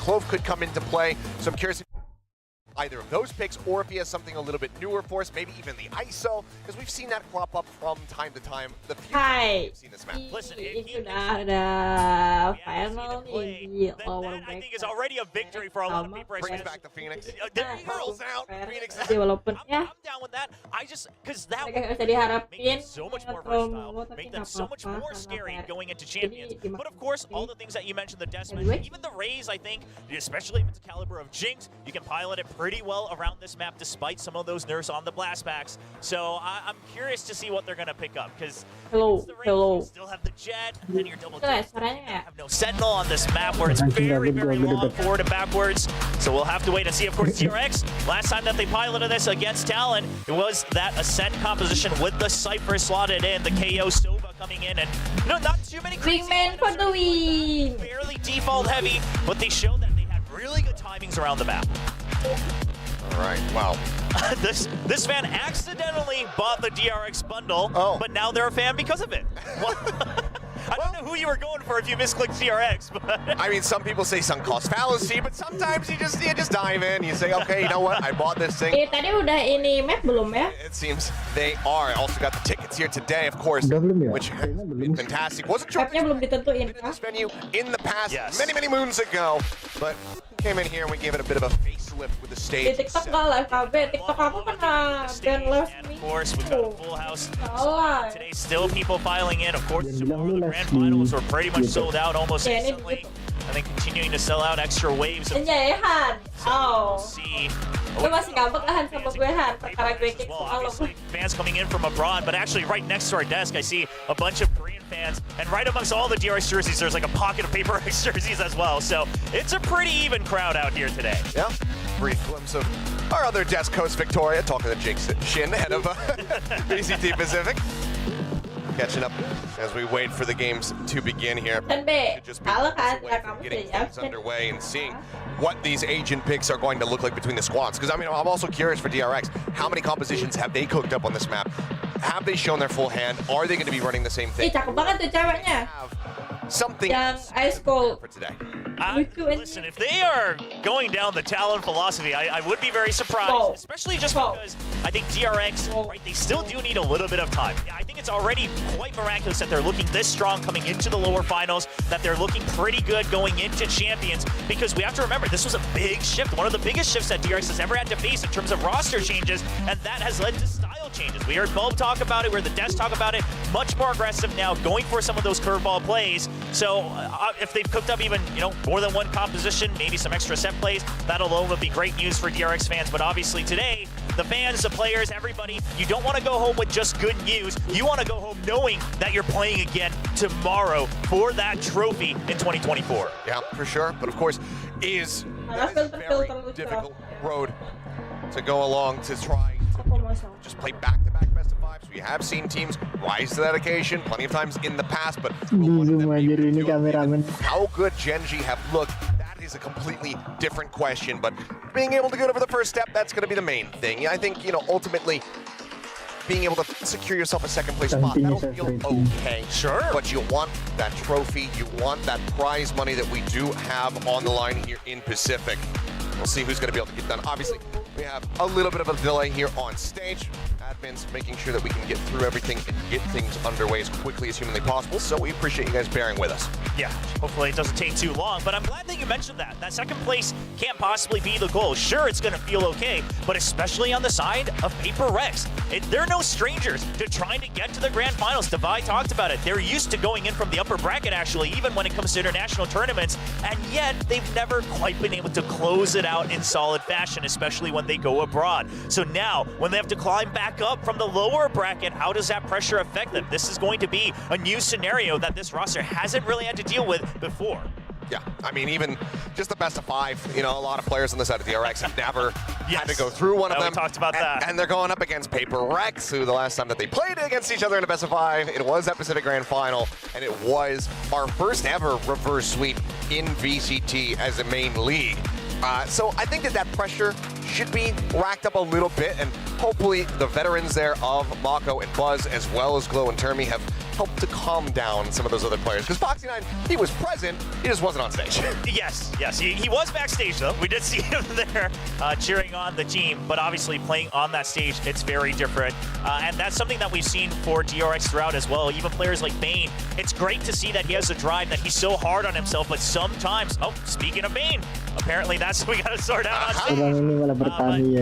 Clove could come into play. So I'm curious if either of those picks, or if he has something a little bit newer for us, maybe even the ISO, because we've seen that crop up from time to time. The few times we've seen this map. Listen, Itu udah final nih. I think is already a victory for a lot of people. Brings back the Phoenix. There he rolls out. Phoenix. Walaupun ya I'm down with that. I just because that mereka nggak bisa make diharapin them so much more versatile, tapi make them nggak so much apa-apa, more karena scary PRX going into jadi champions. But of course, all the things that you mentioned, the Desmond, even the Rays, I think, especially if it's a caliber of Jinx, you can pilot it pretty well around this map despite some of those nerfs on the blast packs. So I'm curious to see what they're going to pick up because hello. you still have the jet, and then you're double Suaranya have no sentinel on this map where it's very, very long forward and backwards. So we'll have to wait and see. Of course, PRX, last time that they piloted this against Talon, it was that Ascent composition with the Cypher slotted in, the KO Sova coming in, and not too many crazy Wingman for the win. barely default heavy, but they showed that they had really good timings around the map. All right, wow. This fan accidentally bought the DRX bundle, but now they're a fan because of it. I don't know who you were going for if you misclicked DRX, but I mean, some people say sunk cost fallacy, but sometimes you just dive in. You say, okay, you know what? I bought this thing. Tadi udah ini map belum ya? It seems they are. Also got the tickets here today, of course, which has been fantastic. Wasn't sure Mapnya belum ditentuin in kah? this venue in the past, Yes. many moons ago, but came in here and we gave it a bit of a facelift with the stage. Di TikTok nggak live KB, TikTok aku kena ban live and of nih. course we've got a full house. Salah. Today still people filing in. Of course, tomorrow the grand finals were pretty much sold out almost Yeah, ini instantly. begitu. I think continuing to sell out extra waves of Penjayahan. Oh. see. Lu masih ngambek lah Han sama gue Han, perkara gue kick Well, soal lo. obviously, fans coming in from abroad, but actually right next to our desk, I see a bunch of Korean fans, and right amongst all the DRX jerseys, there's like a pocket of PRX jerseys as well. So it's a pretty even crowd out here today. Yeah, brief glimpse of our other desk host, Victoria, talking to Jinx Shin, head of VCT Pacific. Catching up as we wait for the games to begin here. Dan B, Just be kalah kan? away Ya from kamu getting sudah things underway and seeing what these agent picks are going to look like between the squads. Because I mean, I'm also curious for DRX, how many compositions have they cooked up on this map? Have they shown their full hand? Are they going to be running the same Ih, thing? cakep banget tuh ceweknya. Have something Yang ice cold. for today. Listen, if they are going down the Talon philosophy, I would be very surprised, Whoa. especially just Whoa. because I think DRX, right, they still do need a little bit of time. I think it's already quite miraculous that they're looking this strong coming into the lower finals, that they're looking pretty good going into champions, because we have to remember, this was a big shift, one of the biggest shifts that DRX has ever had to face in terms of roster changes, and that has led to style changes. We heard Bulb talk about it, we heard the Desk talk about it, much more aggressive now, going for some of those curveball plays. So if they've cooked up even, more than one composition, maybe some extra set plays, that alone would be great news for DRX fans. But obviously today, the fans, the players, everybody, you don't want to go home with just good news. You want to go home knowing that you're playing again tomorrow for that trophy in 2024. Yeah, for sure. But of course, that is a very difficult road to go along to try to just play back-to-back best of fives. We have seen teams rise to that occasion plenty of times in the past, but will one of them be able to do it? How good Genji have looked, that is a completely different question. But being able to get over the first step, that's going to be the main thing. I think, ultimately, being able to secure yourself a second place spot, that'll feel okay. Sure. But you want that trophy, you want that prize money that we do have on the line here in Pacific. We'll see who's going to be able to get done. Obviously, we have a little bit of a delay here on stage. Admins making sure that we can get through everything and get things underway as quickly as humanly possible. So we appreciate you guys bearing with us. Yeah, hopefully it doesn't take too long, but I'm glad that you mentioned that. That second place can't possibly be the goal. Sure, it's going to feel okay, but especially on the side of PRX, they're no strangers to trying to get to the grand finals. Divide talked about it. They're used to going in from the upper bracket, actually, even when it comes to international tournaments, and yet they've never quite been able to close it out in solid fashion, especially when they go abroad. So now, when they have to climb back up from the lower bracket, how does that pressure affect them? This is going to be a new scenario that this roster hasn't really had to deal with before. Yeah, I mean, even just the best of five, a lot of players on the side of DRX have never had to go through one of them. We talked about that. And they're going up against PRX, who the last time that they played against each other in a best of five, it was that Pacific Grand Final, and it was our first ever reverse sweep in VCT as a main league. So I think that pressure should be racked up a little bit, and hopefully the veterans there of Mako and Buzz, as well as Glow and Termi, have help to calm down some of those other players? Because Foxy9, he was present, he just wasn't on stage. Yes, he was backstage though. We did see him there cheering on the team, but obviously playing on that stage, it's very different. And that's something that we've seen for DRX throughout as well. Even players like Bane, it's great to see that he has the drive, that he's so hard on himself, but sometimes, oh, speaking of Bane, apparently that's what we got to sort out on stage.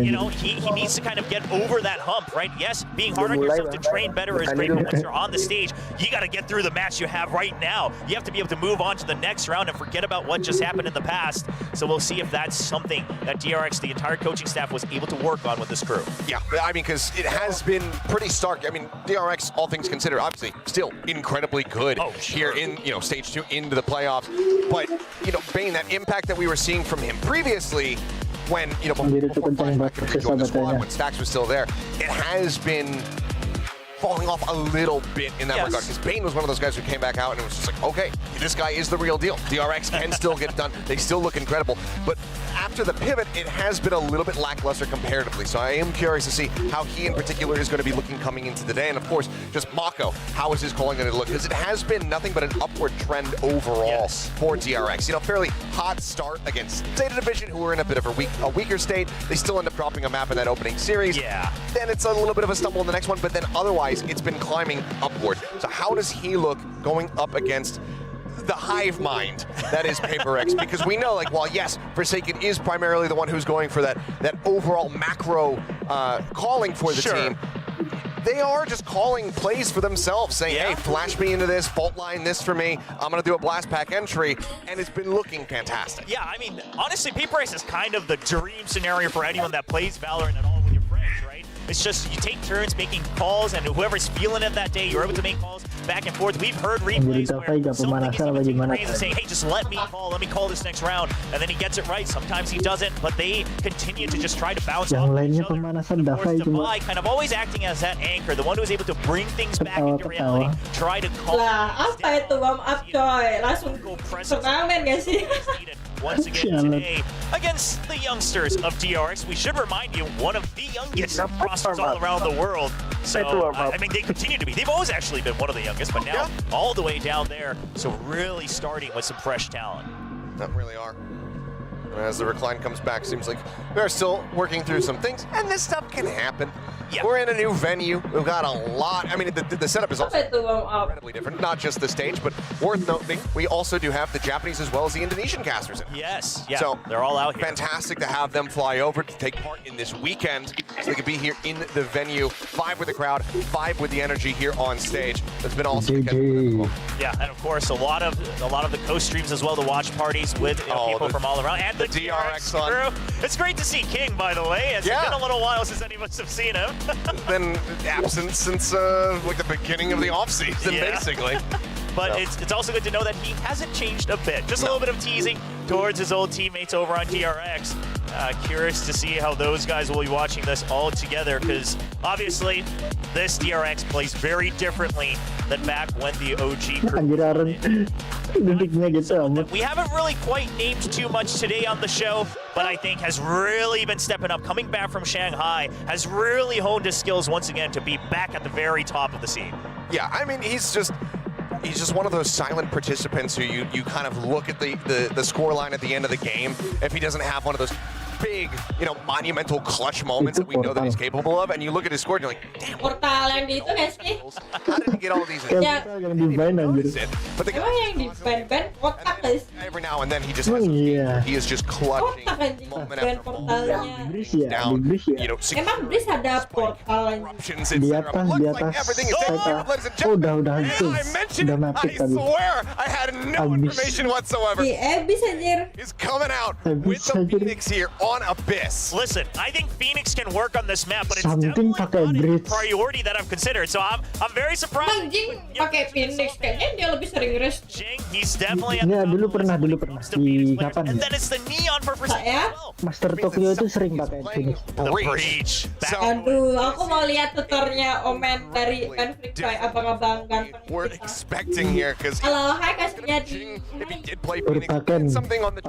You know, he needs to kind of get over that hump, right? Yes, being hard on yourself to train better is great, but once you're on the stage, you got to get through the match you have right now. You have to be able to move on to the next round and forget about what just happened in the past. So we'll see if that's something that DRX, the entire coaching staff, was able to work on with this crew. Yeah, I mean, because it has been pretty stark. I mean, DRX, all things considered, obviously still incredibly good here in, you know, stage 2 into the playoffs. But, you know, Bane, that impact that we were seeing from him previously, when, you know, before joined the squad, when Stax was still there, it has been falling off a little bit in that regard, because Bane was one of those guys who came back out and it was just like, okay, this guy is the real deal. DRX can still get it done. They still look incredible. But after the pivot, it has been a little bit lackluster comparatively. So I am curious to see how he in particular is going to be looking coming into the day. And of course, just Mako, how is his calling going to look? Because it has been nothing but an upward trend overall for DRX. You know, fairly hot start against Data Division, who were in a bit of a weaker state. They still end up dropping a map in that opening series. Yeah. Then it's a little bit of a stumble in the next one, but then otherwise, it's been climbing upward. So how does he look going up against the hive mind that is PRX? Because we know, like, while yes, Forsaken is primarily the one who's going for that overall macro calling for the team, they are just calling plays for themselves, saying, hey, flash me into this, fault line this for me, I'm going to do a blast pack entry, and it's been looking fantastic. Yeah, I mean, honestly, PRX is kind of the dream scenario for anyone that plays Valorant at all with your friends, right? It's just you take turns making calls, and whoever's feeling it that day, you're able to make calls back and forth. We've heard replays where something is even between frames and saying, hey, just let me call this next round, and then he gets it right. Sometimes he doesn't, but they continue to just try to bounce off each other. And of course, Defy kind of always acting as that anchor, the one who's able to bring things back into reality, try to call. Lah, apa itu warm up coy? Langsung turnamen gak sih? Once again today against the youngsters of DRX. We should remind you, one of the youngest rosters all around the world. So, I mean, they continue to be. They've always actually been one of the youngest, but now all the way down there. So really starting with some fresh talent. That really are. As the recline comes back, seems like they're still working through some things, and this stuff can happen. We're in a new venue. We've got a lot. I mean, the setup is also incredibly different. Not just the stage, but worth noting, we also do have the Japanese as well as the Indonesian casters in. Yes, yeah, so they're all out here. Fantastic to have them fly over to take part in this weekend, so they could be here in the venue. 5 with the crowd, 5 with the energy here on stage. That's been awesome. Yeah, and of course, a lot of the co-streams as well, the watch parties with people from all around, and the DRX crew. It's great to see King, by the way. It's been a little while since any of us have seen him. Been absent since like the beginning of the offseason, basically. But it's also good to know that he hasn't changed a bit. Just a little bit of teasing towards his old teammates over on DRX. Curious to see how those guys will be watching this all together, because obviously this DRX plays very differently than back when the OG crew. We haven't really quite named too much today on the show, but I think has really been stepping up. Coming back from Shanghai, has really honed his skills once again to be back at the very top of the scene. Yeah, I mean, he's just one of those silent participants who you kind of look at the score line at the end of the game. If he doesn't have one of those big, you know, monumental clutch moments that we know that he's capable of, and you look at his score and you're like, damn, Portal yang di itu nggak sih? how did he get all these? Yang di-ban anjir. But emang yang di-ban kotak guys. Every now and then he just he is just clutching moment after moment down. You know, emang Breeze ada portal eruptions, etc. Looks like everything is taken, ladies and gentlemen. I mentioned it. I swear I had no information whatsoever. Di Abyss anjir. He's coming out with the Phoenix here on Abyss. Listen, I think Phoenix can work on this map, but it's definitely not a priority that I've considered. So I'm very surprised. Anjing pakai Phoenix, kayaknya dia lebih sering rest. Jing, he's definitely at ya, dulu pernah di kapan and then it's the neon for Saya Master Tokyo itu sering pakai Phoenix. The breach. Aduh, aku mau lihat tutornya Omen dari Conflict Coy, abang-abang ganteng. We're expecting here because Halo, hai kasihnya di if he did play Phoenix, something on the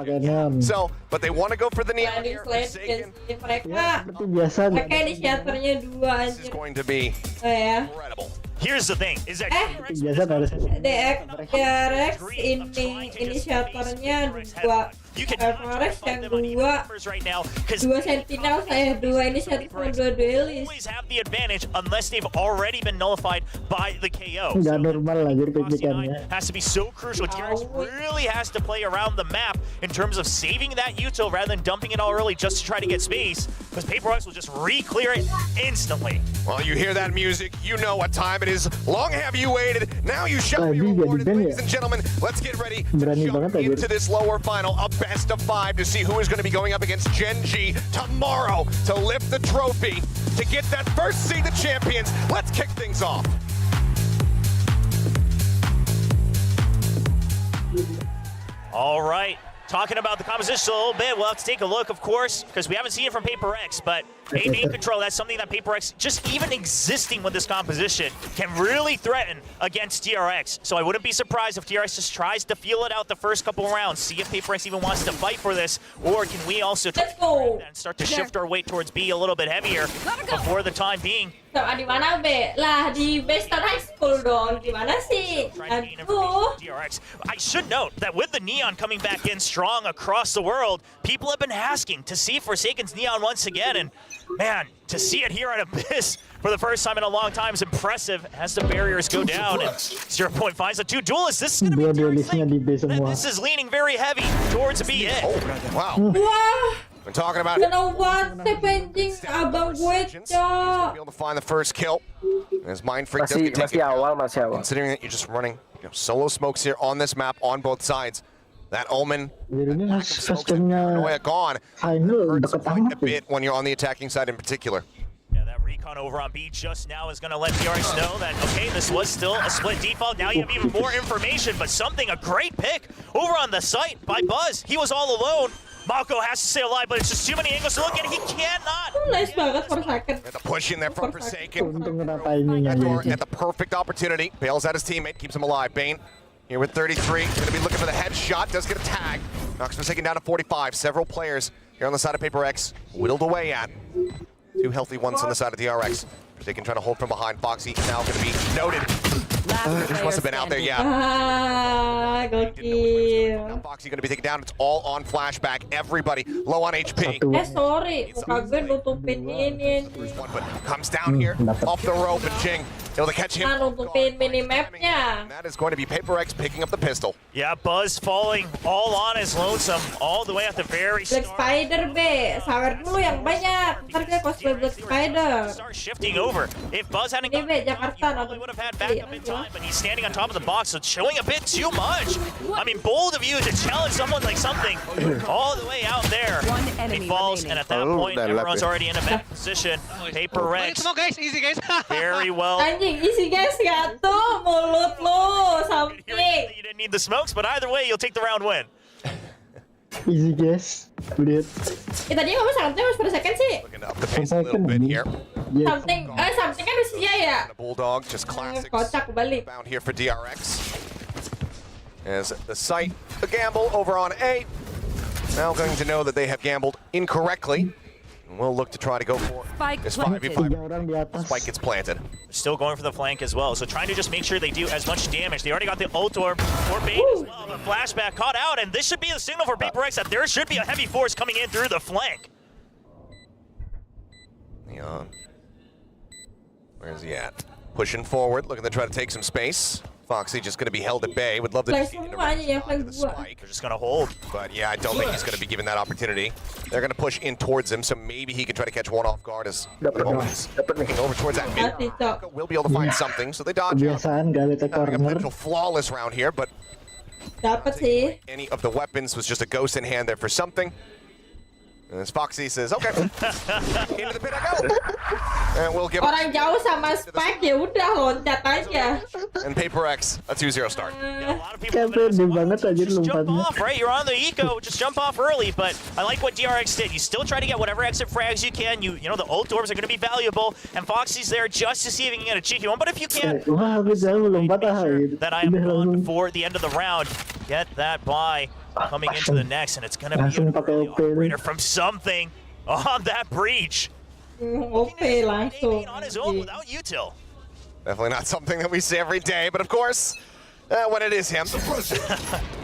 so, but they want to go for the neon here. Mereka Seperti biasa. pakai inisiatornya 2 This is anjir. going to be incredible. here's the thing, is that Biasa harus PRX ini inisiatornya dua. PRX yang right now, dua sentinel, saya dua inisiator sama dua duelis. always have the advantage unless they've already been nullified by the KO. nggak normal lah jadi Crossing pick-pickannya. eye has to be so crucial. TRX really has to play around the map in terms of saving that util rather than dumping it all early just to try to get space, because PRX will just re-clear it instantly. Well, you hear that music, you know what time it is. Long have you waited, now you shall be Tadi jadi rewarded, band ladies ya? and gentlemen. Let's get ready to Berani jump banget aja. into this lower final, a best of 5 to see who is going to be going up against Gen G tomorrow to lift the trophy, to get that first seed of champions. Let's kick things off. All right, talking about the composition a little bit, we'll have to take a look, of course, because we haven't seen it from PRX, but main control, that's something that PRX, just even existing with this composition, can really threaten against TRX. So I wouldn't be surprised if TRX just tries to feel it out the first couple of rounds, see if PRX even wants to fight for this, or can we also try Let's go. and start to shift our weight towards B a little bit heavier before the time being. Sama di mana be? Lah di Western High School dong. Gimana sih? Try to gain information Aduh. from TRX. I should note that with the Neon coming back in strong across the world, people have been asking to see Forsaken's Neon once again, and man, to see it here at Abyss for the first time in a long time is impressive as the barriers go down, and 0 Point finds the two duelists. This is going to be Dua a serious duelisnya di B thing. semua. This is leaning very heavy towards B. Oh, wow. Wah, We're talking about kenapa anjing abang gue, Cok? be able to find the first kill. As Mind Freak doesn't take Masih it. awal, masih awal. Considering that you're just running solo smokes here on this map on both sides. That Omen, Jadi ini customnya customnya gone. final Hurts deket quite a amat ya. bit when you're on the attacking side in particular. Yeah, that recon over on B just now is going to let TRX know that, okay, this was still a split default. Now you have even more information, but something, a great pick over on the site by Buzz. He was all alone. Mako has to stay alive, but it's just too many angles to look at. He cannot. Nice banget Forsaken. And the push in there from Forsaken. Untung kena timing At aja. the perfect opportunity. Bails out his teammate, keeps him alive. Bane here with 33. Going to be looking for the headshot. Does get a tag. Knocks Forsaken down to 45. Several players here on the side of PRX whittled away at. Two healthy ones on the side of DRX. Forsaken trying to hold from behind. Foxy now going to be noted. This must have been out there, yeah. Ah, Now gokil. Foxy going to be taken down. It's all on Flashback. Everybody low on HP. Satu. Sorry, muka gue nutupin ini. One, but comes down here off the rope, and Jing able to catch him. Nah, nutupin minimapnya. And that is going to be PRX picking up the pistol. Yeah, Buzz falling all on his lonesome all the way at the very Black start. Spider, be. Sawer dulu yang banyak. Ntar dia cosplay Black Spider. Start shifting over. If Buzz hadn't Ini, gotten be, the knock, he Jakarta. probably would have had backup in time, but he's standing on top of the box, so it's showing a bit too much. I mean, bold of you to challenge someone like something all the way out there. He falls, and at that point, everyone's already in a bad position. PRX, Come on guys, easy guys. very well. Anjing, isi guys gak tuh mulut lu, Hearing samping. that you didn't need the smokes, but either way, you'll take the round win. Easy guys. Lihat. Tadi ngomong something mas per second sih. Looking to up the pace a little bit here. Yes. Something kan Rusia ya. And a Bulldog, just classics Kocak balik. found here for DRX. As the site, a gamble over on A. Now going to know that they have gambled incorrectly. And we'll look to try to go for this 5v5. Tiga orang di atas. Spike gets planted. Still going for the flank as well, so trying to just make sure they do as much damage. They already got the ult orb for Bane as well, but Flashback caught out, and this should be the signal for PRX that there should be a heavy force coming in through the flank. Neon. Where's he at? Pushing forward, looking to try to take some space. Foxy just going to be held at bay. Would love to Flash see him semua aja ya, onto flash the gua. spike. They're just gonna hold. But yeah, I don't think he's going to be given that opportunity. They're going to push in towards him, so maybe he can try to catch one off guard as Dapat nih, Owens dapat nih. looking over towards that mid. Mati, Cok. We'll be able to find something, so they dodge out. Kebiasaan gak ada Having a corner. potential flawless round here, but Dapat sih. any of the weapons was just a ghost in hand there for something. And as Foxy says, okay, into the pit I go. And we'll give Orang jauh sama Spike ya udah loncat aja. and PRX a 2-0 start. A lot of people have Kayak been pede banget aja just jump lompatnya. off, right? You're on the eco, just jump off early. But I like what DRX did. You still try to get whatever exit frags you can. You know the ult orbs are going to be valuable, and Foxy's there just to see if he can get a cheeky one. But if you can't, Wah, aku jauh lompat make ah. sure Gitu. that I am Udah gone langsung. before the end of the round. Get that by coming into the next, and it's going to be Langsung a pakai early OP nih. operator from something on that breach. OP langsung. On his own without util. Definitely not something that we see every day, but of course, when it is him,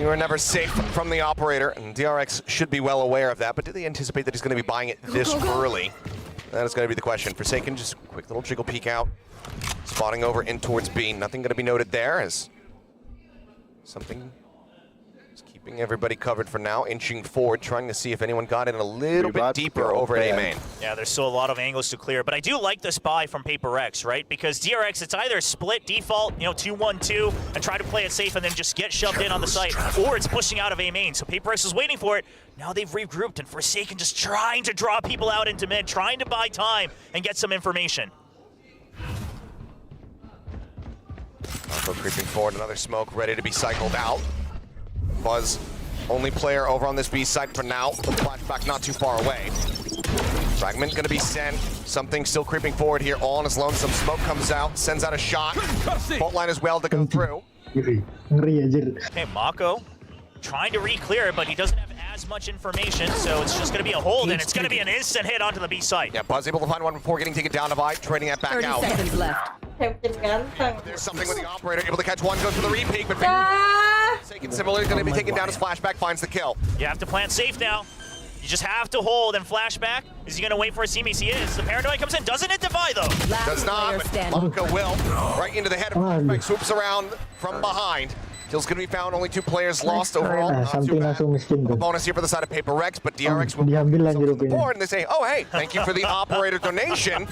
you are never safe from the operator, and DRX should be well aware of that, but do they anticipate that he's going to be buying it this early? That is going to be the question. Forsaken, just a quick little jiggle peek out. Spotting over in towards B. Nothing going to be noted there as something is keeping everybody covered for now. Inching forward, trying to see if anyone got in a little bit deeper over at A main. Yeah, there's still a lot of angles to clear, but I do like this buy from PRX, right? Because DRX, it's either split default, 2-1-2, and try to play it safe and then just get shoved in on the site, or it's pushing out of A main. So PRX is waiting for it. Now they've regrouped, and Forsaken just trying to draw people out into mid, trying to buy time and get some information. Mako creeping forward, another smoke ready to be cycled out. Buzz, only player over on this B site for now. Flashback not too far away. Fragment gonna be sent. Something still creeping forward here, all on his lonesome. Some smoke comes out, sends out a shot. Fault line as well to go through. Ngeri anjir. Okay, Mako trying to re-clear it, but he doesn't have as much information, so it's just gonna be a hold, and it's gonna be an instant hit onto the B site. Yeah, Buzz able to find one before getting taken down to Vi, trading that back 30 out. seconds left. Champion ganteng. There's something with the operator, able to catch one, goes for the re-peek, but Ah, Forsaken similarly going to be taken down as Flashback finds the kill. You have to plan safe now. You just have to hold and Flashback. Is he gonna wait for a teammate? He is. The paranoid comes in, doesn't hit Divide though. Last Does not, player but standing. Mako will. Right into the head of Flashback, swoops around from behind. Kill's going to be found, only 2 players lost overall. Nah, Not too something bad. langsung miskin A tuh. bonus here for the side of PRX, but DRX will diambil something lanjut on the ini. board, and they say, oh hey, thank you for the operator donation.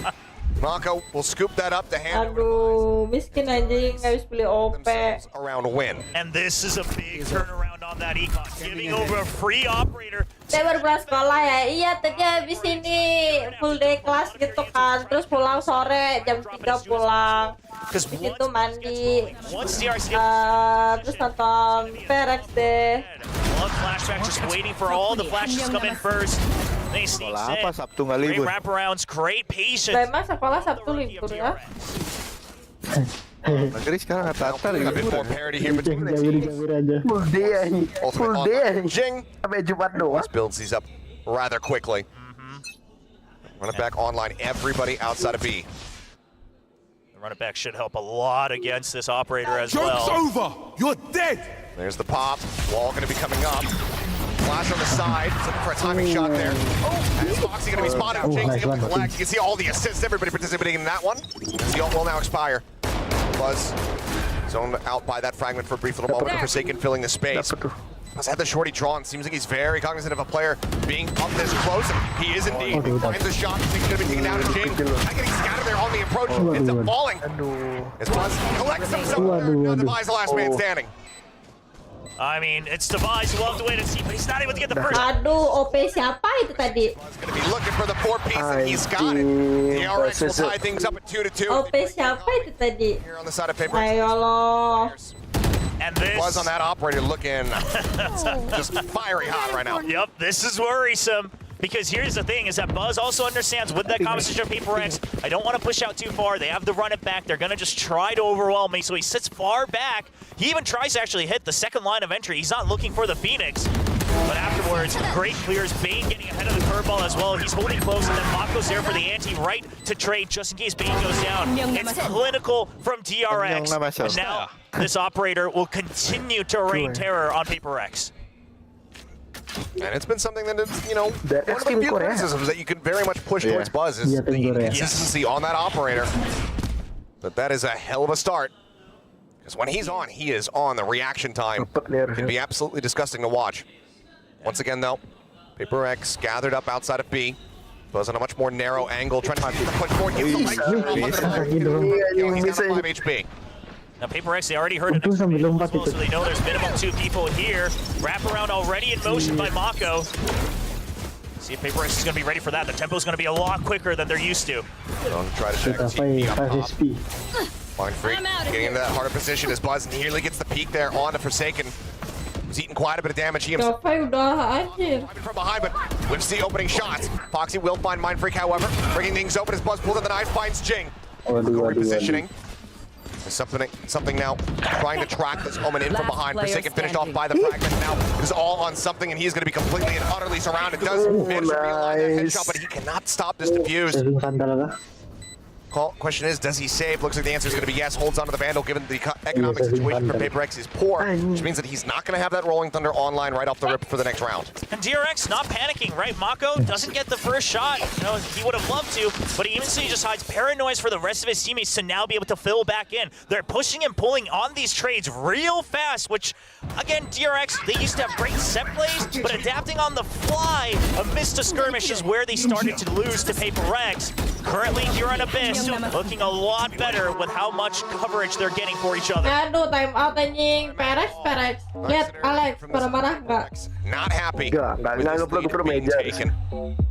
Mako will scoop that up to hand aduh, miskin anjing, nggak bisa beli OP. themselves around a win. And this is a big turnaround on that econ. Giving over a free operator. Saya baru pulang sekolah ya, iya tadi habis ini full day kelas gitu kan, terus pulang sore jam 3 pulang, Because gitu mandi, once DRX terus nonton PRX deh. one Flashback just waiting for all the flashes to come in first. They sneaks Sekolah apa in. Sabtu nggak Great libur? wraparounds, great patience. Memang sekolah Sabtu libur ya. Negeri sekarang rata-rata A bit more libur. parity here between the Jawir teams. aja. Full day anjing. Ultimate Full on day. Jing Sampai Jumat doang. builds these up rather quickly. Run it back online, everybody outside of B. The run it back should help a lot against this operator as Joke's well. over! You're dead! There's the pop, wall gonna be coming up. Flash on the side, looking for a timing shot there. Oh, is Foxy gonna be spotted? James nice able to one. collect. You can see all the assists, everybody participating in that one. The ult will now expire. Buzz zoned out by that fragment for a brief little moment. Forsaken filling the space. Dapat tuh. Buzz had the shorty drawn. Seems like he's very cognizant of a player being up this close. He is indeed. Oh, Finds the shot. He's gonna be taken down to Jing. Not getting scattered there on the approach. Ends up falling. Aduh. As Buzz collects himself there. Now the Vi's the last man standing. I mean, it's Device. We'll have to wait and see, but he's not able to get the first. Aduh, OP siapa itu tadi? Buzz gonna be looking for the 4-piece, and he's got it. The RX will tie things up at 2-2. OP siapa itu tadi? Here on the side of paper. Ayo lo. And this. Buzz on that operator looking just fiery hot right now. Yep, this is worrisome. Because here's the thing, is that Buzz also understands with that composition of PRX, I don't want to push out too far. They have to run it back. They're going to just try to overwhelm me. So he sits far back. He even tries to actually hit the second line of entry. He's not looking for the Phoenix. But afterwards, great clears. Bane getting ahead of the curveball as well. He's holding close, and then Mako's there for the anti-right to trade just in case Bane goes down. It's clinical from DRX. And now this operator will continue to rain terror on PRX. And it's been something that is, you know, That one of the Team few Korea. criticisms that you can very much push Yeah. towards Buzz is Yeah, the Team Korea. consistency on that operator. But that is a hell of a start. Because when he's on, he is on. The reaction time can be absolutely disgusting to watch. Once again, though, PRX gathered up outside of B. Buzz on a much more narrow angle, trying to push forward. Gives the light He's got a 5 HP. Now PRX, they already heard it, Untung sambil lompat so itu. they know there's minimum 2 people here. Wraparound already in motion by Mako. See if PRX is going to be ready for that. The tempo is going to be a lot quicker than they're used to. Don't try to check Kita TP fight up top. 5 SP. Mind Freak getting into that harder position as Buzz nearly gets the peek there on the Forsaken. He's eating quite a bit of damage. He himself Gavai udah anjir. coming from behind, but whips the opening shots. Foxy will find Mind Freak, however, bringing things open as Buzz pulls out the knife, finds Jing. Repositioning. There's something now trying to track this Omen in from Last behind. player Forsaken finished off standing. by the fragment. Now it is all on something, and he's going to be completely and utterly surrounded. Does manage to realize that nice. headshot, but he cannot stop this defuse. Saving sandal kah? Question is, does he save? Looks like the answer is going to be yes. Holds onto the Vandal, given the economic situation for PRX is poor, which means that he's not going to have that Rolling Thunder online right off the rip for the next round. And PRX not panicking, right? Mako doesn't get the first shot. You know, he would have loved to, but he eventually just hides paranoias for the rest of his teammates to now be able to fill back in. They're pushing and pulling on these trades real fast, which, again, PRX, they used to have great set plays, but adapting on the fly amidst a skirmish is where they started to lose to PRX. Currently, here on Abyss, looking a lot better with how much coverage they're getting for each other. Aduh, timeout anjing. PRX. Lihat, Alex, marah-marah nggak? Not happy. Nggak ngeplug meja.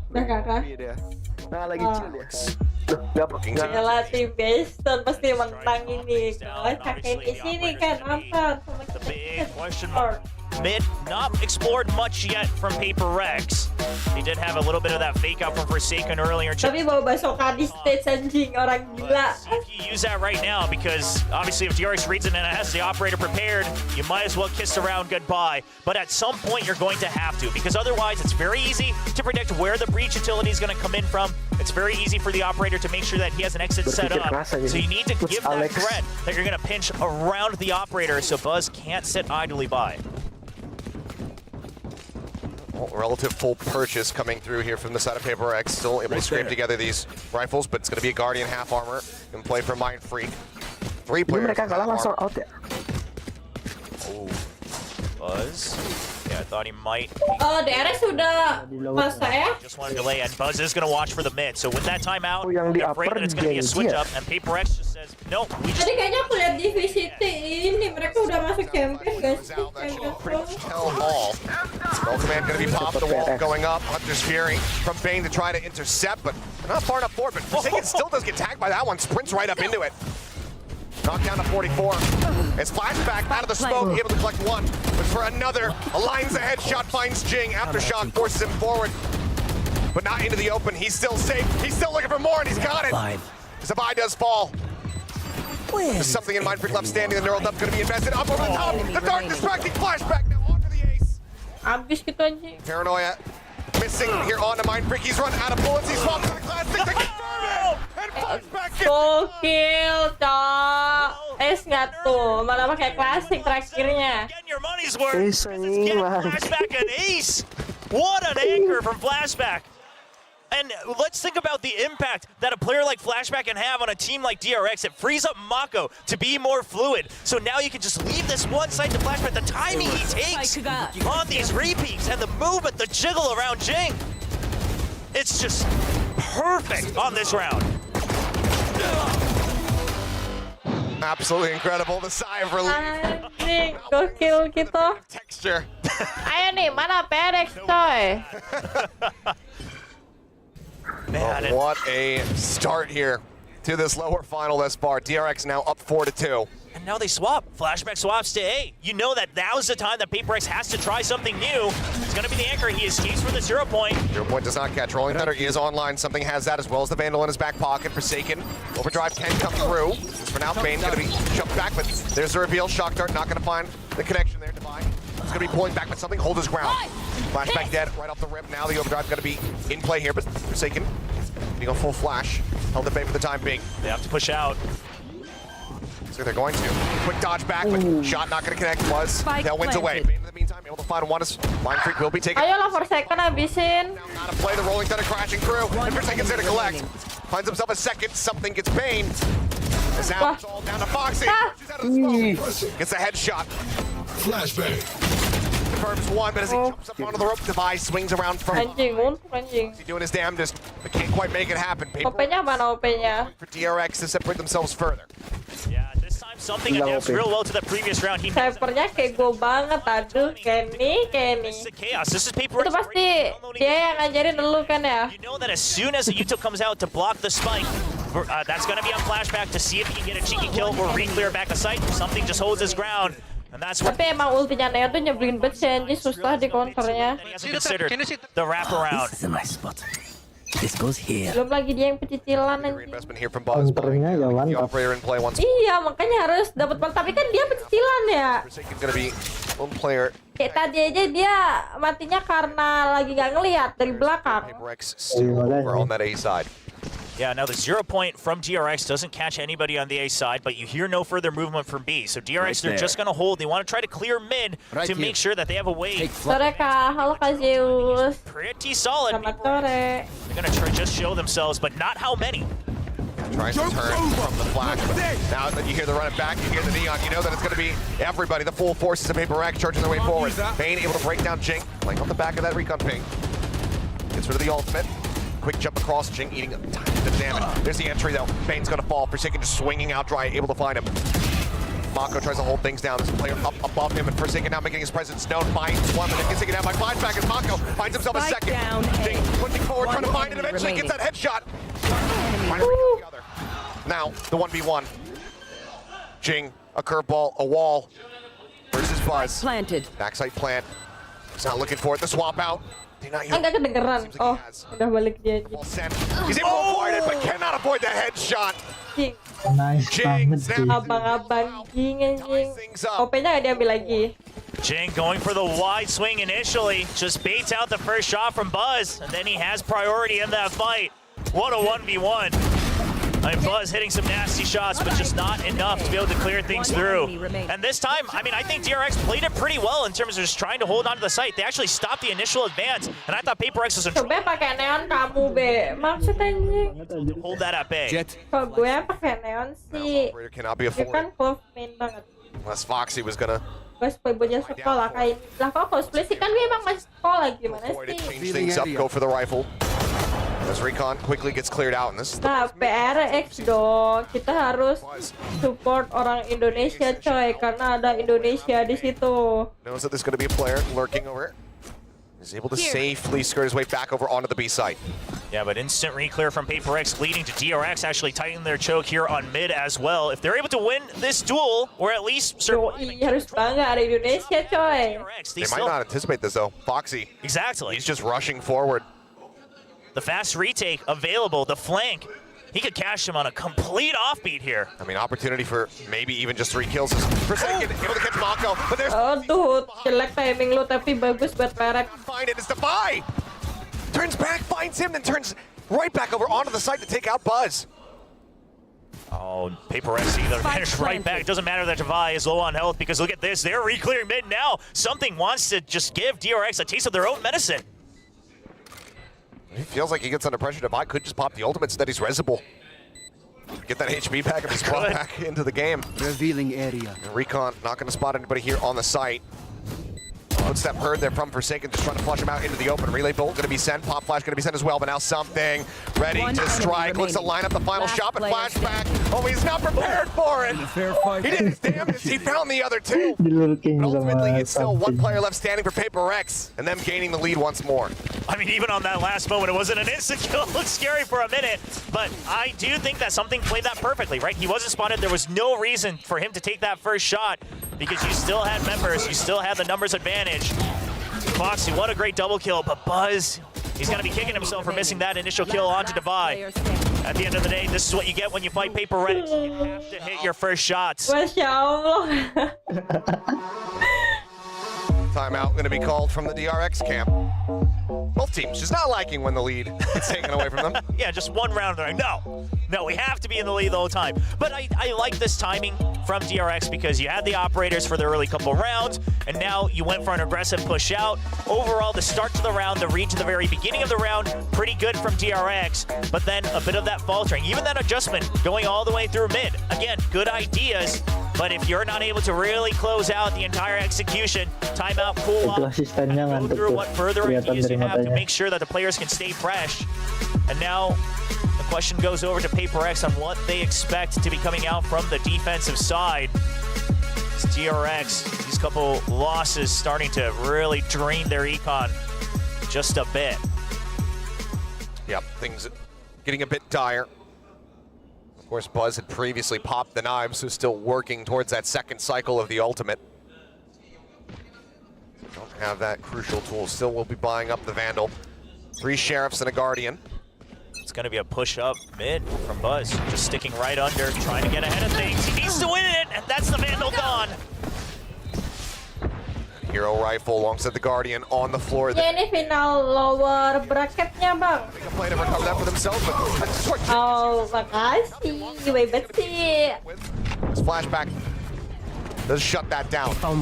Udah kakak. Iya dia. Nah, lagi chill dia. Nggak Yalah, tim Baston pasti menang ini. Kalau kakek di sini kan nonton sama The kita. big question mark. Mid, not explored much yet from PRX. He did have a little bit of that fake out from Forsaken earlier. Tapi bawa basoka di stage anjing, orang gila. See if you use that right now, because obviously if DRX reads it and has the operator prepared, you might as well kiss the round goodbye. But at some point you're going to have to, because otherwise it's very easy to predict where the breach utility is going to come in from. It's very easy for the operator to make sure that he has an exit set up. So you need to give that threat that you're going to pinch around the operator so Buzz can't sit idly by. Relative full purchase coming through here from the side of PRX. Still able to scrape together these rifles, but it's going to be a Guardian half armor. Can play for Mind Freak. 3 players. mereka kalah langsung out ya. Oh, Buzz. Yeah, I thought he might. Oh, DRX sudah masa ya? Just want to delay, and Buzz is going to watch for the mid. So with that timeout, yang di they're afraid that it's going to be a switch up, and PRX just says, no, we just... Tadi kayaknya aku lihat di VCT ini mereka udah masuk champion guys. Tell all. Spell command going to be popped. The wall going up. Hunter's Fury from Bane to try to intercept, but not far enough forward. But Forsaken still does get tagged by that one. Sprints right up into it. Knockdown to 44. It's Flashback out of the smoke, able to collect one. But for another, aligns the headshot, finds Jing. Aftershock forces him forward, but not into the open. He's still safe. He's still looking for more, and he's got it. Zabai does fall. There's something in Mind Freak left standing. The neural dump's going to be invested up over the top. The dark distracting Flashback now onto the ace. Habis gitu anjing. Paranoia missing here on the Mind Freak. He's run out of bullets. He swaps to the classic to confirm it. And Flashback gets Gokil, cok. Nggak tuh, malah pakai klasik terakhirnya. Getting your money's worth. Ace It's getting Flashback an ace. What an anchor from Flashback. And let's think about the impact that a player like Flashback can have on a team like DRX. It frees up Mako to be more fluid. So now you can just leave this one side to Flashback. The timing he takes on these repeats and the movement, the jiggle around Jing. It's just perfect on this round. absolutely incredible. The sigh of relief. Anjing, gokil gitu. Texture. Ayo nih, mana PRX coy? Man, What a start here to this lower final thus far. DRX now up 4-2. and now they swap. Flashback swaps to A. You know that now's the time that PRX has to try something new. It's going to be the anchor. He escapes for the 0 point. 0 point does not catch. Rolling Thunder is online. Something has that as well as the Vandal in his back pocket. Forsaken. Overdrive can come through. As for now, Bane's going to be shoved back, but there's the reveal. Shock Dart not going to find the connection there. Divine. He's going to be pulling back, but something holds his ground. Flashback dead right off the rip. Now the overdrive's going to be in play here, but Forsaken getting a full flash. Held at bay for the time being. They have to push out. So they're going to. Quick dodge back, but shot not going to connect. Was They'll wins away. Bane in the meantime, able to find one. Mind Freak will be taken. Ayolah Forsaken habisin. Now to play the Rolling Thunder crashing through. And Forsaken's there to collect. Finds himself a second. Something gets Bane. As now it's all down to Foxy. She's out of the smoke. Gets a headshot. Flashback. Confirms one, but as he jumps up onto the rope, Device swings around from Anjing, untuk anjing. He's doing his damnedest, but can't quite make it happen. OP-nya mana OP-nya? For DRX to separate themselves further. Yeah, this time something adapts real well to the previous round. He Snipernya kayak gue banget, aduh, Kenny. This is chaos. This is PRX. Itu pasti dia yang ngajarin dulu kan ya? You know that as soon as a Yuto comes out to block the spike, that's going to be on Flashback to see if he can get a cheeky kill or re-clear back a site. Something just holds his ground. And that's what Tapi emang ultinya Neo tuh nyebelin banget sih, anjing, susah di counternya. he hasn't considered the wraparound. This is my spot. This goes here. Belum lagi dia yang pecicilan anjing. Reinvestment here from Buzz. Counternya ya The mantap. operator in play once. Iya, makanya harus dapat bal. Tapi kan dia pecicilan ya. Forsaken's gonna be one player. Kayak tadi aja dia matinya karena lagi nggak ngelihat dari belakang. PRX still over on that A side. Yeah, now the 0 point from DRX doesn't catch anybody on the A side, but you hear no further movement from B. So DRX, they're just going to hold. They want to try to clear mid to make sure that they have a way. Sore Kak, halo Kak Zeus. Pretty solid. Selamat sore. They're going to try just show themselves, but not how many. Tries to turn from the flash, but now that you hear the run it back, you hear the neon, you know that it's going to be everybody, the full forces of PRX charging their way forward. Bane able to break down Jing, playing on the back of that recon ping. Gets rid of the ultimate. Quick jump across, Jing eating a tiny bit of damage. There's the entry though. Bane's going to fall. Forsaken just swinging out dry, able to find him. Mako tries to hold things down. There's a player up above him, and Forsaken now making his presence known. Finds one, and gets taken down by Flashback as Mako finds himself a second. Jing pushing forward, trying to find it, eventually gets that headshot. The other. Now, the 1v1. Jing, a curveball, a wall versus Buzz. Planted. Backside plant. He's not looking for it. The swap out. Enggak kedengeran. Oh, udah balik dia. He's able to avoid it, but cannot avoid the headshot. Jing. Nice banget sih. Abang-abang Jing anjing. OP-nya nggak diambil lagi. Jing going for the wide swing initially. Just baits out the first shot from Buzz, and then he has priority in that fight. What a 1v1. I mean, Buzz hitting some nasty shots, but just not enough to be able to clear things through. And this time, I mean, I think DRX played it pretty well in terms of just trying to hold on to the site. They actually stopped the initial advance, and I thought PRX was in trouble. Coba pakai neon kamu, Be. Maksud anjing. Hold that at bay. Kalau gue pakai neon sih, Operator cannot be dia afforded. kan close main banget. Unless Foxy was gonna Gue punya sekolah kayak ini. Lah kok cosplay sih kan dia emang masih sekolah gimana avoid it, sih? change things up, go for the rifle. As Recon quickly gets cleared out, and this is the Nah, PRX dong. Kita harus support orang Indonesia, coy, karena ada Indonesia di situ. knows that there's going to be a player lurking over. He's able to safely skirt his way back over onto the B site. Yeah, but instant re-clear from PRX leading to DRX actually tightening their choke here on mid as well. If they're able to win this duel, or at least Yoi, harus bangga ada Indonesia, coy. DRX, They might not anticipate this though. Foxy, Exactly. he's just rushing forward. The fast retake available, the flank. He could cash him on a complete offbeat here. I mean, opportunity for maybe even just 3 kills. Forsaken able to catch Mako, but there's Aduh, jelek timing lu tapi bagus buat PRX. find it. It's Defy. Turns back, finds him, then turns right back over onto the site to take out Buzz. Oh, PRX either vanished right back. It doesn't matter that Devi is low on health because look at this. They're re-clearing mid now. Something wants to just give DRX a taste of their own medicine. He feels like he gets under pressure. Defy could just pop the ultimate so that he's resible. Get that HP back and he's brought back into the game. Revealing area. And Recon not going to spot anybody here on the site. Footstep heard there from Forsaken, just trying to flush him out into the open. Relay bolt going to be sent. Pop flash going to be sent as well, but now something ready to strike. Looks to line up the final shot, but Flashback. Oh, he's not prepared for it. He did his damnedest. He found the other two. Dilurking But ultimately, sama it's still one something. player left standing for PRX, and them gaining the lead once more. I mean, even on that last moment, it wasn't an instant kill. It looked scary for a minute, but I do think that something played that perfectly, right? He wasn't spotted. There was no reason for him to take that first shot because you still had members. You still had the numbers advantage. Foxy, what a great double kill, but Buzz, he's going to be kicking himself for missing that initial kill onto Devi. At the end of the day, this is what you get when you fight PRX. You have to hit your first shots. Masya Allah. Timeout going to be called from the DRX camp. Both teams just not liking when the lead is taken away from them. Yeah, just one round. They're like, no, we have to be in the lead the whole time. But I like this timing from DRX because you had the operators for the early couple rounds, and now you went for an aggressive push out. Overall, the start to the round, the read to the very beginning of the round, pretty good from DRX, but then a bit of that faltering. Even that adjustment going all the way through mid. Again, good ideas, but if you're not able to really close out the entire execution, timeout, cool Itu off, asistennya go ngantuk through tuh. what further Kelihatan ideas dari you have to matanya. make sure that the players can stay fresh. And now the question goes over to PRX on what they expect to be coming out from the defensive side. It's DRX, these couple losses starting to really drain their econ just a bit. Yep, things getting a bit dire. Of course, Buzz had previously popped the knives, so still working towards that second cycle of the ultimate. Don't have that crucial tool. Still will be buying up the Vandal. 3 Sheriffs and a Guardian. It's going to be a push up mid from Buzz, just sticking right under, trying to get ahead of things. He needs to win it, and that's the Vandal gone. Hero rifle alongside the Guardian on the floor. Ya ini final lower bracketnya bang. They can play to recover that for themselves, but that's what Oh makasih, hebat sih. this Flashback does shut that down. Found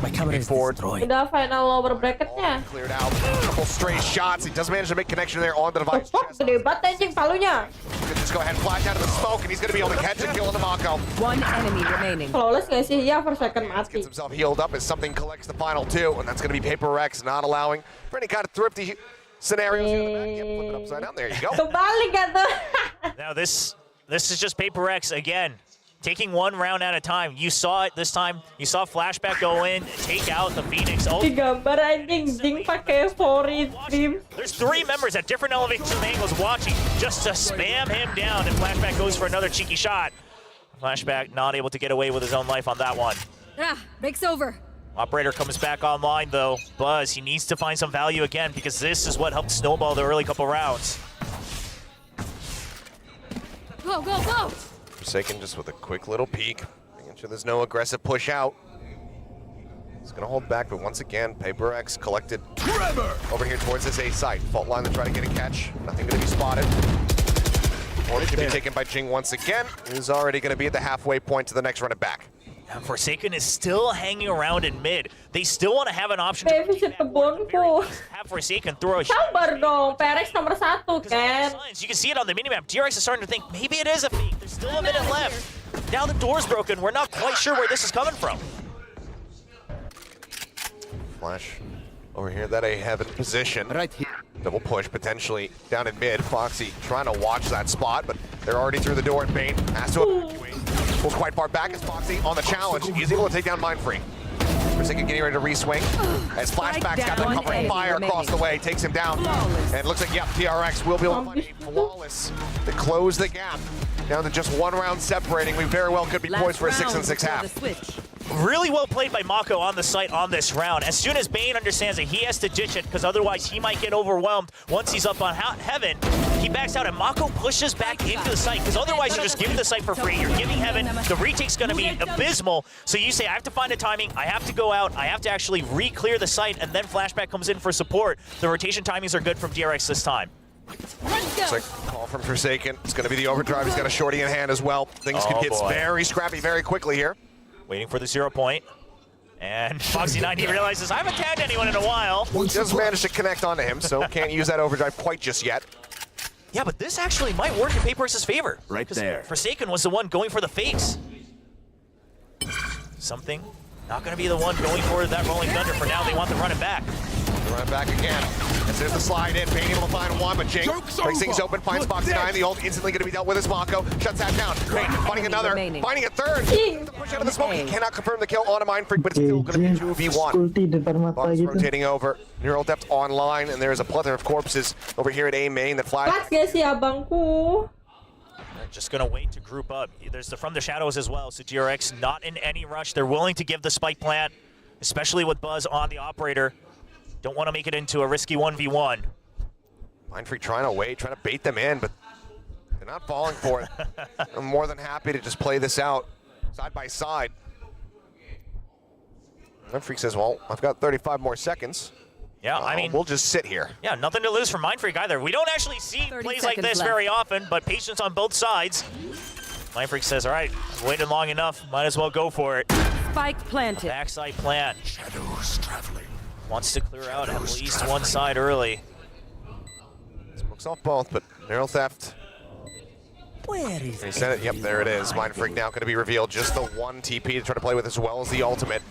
my camera is Forward. destroyed. Udah final lower bracketnya. Cleared out. A couple stray shots. He does manage to make connection there on the device. Fuck, gede banget anjing palunya. Could just go ahead and flash out of the smoke, and he's going to be able to catch and kill into Mako. One enemy remaining. Flawless nggak sih? Ya, first second mati. Gets himself healed up as something collects the final two, and that's going to be PRX not allowing for any kind of thrifty scenarios. Here in the back. Yep, flip it upside down. There you go. Kebalik gak tuh? Now this is just PRX again. Taking one round at a time. You saw it this time. You saw Flashback go in, take out the Phoenix. Oh, Di gambar anjing, Jing pakai story stream. there's three members at different elevation angles watching just to spam him down, and Flashback goes for another cheeky shot. Flashback not able to get away with his own life on that one. Break's over. Operator comes back online though. Buzz, he needs to find some value again because this is what helped snowball the early couple rounds. Go, go, go! Forsaken just with a quick little peek, making sure there's no aggressive push out. He's going to hold back, but once again, PRX collected over here towards his A site. Fault line to try to get a catch. Nothing going to be spotted. Order to be taken by Jing once again. He's already going to be at the halfway point to the next run it back. And Forsaken is still hanging around in mid. They still want to have an option Baby to si kebunku. have Forsaken throw a Sabar dong, PRX nomor 1 kan. You can see it on the minimap. DRX is starting to think maybe it is a fake. There's still a minute left. Now the door's broken. We're not quite sure where this is coming from. Flash over here, that A heaven position. Right here. Double push potentially down in mid. Foxy trying to watch that spot, but they're already through the door, and Bane has to evacuate. Pulls quite far back as Foxy on the challenge. He's able to take down Mindfreak. Forsaken getting ready to re-swing. As Flashback's got the cover and fire across the way, takes him down. And it looks like, yep, PRX will be able to find a flawless to close the gap. Down to just one round separating. We very well could be poised for a 6 and 6 half. Really well played by Mako on the site on this round. As soon as Bane understands that he has to ditch it because otherwise he might get overwhelmed once he's up on heaven, he backs out and Mako pushes back into the site because otherwise you're just giving the site for free. You're giving heaven. The retake's going to be abysmal. So you say, I have to find a timing. I have to go out. I have to actually re-clear the site, and then Flashback comes in for support. The rotation timings are good from DRX this time. Looks like call from Forsaken. It's going to be the overdrive. He's got a shorty in hand as well. Things could get very scrappy very quickly here. Waiting for the 0 point. And Foxy90 realizes, I haven't tagged anyone in a while. Just managed to connect onto him, so can't use that overdrive quite just yet. Yeah, but this actually might work in PRX's favor. Right there. Forsaken was the one going for the fakes. Something not going to be the one going for that rolling thunder. For now, they want to run it back. Run it back again. As there's the slide in, Bane able to find one, but Jing breaks things open, finds Foxy9. The ult instantly going to be dealt with as Mako. Shuts that down. Bane finding another, finding a third. The push out of the smoke. He cannot confirm the kill on a Mindfreak, but it's still going to be 2v1. Ulti depan mata Box gitu. rotating over. Neural depth online, and there's a plethora of corpses over here at A main that fly. Kelas gak sih abangku? They're just going to wait to group up. There's the from the shadows as well, so DRX not in any rush. They're willing to give the spike plant, especially with Buzz on the operator. Don't want to make it into a risky 1v1. Mindfreak trying to wait, trying to bait them in, but they're not falling for it. I'm more than happy to just play this out side by side. Mindfreak says, well, I've got 35 more seconds. Yeah, I mean, we'll just sit here. Yeah, nothing to lose for Mindfreak either. We don't actually see plays like this very often, but patience on both sides. Mindfreak says, all right, I've waited long enough, might as well go for it. Spike planted. Backside plant. Shadows traveling. Wants to clear out at least one side early. Smokes off both, but neural theft. Where is He said it, yep, there it is. Mindfreak now going to be revealed. Just the one TP to try to play with as well as the ultimate.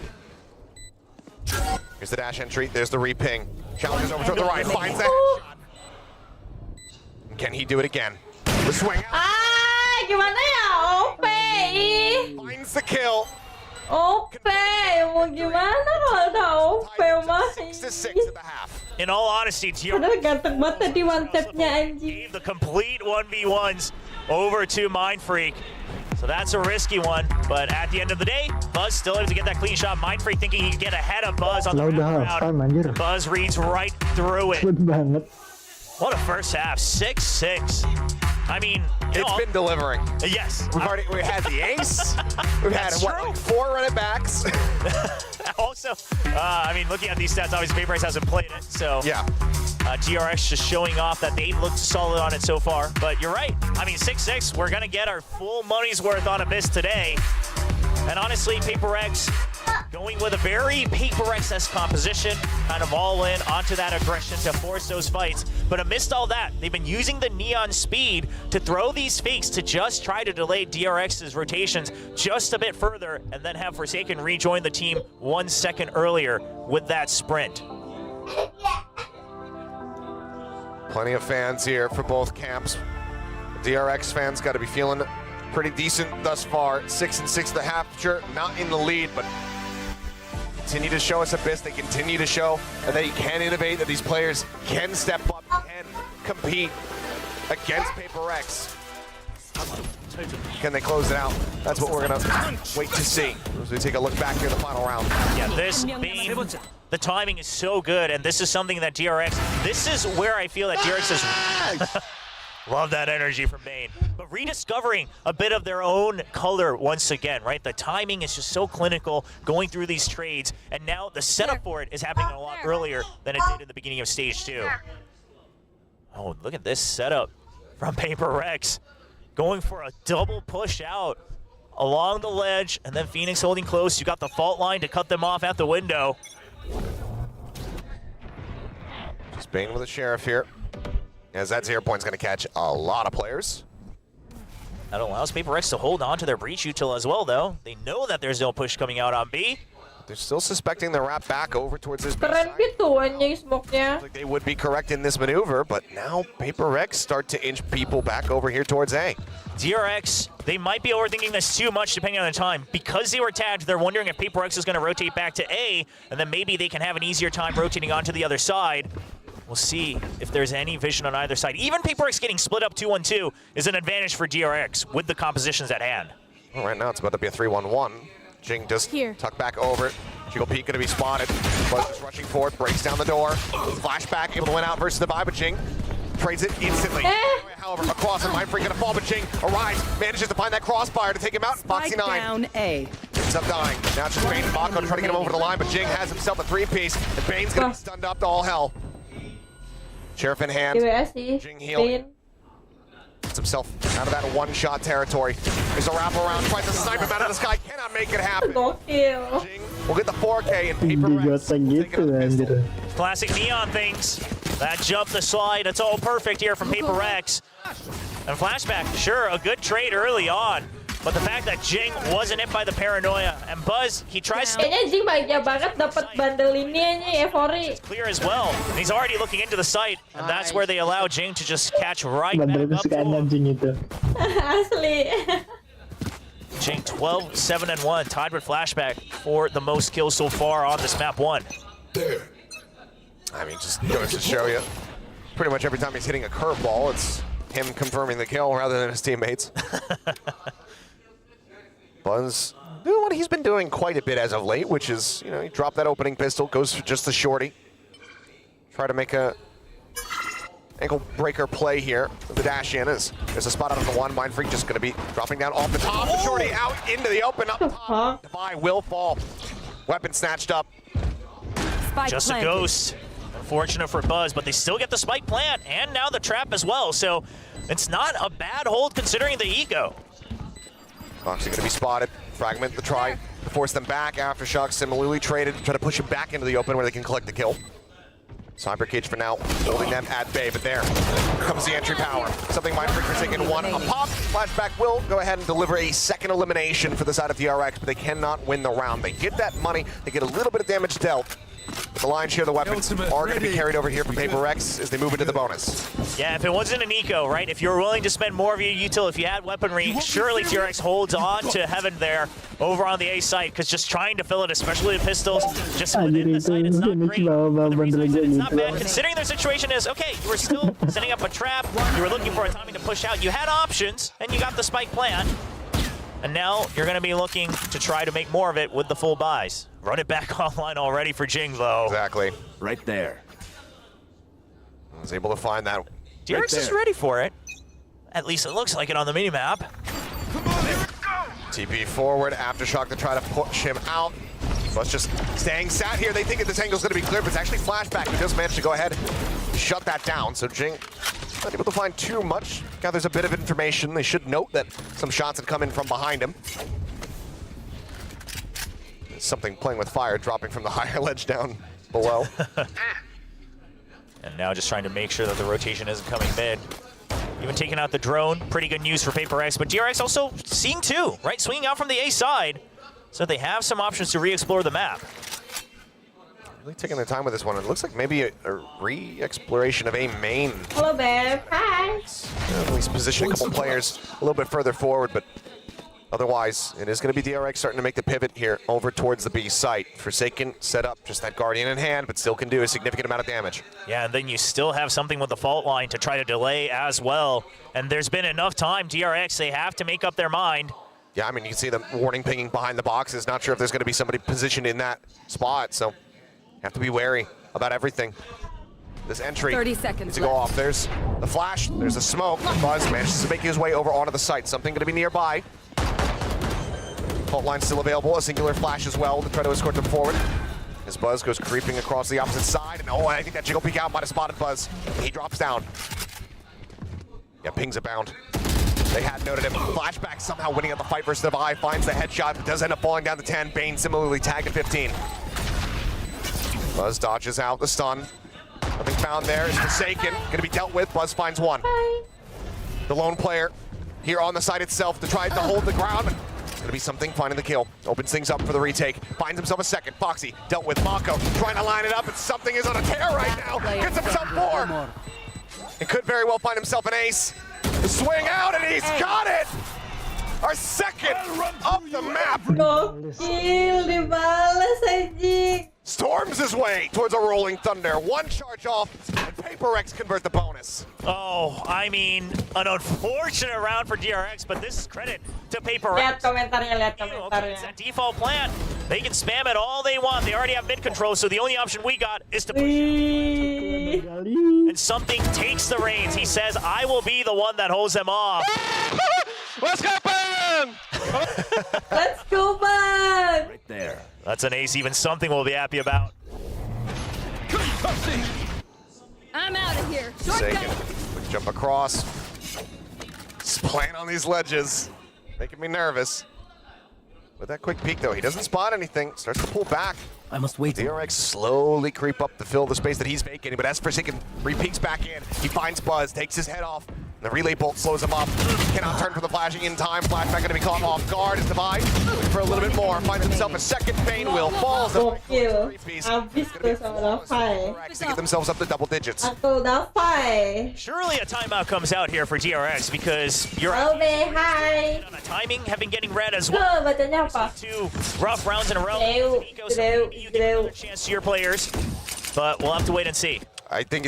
Here's the dash entry, there's the re-ping. Challenges over to the right, finds that shot. Can he do it again? The swing out, Ah, gimana ya? OP ih. finds the kill. OP, mau gimana kalau ada OP mah? 6-6 at the half. In all honesty, Padahal ganteng banget tadi one tap-nya anjing. gave the complete 1v1s over to Mindfreak. So that's a risky one, but at the end of the day, Buzz still able to get that clean shot. Mindfreak thinking he could get ahead of Buzz on the Lah udah round. halftime anjir. Buzz reads right through it. Cepet banget. What a first half, 6-6. I mean, It's been delivering. Yes. We had the ace. We've had, That's what, true. like 4 running backs? Also, I mean, looking at these stats, obviously PRX hasn't played it, so Yeah. TRX just showing off that they've looked solid on it so far. But you're right. I mean, 6-6, we're going to get our full money's worth on Abyss today. And honestly, PRX going with a very PRX-esque composition, kind of all in onto that aggression to force those fights. But amidst all that, they've been using the neon speed to throw these fakes to just try to delay DRX's rotations just a bit further and then have Forsaken rejoin the team 1 second earlier with that sprint. Plenty of fans here for both camps. DRX fans got to be feeling pretty decent thus far. 6-6.5. Sure, not in the lead, but continue to show us Abyss. They continue to show that they can innovate, that these players can step up and compete against PRX. Can they close it out? That's what we're gonna wait to see as we take a look back here in the final round. Yeah, this being, the timing is so good, and this is something that DRX, this is where I feel that DRX is, love that energy from Bane, but rediscovering a bit of their own color once again, right? The timing is just so clinical going through these trades, and now the setup for it is happening a lot earlier than it did in the beginning of stage 2. Oh, look at this setup from PRX. Going for a double push out along the ledge, and then Phoenix holding close. You got the fault line to cut them off at the window. Just Bane with a Sheriff here, as that 0 point's gonna catch a lot of players. That allows PRX to hold on to their breach util as well, though. They know that there's no push coming out on B. They're still suspecting the wrap back over towards this B Keren side. gitu anjing smoke-nya. Like they would be correct in this maneuver, but now PRX start to inch people back over here towards A. DRX, they might be overthinking this too much depending on the time. Because they were tagged, they're wondering if PRX is going to rotate back to A, and then maybe they can have an easier time rotating onto the other side. We'll see if there's any vision on either side. Even PRX getting split up 2-1-2 is an advantage for DRX with the compositions at hand. Well, right now it's about to be a 3-1-1. Jing just Here. tuck back over it. Jiggle Pete gonna be spotted. Buzz is rushing forward, breaks down the door. Flashback able to win out versus the vibe, but Jing trades it instantly. However, across the Mind Freak gonna fall, but Jing arrives, manages to find that crossfire to take him out. Foxy Spike 9 down A. ends up dying. Now it's just Bane and Mako trying to get him over the line, but Jing has himself a 3-piece, and Bane's gonna be stunned up to all hell. Sheriff in hand. GWS sih. Jing healing. Gets himself out of that one-shot territory. There's a wraparound, tries to snipe him out of the sky, cannot make it happen. Gokil. Jing will get the 4K and Tinggi PRX goteng will take gitu another pistol. anjir. Classic neon things. That jump, the slide, it's all perfect here from PRX. And Flashback, sure, a good trade early on. But the fact that Jing wasn't hit by the paranoia, and Buzz, he tries to Kayaknya Jing bahagia banget dapat bundle ini aja Evori. clear as well. And he's already looking into the site, and that's where they allow Jing to just catch right Bandel back up to kesukaan him. anjing itu. Asli. Jing 12-7-1, tied with Flashback for the most kills so far on this map 1. There. I mean, just goes to show you. Pretty much every time he's hitting a curveball, it's him confirming the kill rather than his teammates. Buzz doing what he's been doing quite a bit as of late, which is, you know, he dropped that opening pistol, goes for just the shorty. Try to make a ankle breaker play here. The dash in is there's a spot out on the one. Mind Freak just going to be dropping down off the top. The shorty out into the open up top. Defy will fall. Weapon snatched up. Spike Just a planted. ghost. Unfortunate for Buzz, but they still get the spike plant and now the trap as well. So it's not a bad hold considering the eco. Foxy going to be spotted. Fragment the try to force them back. Aftershock similarly traded, try to push him back into the open where they can collect the kill. Cyber Cage for now, holding them at bay, but there comes the entry power. Something Mind Freak for taking one a pop. Flashback will go ahead and deliver a second elimination for the side of DRX, but they cannot win the round. They get that money, they get a little bit of damage dealt. But the lion's share of the weapons are going to be carried over here from PRX as they move into the bonus. Yeah, if it wasn't an eco, right? If you're willing to spend more of your util, if you had weaponry, surely TRX holds on to heaven there over on the A site, because just trying to fill it, especially the pistols, just within the site, it's not great. But the reason I said it's not bad, considering their situation is, okay, you were still setting up a trap, you were looking for a timing to push out, you had options, and you got the spike plant. And now you're going to be looking to try to make more of it with the full buys. Run it back online already for Jing, though. Exactly. Right there. Was able to find that. DRX is ready for it. At least it looks like it on the minimap. TP forward, aftershock to try to push him out. Buzz just staying sat here. They think that this angle's going to be clear, but it's actually Flashback who does manage to go ahead and shut that down. So Jing not able to find too much. Gathers a bit of information. They should note that some shots had come in from behind him. Something playing with fire, dropping from the higher ledge down below. And now just trying to make sure that the rotation isn't coming mid. Even taking out the drone, pretty good news for PRX, but DRX also seeing two, right? Swinging out from the A side, so they have some options to re-explore the map. Really taking their time with this one. It looks like maybe a re-exploration of A main. Hello, babe. Hi. At least position a couple players a little bit further forward, but otherwise, it is going to be DRX starting to make the pivot here over towards the B site. Forsaken set up, just that Guardian in hand, but still can do a significant amount of damage. Yeah, and then you still have something with the fault line to try to delay as well. And there's been enough time, DRX, they have to make up their mind. Yeah, I mean, you can see them warning pinging behind the boxes. Not sure if there's going to be somebody positioned in that spot, so have to be wary about everything. This entry 30 seconds to go left. off. There's the flash, there's the smoke. Buzz manages to make his way over onto the site. Something going to be nearby. Fault line still available, a singular flash as well to try to escort them forward. As Buzz goes creeping across the opposite side, and oh, I think that jiggle peek out might have spotted Buzz. He drops down. Yeah, pings abound. They had noted him. Flashback somehow winning at the fight versus Devi, finds the headshot, but does end up falling down to 10. Bane similarly tagged at 15. Buzz dodges out the stun. Nothing found there. It's Forsaken. Going to be dealt with. Buzz finds one. The lone player here on the site itself to try to hold the ground. It's going to be something finding the kill. Opens things up for the retake. Finds himself a second. Foxy dealt with Mako. Trying to line it up, and something is on a tear right now. Gets himself four. It could very well find himself an ace. The swing out, and he's got it! Our second up the map. Gokil, dibalas anjing. Storms his way towards a rolling thunder. One charge off, and PRX convert the bonus. Oh, I mean, an unfortunate round for DRX, but this is credit to PRX. Lihat komentarnya, lihat Okay, it's komentarnya. that default plan. They can spam it all they want. They already have mid control, so the only option we got is to push. Wih. And something takes the reins. He says, I will be the one that holds them off. Let's go, bang! Let's go, bang! Right there. That's an ace, even something we'll be happy about. I'm out of here. Forsaken. Shortcut. Quick jump across. Just playing on these ledges. Making me nervous. With that quick peek, though, he doesn't spot anything. Starts to pull back. I must wait. DRX slowly creep up to fill the space that he's vacating, but as Forsaken re-peeks back in, he finds Buzz, takes his head off, and the relay bolt slows him up. Cannot turn for the flashing in time. Flashback going to be caught off guard as Devi looking for a little bit more. Finds himself a second. Bane will falls. Gokil. Habis tuh sama Davai. To get themselves up to double digits. Aku Davai. Surely a timeout comes out here for DRX because you're Halo, Be. Hi. on a timing, have been getting red as Tuh, well. bacanya apa? Two rough rounds in a row. Gileu, Mako, so gileu, maybe you get another gileu. chance to your players, but we'll have to wait and see. I think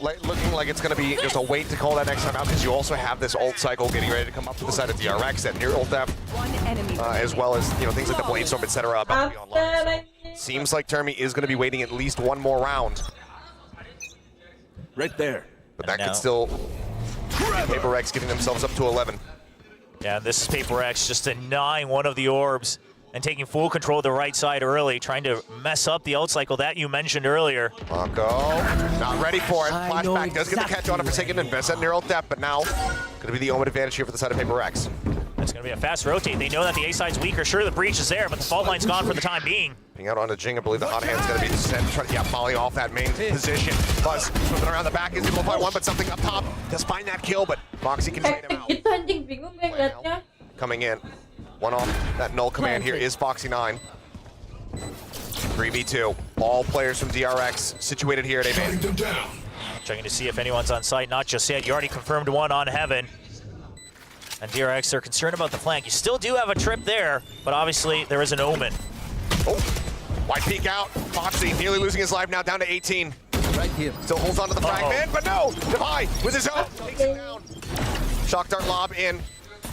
looking like it's going to be just a wait to call that next time out because you also have this ult cycle getting ready to come up to the side of DRX and near ult depth, One enemy. as well as things like the blade storm, etc. about to be online. After anjing. Seems like Termi is going to be waiting at least one more round, Right there. but that And could now- still PRX getting themselves up to 11. Yeah, this is PRX just denying one of the orbs and taking full control of the right side early, trying to mess up the ult cycle that you mentioned earlier. Mako not ready for it. I know Flashback does get the catch on it for Forsaken and invest that near ult depth, but now going to be the omen advantage here for the side of PRX. It's going to be a fast rotate. They know that the A side's weaker. Sure, the breach is there, but the fault line's gone for the time being. Ping out onto Jing. I believe the hot hand's going to be sent, trying to volley off that main position. Buzz moving around the back, is able to find one, but something up top does find that kill, but Foxy can trade him Hektik out. gitu anjing, bingung gue ngeliatnya. Coming in. One off that null command here is Foxy 9. 3v2. All players from DRX situated here at A Shutting main. them down. Checking to see if anyone's on site. Not just yet. You already confirmed one on Heaven. And DRX, they're concerned about the flank. You still do have a trip there, but obviously there is an omen. Oh, wide peek out. Foxy nearly losing his life now, down to 18. Right here. Still holds on to the fragment, but no! Devi with his own takes him down. Shock dart lob in.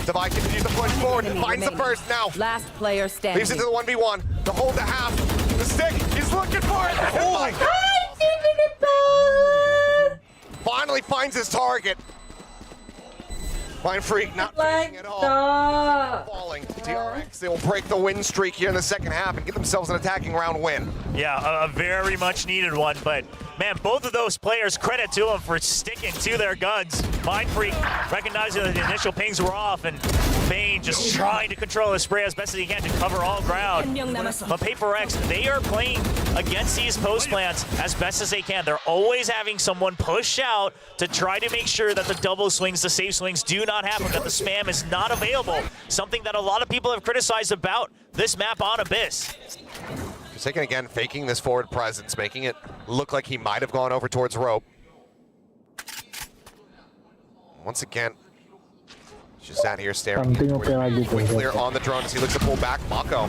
Devi continues to push forward, finds the first now. Last player standing. Leaves it to the 1v1. The hold to half. The stick, he's looking for it. Oh my God. Anjing, ini tuh. Finally finds his target. Mind Freak not Like facing at all. the Falling. TRX, they will break the win streak here in the second half and get themselves an attacking round win. Yeah, a very much needed one, but man, both of those players, credit to them for sticking to their guns. Mind Freak recognizing that the initial pings were off, and Bane just trying to control his spray as best as he can to cover all ground. But PRX, they are playing against these post plants as best as they can. They're always having someone push out to try to make sure that the double swings, the safe swings do not happen, that the spam is not available. Something that a lot of people have criticized about this map on Abyss. Forsaken again, faking this forward presence, making it look like he might have gone over towards rope. Once again, he's just sat here staring. Quick clear on the drone as he looks to pull back. Mako,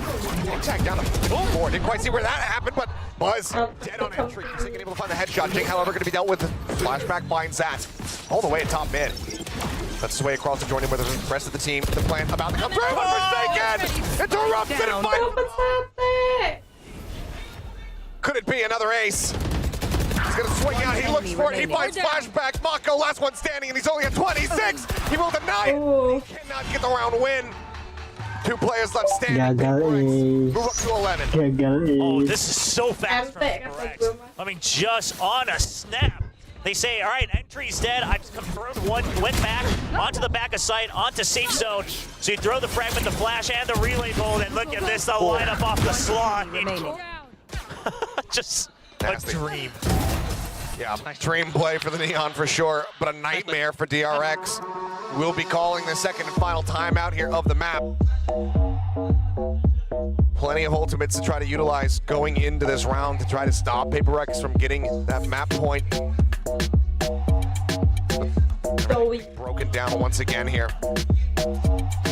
tag down the full board. Didn't quite see where that happened, but Buzz dead on entry. Forsaken able to find the headshot. Jing, however, going to be dealt with. Flashback finds that all the way at top mid. That's his way across to join him with the rest of the team. The plan about to come through. Forsaken interrupted and fight. Could it be another ace? He's gonna swing out, he looks for it, he finds Flashback. Mako, last one standing, and he's only at 26. He will deny it. He cannot get the round win. 2 players left standing. Move up to 11. Oh, this is so fast from PRX. I mean, just on a snap. They say, all right, entry's dead. I've confirmed one, went back onto the back of sight, onto safe zone. So you throw the fragment, the flash, and the relay bolt, and look at this, the lineup off the slot. Just Nasty. a dream. Yeah, dream play for the Neon for sure, but a nightmare for DRX. We'll be calling the second and final timeout here of the map. Plenty of ultimates to try to utilize going into this round to try to stop PRX from getting that map point. Broken down once again here.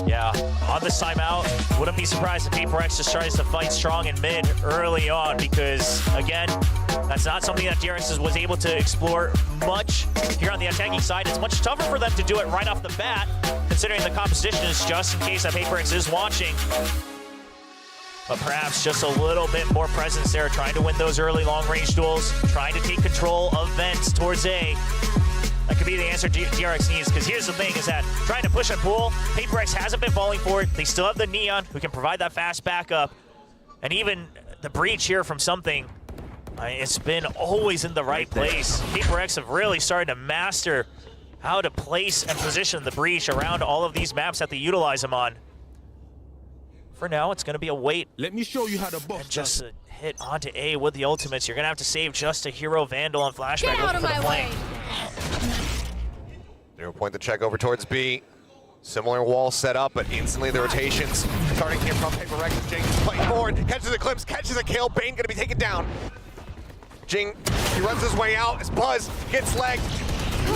Yeah, on this timeout, wouldn't be surprised if PRX just tries to fight strong in mid early on, because again, that's not something that DRX was able to explore much here on the attacking side. It's much tougher for them to do it right off the bat, considering the composition is just in case that PRX is watching. But perhaps just a little bit more presence there, trying to win those early long-range duels, trying to take control of vents towards A. That could be the answer DRX needs, because here's the thing, is that trying to push and pull, PRX hasn't been falling for it. They still have the Neon, who can provide that fast backup. And even the breach here from something, it's been always in the right place. PRX have really started to master how to place and position the breach around all of these maps that they utilize them on. For now, it's going to be a wait. Let me show you how to box. And just a hit onto A with the ultimates. You're going to have to save just a hero Vandal on Flashback. Get out of my way! 0 point the check over towards B. Similar wall set up, but instantly the rotations starting here from PRX. Jing playing forward, catches a glimpse, catches a kill. Bane going to be taken down. Jing, he runs his way out as Buzz gets legged.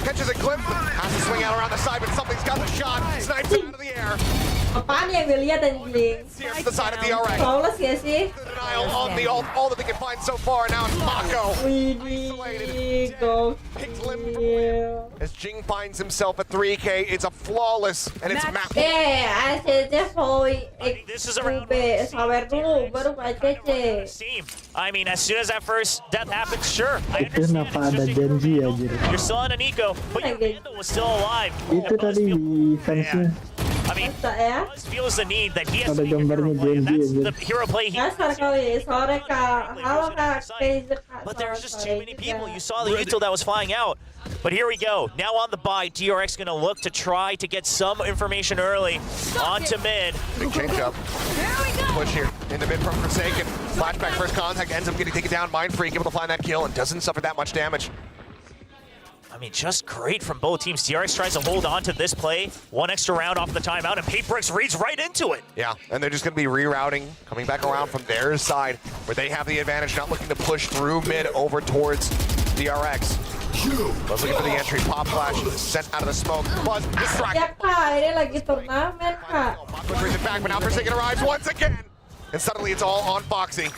Catches a glimpse, has to swing out around the side, but something's got the shot. Snipes it out of the air. Apaan yang gue lihat anjing? Here from the side of the RX. Flawless gak sih? Denial on the ult, all that they can find so far. Now it's Mako. Widih, gokil. As Jing finds himself at 3K, it's a flawless, and it's map. ACC follow This is a round sabar dulu, baru ACC. I mean, as soon as that first death happens, sure, I Itu understand. kenapa ada janji anjir. You're still on an eco, but your Vandal was still alive. Itu tadi di fansnya. I mean, Masa ya? Buzz feels the need that he has to Ada make a hero gambarnya play, and janji that's aja. the hero play he Dasar kali, sore kak. Halo kak, But there's just too many people. You saw the util that was flying out. But here we go. Now on the buy, DRX going to look to try to get some information early onto mid. Big change up. Push here into mid from Forsaken. Flashback first contact, ends up getting taken down. Mind Freak able to find that kill and doesn't suffer that much damage. I mean, just great from both teams. DRX tries to hold on to this play. One extra round off the timeout, and PRX reads right into it. Yeah, and they're just going to be rerouting, coming back around from their side, where they have the advantage, not looking to push through mid over towards DRX. Buzz looking for the entry, pop flash, sent out of the smoke. Buzz distracted. Ya kak, ini lagi turnamen kak. Mako brings it back, but now Forsaken arrives once again. And suddenly it's all on Foxy.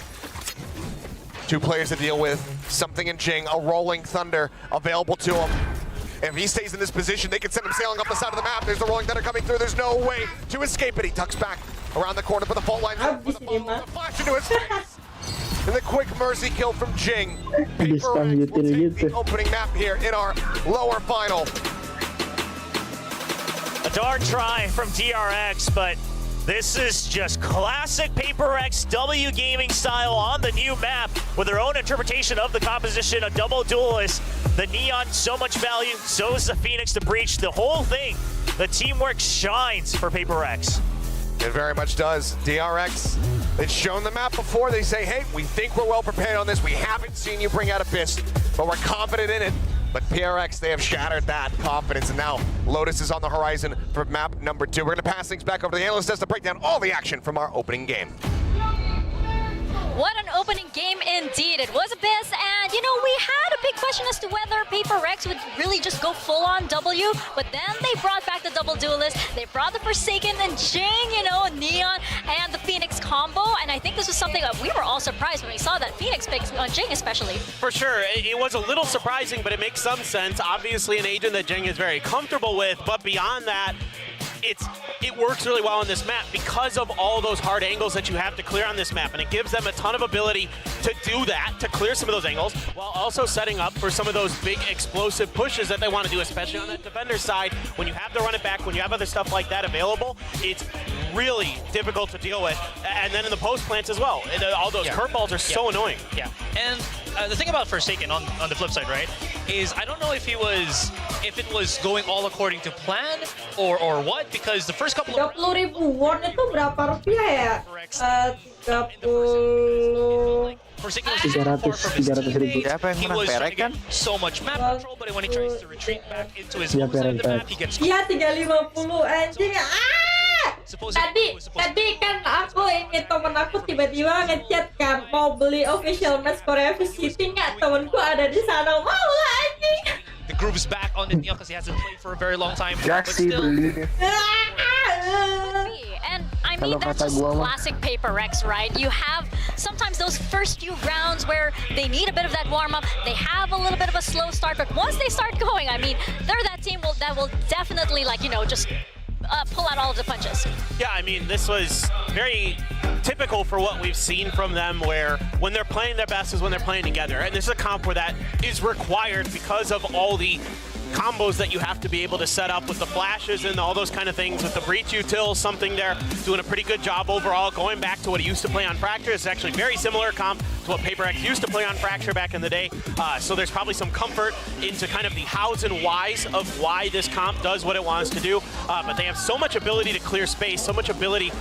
2 players to deal with, something in Jing, a rolling thunder available to him. If he stays in this position, they can send him sailing up the side of the map. There's the rolling thunder coming through. There's no way to escape it. He tucks back around the corner, but the fault line with a flash into his face. And the quick mercy kill from Jing. PRX will take the opening map here in our lower final. A darn try from TRX, but this is just classic PRX W gaming style on the new map with their own interpretation of the composition, a double duelist. The Neon, so much value, so is the Phoenix to breach. The whole thing, the teamwork shines for PRX. It very much does. DRX, they've shown the map before. They say, hey, we think we're well prepared on this. We haven't seen you bring out Abyss, but we're confident in it. But PRX, they have shattered that confidence, and now Lotus is on the horizon for map number 2. We're gonna pass things back over to the analyst desk to break down all the action from our opening game. What an opening game indeed. It was Abyss, and you know, we had a big question as to whether PRX would really just go full on W, but then they brought back the double duelist, they brought the Forsaken and Jing, you know, Neon and the Phoenix combo, and I think this was something that we were all surprised when we saw that Phoenix pick on Jing especially. For sure, it was a little surprising, but it makes some sense. Obviously an agent that Jing is very comfortable with, but beyond that, it works really well on this map because of all those hard angles that you have to clear on this map, and it gives them a ton of ability to do that, to clear some of those angles, while also setting up for some of those big explosive pushes that they want to do, especially on that defender side. When you have to run it back, when you have other stuff like that available, it's really difficult to deal with. And then in the post plants as well, all those curveballs are so annoying. Yeah, and the thing about Forsaken on the flip side, right, is I don't know if it was going all according to plan or what, because the first couple of 30.000 won itu berapa rupiah ya? 30. Forsaken was 300.000. Siapa yang he menang? was PRX trying to kan? get so much map control, but when he tries to retreat back into his Yeah, own side of the PRX. map, he gets Iya 350 anjing. Tadi kan aku ini temen aku tiba-tiba ngechat kan mau beli official match Korea City nggak, temenku ada di sana, mau lah anjing. the groove's back on the Neon because he hasn't played for a very long time. Jack But sih still, beli nih. And I mean, Kalau that's kata just gua mah- classic PRX, right? You have sometimes those first few rounds where they need a bit of that warm-up, they have a little bit of a slow start, but once they start going, I mean, they're that team that will definitely, like, you know, just pull out all of the punches. Yeah, I mean, this was very typical for what we've seen from them, where when they're playing their best is when they're playing together. And this is a comp where that is required because of all the combos that you have to be able to set up with the flashes and all those kind of things. With the breach util, something there, doing a pretty good job overall. Going back to what he used to play on Fracture, it's actually very similar comp to what PRX used to play on Fracture back in the day. So there's probably some comfort into kind of the hows and whys of why this comp does what it wants to do. But they have so much ability to clear space, so much ability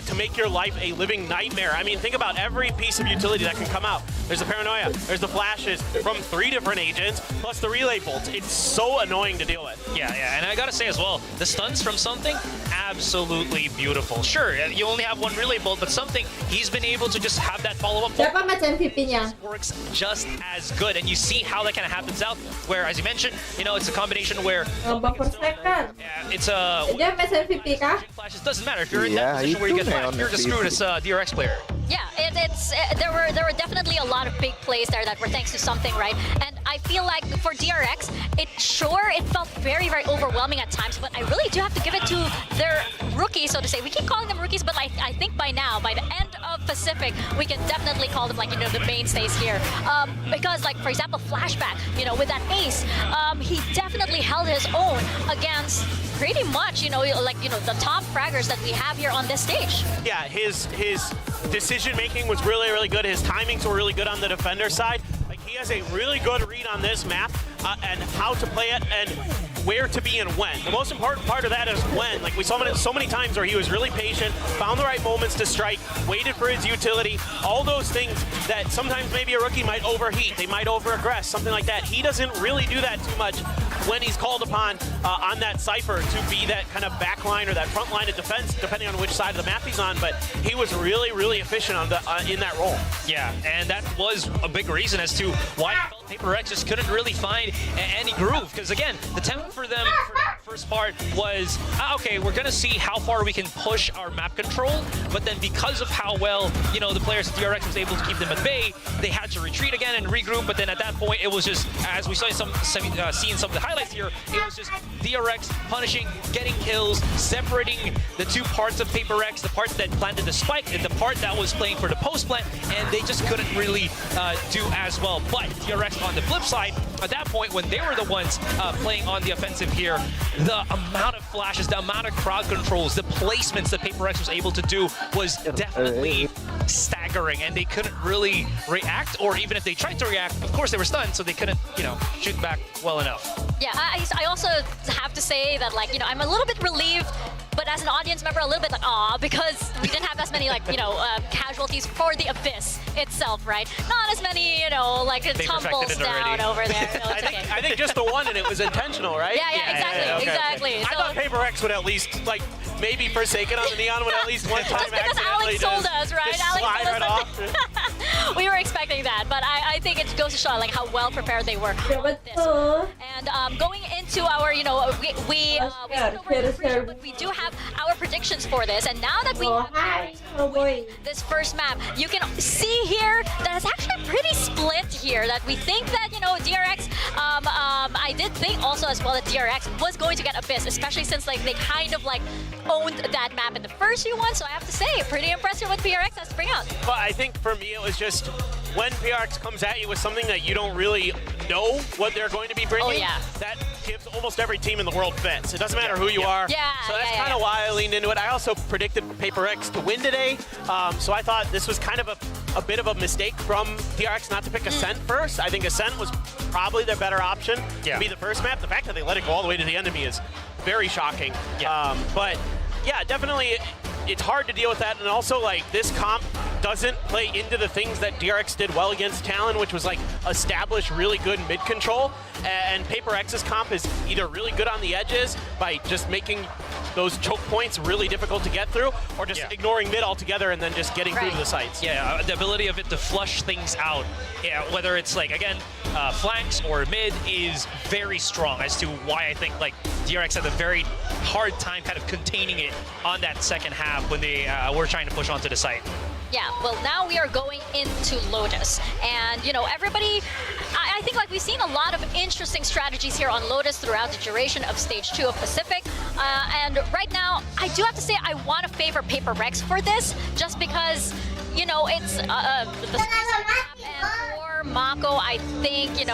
to make your life a living nightmare. I mean, think about every piece of utility that can come out. There's the Paranoia, there's the flashes from 3 different agents, plus the relay bolts. It's so annoying to deal with. yeah, and I gotta say as well, the stunts from Something, absolutely beautiful. Sure, you only have one relay bolt, but Something, he's been able to just have that follow-up Siapa match MVP-nya? works just as good, and you see how that kind of happens out, where, as you mentioned, you know, it's a combination where Bang Forsaken. it's a Dia match MVP kah? flashes. Doesn't matter if you're in Yeah, that position where you get itu flashed, you're just screwed as a DRX player. Yeah, there were definitely a lot of big plays there that were thanks to Something, right? And I feel like for DRX, it felt very, very overwhelming at times, but I really do have to give it to their rookies, so to say. We keep calling them rookies, but I think by now, by the end of Pacific, we can definitely call them, like, you know, the mainstays here. Because, like, for example, Flashback, you know, with that ace, he definitely held his own against pretty much, you know, like, you know, the top fraggers that we have here on this stage. Yeah, his decision making was really, really good. His timings were really good on the defender side. Like, he has a really good read on this map and how to play it and where to be and when. The most important part of that is when. Like, we saw him so many times where he was really patient, found the right moments to strike, waited for his utility, all those things that sometimes maybe a rookie might overheat, they might overaggress, something like that. He doesn't really do that too much when he's called upon on that Cypher to be that kind of back line or that front line of defense, depending on which side of the map he's on, but he was really, really efficient on the, in that role. Yeah, and that was a big reason as to why I felt PRX just couldn't really find any groove. Because again, the tempo for them for that first part was, okay, we're going to see how far we can push our map control, but then because of how well, you know, the players at DRX was able to keep them at bay, they had to retreat again and regroup, but then at that point, it was just, as we saw in seeing some of the highlights here, it was just DRX punishing, getting kills, separating the two parts of PRX, the part that planted the spike and the part that was playing for the post plant, and they just couldn't really do as well. But DRX on the flip side, at that point, when they were the ones playing on the offensive offensive here. The amount of flashes, the amount of crowd controls, the placements that PRX was able to do was definitely staggering, and they couldn't really react, or even if they tried to react, of course they were stunned, so they couldn't, shoot back well enough. Yeah, I also have to say that, like, I'm a little bit relieved, but as an audience member, a little bit like, aw, because we didn't have as many, like, casualties for the Abyss itself, right? Not as many, like, tumbles down over there. No, it's okay. I think just the one, and it was intentional, right? Yeah, exactly. I thought PRX would at least, like, maybe Forsaken on the Neon would at least one time just because accidentally Alex told us, right? Alex right off. We were expecting that, but I think it goes to show like how well prepared they were on this. And going into our, we but we do have our predictions for this, and now that we have this first map, you can see here that it's actually pretty split here. That we think that DRX. I did think also as well that DRX was going to get Abyss, especially since like they kind of like owned that map in the first few ones. So I have to say, pretty impressive what PRX has to bring out. But I think for me, it was just when PRX comes at you with something that you don't really know what they're going to be bringing. Oh, yeah. That gives almost every team in the world fits. It doesn't matter who you are. Yeah, so that's kind of why I leaned into it. I also predicted PRX to win today. So I thought this was kind of a bit of a mistake from PRX not to pick Ascent first. I think Ascent was probably their better option to be the first map. The fact that they let it go all the way to the end of me is very shocking. But yeah, definitely it's hard to deal with that. And also, like, this comp doesn't play into the things that DRX did well against Talon, which was like establish really good mid control. And PRX's comp is either really good on the edges by just making those choke points really difficult to get through, or just ignoring mid altogether and then just getting through to the sites. Yeah, the ability of it to flush things out, whether it's like, again, flanks or mid, is very strong as to why I think like DRX had a very hard time kind of containing it on that second half when they were trying to push onto the site. Yeah, well, now we are going into Lotus. And, everybody, I think like we've seen a lot of interesting strategies here on Lotus throughout the duration of Stage 2 of Pacific. And right now, I do have to say I want to favor PRX for this, just because, it's the map, and for Mako, I think, it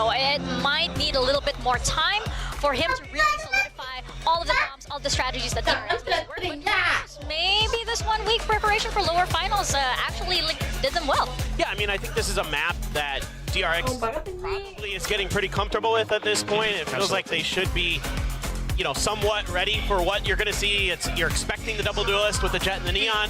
might need a little bit more time for him to really solidify all of the bombs, all of the strategies that DRX does work. But maybe this 1 week preparation for lower finals actually did them well. Yeah, I mean, I think this is a map that DRX probably is getting pretty comfortable with at this point. It feels like they should be, somewhat ready for what you're going to see. You're expecting the double duelist with the Jet and the Neon.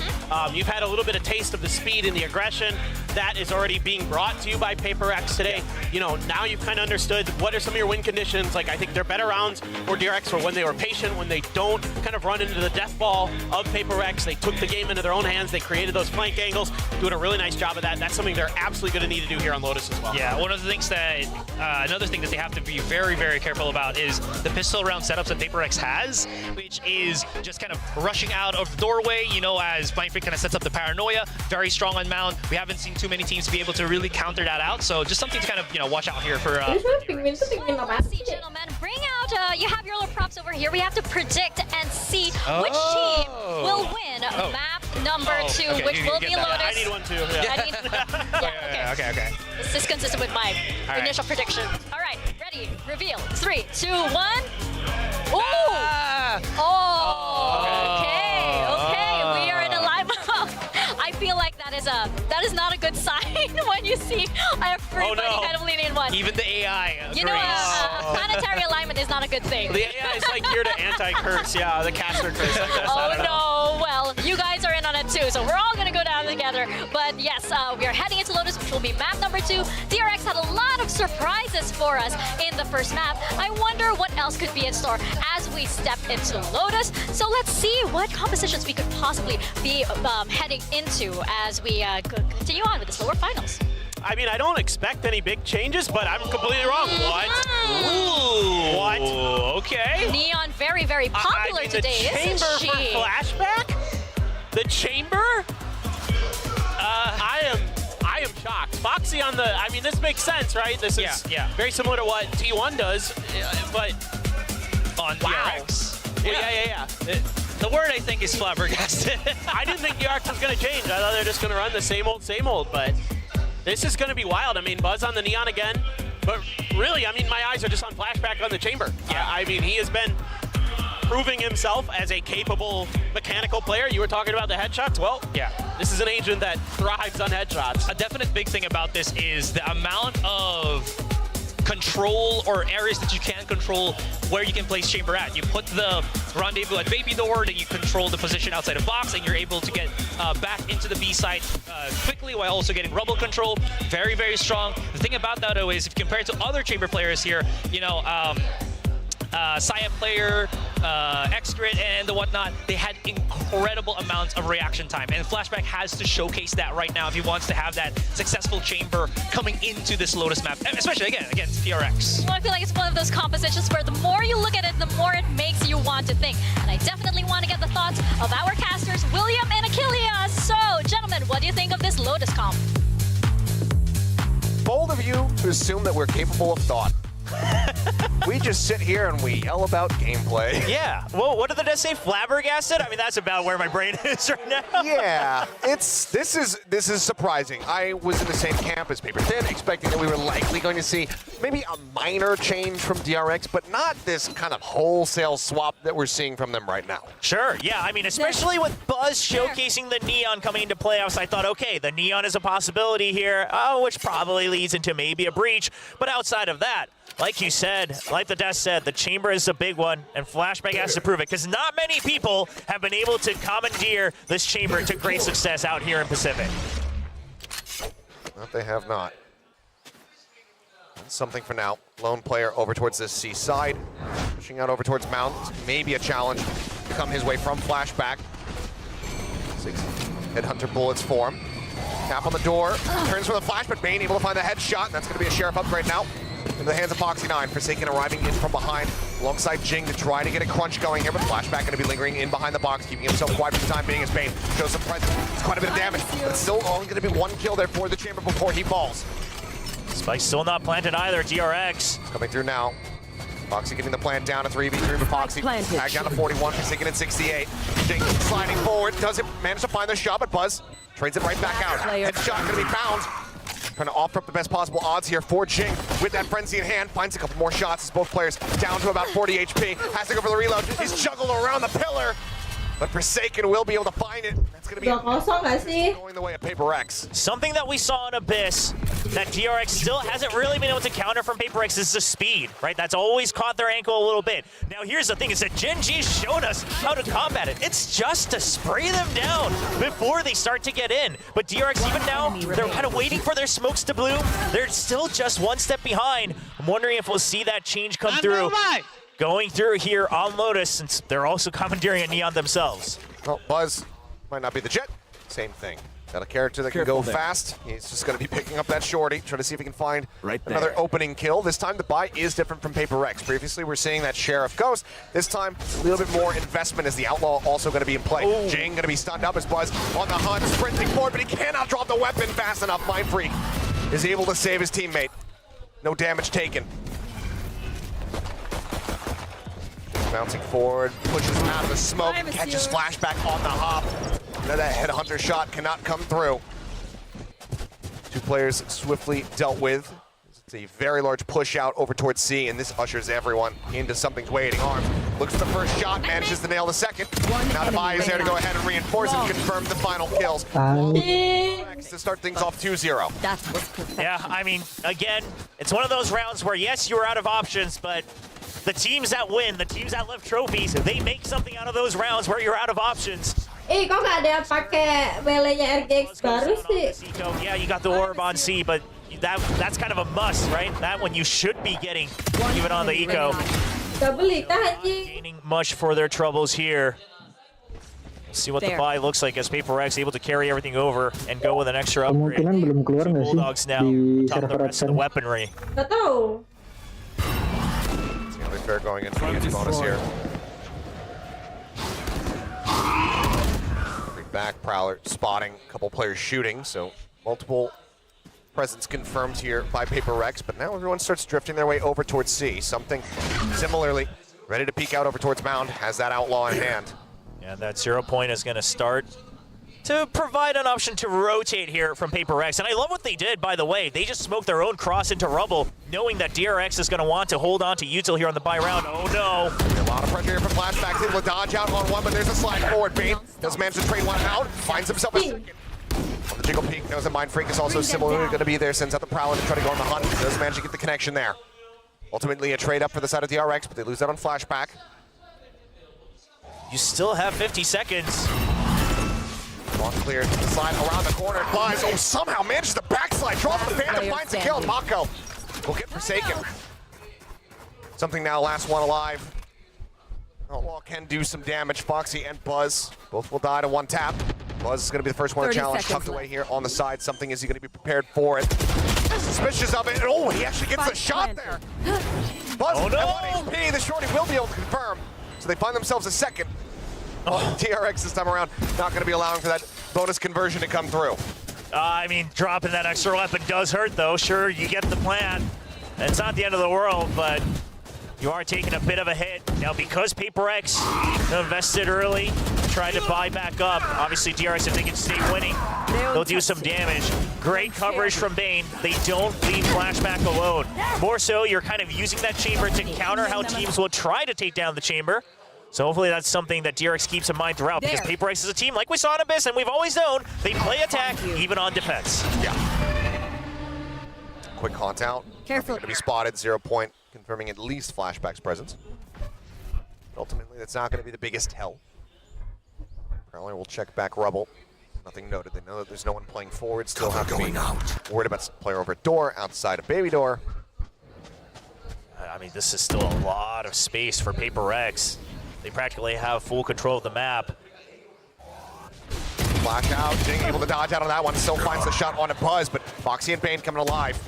You've had a little bit of taste of the speed and the aggression that is already being brought to you by PRX today. Now you've kind of understood what are some of your win conditions. Like, I think they're better rounds for DRX for when they were patient, when they don't kind of run into the death ball of PRX. They took the game into their own hands. They created those flank angles, doing a really nice job of that. That's something they're absolutely going to need to do here on Lotus as well. Yeah, one of the things that, another thing that they have to be very, very careful about is the pistol round setups that PRX has, which is just kind of rushing out of the doorway, as Blind Freak kind of sets up the paranoia, very strong on mount. We haven't seen too many teams be able to really counter that out, so just something to kind of, watch out here for... Let's see, gentlemen, bring out, you have your little props over here. We have to predict and see which team will win map number 2, which will be Lotus. I need one too. Okay. This is consistent with my initial prediction. All right, ready, reveal. 3, 2, 1. Ooh! Okay. We are in alignment. I feel like that is not a good sign when you see everybody kind of leaning in one. Even the AI. Planetary alignment is not a good thing. The AI is like here to anti-curse, the caster curse. Oh no, well, you guys are in on it too, so we're all gonna go down together. But yes, we are heading into Lotus, which will be map number 2. DRX had a lot of surprises for us in the first map. I wonder what else could be in store as we step into Lotus. So let's see what compositions we could possibly be heading into as we continue on with the lower finals. I mean, I don't expect any big changes, but I'm completely wrong. What? Ooh. What? Okay. Neon very, very popular today, isn't she? The chamber for Flashback? The chamber? I am shocked. Foxy on the, I mean, this makes sense, right? This is very similar to what T1 does, but on DRX. Yeah. The word, I think, is flabbergasted. I didn't think DRX was going to change. I thought they were just going to run the same old, but this is going to be wild. I mean, Buzz on the Neon again, But really, I mean, my eyes are just on Flashback on the chamber. Yeah, I mean, he has been proving himself as a capable mechanical player. You were talking about the headshots. Well, yeah, this is an agent that thrives on headshots. A definite big thing about this is the amount of control or areas that you can control where you can place chamber at. You put the rendezvous at baby door, then you control the position outside of box, and you're able to get back into the B site quickly while also getting rubble control. Very, very strong. The thing about that, though, is if compared to other chamber players here, you know, Saya player, Extrit, and the whatnot, they had incredible amounts of reaction time. And Flashback has to showcase that right now if he wants to have that successful chamber coming into this Lotus map, especially, again, against PRX. Well, I feel like it's one of those compositions where the more you look at it, the more it makes you want to think. And I definitely want to get the thoughts of our casters, William and Achilles. So, gentlemen, what do you think of this Lotus comp? Bold of you to assume that we're capable of thought. We just sit here and we yell about gameplay. Yeah. Well, what did the devs say? Flabbergasted? I mean, that's about where my brain is right now. Yeah. This is surprising. I was in the same camp as Paper Thin, expecting that we were likely going to see maybe a minor change from DRX, but not this kind of wholesale swap that we're seeing from them right now. Sure. Yeah. I mean, especially with Buzz showcasing the Neon coming into playoffs, I thought, okay, the Neon is a possibility here, which probably leads into maybe a breach. But outside of that, like you said, like the desk said, the chamber is a big one, and Flashback has to prove it, because not many people have been able to commandeer this chamber to great success out here in Pacific. They have not. Something for now. Lone player over towards the C side, pushing out over towards Mount. Maybe a challenge to come his way from Flashback. 6 headhunter bullets for him. Tap on the door, turns for the flash, but Bane able to find the headshot, and that's going to be a sheriff upgrade now. Into the hands of Foxy9. Forsaken arriving in from behind alongside Jing to try to get a crunch going here, but Flashback going to be lingering in behind the box, keeping himself quiet for the time being as Bane shows some presence. It's quite a bit of damage, but it's still only going to be one kill there for the chamber before he falls. Spike still not planted either, DRX. Coming through now. Foxy getting the plant down to 3v3 with Foxy. Tag down to 41, Forsaken at 68. Jing sliding forward, doesn't manage to find the shot, but Buzz trades it right back out. Headshot going to be found. Trying to offer up the best possible odds here for Jing with that frenzy in hand. Finds a couple more shots as both players down to about 40 HP. Has to go for the reload. He's juggled around the pillar, but Forsaken will be able to find it. That's going to be going the way of PRX. Something that we saw in Abyss that DRX still hasn't really been able to counter from PRX is the speed, right? That's always caught their ankle a little bit. Now here's the thing, is that Gen G's shown us how to combat it. It's just to spray them down before they start to get in. But DRX, even now, they're kind of waiting for their smokes to bloom. They're still just one step behind. I'm wondering if we'll see that change come through. Going through here on Lotus, since they're also commandeering a Neon themselves. Well, Buzz might not be the Jet. Same thing. Got a character that can go fast. He's just going to be picking up that shorty, trying to see if he can find another opening kill. This time the buy is different from PRX. Previously we're seeing that Sheriff Ghost. This time a little bit more investment as the Outlaw also going to be in play. Ooh. Jing going to be stunned up as Buzz on the hunt, sprinting forward, but he cannot drop the weapon fast enough. Mind Freak is able to save his teammate. No damage taken. Bouncing forward, pushes him out of the smoke, catches Flashback on the hop. That headhunter shot cannot come through. Two players swiftly dealt with. It's a very large push out over towards C, and this ushers everyone into something's waiting arms. Looks for the first shot, manages to nail the second. Now the buy is there to go ahead and reinforce and confirm the final kills. To start things off 2-0. Yeah, I mean, again, it's one of those rounds where, yes, you were out of options, but the teams that win, the teams that lift trophies, they make something out of those rounds where you're out of options. Kok nggak ada yang pakai melee-nya RGX baru sih? Yeah, you got the orb on C, but that's kind of a must, right? That one you should be getting, even on the eco. Gak beli kah anjing? Gaining much for their troubles here. See what the buy looks like as PRX able to carry everything over and go with an extra upgrade. Kemungkinan belum keluar nggak sih Bulldogs now di top the server rest of the weaponry. Gak tahu. Fair going into the bonus here. Back Prowler spotting, a couple players shooting, so multiple presence confirmed here by PRX, but now everyone starts drifting their way over towards C. Something similarly ready to peek out over towards Mound, has that Outlaw in hand. Yeah, that 0 point is going to start to provide an option to rotate here from PRX. And I love what they did, by the way. They just smoked their own cross into rubble, knowing that DRX is going to want to hold on to util here on the buy round. Oh no. A lot of pressure here from Flashback. Able to dodge out on one, but there's a slide forward. Bane does manage to trade one out. Finds himself a second. On the Jiggle Peak, knows that Mind Freak is also similarly going to be there. Sends out the Prowler to try to go on the hunt. Does manage to get the connection there. Ultimately a trade up for the side of DRX, but they lose that on Flashback. You still have 50 seconds. Long clear, slide around the corner, flies. Oh, somehow manages the backslide, draws the Phantom, finds the kill. Mako will get Forsaken. Something now, last one alive. Outlaw can do some damage. Foxy and Buzz both will die to one tap. Buzz is going to be the first one to challenge, tucked away here on the side. Something is he going to be prepared for it. Suspicious of it. Oh, he actually gets a shot there. Buzz at 1 HP. The shorty will be able to confirm. So they find themselves a second. TRX this time around not going to be allowing for that bonus conversion to come through. I mean, dropping that extra weapon does hurt, though. Sure, you get the plan. It's not the end of the world, but you are taking a bit of a hit. Now, because PRX invested early, tried to buy back up. Obviously, DRX, if they can stay winning, they'll do some damage. Great coverage from Bane. They don't leave Flashback alone. More so, you're kind of using that chamber to counter how teams will try to take down the chamber. So hopefully that's something that DRX keeps in mind throughout, because PRX is a team, like we saw in Abyss, and we've always known, they play attack even on defense. Yeah. Quick haunt out. Careful. Going to be spotted, 0 point, confirming at least Flashback's presence. Ultimately, that's not going to be the biggest tell. Prowler will check back rubble. Nothing noted. They know that there's no one playing forward. Still have to be worried about player over door, outside of baby door. I mean, this is still a lot of space for PRX. They practically have full control of the map. Flash out, Jing able to dodge out on that one. Still finds the shot on a Buzz, but Foxy and Bane coming alive.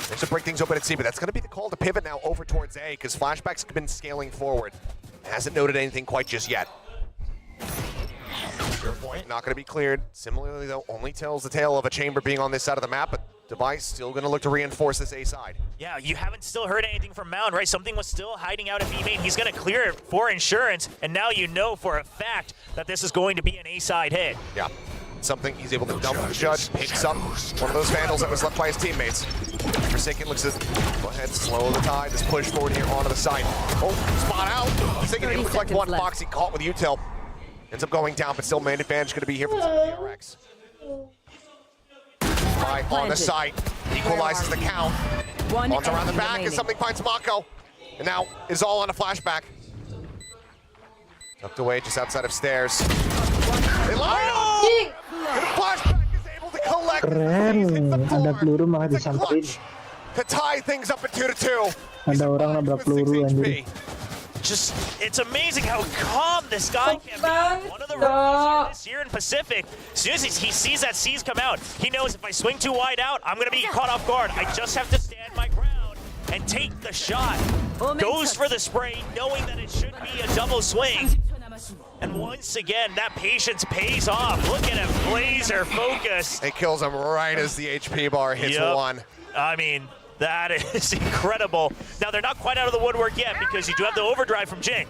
There's to break things open at C, but that's going to be the call to pivot now over towards A, because Flashback's been scaling forward. Hasn't noted anything quite just yet. Point not going to be cleared. Similarly, though, only tells the tale of a chamber being on this side of the map, but Device still going to look to reinforce this A side. Yeah, you haven't still heard anything from Mound, right? Something was still hiding out in B main. He's going to clear it for insurance, and now you know for a fact that this is going to be an A side hit. Yeah, something he's able to dump the Judge, picks up one of those Vandals that was left by his teammates. Forsaken looks at, go ahead, slow the tide, just push forward here onto the side. Oh, spot out. Forsaken able to collect one. Foxy caught with util. Ends up going down, but still main advantage going to be here for the PRX. On the site, equalizes the count. Launch around the back as something finds Mako. And now is all on a Flashback. Tucked away just outside of stairs. They line up! And Flashback is able to collect. Keren, ada peluru malah disamperin. To tie things up at 2-2. Ada orang nabrak peluru anjir. Just, it's amazing how calm this guy can be. One of the rookies this year in Pacific, as soon as he sees that C's come out, he knows if I swing too wide out, I'm going to be caught off guard. I just have to stand my ground and take the shot. Goes for the spray, knowing that it should be a double swing. And once again, that patience pays off. Look at him, laser focus. It kills him right as the HP bar hits one. I mean, that is incredible. Now, they're not quite out of the woodwork yet because you do have the overdrive from Jing.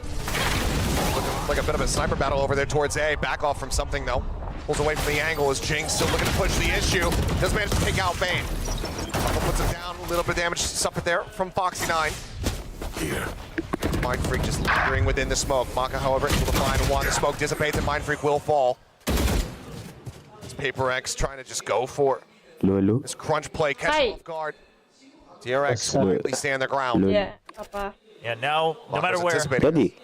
Looking like a bit of a sniper battle over there towards A. Back off from something, though. Pulls away from the angle as Jing still looking to push the issue. Does manage to take out Bane. Puts him down. A little bit of damage suffered there from Foxy9. Mind Freak just lingering within the smoke. Maka, however, able to find one. The smoke dissipates and Mind Freak will fall. It's PRX trying to just go for this crunch play, catch him off guard. TRX will quickly stand their ground. Yeah, apa? Yeah, now, no matter where. Jadi,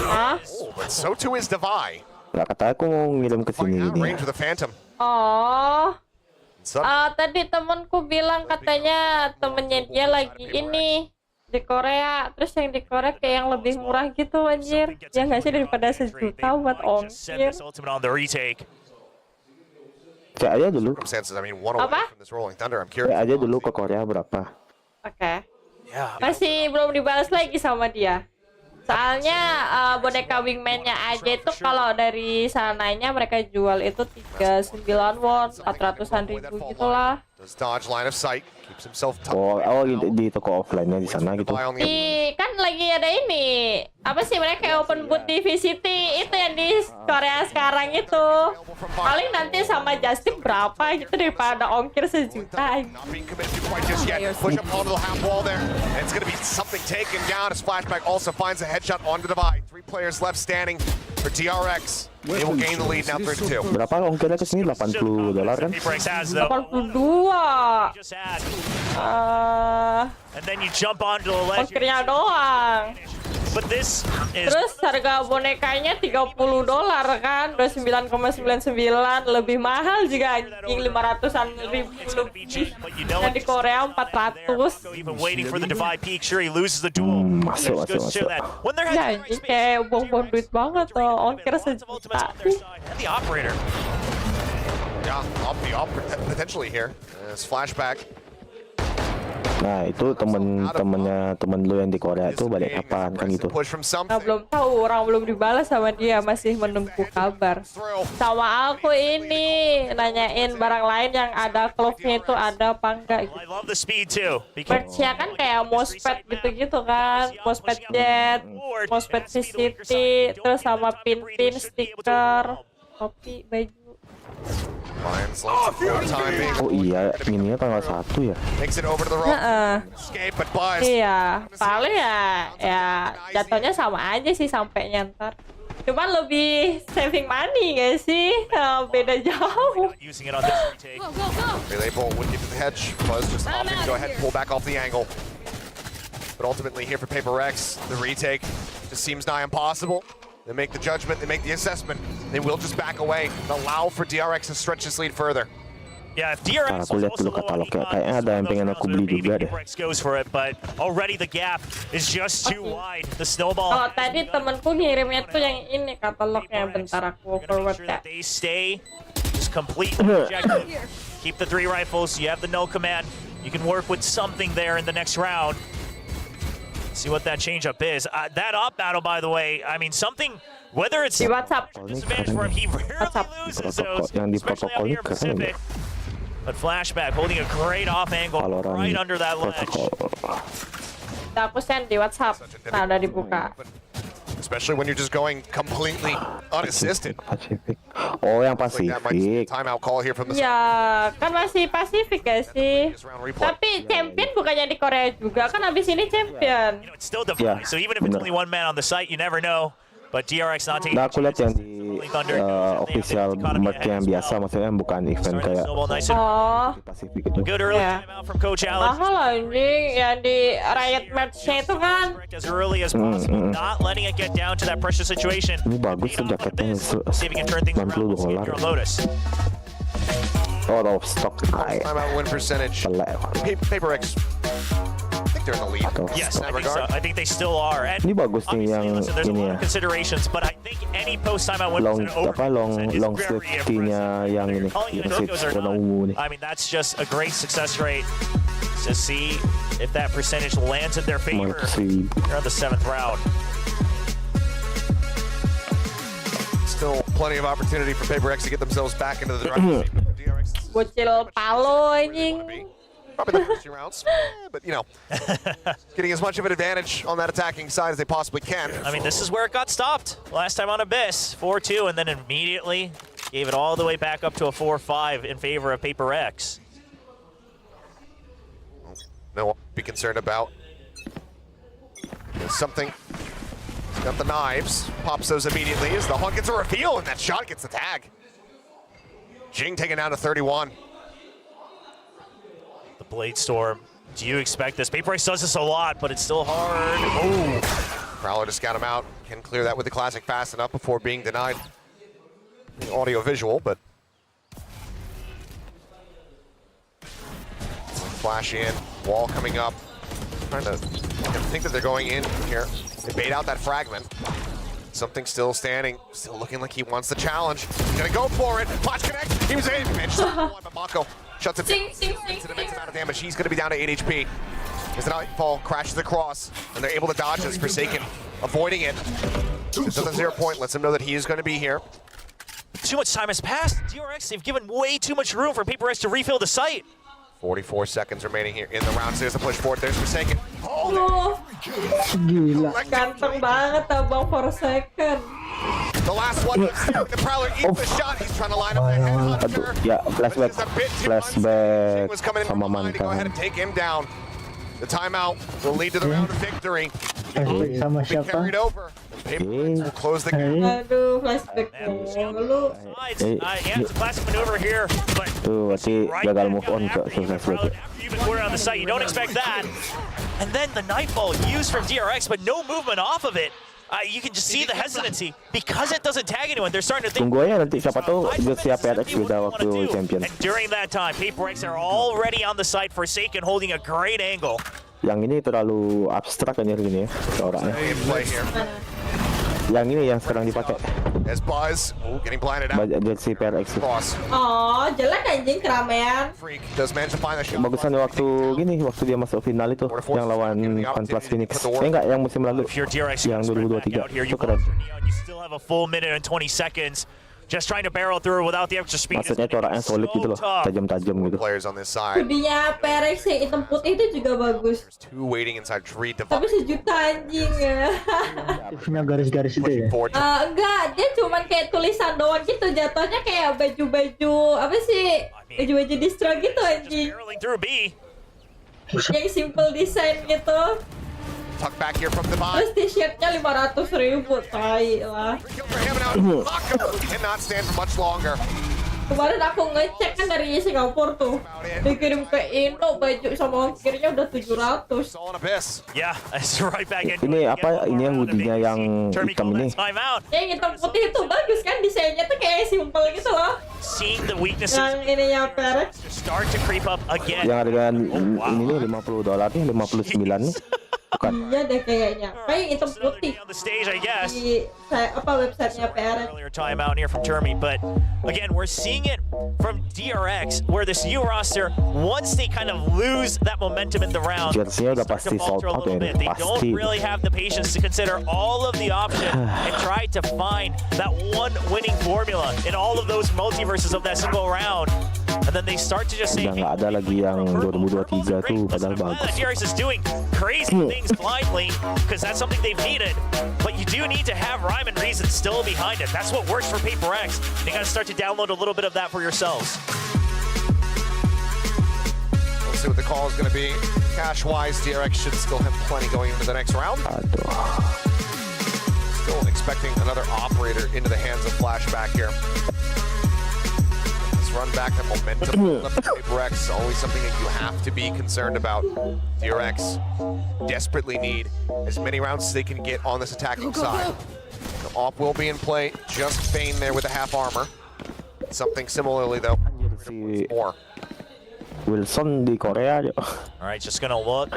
Hah? Oh, but so too is Devi. nggak kata aku mau ngirim ke sini Out ini. range with a Phantom. Oh. Tadi temanku bilang katanya temennya dia lagi ini di Korea, terus yang di Korea kayak yang lebih murah gitu anjir. Ya nggak sih, daripada sejuta buat ongkir. Cek aja dulu. I mean, one away from this Rolling Thunder. I'm curious. Cek aja dulu ke Korea berapa. Oke. Masih belum dibalas lagi sama dia. Soalnya boneka wingman-nya aja itu kalau dari sananya mereka jual itu 39 won, 400-an ribu gitulah. Oh, di toko offline-nya di sana gitu. Kan lagi ada ini. Apa sih mereka open booth di VCT itu yang di Korea sekarang itu paling nanti sama Justin berapa gitu daripada ongkir sejuta. Not being committed to quite just yet. Push up onto the half wall there. And it's going to be something taken down as Flashback also finds a headshot on the divide. 3 players left standing for TRX. They will gain the lead now 3-2. Berapa ongkirnya ke sini? $80 kan? PRX has though. 82. Just had. Eh, And then you jump onto the ledge. ongkirnya doang. But this is Terus harga bonekanya $30 kan, 29,99 lebih mahal juga anjing 500-an ribu lebih. Dan di Korea 400. even waiting for the divide peak. Sure, he loses the duel. Masuk. When they're Ya anjing kayak buang-buang duit banget loh, ongkir sejuta. and the operator. Yeah, off the op potentially here. As Flashback. Nah itu temen lu yang di Korea itu balik kapan kan gitu. Push from Nah, something. belum tahu, orang belum dibalas sama dia, masih menunggu kabar. Sama aku ini nanyain barang lain yang ada clove-nya itu ada apa enggak gitu. I love the speed too. Because Merch-nya kan kayak mousepad gitu-gitu kan, mousepad jet, mousepad CCT, terus sama pin-pin, stiker, topi, baju. Lions lost for the time being. Oh iya, ininya tanggal 1 ya. Makes it over to the rope. Escape, but Buzz. Iya, paling ya jatuhnya sama aja sih sampai nyantar. Cuman lebih saving money gak sih? Beda jauh. using it on this retake. Relay ball would get to the hedge. Buzz just opting to go ahead and pull back off the angle. But ultimately here for PRX, the retake just seems nigh impossible. They make the judgment, they make the assessment. They will just back away and allow for DRX to stretch this lead further. Yeah, if DRX Aku lihat dulu katalognya, kayaknya ada yang pengen aku beli juga deh. PRX goes for it, but already the gap is just too wide. The snowball. Oh, tadi temanku ngirimnya tuh yang ini katalognya, bentar aku forward ya. They stay just complete the objective. Keep the 3 rifles. You have the no command. You can work with something there in the next round. See what that change up is. That up battle, by the way, I mean, something, whether it's Di WhatsApp. disadvantage for him, he rarely loses those, especially out here in Pacific. But Flashback holding a great off angle right under that ledge. Aku send di WhatsApp. Nah, udah dibuka. Especially when you're just going completely unassisted. Pasifik. Oh yang That might be a Pasifik. timeout call here from the Ya, kan masih Pasifik ya sih. Tapi champion bukannya di Korea juga, kan abis ini champion. You know, it's still divided, so even if it's only 1 man on the site, you never know. But DRX not taking Nah aku lihat yang di official merch yang biasa, maksudnya bukan event kayak Oh, di Pasifik itu. good early Yeah. timeout from Coach Alex. mahal anjing. Yang di Riot Match-nya itu kan. As early as possible, not letting it get down to that pressure situation. Ini bagus tuh jaketnya, See if we can turn things around. We'll see if you're on Lotus. Out of stock. timeout win percentage. PRX, I think they're in the lead. Yes, in that regard. I think they still are. And Ini bagus nih obviously, yang listen, there's a ini lot ya. of considerations, but I think any post timeout win Long percentage over apa long 50% is long very sleeve-nya yang ini, Calling it yang Nokos or warna not, ungu nih. I mean, that's just a great success rate to see if that percentage lands in their favor. They're on the 7th round. Still plenty of opportunity for PRX to get themselves back into the driver's seat. DRX is Bocil palo anjing. probably the first 2 rounds, but you know, getting as much of an advantage on that attacking side as they possibly can. I mean, this is where it got stopped last time on Abyss, 4-2, and then immediately gave it all the way back up to a 4-5 in favor of PRX. No one to be concerned about. There's something. He's got the knives, pops those immediately as the hunt gets a reveal, and that shot gets the tag. Jing taken down to 31. The Blade Storm. Do you expect this? PRX does this a lot, but it's still hard. Oh. Prowler to scout him out. Can clear that with the classic fast enough before being denied the audio visual, but flash in, wall coming up. Trying to think that they're going in here. They bait out that fragment. Something still standing, still looking like he wants the challenge. He's gonna go for it. Flash connect. He was in. Managed to one, but Mako shuts it down. It's an immense amount of damage. He's gonna be down to 8 HP. As the nightfall crashes across, and they're able to dodge as Forsaken, avoiding it. Just at the 0 point, lets him know that he is going to be here. Too much time has passed. DRX, they've given way too much room for PRX to refill the site. 44 seconds remaining here in the round. So there's a push forward. There's Forsaken. Gila. Ganteng banget abang Forsaken. The last one, the Prowler eats the shot. He's trying to line up the headhunter. Ya, flashback, flashback Was coming in sama from behind to go ahead mantan. and take him down. The timeout will lead to the round of victory. Sama Be siapa? carried over. We'll close the game. Aduh, flashback mulu. Yeah, it's a classic maneuver here, but Tuh, berarti gagal move on ke flashback. you've been quartered on the site. You don't expect that. And then the nightfall used from DRX, but no movement off of it. You can just see the hesitancy because it doesn't tag anyone. They're starting to think. Tunggu aja nanti siapa tahu siap PRX beda waktu champion. And during that time, PRX are already on the site, Forsaken holding a great angle. Yang ini terlalu abstrak anjir gini ya orangnya. Play here. Yang ini yang sekarang dipakai. As Buzz, getting blinded out. Buat si PRX. Cross. Oh, jelek anjing keramaian. Freak does manage to find the shot. Bagusan waktu gini, waktu dia masuk final itu yang lawan Plus Phoenix. Enggak, yang musim lalu. Yang 2023. Itu keren. You still have a full minute and 20 seconds. Just trying to barrel through without the extra speed. Maksudnya coraknya solid gitu loh, tajam-tajam gitu. Players on this side. Hoodie-nya PRX yang hitam putih itu juga bagus. There's two waiting inside tree. Tapi sejuta anjing ya. Punya garis-garis itu ya. Enggak, dia cuman kayak tulisan doang gitu, jatuhnya kayak baju-baju apa sih? Baju-baju distro gitu anjing. Barreling through B. Yang simple design gitu. Tuck back here from the bot. Terus t-shirtnya 500.000, tai lah. Kill for him now. Mako cannot stand for much longer. Kemarin aku ngecek kan dari Singapura tuh, dikirim ke Indo baju sama ongkirnya udah 700. All in abyss. Yeah, it's right back in. Ini apa? Ini yang hoodie-nya yang hitam ini. Yang hitam putih itu bagus kan, desainnya tuh kayak simple gitu loh. Seeing the weaknesses. Yang ininya PRX. Start to creep up again. Yang harga ini nih $50 nih, 59 nih. Bukan. Iya deh kayaknya. Kayak hitam putih. On the stage, I guess. Di websitenya PRX. Earlier timeout here from Termi, but again, we're seeing it from DRX, where this new roster, once they kind of lose that momentum in the round, Jersey-nya udah start to pasti sold falter a out little ya, bit. They don't pasti. really have the patience to consider all of the options and try to find that one winning formula in all of those multiverses of that single round. And then they start to just say, Udah nggak ada lagi yang 2023 tuh, padahal bagus. DRX is doing crazy things blindly because that's something they've needed. But you do need to have rhyme and reason still behind it. That's what works for PRX. You got to start to download a little bit of that for yourselves. We'll see what the call is going to be. Cash-wise, DRX should still have plenty going into the next round. Still expecting another operator into the hands of Flashback here. Run back and momentum up to PRX, always something that you have to be concerned about. DRX desperately need as many rounds as they can get on this attacking side. The op will be in play, just Fane there with a half armor. Something similarly though, more. Wilson di Korea aja. All right, just gonna look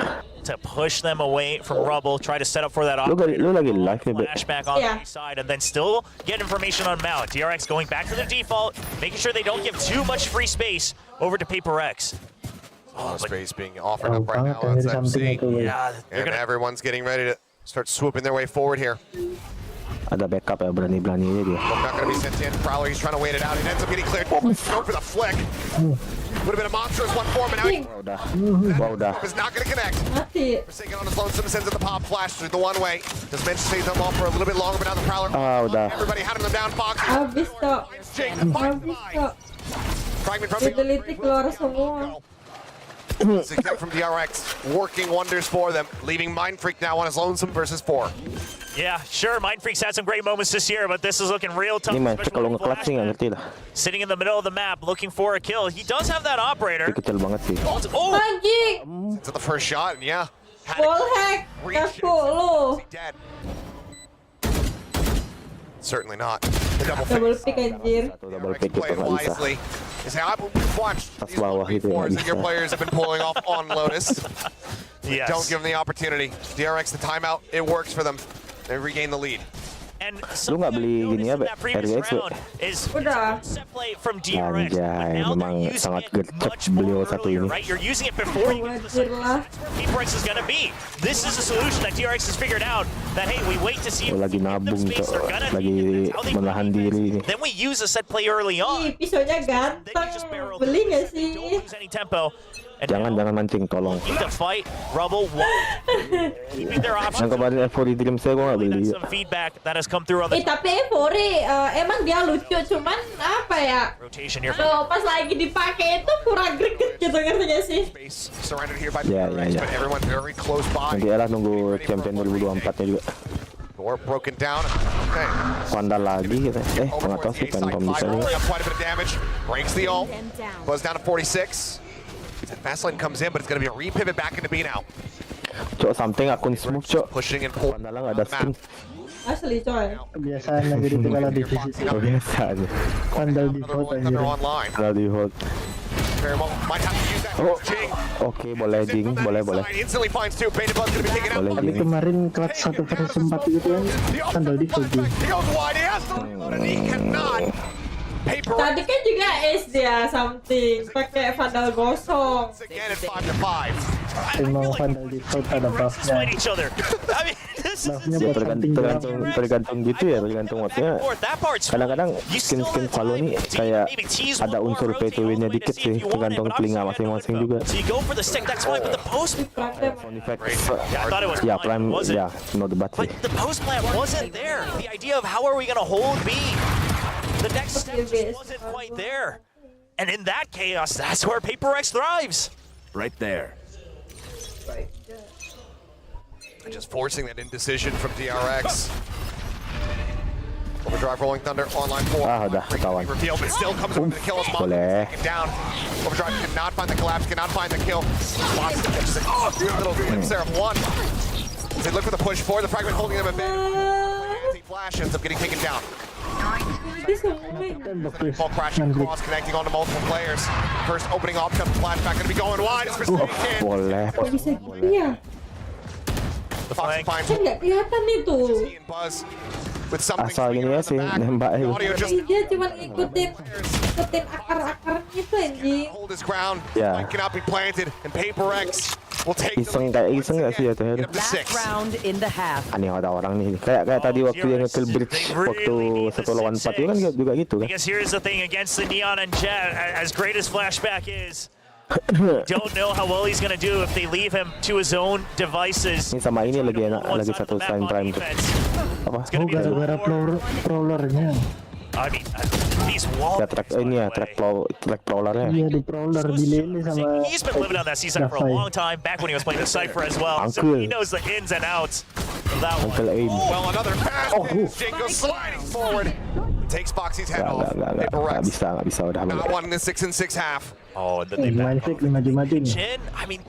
to push them away from rubble, try to set up for that Lu lagi live nih, Be. flashback on the side, and then still get information on Mount. DRX going back to the default, making sure they don't give too much free space over to PRX. Oh, space being offered up right now. That's MC. Yeah, And everyone's getting ready to start swooping their way forward here. Ada backup ya, berani-beraninya dia. Not going to be sent in. Prowler, he's trying to wait it out. He ends up getting cleared. Go for the flick. Would have been a monstrous one for him, and now he Udah. is not going to connect. Forsaken on his lonesome, sends it the pop flash through the one way. Does Bench stays them off for a little bit longer, but now the Prowler. Udah. Everybody had him down. Fox. Habis kok. Fragment from the Diteliti keluar semua. Success from DRX, working wonders for them, leaving Mind Freak now on his lonesome versus 4. Yeah, sure, Mind Freak's had some great moments this year, but this is looking real tough. Ini Mind Freak kalau nge-clutch sih nggak ngerti lah. Sitting in the middle of the map, looking for a kill. He does have that operator. Dia kecil banget sih. Oh! Anjing! It's the first shot, and yeah. Wall hack! Kaku lu! Dead. Certainly not. The Double pick anjir. Double pick itu Play nggak bisa. wisely. I've watched Pas these bawah itu nggak 1v4s that your bisa. players have been pulling off on Lotus. Yes. Don't give them the opportunity. DRX, the timeout, it works for them. They regain the lead. And Lu nggak beli gini ya, Be? RX, Be? Udah. Anjay, memang sangat gercep beliau satu ini. Right, you're using it before you get to the Wajar lah. PRX is gonna be. This is a solution that DRX has figured out. That hey, we wait to see if Lagi we give them nabung space, tuh, they're gonna lagi need it. That's how they menahan play diri this. ini. Then we use a set play early on. Ih, pisaunya Then you ganteng. just barrel Beli through. gak sih? Don't lose any tempo. Jangan mancing, tolong. The fight, Rubble, keeping their options. Yang kemarin Euphoria Dream saya gua nggak beli. Some feedback that has come through on the tapi Euphoria emang dia lucu, cuman apa ya? rotation here. Kalau pas lagi dipakai itu kurang greget gitu, ngerti gak sih? Ya. Nanti lah nunggu champion 2024-nya juga. Door broken down. Okay. Vandal lagi gitu. Nggak tahu sih Phantom bisa nih. Quite a bit of damage. Breaks the ult. Goes down to 46. That fast lane comes in, but it's going to be a repivot back into B now. Cok, something akun smooth, Cok. Pushing and pull. Vandal nggak ada stun. Asli coy. Kebiasaan lagi itu kalau divisi. Biasa aja. Vandal default aja. Kalau di hold. Oke, boleh Jing, boleh. Boleh Tapi Jing. kemarin kelas 1 versus 4 itu kan Vandal default Jing. Tadi kan juga SD ya something pakai Vandal gosong. Emang Vandal default ada buffnya. Buffnya buat something Tergantung gitu ya, tergantung waktunya. Kadang-kadang skin Valo nih kayak ada unsur pay to win-nya dikit sih, tergantung telinga masing-masing juga. Ya, Prime, ya, no debat sih. The post plan wasn't there. The idea of how are we gonna hold B? The next step just wasn't quite there. And in that chaos, that's where PRX thrives. Right there. Just forcing that indecision from DRX. Overdrive rolling thunder online 4. Udah ketahuan. Reveal, but still comes with the kill as Mako taken down. Overdrive cannot find the collapse, cannot find the kill. Lots of just a little glimpse there of one. They look for the push forward, the fragment holding them a bit. Anti-flash ends up getting taken down. Ball crashing across, connecting onto multiple players. First opening option, Flashback going to be going wide. It's forsaken. Boleh. Bisa gitu ya? The Fox finds Kan nggak kelihatan itu. Buzz with something. Asal gini ya sih, nembak itu. Dia cuma ikutin akar-akarnya itu anjing. Hold his ground. Ya. Cannot be planted, and PRX will take Iseng nggak sih ya tuh? Last round in the half. Aneh ada orang nih. Kayak tadi waktu yang nge-kill bridge waktu 1 lawan 4 itu kan juga gitu kan. Because here's the thing against the Neon and Jet, as great as Flashback is, don't know how well he's gonna do if they leave him to his own devices. Ini sama ini lagi enak, lagi satu sign prime tuh. Apa? Gara-gara prowlernya. I mean, these walls. Ya track prowlernya. Iya di prowler dilele sama. He's been living on that season for a long time, back when he was playing the Cypher as well. So he knows the ins and outs of that one. Well, another pass. Jake goes sliding forward. Takes Foxy's head off. Nggak bisa udah. Not one in the 6-6 half. Oh, and then they Main fake 5-5 Chin, I mean,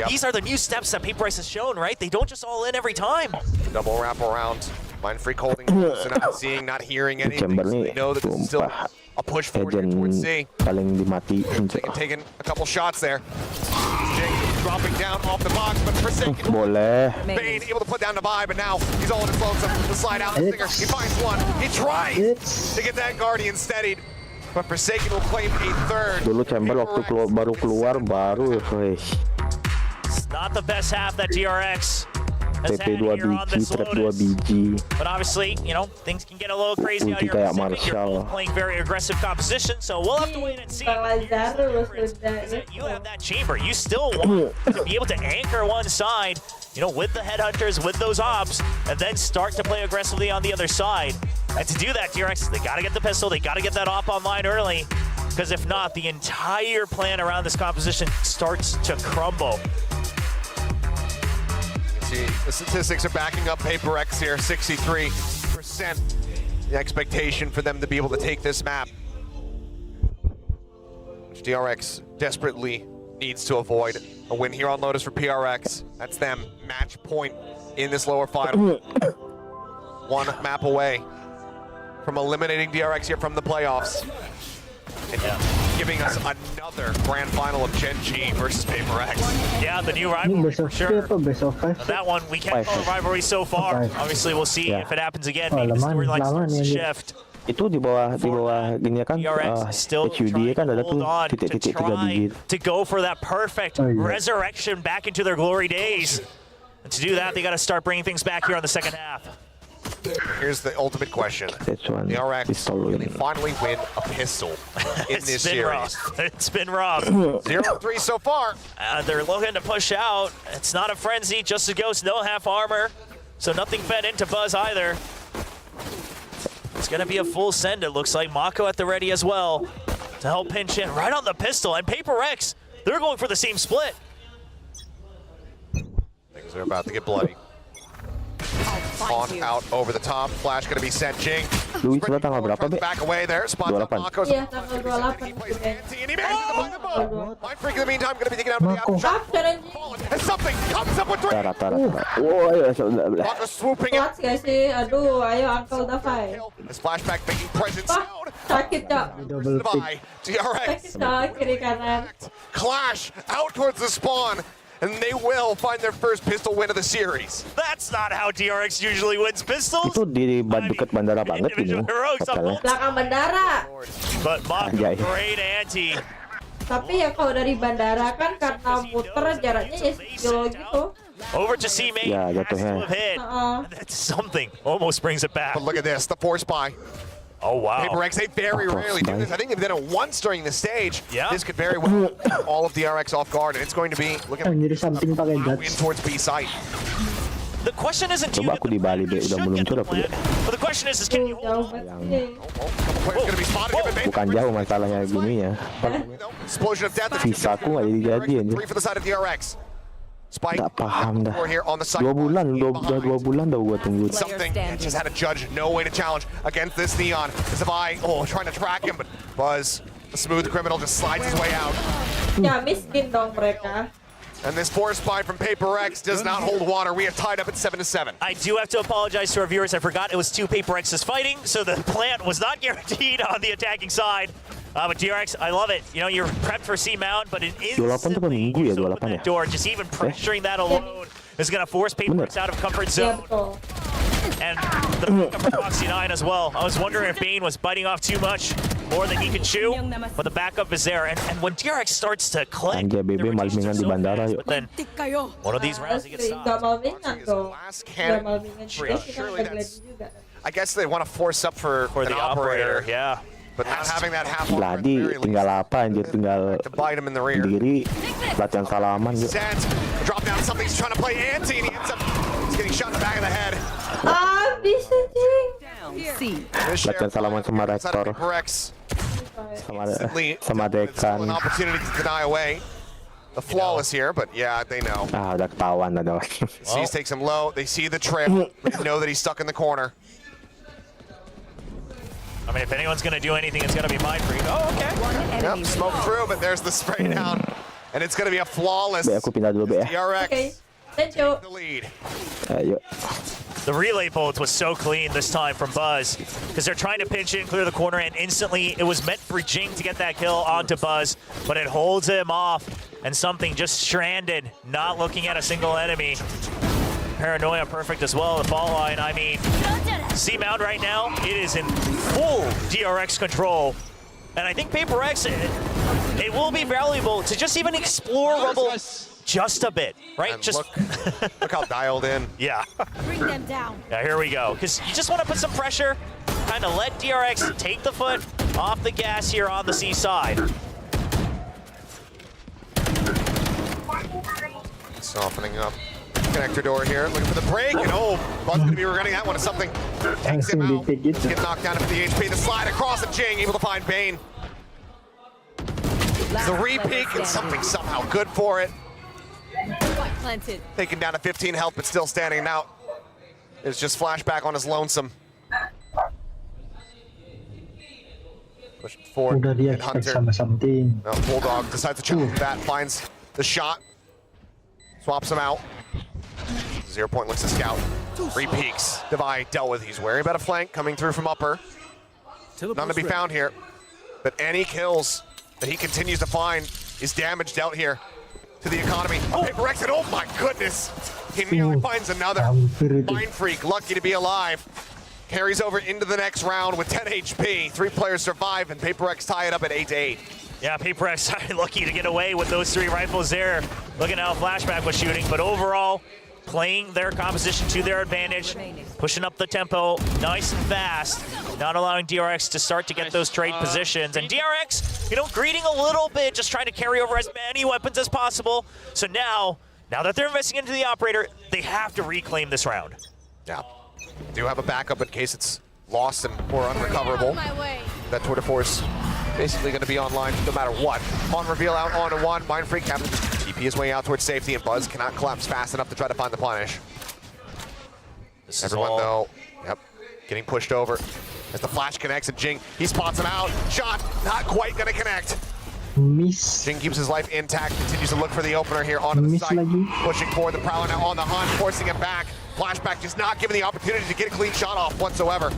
these are the new steps that PRX has shown, right? They don't just all in every time. Double wrap around. Mind freak holding close and not seeing, not hearing anything. So they know that this is still a push forward here towards C. Paling dimatiin. Taking a couple shots there. Jake dropping down off the box, but forsaken. Boleh. Bane able to put down the buy, but now he's all explosive. The slide out, the stinger. He finds one. He tries to get that Guardian steadied. But Forsaken will claim a third. Dulu Chamber waktu baru keluar It's not the best half that DRX has had TP 2 here on biji, this trap 2 Lotus. biji. But obviously, you know, things can get a little crazy out here. You're playing very aggressive composition, so we'll have to wait and see. You have that chamber. You still want to be able to anchor one side, you know, with the headhunters, with those ops, and then start to play aggressively on the other side. And to do that, DRX, they got to get the pistol, they got to get that op online early, because if not, the entire plan around this composition starts to crumble. See, the statistics are backing up PRX here, 63%. The expectation for them to be able to take this map, which DRX desperately needs to avoid. A win here on Lotus for PRX. That's them, match point in this lower final. One map away from eliminating DRX here from the playoffs. And giving us another grand final of Gen G versus PRX. Yeah, the new rivalry for sure. That one, we can't call a rivalry so far. Obviously, we'll see if it happens again. Maybe the storyline starts to shift. Itu di bawah gini kan HUD kan ada tuh titik-titik 3 digit. To go for that perfect resurrection back into their glory days. And to do that, they got to start bringing things back here on the second half. Here's the ultimate question. That's one. The RX, pistol can they win. finally win a pistol in this series? It's been rough. 0-3 so far. They're looking to push out. It's not a frenzy, just a ghost, no half armor. So nothing fed into Buzz either. It's gonna be a full send, it looks like. Mako at the ready as well to help pinch in right on the pistol. And PRX, they're going for the same split. Things are about to get bloody. On out over the top. Flash gonna be sent. Jing. Luis sudah tanggal berapa, Be? Back away there. Spot up 28. Mako's. Iya, tanggal 28. He plays anti and he manages to find the ball. Mind Freak in the meantime gonna be taken out with the Mako. outside. Challenge. And something comes up with three. Rata. Oh, ya sudah. Mako swooping in. Kuat gak sih? Aduh, ayo Uncle Davai. As Flashback making presence Wah, known. sakit Cak. Double pick. By TRX. Sakit Cak, kiri kanan. Clash out towards the spawn. And they will find their first pistol win of the series. That's not how DRX usually wins pistols. Itu di dekat bandara banget ini. Hotelnya. Belakang bandara. But Mako, Anjay. great anti. Tapi ya kalau dari bandara kan karena muter jaraknya ya sekilo gitu. Over to C main. Ya, jatuhnya. Hit. That's something. Almost brings it back. But look at this, the force buy. Oh, wow. PRX, they very rarely do this. I think they've done it once during the stage. Yeah. This could very well put all of DRX off guard, and it's going to be looking Anjir, something pakai like a win guts. towards B site. The question isn't do you Coba get aku di Bali, Be. Udah meluncur apa ya? but the question is can you Jauh hold banget sih. Couple players going to be spotted. Give it main. Bukan jauh masalahnya gininya. Explosion of death. Visaku nggak jadi anjir. 3 for the side of DRX. Spike. Nggak paham dah. Here on the side. 2 bulan, udah 2 bulan dah gua tunggu. Something just had a judge, no way to challenge against this Neon. Zavai, trying to track him, but Buzz, the smooth criminal, just slides his way out. Ya miskin dong mereka. And this force buy from PRX does not hold water. We are tied up at 7-7. I do have to apologize to our viewers. I forgot it was 2 PRXs fighting, so the plant was not guaranteed on the attacking side. But DRX, I love it. You know, you're prepped for C mount, but it is 28 tuh minggu ya, 28 ya? that door. Just even pressuring that alone is going to force PRX out of comfort Iya zone. betul. And the backup for Foxy 9 as well. I was wondering if Bane was biting off too much, more than he can chew, but the backup is there. And when DRX starts to click, Anjay, BB malmingan di bandara yuk. but then one of these rounds he gets Asli, nggak stopped. malmingan dong. Last Nggak cannon. malmingan juga sih kan Surely ada that's- gladi juga. I guess they want to force up for For an the operator, yeah. but not having that half armor at the Gladi very tinggal least. apa anjir, tinggal To bite him in the rear. diri, latihan salaman yuk. Sens, drop down, something's trying to play anti, and he ends up getting shot in the back of the head. Ah, bisa Jing. C. Latihan salaman sama rektor, PRX sama dekan. an opportunity to deny away. The flawless here, but yeah, they know. Ah, udah ketahuan dah dong. Seas takes him low. They see the trail. They know that he's stuck in the corner. I mean, if anyone's going to do anything, it's going to be Mind Freak. Oh, okay. Yep, smoke through, but there's the spray down. And it's going to be a flawless Be, aku pindah dulu, Be, ya. DRX Oke. Thank you. the lead. Ayo. The relay bullets was so clean this time from Buzz because they're trying to pinch in, clear the corner, and instantly it was meant for Jing to get that kill onto Buzz, but it holds him off, and something just stranded, not looking at a single enemy. Paranoia perfect as well, the fall line. I mean, C-Mount right now, it is in full DRX control. And I think PRX, it will be valuable to just even explore Rumble just a bit, right? And Just look how dialed in. yeah. Bring them down. Yeah, here we go. Because you just want to put some pressure, kind of let DRX take the foot off the gas here on the C side. Softening up. Connector door here, looking for the break, and Buzz going to be regretting that one. If something takes him out, Langsung get knocked down for the HP. The slide across, and Jing able to find Bane. The re-peek, and something somehow good for it. Planted. Taken down to 15 health, but still standing out. It's just Flashback on his lonesome. Pushing forward. Udah dia and expect Hunter. sama something. Now Bulldog decides to challenge that, finds the shot, swaps him out. 0 point looks to scout. Re-peeks. Divide dealt with. He's wary about a flank coming through from upper. None to be found here. But any kills that he continues to find is damage dealt here to the economy. PRX, and oh my goodness! He nearly finds another. Mind Freak, lucky to be alive. Carries over into the next round with 10 HP. 3 players survive, and PRX tie it up at 8-8. Yeah, PRX lucky to get away with those 3 rifles there. Looking at how Flashback was shooting, but overall, playing their composition to their advantage, pushing up the tempo nice and fast, not allowing DRX to start to get those trade positions. And DRX, you know, greeding a little bit, just trying to carry over as many weapons as possible. So now that they're investing into the operator, they have to reclaim this round. Yeah, do have a backup in case it's lost or unrecoverable. That tour de force basically going to be online no matter what. On reveal out onto one, Mind Freak having to TP his way out towards safety, and Buzz cannot collapse fast enough to try to find the punish. Everyone though, yep, getting pushed over as the flash connects, and Jing, he spots him out. Shot not quite going to connect. Miss. Jing keeps his life intact, continues to look for the opener here onto the site, pushing forward. The Prowler now on the hunt, forcing him back. Flashback just not given the opportunity to get a clean shot off whatsoever.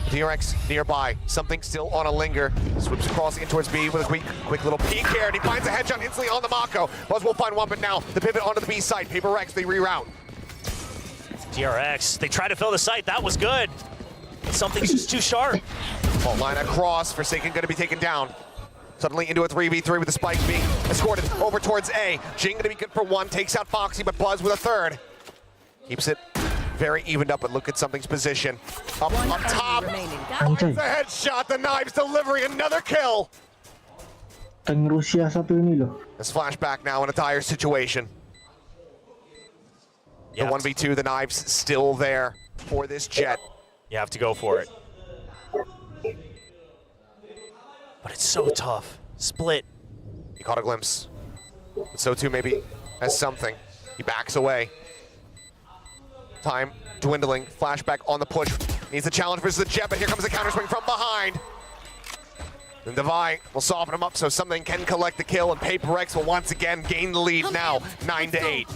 DRX nearby, something still on a linger. Swoops across in towards B with a quick little peek here, and he finds a headshot instantly on the Mako. Buzz will find one, but now the pivot onto the B side. PRX, they reroute. DRX, they try to fill the site. That was good. But something's just too sharp. Fault line across. Forsaken going to be taken down. Suddenly into a 3v3 with the spike being escorted over towards A. Jing going to be good for one, takes out Foxy, but Buzz with a third. Keeps it very evened up, but look at something's position. Up on top, finds a headshot, the Knives delivering another kill. Tang Rusia satu ini loh. This Flashback now in a dire situation. The 1v2, the Knives still there for this Jet. You have to go for it. But it's so tough. Split. He caught a glimpse. But so too maybe as something. He backs away. Time dwindling. Flashback on the push. Needs the challenge versus the Jet, but here comes the counter swing from behind. And Devi will soften him up so something can collect the kill, and PRX will once again gain the lead now, 9-8.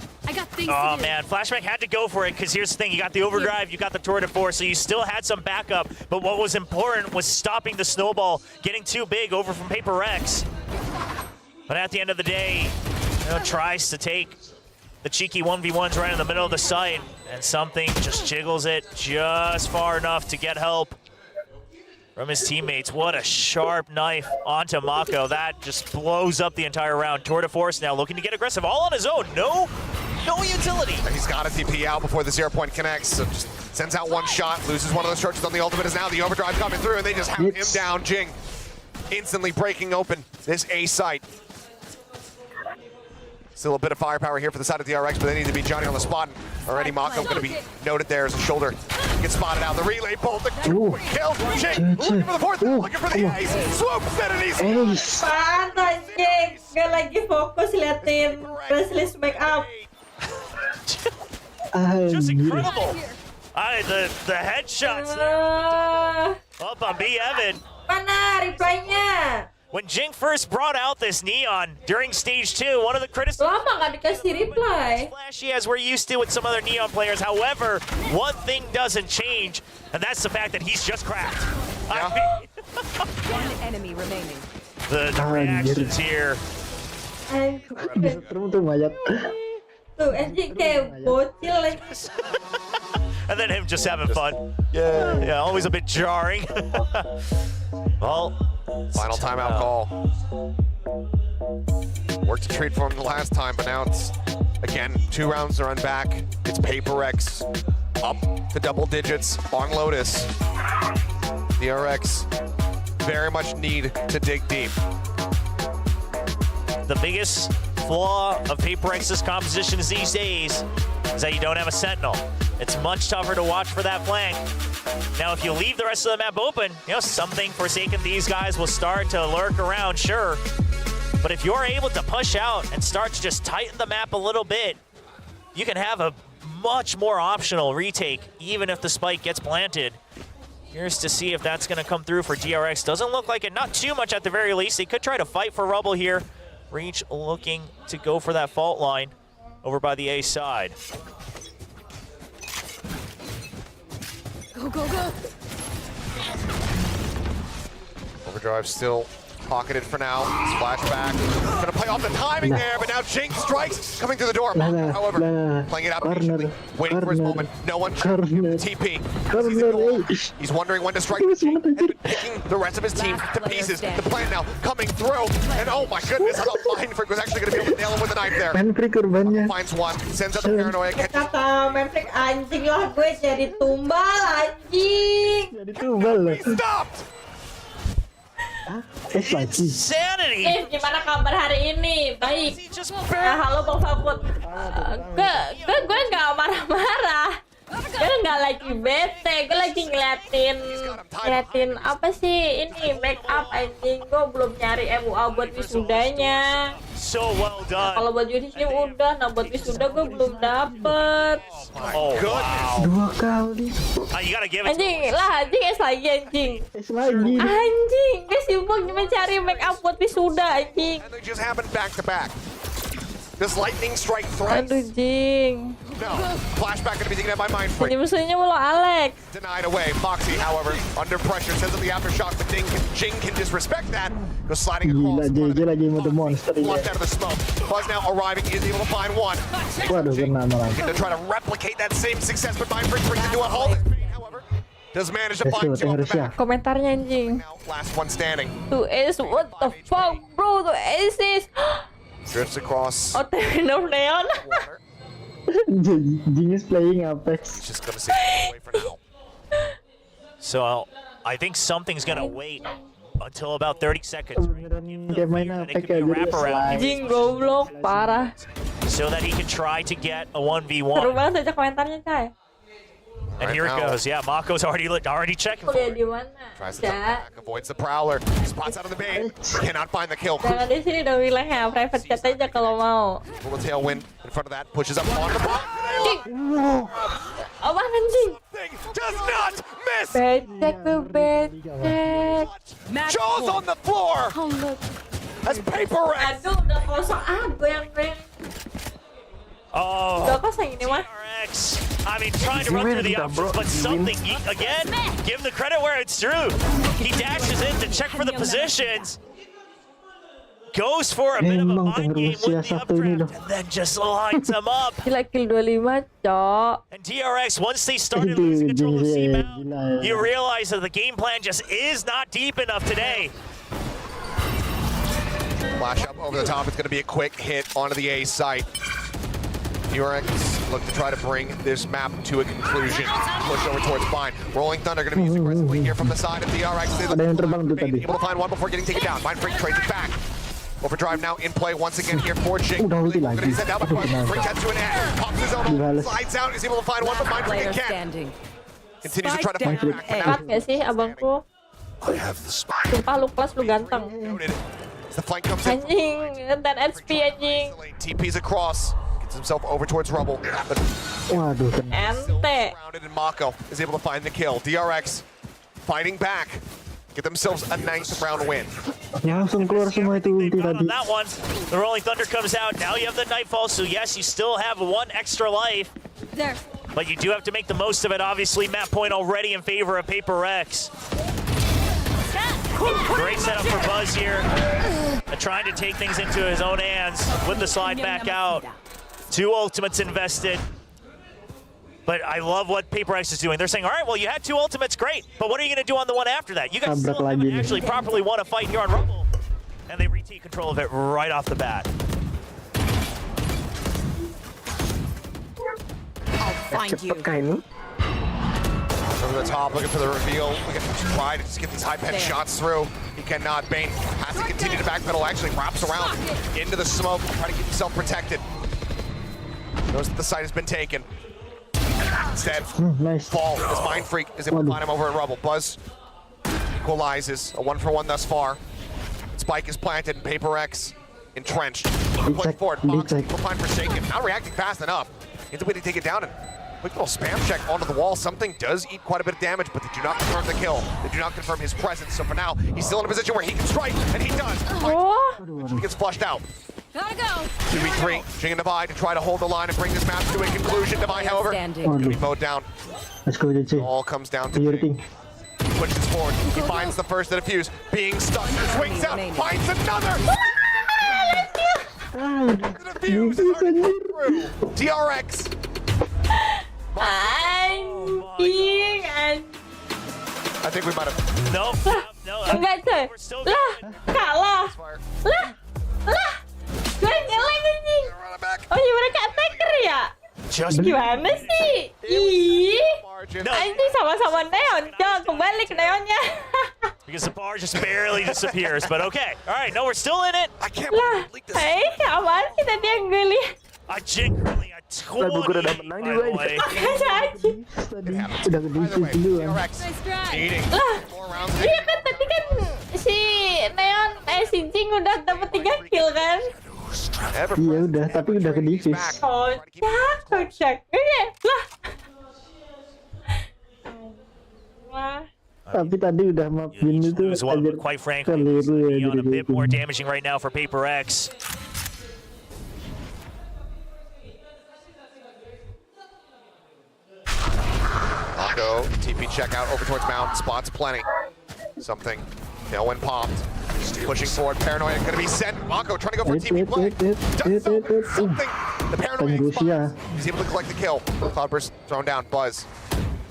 Oh man, Flashback had to go for it, because here's the thing, you got the overdrive, you got the tour de force, so you still had some backup, but what was important was stopping the snowball getting too big over from PRX. But at the end of the day, you know, tries to take the cheeky 1v1s right in the middle of the site, and something just jiggles it just far enough to get help from his teammates. What a sharp knife onto Mako. That just blows up the entire round. Tour de force now looking to get aggressive, all on his own. No utility. He's got a TP out before the 0 point connects, so just sends out one shot, loses one of those charges on the ultimate. Is now the overdrive coming through, and they just have him down. Jing instantly breaking open this A site. Still a bit of firepower here for the side of the RX, but they need to beat Joni on the spot. Already Mako going to be noted there as a shoulder gets spotted out. The relay bolt, the kill. Jing looking for the fourth, looking for the ace. Swoops it, and he's Panas, Jing. Gak lagi fokus liatin Wesley's make up. Just incredible. The headshots up on B Evan. Mana reply-nya? When Jing first brought out this neon during stage 2, one of the criticisms Lama gak dikasih reply. flashy as we're used to with some other neon players. However, one thing doesn't change, and that's the fact that he's just cracked. Yeah. One enemy remaining. The reactions here. Tuh mayat. Tuh, SJ kayak bocil lagi. And then him just having fun. Yeah, always a bit jarring. Well, final timeout call. Worked a treat for him the last time, but now it's, again, 2 rounds to run back. It's PRX up to double digits on Lotus. The RX very much need to dig deep. The biggest flaw of PRX's compositions these days is that you don't have a sentinel. It's much tougher to watch for that flank. Now, if you leave the rest of the map open, you know, something Forsaken, these guys will start to lurk around, sure. But if you're able to push out and start to just tighten the map a little bit, you can have a much more optional retake, even if the spike gets planted. Here's to see if that's going to come through for DRX. Doesn't look like it, not too much at the very least. They could try to fight for rubble here. Reach looking to go for that fault line over by the A side. Go, go, go. Overdrive still Pocketed for now. Flashback. Gonna play off the timing there, but now Jing strikes coming through the door. However, playing it out patiently, waiting for his moment. No one TP. He's wondering when to strike. Has been picking the rest of his team to pieces. The plan now coming through, and oh my goodness, I thought Mindfreak was actually going to be able to nail him with a knife there. Finds one, sends out the paranoia. Kata Mindfreak, anjing lah gue jadi tumbal anjing. Jadi tumbal. Stopped. Insanity. Gimana kabar hari ini? Baik. Halo Bang Faput. Gue nggak marah-marah. Gue nggak lagi bete. Gue lagi ngeliatin apa sih ini make up anjing. Gue belum nyari MUA buat wisudanya. So well done. Kalau buat judisnya udah, nah buat wisuda gue belum dapet. Oh wow. 2 kali. You gotta give it. Anjing lah, anjing es lagi anjing. Es lagi. Anjing, gue sibuk mencari make up buat wisuda anjing. And they just happened back to back. This lightning strike thrice. Aduh jing. No, Flashback gonna be taken out by Mindfreak. Ini musuhnya mulu Alex. Denied away. Moxie, however, under pressure, sends up the aftershock, but Jing can disrespect that. Goes sliding across. Gila, JJ lagi mode monster ini. Flushed out of the smoke. Buzz now arriving, is able to find one. Waduh, kena malah. To try to replicate that same success, but Mindfreak brings it to a halt. However, does manage to find two off the back. Komentarnya anjing. Now, last one standing. Tuh Ace, what the fuck bro, tuh Ace. Drifts across. Oh, Terminal Neon. Jing is playing Apex. He's just gonna stay away for now. So I think something's gonna wait until about 30 seconds. Kayak main Apex ya, jadi slide. Jing goblok parah. So that he can try to get a 1v1. Seru banget aja komentarnya, Cai. And here it goes. Yeah, Mako's already checking for Kuliah it. di mana? Tries to back, avoids the prowler. Spots out of the bait. Cannot find the kill. Jangan di sini dong wilayahnya, private chat aja kalau mau. Pull the tailwind in front of that, pushes up on the block. Apaan anjing? Does not miss. Becek. Jaws on the floor. As PRX. Aduh, udah kosong. Gue yang Oh, udah kosong ini mah. PRX. I mean, trying to run through the options, but something, again, give him the credit where it's due. He dashes in to check for the positions. Goes for a bit of a mind game with the updraft, and then just lines him up. Gila kill 25, cok. And PRX, once they started losing control of C-Mount, you realize that the game plan just is not deep enough today. Flash up over the top. It's going to be a quick hit onto the A site. PRX look to try to bring this map to a conclusion. Push over towards Fine. Rolling Thunder going to be used aggressively here from the side of PRX. Able to find one before getting taken down. Mindfreak trades it back. Overdrive now in play once again here for Jing. Going to be sent out, but Mindfreak heads to an end. Pops his own, slides out, is able to find one, but Mindfreak again. Continues to try to find back. Kat gak sih abangku? Sumpah lu kelas lu ganteng. The flank comes in. Anjing, dan HP anjing. TP's across. Gets himself over towards rubble. But Ente. surrounded, and Mako is able to find the kill. DRX fighting back. Get themselves a 9th round win. Ya langsung keluar semua itu ulti tadi. On that one, the Rolling Thunder comes out. Now you have the Nightfall, so yes, you still have one extra life. There. But you do have to make the most of it. Obviously, map point already in favor of PRX. Great setup for Buzz here. Trying to take things into his own hands with the slide back out. 2 ultimates invested. But I love what PRX is doing. They're saying, all right, well, you had 2 ultimates, great. But what are you going to do on the one after that? You guys still haven't actually properly won a fight here on Rumble. And they retake control of it right off the bat. I'll find you. Over the top, looking for the reveal. Looking to try to just get these high-pitched shots through. He cannot. Bane has to continue to backpedal. Actually wraps around into the smoke, try to keep himself protected. Knows that the site has been taken. Instead, fall as Mindfreak is able to find him over at Rubble. Buzz equalizes a 1-for-1 thus far. Spike is planted and PRX entrenched. Push forward. Fox will find Forsaken. Not reacting fast enough. Needs a way to take it down, and quick little spam check onto the wall. Something does eat quite a bit of damage, but they do not confirm the kill. They do not confirm his presence. So for now, he's still in a position where he can strike, and he does. He gets flushed out. Gotta go. 2v3, Jing and Divide to try to hold the line and bring this match to a conclusion. Divide, however, going to be mowed down. Let's go, JJ. All comes down to Jing. pushes forward. He finds the first to defuse, being stuck, swings out, finds another! The defuse is already through. DRX. Anjing. I think we might have. No. Enggak coy. Lah, kalah. Lah. Gue ngeleng anjing. Oh iya mereka attacker ya? Gimana sih? Ih. Anjing sama-sama neon. Jangan kembali ke neonnya. Because the bar just barely disappears, but okay. All right, no, we're still in it. I can't believe this. Apaan sih tadi yang gue lihat? A generally a 20, by the way. Udah kedisi dulu. Lah, iya kan tadi kan si neon si Jing udah dapat 3 kill kan? Iya udah, tapi udah kedisi. Kocak. Oke, lah. Tapi tadi udah maafin itu aja. Quite frankly, on a bit more damaging right now for PRX. Mako, TP check out over towards Mount, spots plenty. Something, tailwind popped, pushing forward, paranoia gonna be sent. Mako trying to go for TP play. Does something. The paranoia spots. He's able to collect the kill. Cloudburst thrown down, Buzz.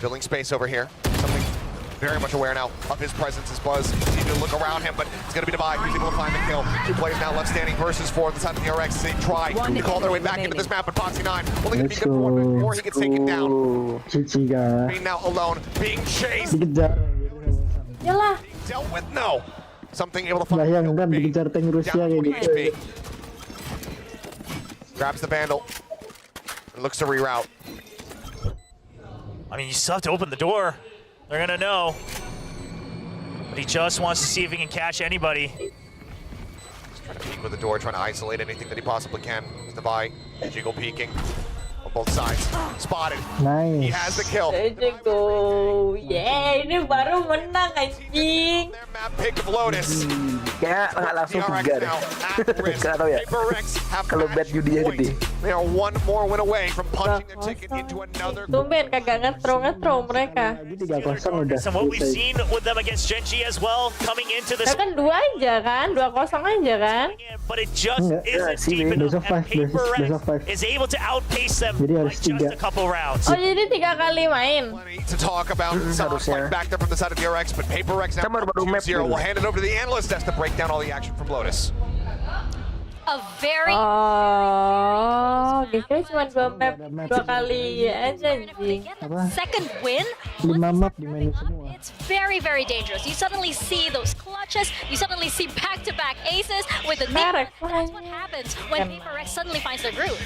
Filling space over here. Something very much aware now of his presence as Buzz. He's able to look around him, but it's gonna be Divide. He's able to find the kill. 2 players now left standing versus 4 on the side of the RX. They try to call their way back into this map, but Foxy 9 only gonna be good for 1 minute before he gets taken down. Being now alone, being chased. Yalah. Dealt with? No. Something able to find Bayangkan dikejar tank Rusia kayak gitu. Grabs the Vandal. And looks to reroute. I mean, you still have to open the door. They're gonna know. But he just wants to see if he can catch anybody. Just trying to peek with the door, trying to isolate anything that he possibly can. Divide, Jiggle peeking on both sides. Spotted. Nice. He has the kill. Jiggle. Yeah, ini baru menang anjing. Their map pick of Lotus. Kayak nggak langsung 3 deh. Nggak tahu ya. Kalau bet judinya gede. They are 1 more win away from punching their ticket into another. Tumben kagak ngetro mereka. 3-0 udah. And what we've seen with them against Genji as well, coming into this. Kan 2 aja kan, 2-0 aja kan. But it just isn't deep enough, and PRX is able to outpace them by just a couple rounds. Oh jadi 3 kali main. To talk about some fight back there from the side of PRX, but PRX now 2-0. We'll hand it over to the analyst desk to break down all the action from Lotus. A very guys cuma 2 map 2 kali aja anjing. second win. 5 map dimainin semua. It's very, very dangerous. You suddenly see those clutches. You suddenly see back-to-back aces with the PRX. That's what happens when PRX suddenly finds their groove.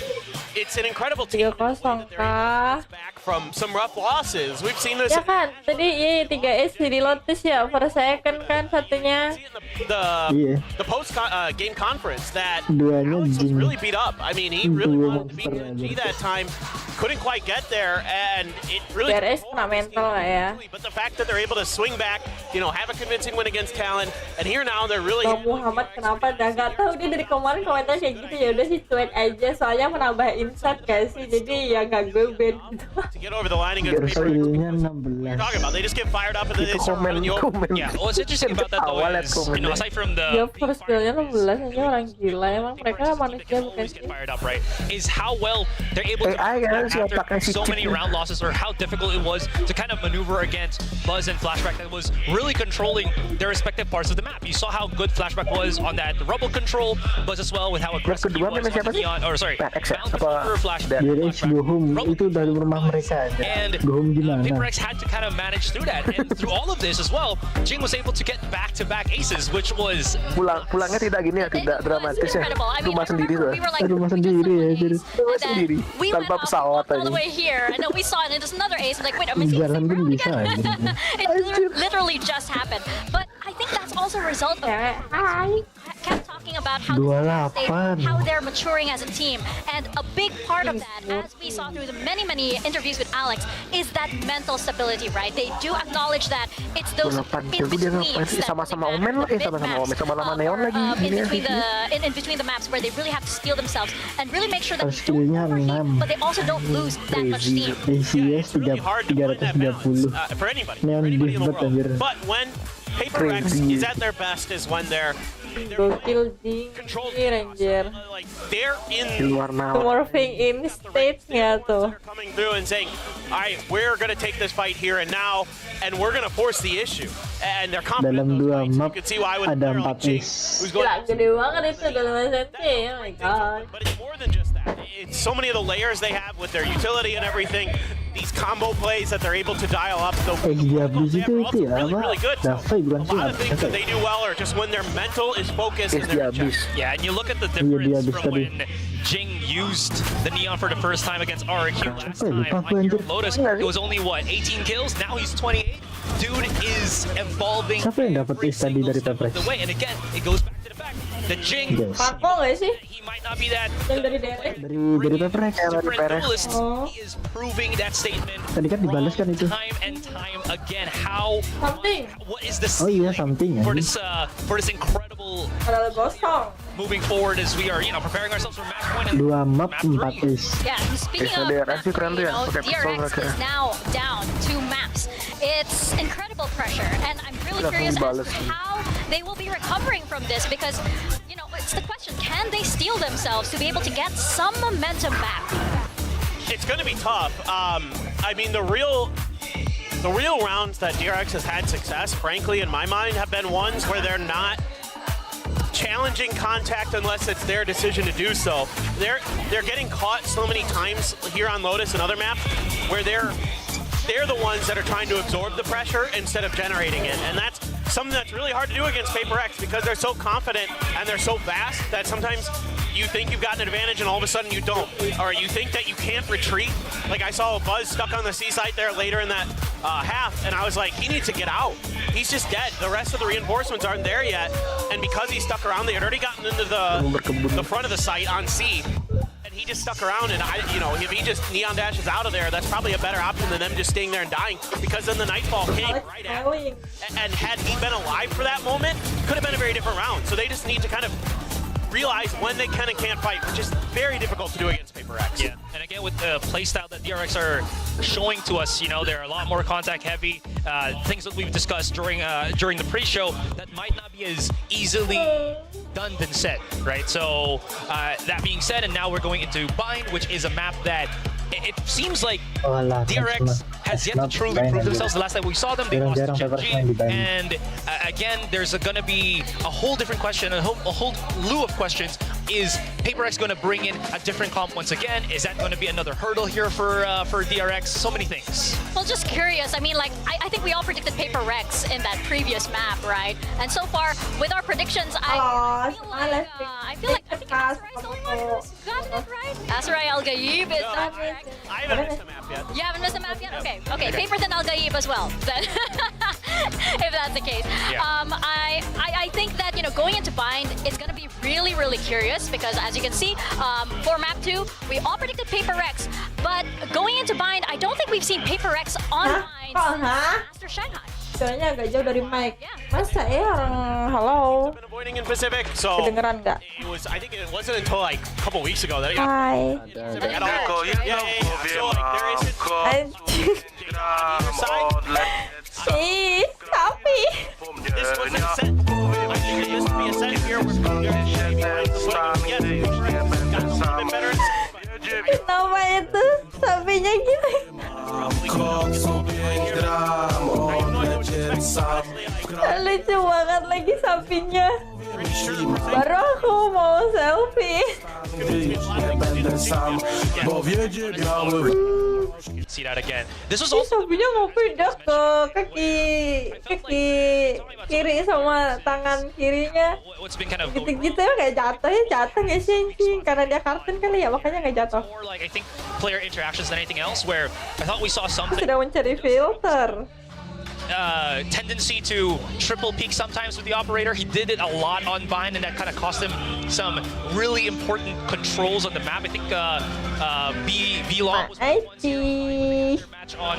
It's an incredible team back from some rough losses. We've seen this. Ya kan, tadi 3S di Lotus ya, for a second kan satunya. The post game conference that Duanya Alex was really beat up. I mean, he really wanted to beat G that time, couldn't quite get there, and it really. PRX kena mental nggak ya? But the fact that they're able to swing back, you know, have a convincing win against Talon, and here now they're really. Bang Muhammad kenapa dah nggak tahu dia dari kemarin komentar kayak gitu, ya udah sih cuek aja soalnya menambah insight gak sih, jadi ya gak gue ban gitu. To get over the line against Skillnya 16. talking about, they just get fired up and then they start running you over. Yeah, what's interesting about that though is, you know, aside from Ya the first skillnya 16 aja orang gila, emang mereka manusia bukan sih? fired up, right, is how well they're able to after so many round losses, or how difficult it was to kind of maneuver against Buzz and Flashback that was really controlling their respective parts of the map. You saw how good Flashback was on that rubble control, Buzz as well with how aggressive he was on the Neon, or sorry, Mount for Flashback. Itu dari rumah mereka aja. And PRX had to kind of manage through that, and through all of this as well, Jing was able to get back-to-back aces, which was pulangnya tidak gini ya, tidak dramatis ya. Rumah sendiri tuh. Rumah sendiri ya, jadi rumah sendiri tanpa pesawat all the aja. way here, and then we saw it, and there's another ace, and like, wait, I'm missing Jalan pun bisa. It literally just happened, but I think that's also a result of Cap talking about how they're maturing as a team, and a big part of that, as we saw through the many interviews with Alex, is that mental stability, right? They do acknowledge that it's those in between the maps where they really have to steel themselves and really make sure that they don't overheat, but they also don't lose that much steam. It's really hard to find that balance for anybody in the world. But when PRX is at their best is when they're Gokil controlled. anjir. Like they're in Morphing in stage-nya tuh. they're coming through and saying, all right, we're going to take this fight here and now, and we're going to force the issue. And they're confident in those fights. You can see why with ada like 4 Jing, ace. who's going Gila, gede banget itu dalam SNC. Oh my god. But it's more than just that. It's so many of the layers they have with their utility and everything. These combo plays that they're able to dial up. The Diablos they itu are also ya really, apa? really good. So Dafai bukan a sih? lot of things that they do well are just when their mental is focused and they're in check. Yeah, and you look at the difference Diablos from tadi. when Jing used the Neon for the first time against RQ last Sampai time. lupa aku, On anjir. Lotus, it was only what, 18 kills? Now he's 28. Dude is evolving Siapa yang dapat every ace tadi single dari step of PRX? the way. And again, it goes back to the fact that Jing, Yes. Mako nggak sih? he might not be that Yang dari Derek. Dari PRX. different duelist. He is proving that statement Tadi kan dibalas kan itu. time and time again. How, Something. what is the Oh iya, something ya. for this incredible Padahal gosong. moving forward as we are, preparing ourselves for match point and 2 map, map 4 3. ace. Yeah, and speaking of DRX sih keren tuh ya, pakai pistol DRX mereka. is now down 2 maps. It's incredible pressure, and I'm really curious as to how they will be recovering from this because, it's the question, can they steel themselves to be able to get some momentum back? It's going to be tough. I mean, the real rounds that DRX has had success, frankly, in my mind, have been ones where they're not challenging contact unless it's their decision to do so. They're getting caught so many times here on Lotus and other maps where they're the ones that are trying to absorb the pressure instead of generating it, and that's something that's really hard to do against PRX because they're so confident and they're so fast that sometimes you think you've got an advantage and all of a sudden you don't, or you think that you can't retreat. Like I saw Buzz stuck on the C site there later in that half, and I was like, he needs to get out. He's just dead. The rest of the reinforcements aren't there yet, and because he stuck around, they had already gotten into the front of the site on C. He just stuck around, and if he just neon dashes out of there, that's probably a better option than them just staying there and dying, because then the Nightfall came right at him. And had he been alive for that moment, could have been a very different round. So they just need to kind of realize when they can and can't fight, which is very difficult to do against PRX. Yeah, and again with the playstyle that DRX are showing to us, they're a lot more contact heavy. Things that we've discussed during the pre-show that might not be as easily done than said, right? So that being said, and now we're going into Bind, which is a map that it seems like DRX has yet to truly prove themselves. The last time we saw them, they lost to Gen G. And again, there's going to be a whole different question, a whole slew of questions. Is PRX going to bring in a different comp once again? Is that going to be another hurdle here for DRX? So many things. Well, just curious. I mean, I think we all predicted PRX in that previous map, right? And so far, with our predictions, I feel like Asarai is the only one who's gotten it right. Asarai Al-Gaib is that correct? I haven't missed the map yet. You haven't missed the map yet? Okay. Paper than Al-Gaib as well, then, if that's the case. Yeah. I think that, going into Bind, it's going to be really, really curious because, as you can see, for map 2, we all predicted PRX, but going into Bind, I don't think we've seen PRX on Bind since Master Shanghai. Soalnya agak jauh dari mic. Masa ya orang hallo? Been avoiding in Pacific, so Kedengeran nggak? I think it wasn't until like a couple weeks ago that Hai. at all. So like there isn't Anjir. on either side. Ih, sapi. This was a set. I think it used to be a set here where maybe got a little bit better. Kenapa itu sapinya gitu? Lucu banget lagi sapinya. Baru aku mau selfie. See that again. This was Ini also sapinya mau pindah ke kaki kiri sama tangan kirinya. what's been kind of Gitu-gitu ya kayak jatuh nggak sih anjing? Karena dia kartun kali ya makanya nggak jatuh. more like I think player interactions than anything else. Where I thought we saw Aku something. sedang mencari filter. tendency to triple peek sometimes with the operator. He did it a lot on Bind, and that kind of cost him some really important controls on the map. I think B Long was one match on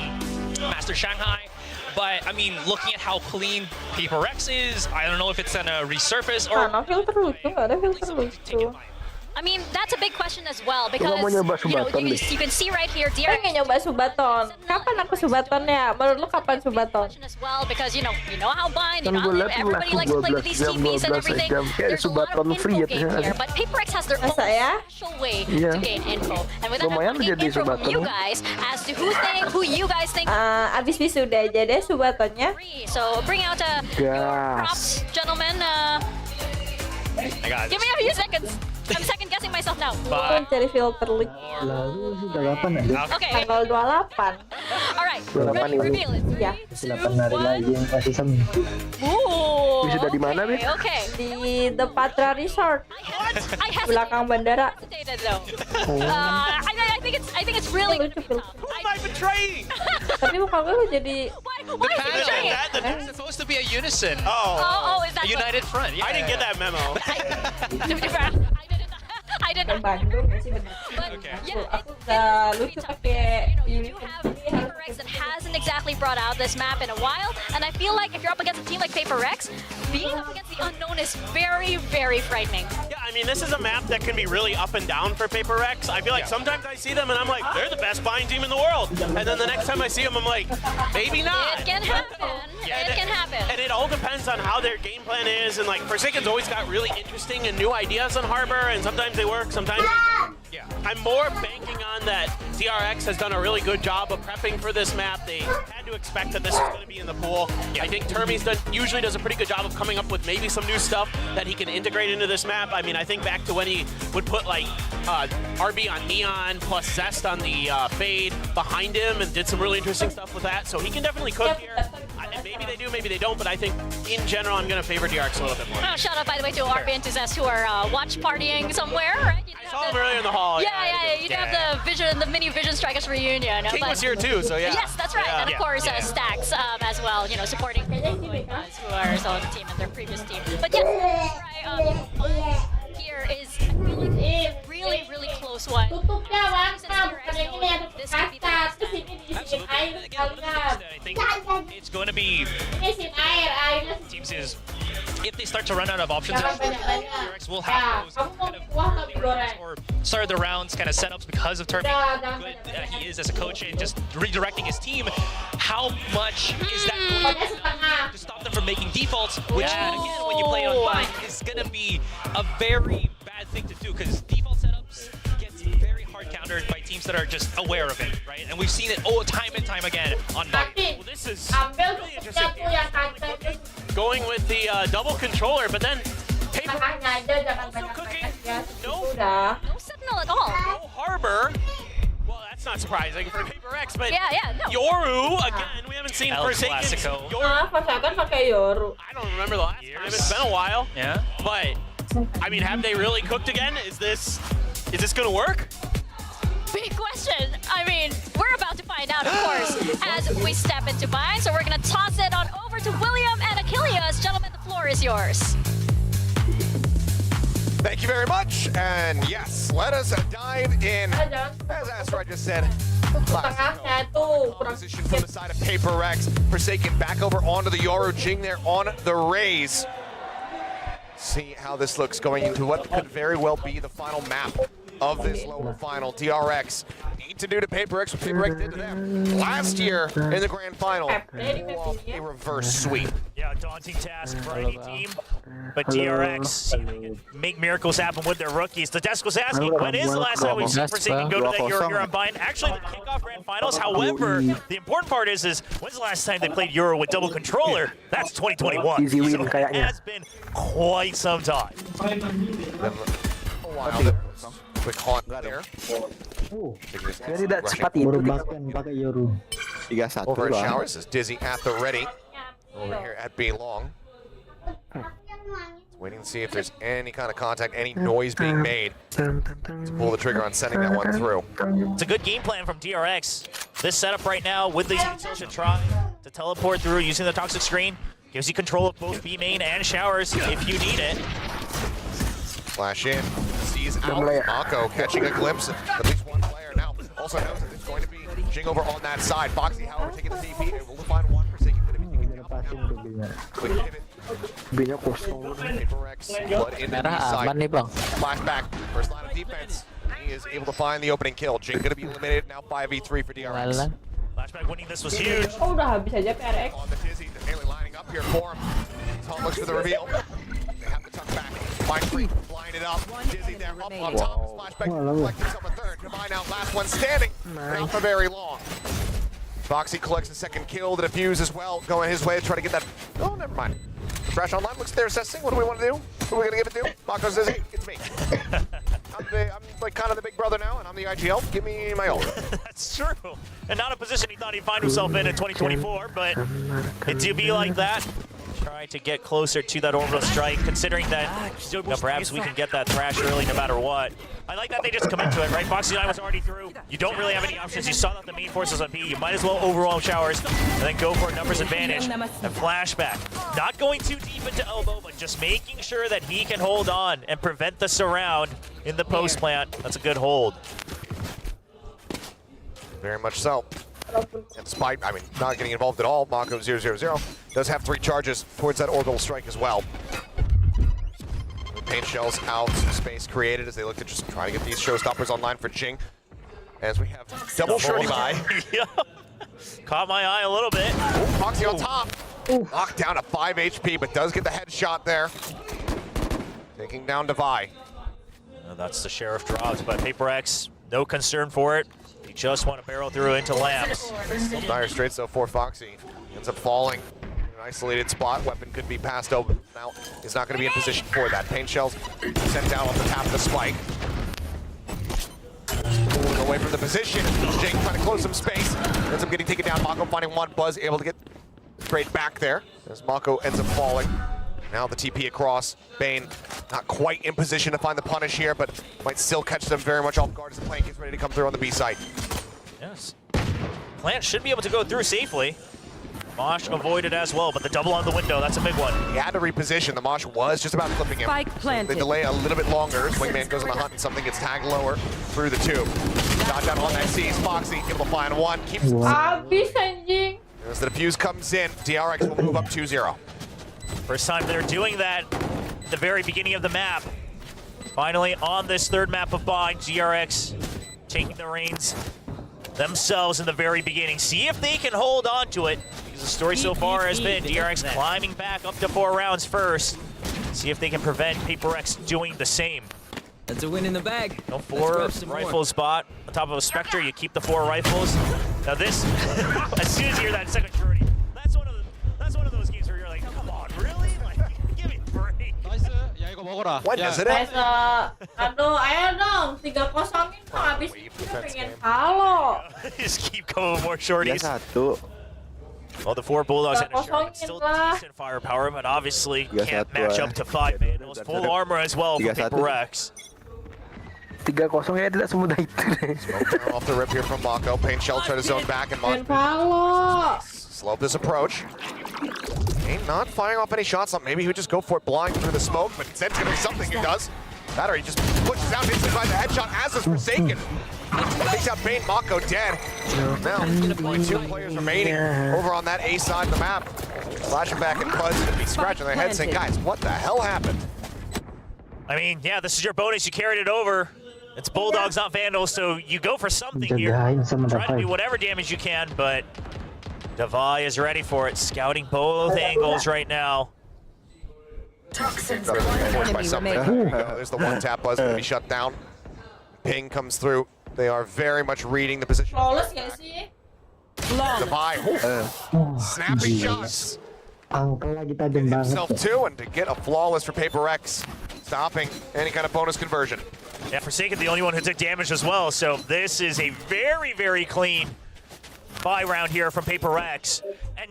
Master Shanghai. But I mean, looking at how clean PRX is, I don't know if it's gonna resurface or. I mean, that's a big question as well because you can see right here. Pengen nyoba Subaton. Kapan aku Subatonnya? Menurut lu kapan Subaton? As well because you know how Bind, everybody likes to play with these TPs and everything. There's a lot of info game here, but PRX has their own special way to gain info. And with that, I want to get info from you guys as to who you guys think. Abis wisuda aja deh Subatonnya. So bring out your props, gentlemen. Give me a few seconds. I'm second guessing myself now. Cari filter link. Lalu sudah 8 ya? Okay. Tanggal 28. Alright, reveal it. Iya. 8 hari lagi yang masih semi. Ooh. Sudah di mana, Beb? Okay. Di The Patra Resort. Belakang bandara. I think it's really lucu filter. Who am I betraying? Tapi muka gue jadi why is he betraying it? It's supposed to be a unison. Oh, is that a united front. Yeah. I didn't get that memo. I didn't. Bandung sih benar. Aku udah lucu pakai PRX that hasn't exactly brought out this map in a while, and I feel like if you're up against a team like PRX, being up against the unknown is very, very frightening. Yeah, I mean, this is a map that can be really up and down for PRX. I feel like sometimes I see them and I'm like, they're the best Bind team in the world. And then the next time I see them, I'm like, maybe not. It can happen. It can happen. And it all depends on how their game plan is. And like, Forsaken's always got really interesting and new ideas on Harbor, and sometimes they work, sometimes they don't. Yeah. I'm more banking on that TRX has done a really good job of prepping for this map. They had to expect that this was going to be in the pool. I think Termi's usually does a pretty good job of coming up with maybe some new stuff that he can integrate into this map. I mean, I think back to when he would put like RB on Neon plus Zest on the Fade behind him and did some really interesting stuff with that. So he can definitely cook here. Maybe they do, maybe they don't, but I think in general I'm going to favor DRX a little bit more. Oh, shout out, by the way, to RB and to Zest who are watch partying somewhere, right? I saw them earlier in the hall. Yeah, you have the mini Vision Strikers reunion. King was here too, so yeah. Yes, that's right. And of course, Stacks as well, you know, supporting who are still on the team and their previous team. But yes, here is a really, really close one. This could be the last time. I think it's going to be teams is if they start to run out of options, PRX will have those kind of or start the rounds kind of setups because of Termi. Good he is as a coach and just redirecting his team. How much is that going to stop them from making defaults? Which again, when you play on Bind, is going to be a very bad thing to do because default setups gets very hard countered by teams that are just aware of it, right? And we've seen it time and time again on Bind. Well, this is really interesting. Going with the double controller, but then also cooking. No Sentinel at all. No Harbor. Well, that's not surprising for PRX, but no. Yoru, again, we haven't seen Forsaken. Yoru. I don't remember the last time. It's been a while. Yeah. But, I mean, have they really cooked again? Is this going to work? Big question. I mean, we're about to find out, of course, as we step into Bind. So we're going to toss it on over to William and Achilles. Gentlemen, the floor is yours. Thank you very much. And yes, let us dive in. As Astra just said, position from the side of PRX. Forsaken back over onto the Yoru Jing there on the Rays. See how this looks going into what could very well be the final map of this lower final. DRX need to do to PRX what PRX did to them last year in the grand final. Pull off a reverse sweep. Yeah, daunting task for any team. But DRX make miracles happen with their rookies. The desk was asking, when is the last time we've seen Forsaken go to that Euro on Bind? Actually, the kickoff grand finals. However, the important part is when's the last time they played Euro with double controller? That's 2021. So it has been quite some time. Quick haunt there. Jadi tidak cepat itu. Pakai Yoru. 3-1 over at lah. Showers is Dizzy at the ready. Over here at B Long. Waiting to see if there's any kind of contact, any noise being made to pull the trigger on sending that one through. It's a good game plan from DRX. This setup right now with these should try to teleport through using the toxic screen. Gives you control of both B main and showers if you need it. Flash in, sees out. Mako catching a glimpse of at least one player now. Also knows that it's going to be Jing over on that side. Foxy, however, taking the TP. Able to find one. Forsaken going to be taken down. Quick pivot. B-nya kosong. PRX, blood into the side. Flashback, first line of defense. He is able to find the opening kill. Jing going to be eliminated now 5v3 for DRX. Flashback winning this was huge. Oh, udah habis aja PRX. On the Dizzy, nearly lining up here for him. Tom looks for the reveal. They have to tuck back. Find free, line it up. Dizzy there up on top. Flashback collecting some a third. Divine out, last one standing. Not for very long. Foxy collects the second kill. The defuse as well, going his way to try to get that. Oh, never mind. The Fresh Online looks there assessing. What do we want to do? Who are we going to give it to? Mako's Dizzy? It's me. I'm like kind of the big brother now, and I'm the IGL. Give me my own. That's true. And not a position he thought he'd find himself in 2024, but it do be like that. Trying to get closer to that orbital strike, considering that perhaps we can get that thrash early no matter what. I like that they just come into it, right? Foxy 9 was already through. You don't really have any options. You saw that the main force is on B. You might as well overwhelm showers and then go for a numbers advantage. And Flashback, not going too deep into elbow, but just making sure that he can hold on and prevent the surround in the post plant. That's a good hold. Very much so. And despite, I mean, not getting involved at all, Mako 0-0-0 does have 3 charges towards that orbital strike as well. Paint shells out, space created as they look to just try to get these showstoppers online for Jing. As we have double shorty by. Yeah. Caught my eye a little bit. Ooh, Foxy on top. Knocked down to 5 HP, but does get the headshot there. Taking down Devi. That's the sheriff dropped, but PRX, no concern for it. He just want to barrel through into lamps. Dire Straits though for Foxy. He ends up falling in an isolated spot. Weapon could be passed over. Now he's not going to be in position for that. Paint shells sent down off the top of the spike. Pulling away from the position. Jing trying to close some space. Ends up getting taken down. Mako finding one. Buzz able to get straight back there as Mako ends up falling. Now the TP across. Bane not quite in position to find the punish here, but might still catch them very much off guard as the plant gets ready to come through on the B side. Yes. Plant should be able to go through safely. Mosh avoided as well, but the double on the window, that's a big one. He had to reposition. The Mosh was just about clipping him. So they delay a little bit longer. Wingman goes on the hunt and something gets tagged lower through the tube. Dodge out on that sees Foxy, able to find one. Keeps Habis anjing. As the defuse comes in, DRX will move up 2-0. First time they're doing that at the very beginning of the map. Finally on this third map of Bind, DRX taking the reins themselves in the very beginning. See if they can hold on to it. Because the story so far has been DRX climbing back up to 4 rounds first. See if they can prevent PRX doing the same. That's a win in the bag. No 4 rifle spot on top of a Spectre. You keep the 4 rifles. Now this, as soon as you hear that second surety, that's one of those games where you're like, come on, really? Like, give me a break. When does it end? Aduh, ayo dong, 3-0-in dong, habis itu pengen halo. Just keep going with more shorties. Well, the 4 Bulldogs and a short, still decent firepower, but obviously can't match up to 5 man. It was full armor as well for PRX. 3-0 ya tidak semudah itu. Smoke off the rip here from Mako. Paint shell try to zone back and Pengen halo. slow this approach. Ain't not firing off any shots. Maybe he would just go for it blind through the smoke, but instead it's gonna be something he does. That or he just pushes out instantly by the headshot as is Forsaken. Takes out Bane, Mako dead. Now, only 2 players remaining over on that A side of the map. Flashback and Buzz gonna be scratching their heads saying, guys, what the hell happened? I mean, yeah, this is your bonus. You carried it over. It's Bulldogs, not Vandals, so you go for something here. Try to do whatever damage you can, but Devi is ready for it. Scouting both angles right now. There's the one tap. Buzz gonna be shut down. Ping comes through. They are very much reading the position. Lotus gak sih? Devi. Snappy shots. Himself too, and to get a flawless for PRX, stopping any kind of bonus conversion. Yeah, Forsaken the only one who took damage as well, so this is a very, very clean buy round here from PRX. And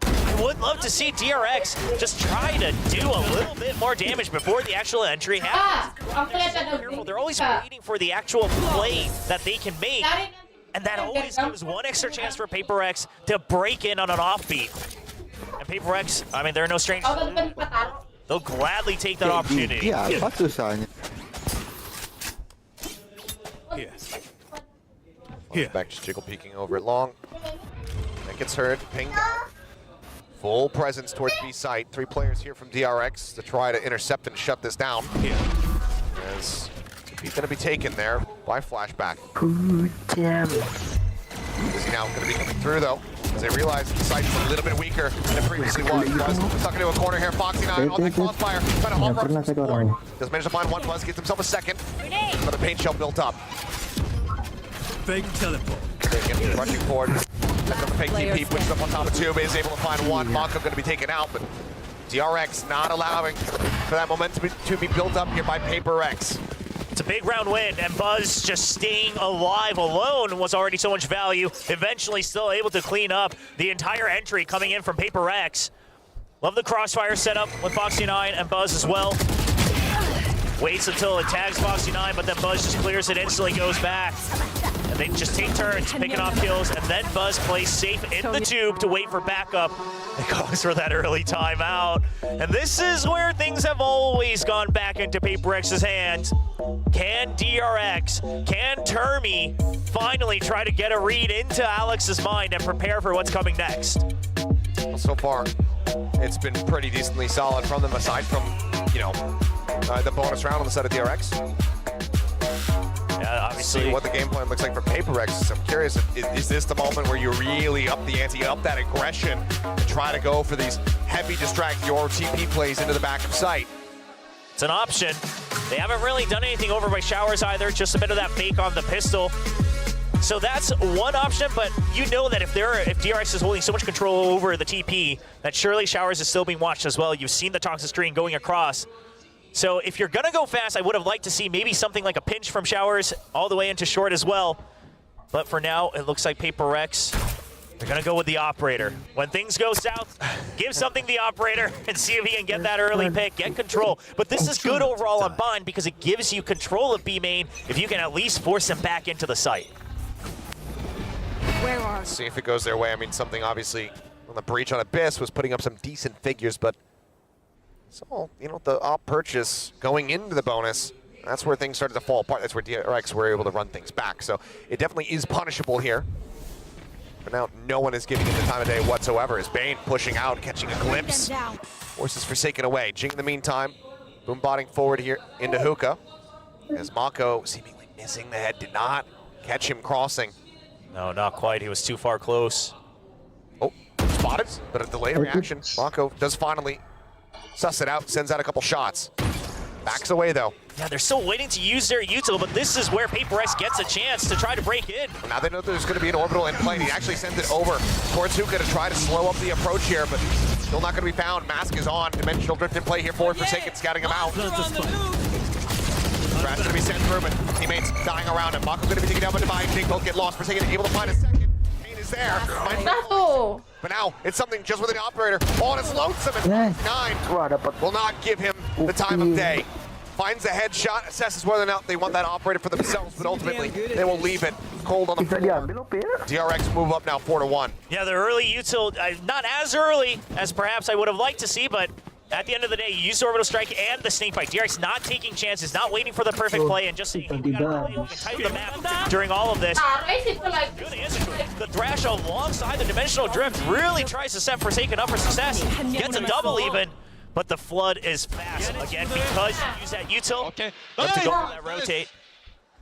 I would love to see DRX just try to do a little bit more damage before the actual entry happens. They're always waiting for the actual play that they can make And that always gives one extra chance for PRX to break in on an offbeat. And PRX, I mean, there are no strangers. They'll gladly take that opportunity. Iya, apa susahnya? Flashback just jiggle peeking over it long. That gets heard, ping down. Full presence towards B site. 3 players here from DRX to try to intercept and shut this down. As he's going to be taken there by Flashback. Is he now going to be coming through though? As they realize the site is a little bit weaker than it previously was. Buzz stuck into a corner here. Foxy9 on that crossfire. Trying to offer up some support. Does manage to find one. Buzz gets himself a second. Another paint shell built up. Fake teleport. Rushing forward. That's the fake TP, pushes up on top of 2, but is able to find 1. Mako going to be taken out, but DRX not allowing for that momentum to be built up here by PRX. It's a big round win, and Buzz just staying alive alone was already so much value. Eventually still able to clean up the entire entry coming in from PRX. Love the crossfire setup with Foxy9 and Buzz as well. Waits until it tags Foxy9, but then Buzz just clears it instantly, goes back. And they just take turns picking off kills, and then Buzz plays safe in the tube to wait for backup. It goes for that early timeout. And this is where things have always gone back into PRX's hands. Can DRX, can Termi finally try to get a read into Alex's mind and prepare for what's coming next? Well, so far, it's been pretty decently solid from them, aside from, you know, the bonus round on the side of DRX. Yeah, obviously. See what the game plan looks like for PRX. I'm curious, is this the moment where you really up the ante, up that aggression, and try to go for these heavy distract your TP plays into the back of site? It's an option. They haven't really done anything over by Showers either, just a bit of that fake on the pistol. So that's one option, but you know that if DRX is holding so much control over the TP, that surely Showers is still being watched as well. You've seen the toxic screen going across. So if you're gonna go fast, I would have liked to see maybe something like a pinch from Showers all the way into short as well. But for now, it looks like PRX, they're gonna go with the operator. When things go south, give something the operator and see if he can get that early pick, get control. But this is good overall on Bind because it gives you control of B main if you can at least force him back into the site. Let's see if it goes their way. I mean, something obviously on the breach on Abyss was putting up some decent figures, but so, you know, the op purchase going into the bonus, that's where things started to fall apart. That's where DRX were able to run things back. So it definitely is punishable here. But now no one is giving it the time of day whatsoever. As Bane pushing out, catching a glimpse. Forces Forsaken away. Jing in the meantime, boom botting forward here into Hookah. As Mako seemingly missing the head, did not catch him crossing. No, not quite. He was too far close. Oh, spotted, but a delayed reaction. Mako does finally suss it out, sends out a couple shots. Backs away though. Yeah, they're still waiting to use their util, but this is where PRX gets a chance to try to break in. Well, now they know there's going to be an orbital in play. He actually sends it over towards Hookah to try to slow up the approach here, but still not going to be found. Mask is on. Dimensional drift in play here for Forsaken, scouting him out. Crash going to be sent through, but teammates dying around him. Mako's going to be taken down by Divine. Jake both get lost. Forsaken able to find a second. Kane is there. But now it's something just with the operator. Oh, and it's lonesome. And 9 will not give him the time of day. Finds the headshot, assesses whether or not they want that operator for themselves, but ultimately they will leave it cold on the floor. DRX move up now 4-1. Yeah, the early util, not as early as perhaps I would have liked to see, but at the end of the day, you use the orbital strike and the snake bite. DRX not taking chances, not waiting for the perfect play, and just saying, hey, we gotta play, we can tighten the map during all of this. Good answer to it. The Thrash alongside the Dimensional Drift really tries to set Forsaken up for success. Gets a double even, but the Flood is fast again because you use that util. Okay. To go for that rotate.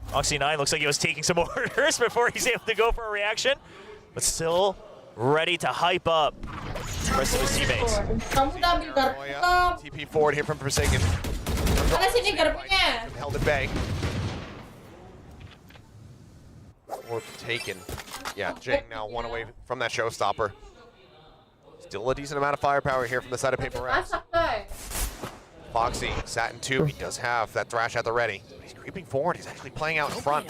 Foxy9 looks like he was taking some orders before he's able to go for a reaction, but still ready to hype up the rest of his teammates. TP forward here from Forsaken. Held at bay. Or taken. Yeah, Jing now one away from that showstopper. Still a decent amount of firepower here from the side of PRX. Foxy sat in 2. He does have that Thrash at the ready. He's creeping forward. He's actually playing out in front.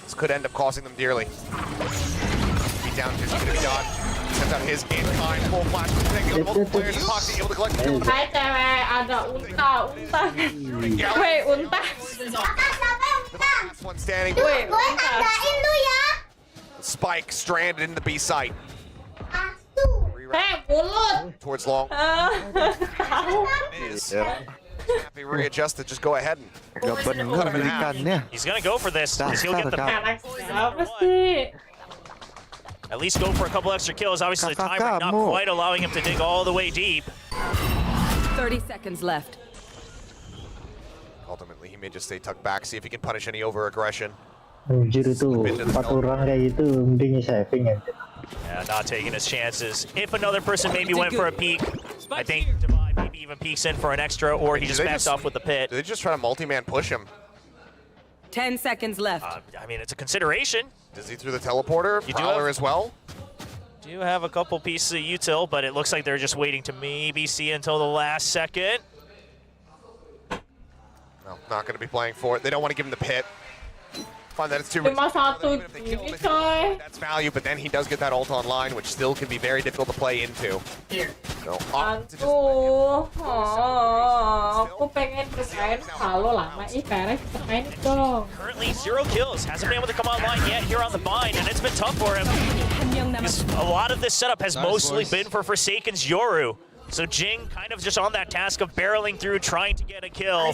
This could end up costing them dearly. Beat down to going to be dodged. Sends out his in-kind full flash. Taking on multiple players. Foxy able to collect the kill. Hai cewek, ada unta. Wait, unta. The last one standing. Wait, unta. Spike stranded in the B site. Mulut. Towards long. Tahu. Happy readjusted, just go ahead and Gak bener belikannya. He's gonna go for this because he'll get the PRX apa sih? at least go for a couple extra kills. Obviously, the Kakak timer not kamu. quite allowing him to dig all the way deep. 30 seconds left. ultimately he may just stay tucked back, see if he can punish any over-aggression. Anjir itu 4 orang kayak gitu mending saving aja. Yeah, not taking his chances. If another person maybe went for a peek, I think Divide maybe even peeks in for an extra, or he just backs off with the pit. Do they just try to multi-man push him? 10 seconds left. I mean, it's a consideration. Does he through the teleporter? You do Prowler have- as well? Do have a couple pieces of util, but it looks like they're just waiting to maybe see until the last second. No, not going to be playing for it. They don't want to give him the pit. Find that it's too Cuma satu Even ini if they kill coy. him, that's value, but then he does get that ult online, which still can be very difficult to play into. So, Aduh, aku pengen bermain halo lama PRX bermain dong. Currently 0 kills. Hasn't been able to come online yet here on the bind, and it's been tough for him. A lot of this setup has mostly been for Forsaken's Yoru. So Jing kind of just on that task of barreling through, trying to get a kill.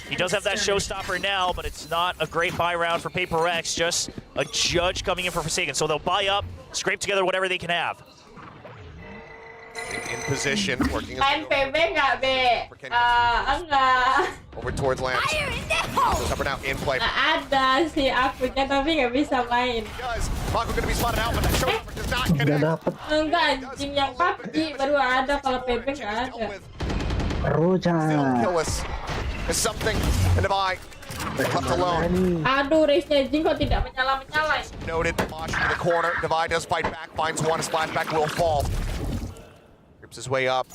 He does have that showstopper now, but it's not a great buy round for PRX, just a judge coming in for Forsaken. So they'll buy up, scrape together whatever they can have. in position, working Main PB nggak, Be? Enggak. over towards Lance. Cover now in play. Nggak ada sih akunnya, tapi nggak bisa main. Guys, Mako going to be spotted out, but that showstopper does not connect. Enggak, anjing yang PUBG baru ada, kalau PB nggak ada. Kill us. There's something in the eye. Left alone. Aduh, race-nya Jing kok tidak menyala-menyala. Noted. Mosh into the corner. Divide does fight back. Finds one. Flashback will fall. Grips his way up.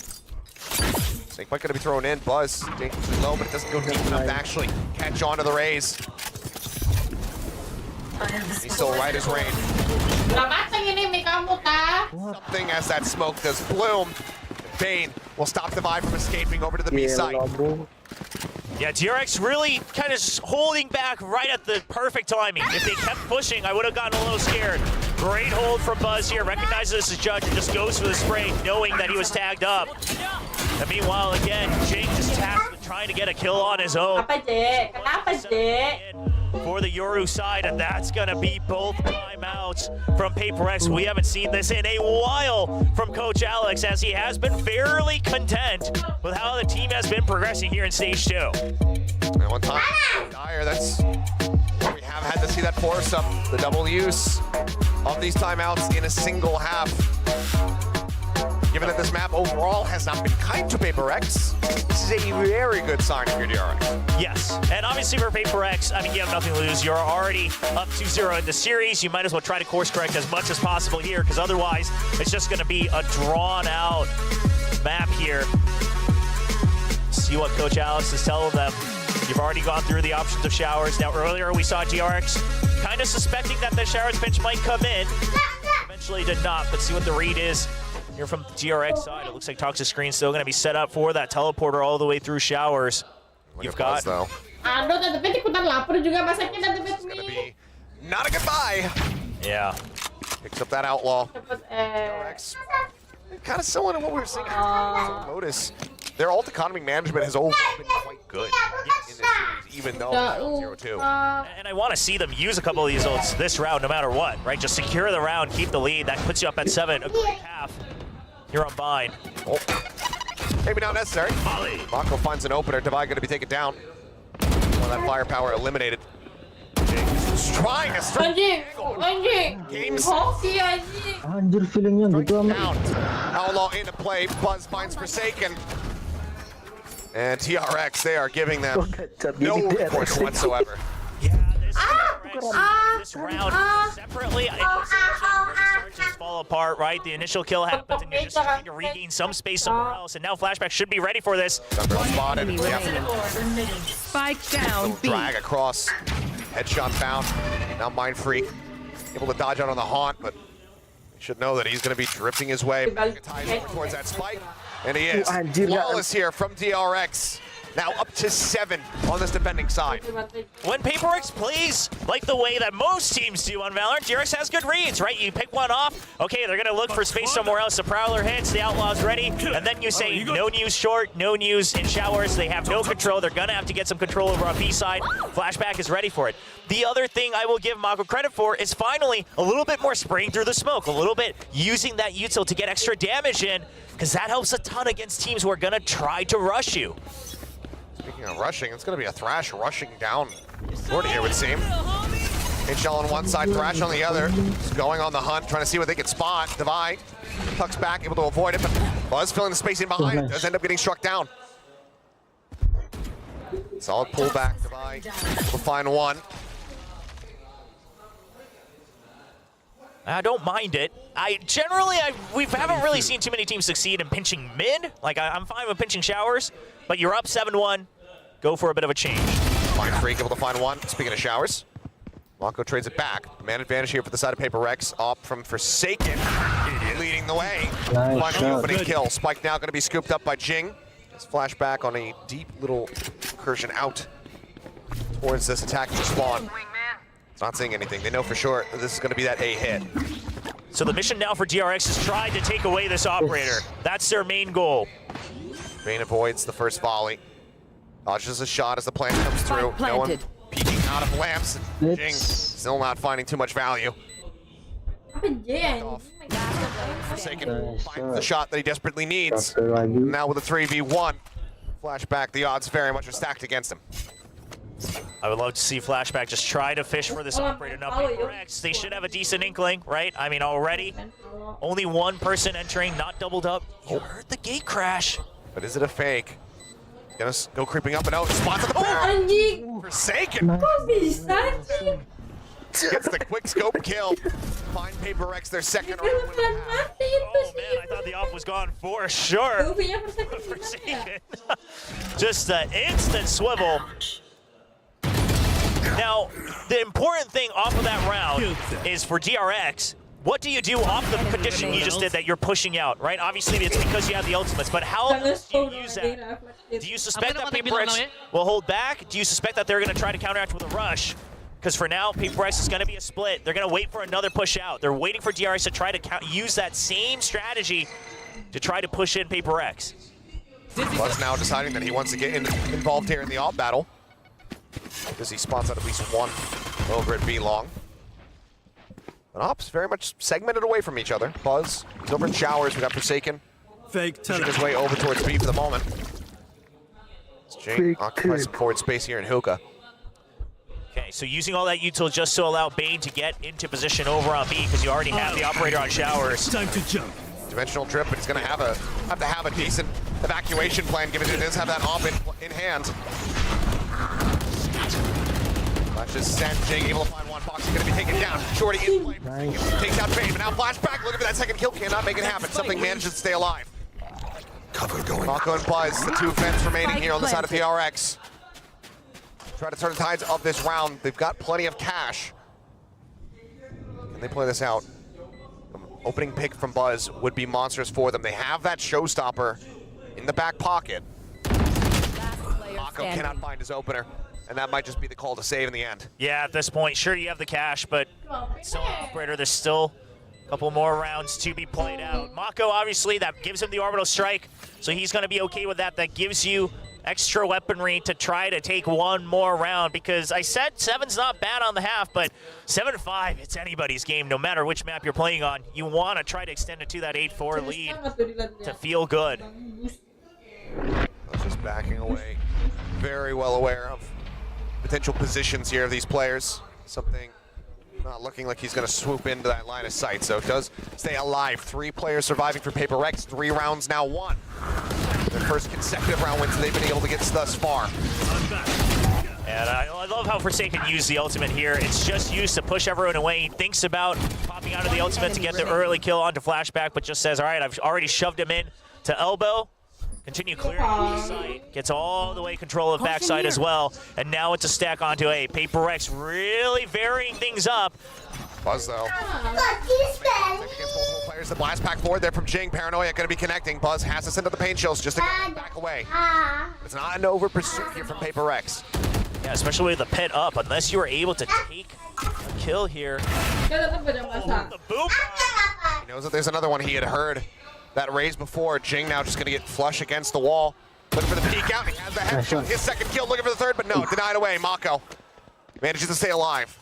Snake might gonna be thrown in. Buzz dangerously low, but it doesn't go deep enough to actually catch on to the rays. He's still right as rain. Udah mateng ini mie kamu, ta? Something as that smoke does bloom. Bane will stop Divide from escaping over to the B site. Yeah, TRX really kind of just holding back right at the perfect timing. If they kept pushing, I would have gotten a little scared. Great hold from Buzz here, recognizes this as Judge and just goes for the spray, knowing that he was tagged up. And meanwhile, again, Jake just tasked with trying to get a kill on his own. Apa, Jek? Kenapa, Jek? For the Yoru side, and that's gonna be both timeouts from PRX. We haven't seen this in a while from Coach Alex, as he has been fairly content with how the team has been progressing here in Stage 2. And one time, Dyer, that's we have had to see that force up the double use of these timeouts in a single half. Given that this map overall has not been kind to PRX, this is a very good sign for your DRX. Yes, and obviously for PRX, I mean, you have nothing to lose. You're already up 2-0 in the series. You might as well try to course correct as much as possible here, because otherwise it's just going to be a drawn-out map here. See what Coach Alex is telling them. You've already gone through the options of showers. Now, earlier we saw DRX kind of suspecting that the showers pinch might come in. Eventually did not, but see what the read is. Here from the DRX side, it looks like Toxic Screen's still going to be set up for that teleporter all the way through showers. You've got... though. Aduh, Tante Bet ikutan lapar juga masaknya, Tante Bet Gonna nih. be not a goodbye. Yeah. Picks up that outlaw. Cepet, DRX. Kind of similar to what we were seeing at Lotus. Their ult economy management has overall been quite good in this series, even though it's 0-2. And I want to see them use a couple of these ults this round no matter what, right? Just secure the round, keep the lead. That puts you up at 7, a great half. You're on bind. Oh. Maybe not necessary. Mako finds an opener. Divide going to be taken down. Well, that firepower eliminated. He's trying to strike. Anjing. Games Hoki, anjing. Anjir feelingnya gitu down. amat. Outlaw into play. Buzz finds Forsaken. And TRX, they are giving them no recourse whatsoever. Yeah, this round separately, I know starts to fall apart, right? The initial kill happens and you're just trying to regain some space somewhere else. And now Flashback should be ready for this. Spotted. Spike down. Drag across. Headshot found. Now Mind Freak able to dodge out on the haunt, but you should know that he's going to be drifting his way. Ties over towards that spike. And he is. Flawless here from DRX. now up to 7 on this defending side. When PRX plays like the way that most teams do on Valorant, DRX has good reads, right? You pick one off, okay, they're gonna look for space somewhere else. The Prowler hits, the Outlaw's ready, and then you say no news short, no news in showers. They have no control. They're gonna have to get some control over on B side. Flashback is ready for it. The other thing I will give Mako credit for is finally a little bit more spraying through the smoke, a little bit using that util to get extra damage in, because that helps a ton against teams who are gonna try to rush you. Speaking of rushing, it's going to be a Thrash rushing down Lord here, it would seem. HL on one side, Thrash on the other. Just going on the hunt, trying to see what they can spot. Divide tucks back, able to avoid it, but Buzz filling the space in behind. Does end up getting struck down. Solid pullback, Divide will find one. I don't mind it. We haven't really seen too many teams succeed in pinching mid. Like, I'm fine with pinching showers, but you're up 7-1. Go for a bit of a change. Find Freak, able to find one. Speaking of showers, Mako trades it back. Man advantage here for the side of PRX. Off from Forsaken, leading the way. Nice Finding the opening kill. Spike now going to be scooped up by Jing. This Flashback on a deep little incursion out towards this attacking spawn. It's not seeing anything. They know for sure that this is going to be that A hit. So the mission now for DRX is trying to take away this operator. That's their main goal. Vayne avoids the first volley. Dodges a shot as the plant comes through. No one peeking out of lamps. Jing still not finding too much value. Forsaken finds the shot that he desperately needs. Now with a 3v1. Flashback, the odds very much are stacked against him. I would love to see Flashback just try to fish for this operator. Now PRX, they should have a decent inkling, right? I mean, already, only one person entering, not doubled up. You heard the gate crash. But is it a fake? Gonna go creeping up and out. Spots on the ground. Forsaken. Gets the quick scope kill. Find PRX their second round. Oh man, I thought the off was gone for sure. Forsaken. Just an instant swivel. Now, the important thing off of that round is for DRX, what do you do off the condition you just did that you're pushing out, right? Obviously, it's because you have the ultimates, but how do you use that? Do you suspect that PRX will hold back? Do you suspect that they're going to try to counteract with a rush? Because for now, PRX is going to be a split. They're going to wait for another push out. They're waiting for DRX to try to use that same strategy to try to push in PRX. Buzz now deciding that he wants to get involved here in the op battle. Because he spots out at least one over at B long. But Ops very much segmented away from each other. Buzz, he's over in showers. We got Forsaken. Pushing his way over towards B for the moment. Jing occupies some forward space here in Hookah. Okay, so using all that util just to allow Bane to get into position over on B because you already have the operator on showers. Time to jump. Dimensional trip, but he's going to have to have a decent evacuation plan given it does have that op in hand. Just sent Jing, able to find one. Fox is going to be taken down. Shorty in play. Takes out Bane, but now Flashback looking for that second kill. Cannot make it happen. Something manages to stay alive. Cover going. Mako and Buzz, the two vents remaining here on the side of PRX. Try to turn the tides of this round. They've got plenty of cash. Can they play this out? Opening pick from Buzz would be monstrous for them. They have that showstopper in the back pocket. Mako cannot find his opener. And that might just be the call to save in the end. Yeah, at this point, sure you have the cash, but still an operator. There's still a couple more rounds to be played out. Mako, obviously, that gives him the orbital strike, so he's going to be okay with that. That gives you extra weaponry to try to take one more round, because I said 7's not bad on the half, but 7-5, it's anybody's game, no matter which map you're playing on. You want to try to extend it to that 8-4 lead to feel good. Just backing away. Very well aware of potential positions here of these players. Something not looking like he's going to swoop into that line of sight, so it does stay alive. 3 players surviving for PRX, 3 rounds now won. Their first consecutive round wins they've been able to get thus far. And I love how Forsaken used the ultimate here. It's just used to push everyone away. He thinks about popping out of the ultimate to get the early kill onto Flashback, but just says, all right, I've already shoved him in to elbow. Continue clearing the site, gets all the way control of backside as well, and now it's a stack onto A. PRX really varying things up. Buzz though. Players the blast pack forward there from Jing. Paranoia going to be connecting. Buzz has to send up the pain chills just to back away. It's not an over pursuit here from PRX. Yeah, especially with the pit up. Unless you were able to take a kill here. The boom. He knows that there's another one he had heard that raise before. Jing now just going to get flush against the wall. Looking for the peek out. He has the headshot. His second kill. Looking for the third, but no, denied away. Mako manages to stay alive.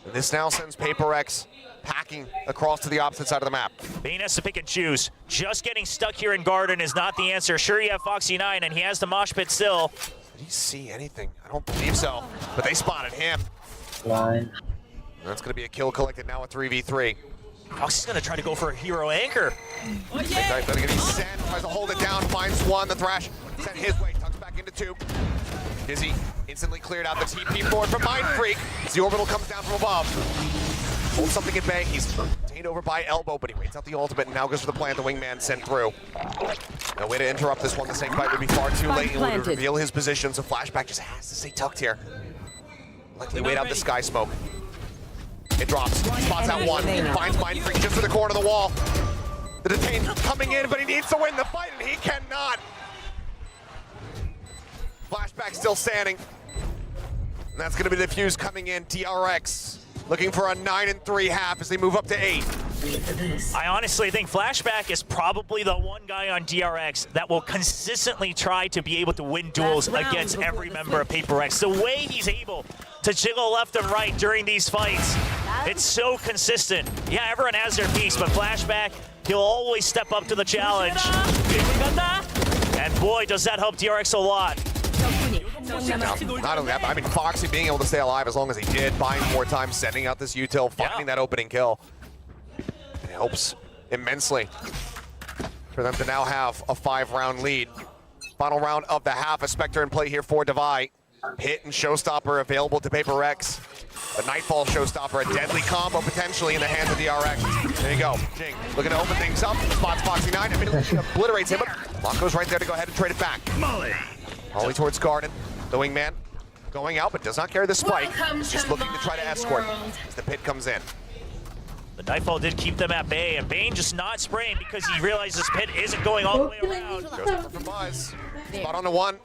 And this now sends PRX packing across to the opposite side of the map. Bane has to pick and choose. Just getting stuck here in Garden is not the answer. Sure, you have Foxy9, and he has the mosh pit still. Did he see anything? I don't believe so, but they spotted him. Line. That's going to be a kill collected now, a 3v3. Foxy's going to try to go for a hero anchor. Oh, yeah. Going to get sent, tries to hold it down, finds one. The Thrash sent his way, tucks back into two. Dizzy instantly cleared out the TP forward from Mind Freak as the orbital comes down from above. Holds something at bay. He's detained over by elbow, but he waits out the ultimate and now goes for the plant. The wingman sent through. No way to interrupt this one. The same fight would be far too late. He would reveal his position, so Flashback just has to stay tucked here. Likely wait out the sky smoke. It drops. Spots out one. Finds Mind Freak just for the corner of the wall. The detained coming in, but he needs to win the fight, and he cannot. Flashback still standing. And that's going to be the fuse coming in. DRX looking for a 9-3 half as they move up to 8. I honestly think Flashback is probably the one guy on DRX that will consistently try to be able to win duels against every member of PRX. The way he's able to jiggle left and right during these fights, it's so consistent. Yeah, everyone has their piece, but Flashback, he'll always step up to the challenge. And boy, does that help DRX a lot. Not only that, but I mean, Foxy being able to stay alive as long as he did, buying more time, sending out this util, finding that opening kill. It helps immensely for them to now have a 5-round lead. Final round of the half, a Spectre in play here for Devi. Hit and Showstopper available to PRX. The Nightfall Showstopper, a deadly combo potentially in the hands of DRX. There you go. Jing looking to open things up. Spots Foxy9, immediately obliterates him, but Mako's right there to go ahead and trade it back. Molly towards Garden. The wingman going out, but does not carry the spike. Just looking to try to escort as the pit comes in. The Nightfall did keep them at bay, and Bane just not spraying because he realized this pit isn't going all the way around. Goes for Buzz. Spot on the one.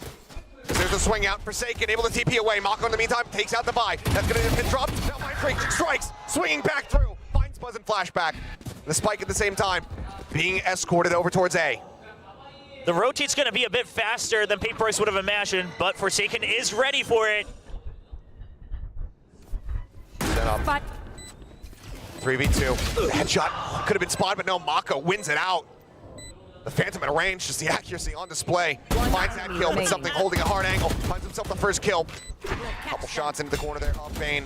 There's a swing out. Forsaken, able to TP away. Mako in the meantime takes out the buy. That's going to get dropped. Now Mind Freak strikes, swinging back through. Finds Buzz and Flashback. The spike at the same time, being escorted over towards A. The rotate's going to be a bit faster than PRX would have imagined, but Forsaken is ready for it. Set up. 3v2. Headshot could have been spotted, but no, Mako wins it out. The Phantom at range, just the accuracy on display. Finds that kill, but something holding a hard angle. Finds himself the first kill. Couple shots into the corner there of Bane.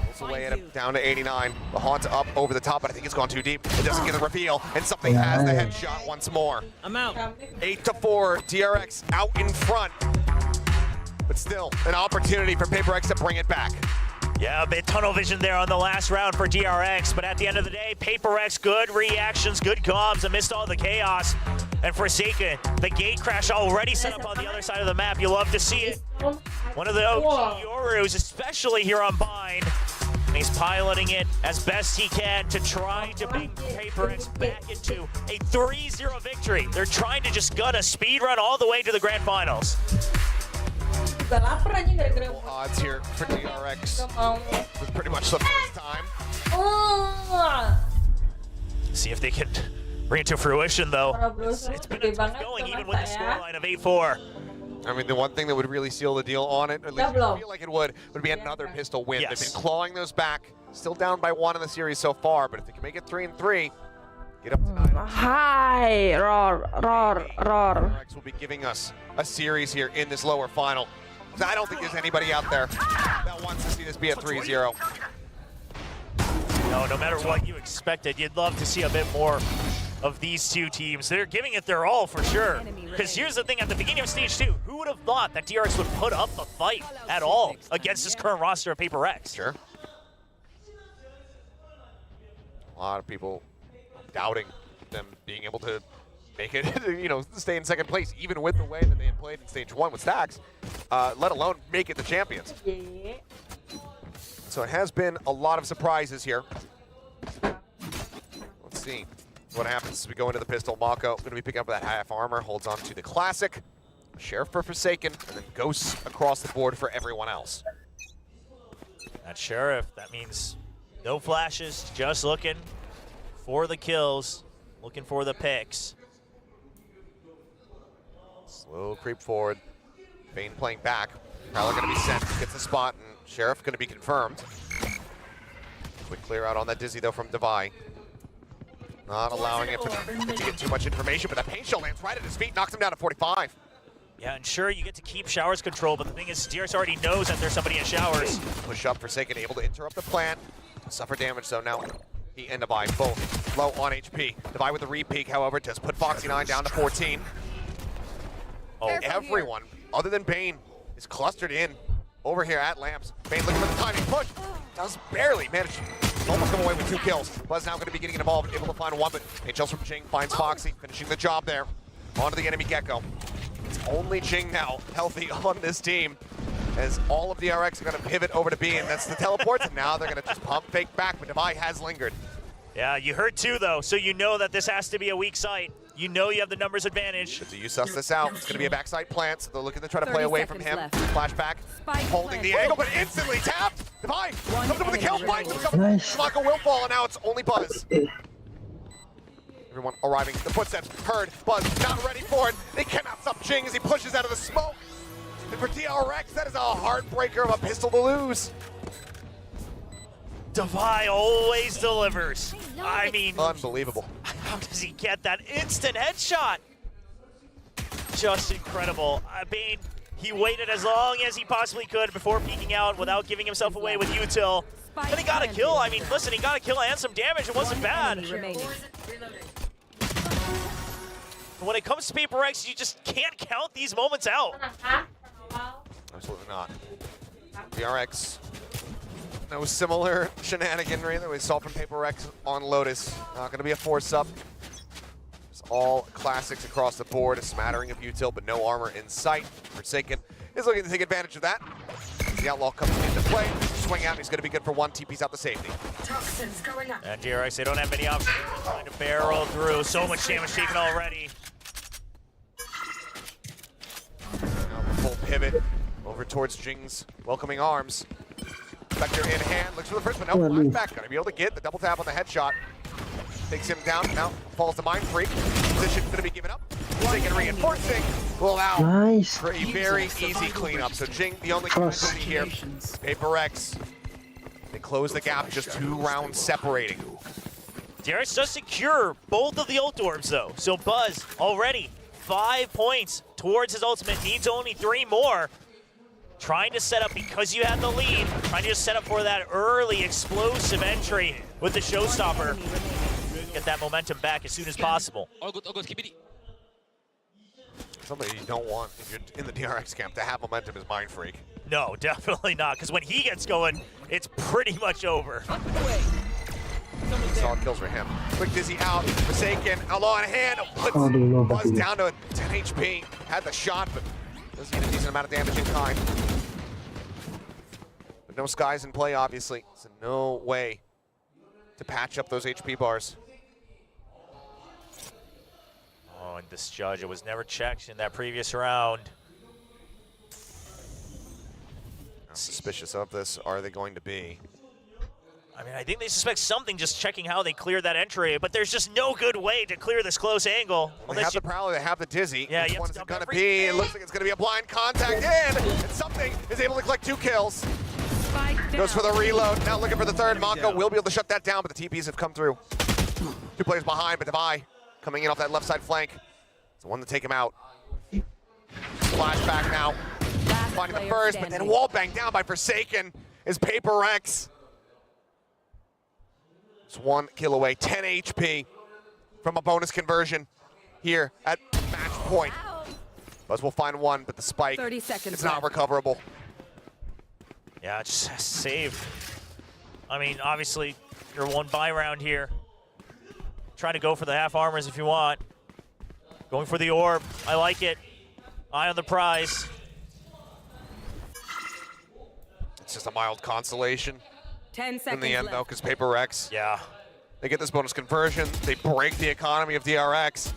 Pulls away at him, down to 89. The Haunt's up over the top, but I think it's gone too deep. It doesn't get the reveal, and something has the headshot once more. I'm out. 8-4, DRX out in front. But still, an opportunity for PRX to bring it back. Yeah, a bit tunnel vision there on the last round for DRX, but at the end of the day, PRX, good reactions, good comms amidst all the chaos. And Forsaken, the gate crash already set up on the other side of the map. You love to see it. One of the OG Yorus, especially here on Bind. And he's piloting it as best he can to try to bring PRX back into a 3-0 victory. They're trying to just gut a speed run all the way to the grand finals. Odds here for DRX. It was pretty much the first time. See if they can bring it to fruition, though. It's been a tough going, even with the scoreline of 8-4. I mean, the one thing that would really seal the deal on it, at least I feel like it would be another pistol win. Yes. They've been clawing those back. Still down by 1 in the series so far, but if they can make it 3-3, get up to 9. Hi, roar. PRX will be giving us a series here in this lower final. I don't think there's anybody out there that wants to see this be a 3-0. No matter what you expected, you'd love to see a bit more of these two teams. They're giving it their all for sure. Because here's the thing, at the beginning of Stage 2, who would have thought that DRX would put up the fight at all against this current roster of PRX? Sure. A lot of people doubting them being able to make it, stay in second place, even with the way that they had played in Stage 1 with Stacks, let alone make it the champions. So it has been a lot of surprises here. Let's see what happens as we go into the pistol. Mako going to be picking up that half armor, holds on to the classic. Sheriff for Forsaken, and then ghosts across the board for everyone else. That Sheriff, that means no flashes, just looking for the kills, looking for the picks. Slow creep forward. Bane playing back. Prowler going to be sent, gets the spot, and Sheriff going to be confirmed. Quick clear out on that Dizzy though from Devi. Not allowing it to get too much information, but that paint shell lands right at his feet, knocks him down to 45. Yeah, and sure, you get to keep Showers control, but the thing is, DRX already knows that there's somebody in Showers. Push up, Forsaken, able to interrupt the plant. Suffer damage, though. Now, he and Devi both low on HP. Devi with the re-peek, however, does put Foxy9 down to 14. Oh, everyone, other than Bane, is clustered in over here at Lamps. Bane looking for the timing push. Does barely manage to almost come away with 2 kills. Buzz now going to be getting involved, able to find one, but HLs from Jing finds Foxy, finishing the job there. Onto the enemy Gecko. It's only Jing now healthy on this team, as all of the RX are going to pivot over to B, and that's the teleports, and now they're going to just pump fake back, but Devi has lingered. Yeah, you heard 2 though, so you know that this has to be a weak site. You know you have the numbers advantage. But do you suss this out? It's going to be a backside plant, so they're looking to try to play away from him. Flashback, holding the angle, but instantly tapped. Devi comes up with a kill, finds himself. Mako will fall, and now it's only Buzz. Everyone arriving, the footsteps heard. Buzz not ready for it. They cannot stop Jing as he pushes out of the smoke. And for PRX, that is a heartbreaker of a pistol to lose. Devi always delivers. I mean, unbelievable. How does he get that instant headshot? Just incredible. I mean, he waited as long as he possibly could before peeking out without giving himself away with util. And he got a kill. I mean, listen, he got a kill and some damage. It wasn't bad. When it comes to PRX, you just can't count these moments out. Absolutely not. PRX, no similar shenaniganry that we saw from PRX on Lotus. Not going to be a force-up. It's all classics across the board. A smattering of util, but no armor in sight. Forsaken is looking to take advantage of that. The Outlaw comes into play. Swing out, he's going to be good for 1. TP's out the safety. And DRX, they don't have many options. They're trying to barrel through. So much damage taken already. Now the full pivot over towards Jing's welcoming arms. Spectre in hand, looks for the first one. No, Flashback gonna be able to get the double tap on the headshot. Takes him down, now falls to Mind Freak. Position gonna be given up. Taking reinforcing, will allow for a very easy cleanup. So Jing, the only opportunity here. PRX, they close the gap, just 2 rounds separating. DRX does secure both of the ult orbs though. So Buzz already 5 points towards his ultimate, needs only 3 more. Trying to set up, because you had the lead, trying to just set up for that early explosive entry with the showstopper. Get that momentum back as soon as possible. Somebody you don't want if you're in the DRX camp to have momentum is Mind Freak. No, definitely not, because when he gets going, it's pretty much over. Solid kills for him. Quick Dizzy out, Forsaken, Outlaw in hand, puts Buzz down to 10 HP. Had the shot, but doesn't get a decent amount of damage in kind. But no skies in play, obviously, so no way to patch up those HP bars. Oh, and this judge, it was never checked in that previous round. How suspicious of this are they going to be? I mean, I think they suspect something just checking how they cleared that entry, but there's just no good way to clear this close angle. Well, they have the Prowler, they have the Dizzy. Yeah, which one is it going to be? It looks like it's going to be a blind contact in, and something is able to collect 2 kills. Goes for the reload, now looking for the third. Mako will be able to shut that down, but the TPs have come through. 2 players behind, but Devi coming in off that left side flank. It's the one to take him out. Flashback now, finding the first, but then wall bang down by Forsaken is PRX. It's 1 kill away, 10 HP from a bonus conversion here at match point. Buzz will find 1, but the spike is not recoverable. Yeah, just save. I mean, obviously, you're 1 buy round here. Try to go for the half armors if you want. Going for the orb, I like it. Eye on the prize. It's just a mild consolation 10 seconds in the end, though, because PRX. Yeah. They get this bonus conversion. They break the economy of DRX.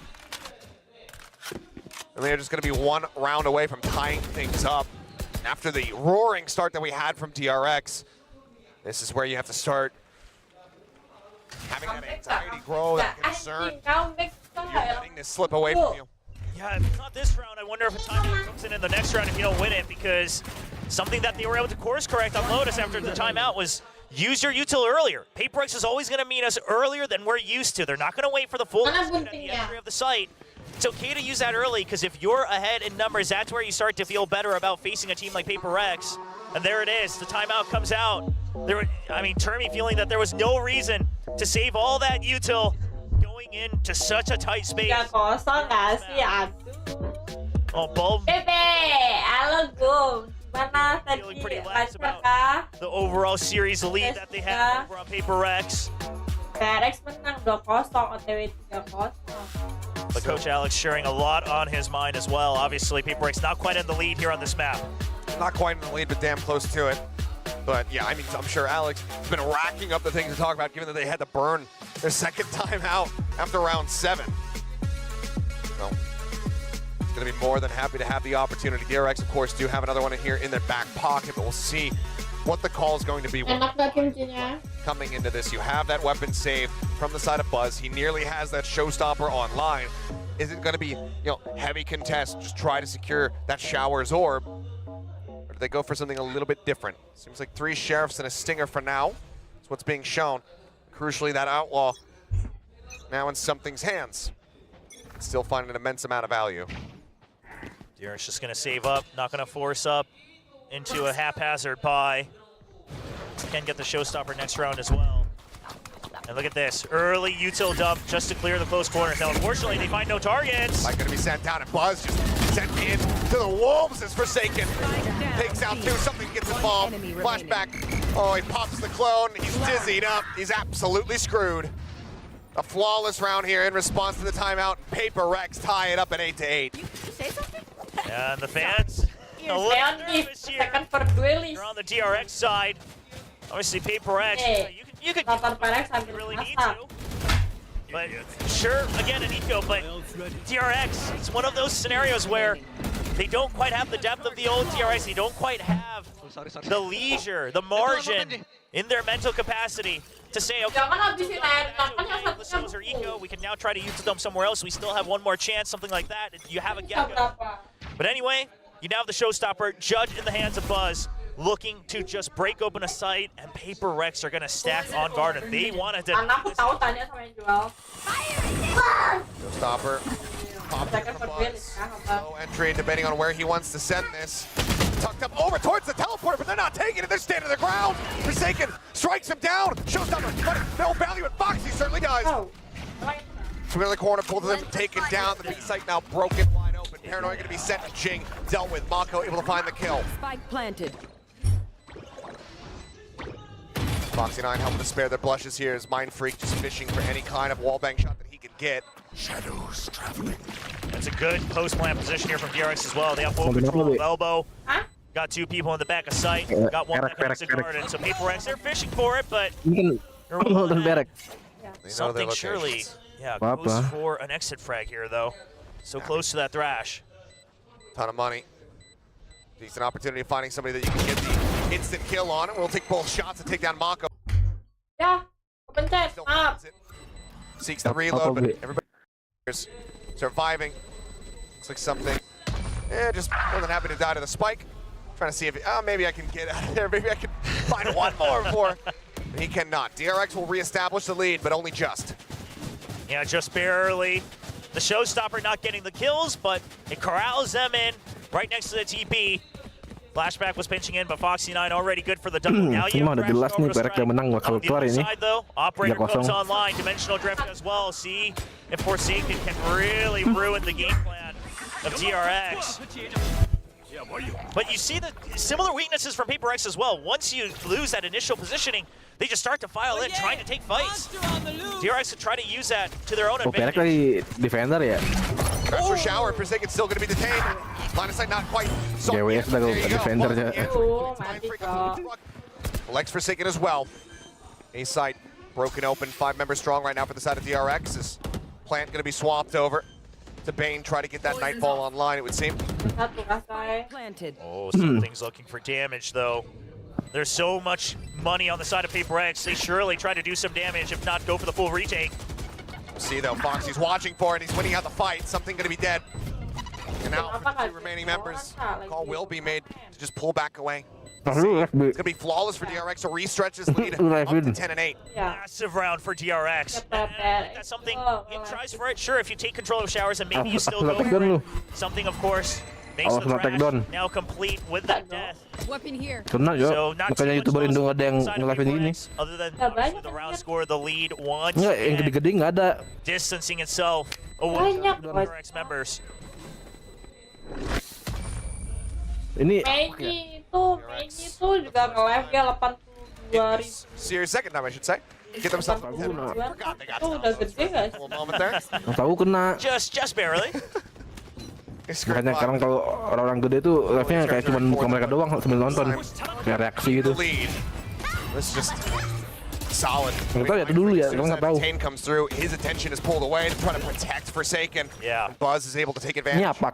And they're just going to be one round away from tying things up. After the roaring start that we had from DRX, this is where you have to start having that anxiety grow, that concern. You're letting this slip away from you. Yeah, if it's not this round, I wonder if a timeout comes in the next round if you don't win it, because something that they were able to course correct on Lotus after the timeout was use your util earlier. PRX is always going to meet us earlier than we're used to. They're not going to wait for the full at the entry of the site. It's okay to use that early, because if you're ahead in numbers, that's where you start to feel better about facing a team like PRX. And there it is. The timeout comes out. Termy feeling that there was no reason to save all that util going into such a tight space. Oh, Bulb. Feeling pretty lax about the overall series lead that they have over on PRX. PRX menang 2-0, OTW 3-0. But Coach Alex sharing a lot on his mind as well. Obviously, PRX not quite in the lead here on this map. Not quite in the lead, but damn close to it. But yeah, I'm sure Alex has been racking up the things to talk about, given that they had to burn their second time out after round 7. So, it's going to be more than happy to have the opportunity. DRX, of course, do have another one in here in their back pocket, but we'll see what the call is going to be. Coming into this, you have that weapon save from the side of Buzz. He nearly has that showstopper online. Is it going to be, heavy contest, just try to secure that Shower's orb? Or do they go for something a little bit different? Seems like 3 Sheriffs and a Stinger for now. That's what's being shown. Crucially, that Outlaw now in something's hands. Still finding an immense amount of value. DRX just going to save up, not going to force up into a haphazard buy. Can get the showstopper next round as well. And look at this, early util dump just to clear the close corners. Now, unfortunately, they find no targets. Like going to be sent down, and Buzz just sent in to the Wolves as Forsaken. Takes out 2, something gets involved. Flashback, he pops the clone. He's dizzied up. He's absolutely screwed. A flawless round here in response to the timeout. PRX tie it up at 8-8. You say something? And the fans, a little nervous here. You're on the DRX side. Obviously, PRX, you could really need to. But sure, again, an eco, but DRX, it's one of those scenarios where they don't quite have the depth of the old DRX. They don't quite have the leisure, the margin in their mental capacity to say, okay, the souls are eco, we can now try to use them somewhere else. We still have one more chance, something like that. You have a gecko. But anyway, you now have the showstopper, Judge in the hands of Buzz, looking to just break open a site, and PRX are going to stack on guard, and they wanted to. Showstopper. Low entry, depending on where he wants to send this. Tucked up over towards the teleporter, but they're not taking it. They're standing their ground. Forsaken strikes him down. Showstopper, but no value, and Foxy certainly does. From in the corner, both of them taken down. The B site now broken wide open. Paranoid going to be sent to Jing. Dealt with. Mako able to find the kill. Spike planted. Foxy 9 helping to spare their blushes here as Mind Freak just fishing for any kind of wallbang shot that he could get. Shadows traveling. That's a good post-plant position here from DRX as well. They have full control of elbow. Got 2 people in the back of sight. Got one that has a guard, and so PRX, they're fishing for it, but something surely, goes for an exit frag here, though. So close to that thrash. Ton of money. Decent opportunity of finding somebody that you can get the instant kill on, and we'll take both shots to take down Mako. Seeks the reload, but everybody is surviving. Looks like something. Just more than happy to die to the spike. Trying to see if maybe I can get out of there. Maybe I can find one more before. He cannot. DRX will reestablish the lead, but only just. Yeah, just barely. The showstopper not getting the kills, but it corrals them in right next to the TP. Flashback was pinching in, but Foxy 9 already good for the double. Now you have on the other side, though. Operator comes online. Dimensional drift as well. See if Forsaken can really ruin the game plan of DRX. But you see the similar weaknesses from PRX as well. Once you lose that initial positioning, they just start to file in, trying to take fights. DRX could try to use that to their own advantage. Defender ya. Curse for Shower, Forsaken still going to be detained. Line of sight not quite. GWS dah defender aja. Lex Forsaken as well. A side broken open, 5 members strong right now for the side of DRX. Is Plant going to be swapped over to Bane, try to get that Nightfall online, it would seem. Planted. Oh, something's looking for damage, though. There's so much money on the side of PRX. They surely try to do some damage, if not go for the full retake. See, though, Foxy's watching for it, and he's winning out the fight. Something going to be dead. And now, for the 2 remaining members, call will be made to just pull back away. It's going to be flawless for DRX to re-stretch his lead up to 10 and 8. Massive round for DRX. That's something, he tries for it. Sure, if you take control of showers and maybe you still go for it. Something, of course, makes the trash now complete with that death. Weapon here. So not makanya YouTuber Indo ada yang nge-live ini. Other than the round score, the lead once. Enggak, yang gede-gede nggak ada. Distancing itself away from the PRX members. Maggie itu juga nge-live ya 82.000. Serious second time, I should say. Get themselves. Forgot they got udah gede guys. a little moment there. Tahu kena. Just barely. Makanya sekarang kalau orang-orang gede tuh live-nya kayak cuma mereka doang sambil nonton, kayak reaksi gitu. This just solid. Nggak tahu ya, itu dulu ya, kalau nggak tahu. Tane comes through, his attention is pulled away to try to protect Forsaken. Yeah. Buzz is able to take advantage. Nyapak.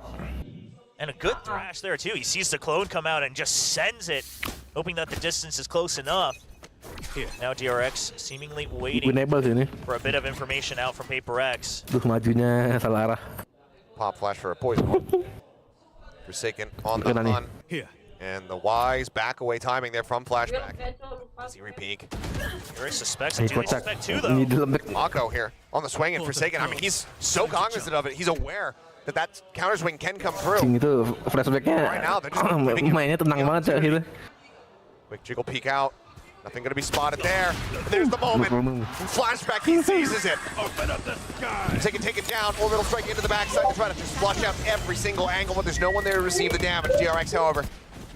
And a good thrash there too. He sees the clone come out and just sends it, hoping that the distance is close enough. Now DRX seemingly waiting for a bit of information out from PRX. Duh, majunya salah arah. Pop flash for a poison ball. Forsaken on the run. And the wise back away timing there from Flashback. Zeri peek. Very suspects. Do they suspect too, though? Mako here on the swing and Forsaken. I mean, he's so cognizant of it. He's aware that that counter swing can come through. Itu flashbacknya mainnya tenang banget ya gitu. Quick jiggle peek out. Nothing going to be spotted there. There's the moment. Flashback, he seizes it. Take it down. Orbital strike into the backside to try to just flush out every single angle, but there's no one there to receive the damage. DRX, however,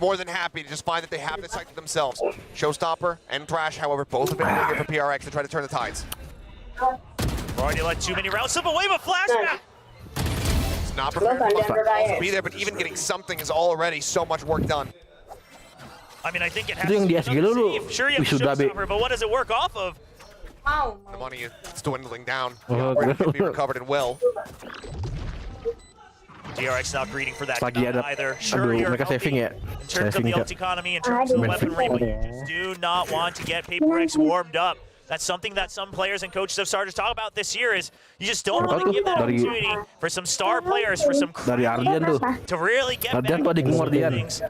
more than happy to just find that they have the site to themselves. Showstopper and Thrash, however, both have been doing it for PRX to try to turn the tides. Already let too many rounds slip away, but Flashback. It's not prepared to also be there, but even getting something is already so much work done. I mean, I think it has to be sure, you have Showstopper, but what does it work off of? The money is dwindling down. It can be recovered and will. DRX not greeting for that either. Sure, mereka saving ya. In terms of the ult economy, in terms of the weaponry, but you just do not want to get PRX warmed up. That's something that some players and coaches have started to talk about this year is you just don't want to give that opportunity for some star players, for some to really get back into things.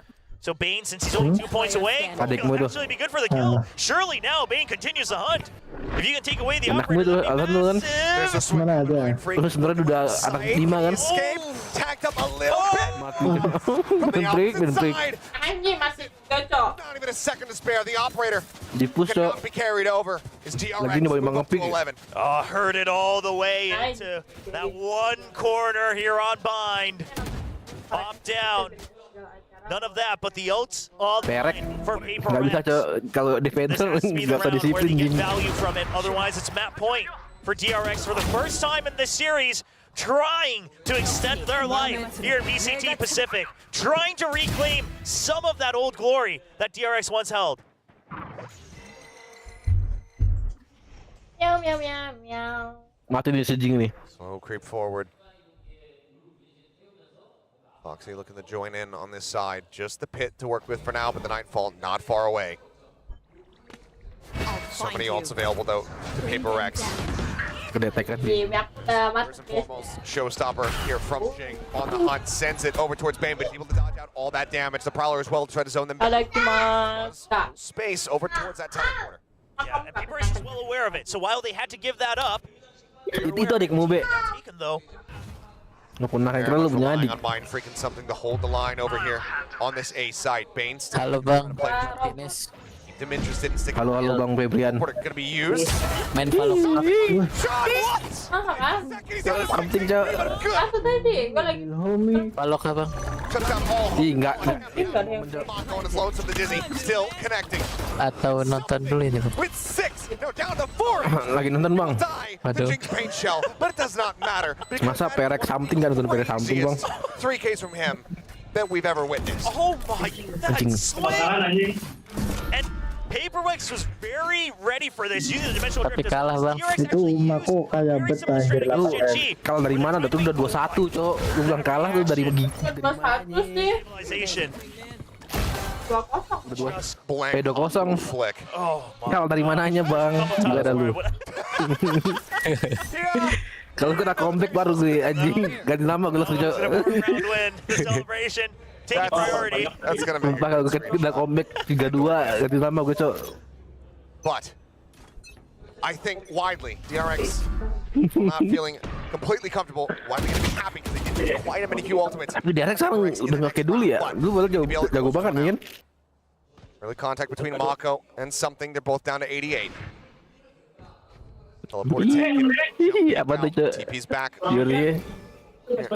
So Bane, since he's only 2 points away, could actually be good for the kill. Surely now Bane continues the hunt. If you can take away the operator, there's a swing. Terus sebenarnya udah anak 5 kan. Escape, tacked up a little bit from the opposite side. Not even a second to spare. The operator cannot be carried over. His DRX move up to 11. Oh, heard it all the way into that one corner here on Bind. Pop down. None of that, but the ults all for PRX. Kalau defender nggak bisa disiplin gini. Value from it. Otherwise, it's map point for DRX for the first time in this series, trying to extend their life here in VCT Pacific, trying to reclaim some of that old glory that DRX once held. Meow meow meow meow. Mati di sejing nih. Slow creep forward. Foxy looking to join in on this side. Just the pit to work with for now, but the Nightfall not far away. So many ults available though to PRX. First and foremost, Showstopper here from Jing on the hunt, sends it over towards Bane, but he's able to dodge out all that damage. The Prowler as well to try to zone them back. Space over towards that teleporter. Yeah, and PRX is well aware of it. So while they had to give that up, itu adik mau be. Taken though. Relying on Mind freaking something to hold the line over here on this A site. Bane still Halo bang, keep them interested in sticking. Halo bang Febrian. Gonna be used. Main follow. Something cok. Apa tadi? Gue lagi Follow kah bang? Ih enggak. Mako on his loads of the Dizzy, still connecting. Atau nonton dulu ini bang? With 6, no down to 4. Lagi nonton bang. The Jinx paint shell, but it does not matter. Masa PRX something kan nonton PRX something bang. 3Ks from him that we've ever witnessed. Oh my, that swing! And PRX was very ready for this using the dimensional Tapi drift. kalah, Bang. Itu Mako kayak bet anjir Lu 8M. kalah dari mana? Udah tuh udah 2-1, Cok. Lu bilang kalah tuh dari Cuma satu sih. Civilization. 2-0. Just Blank 2-0. flick. oh my. Kalah dari mananya, Bang? Gak ada lu. Kalau kena comeback baru gue anjing. Ganti nama gue langsung, Cok. Round win. The celebration. Take priority. That's gonna make Sumpah kalau gue kena comeback 3-2 ganti nama gue, Cok. But I think widely, DRX not feeling completely comfortable. Widely gonna be happy because they did quite a many few ultimates. Tapi DRX sekarang udah nggak kayak dulu ya. Dulu baru jago banget nih kan. Early contact between Mako and something. They're both down to 88. Teleported taken. Apa tuh, Cok? TP's back. Yuri.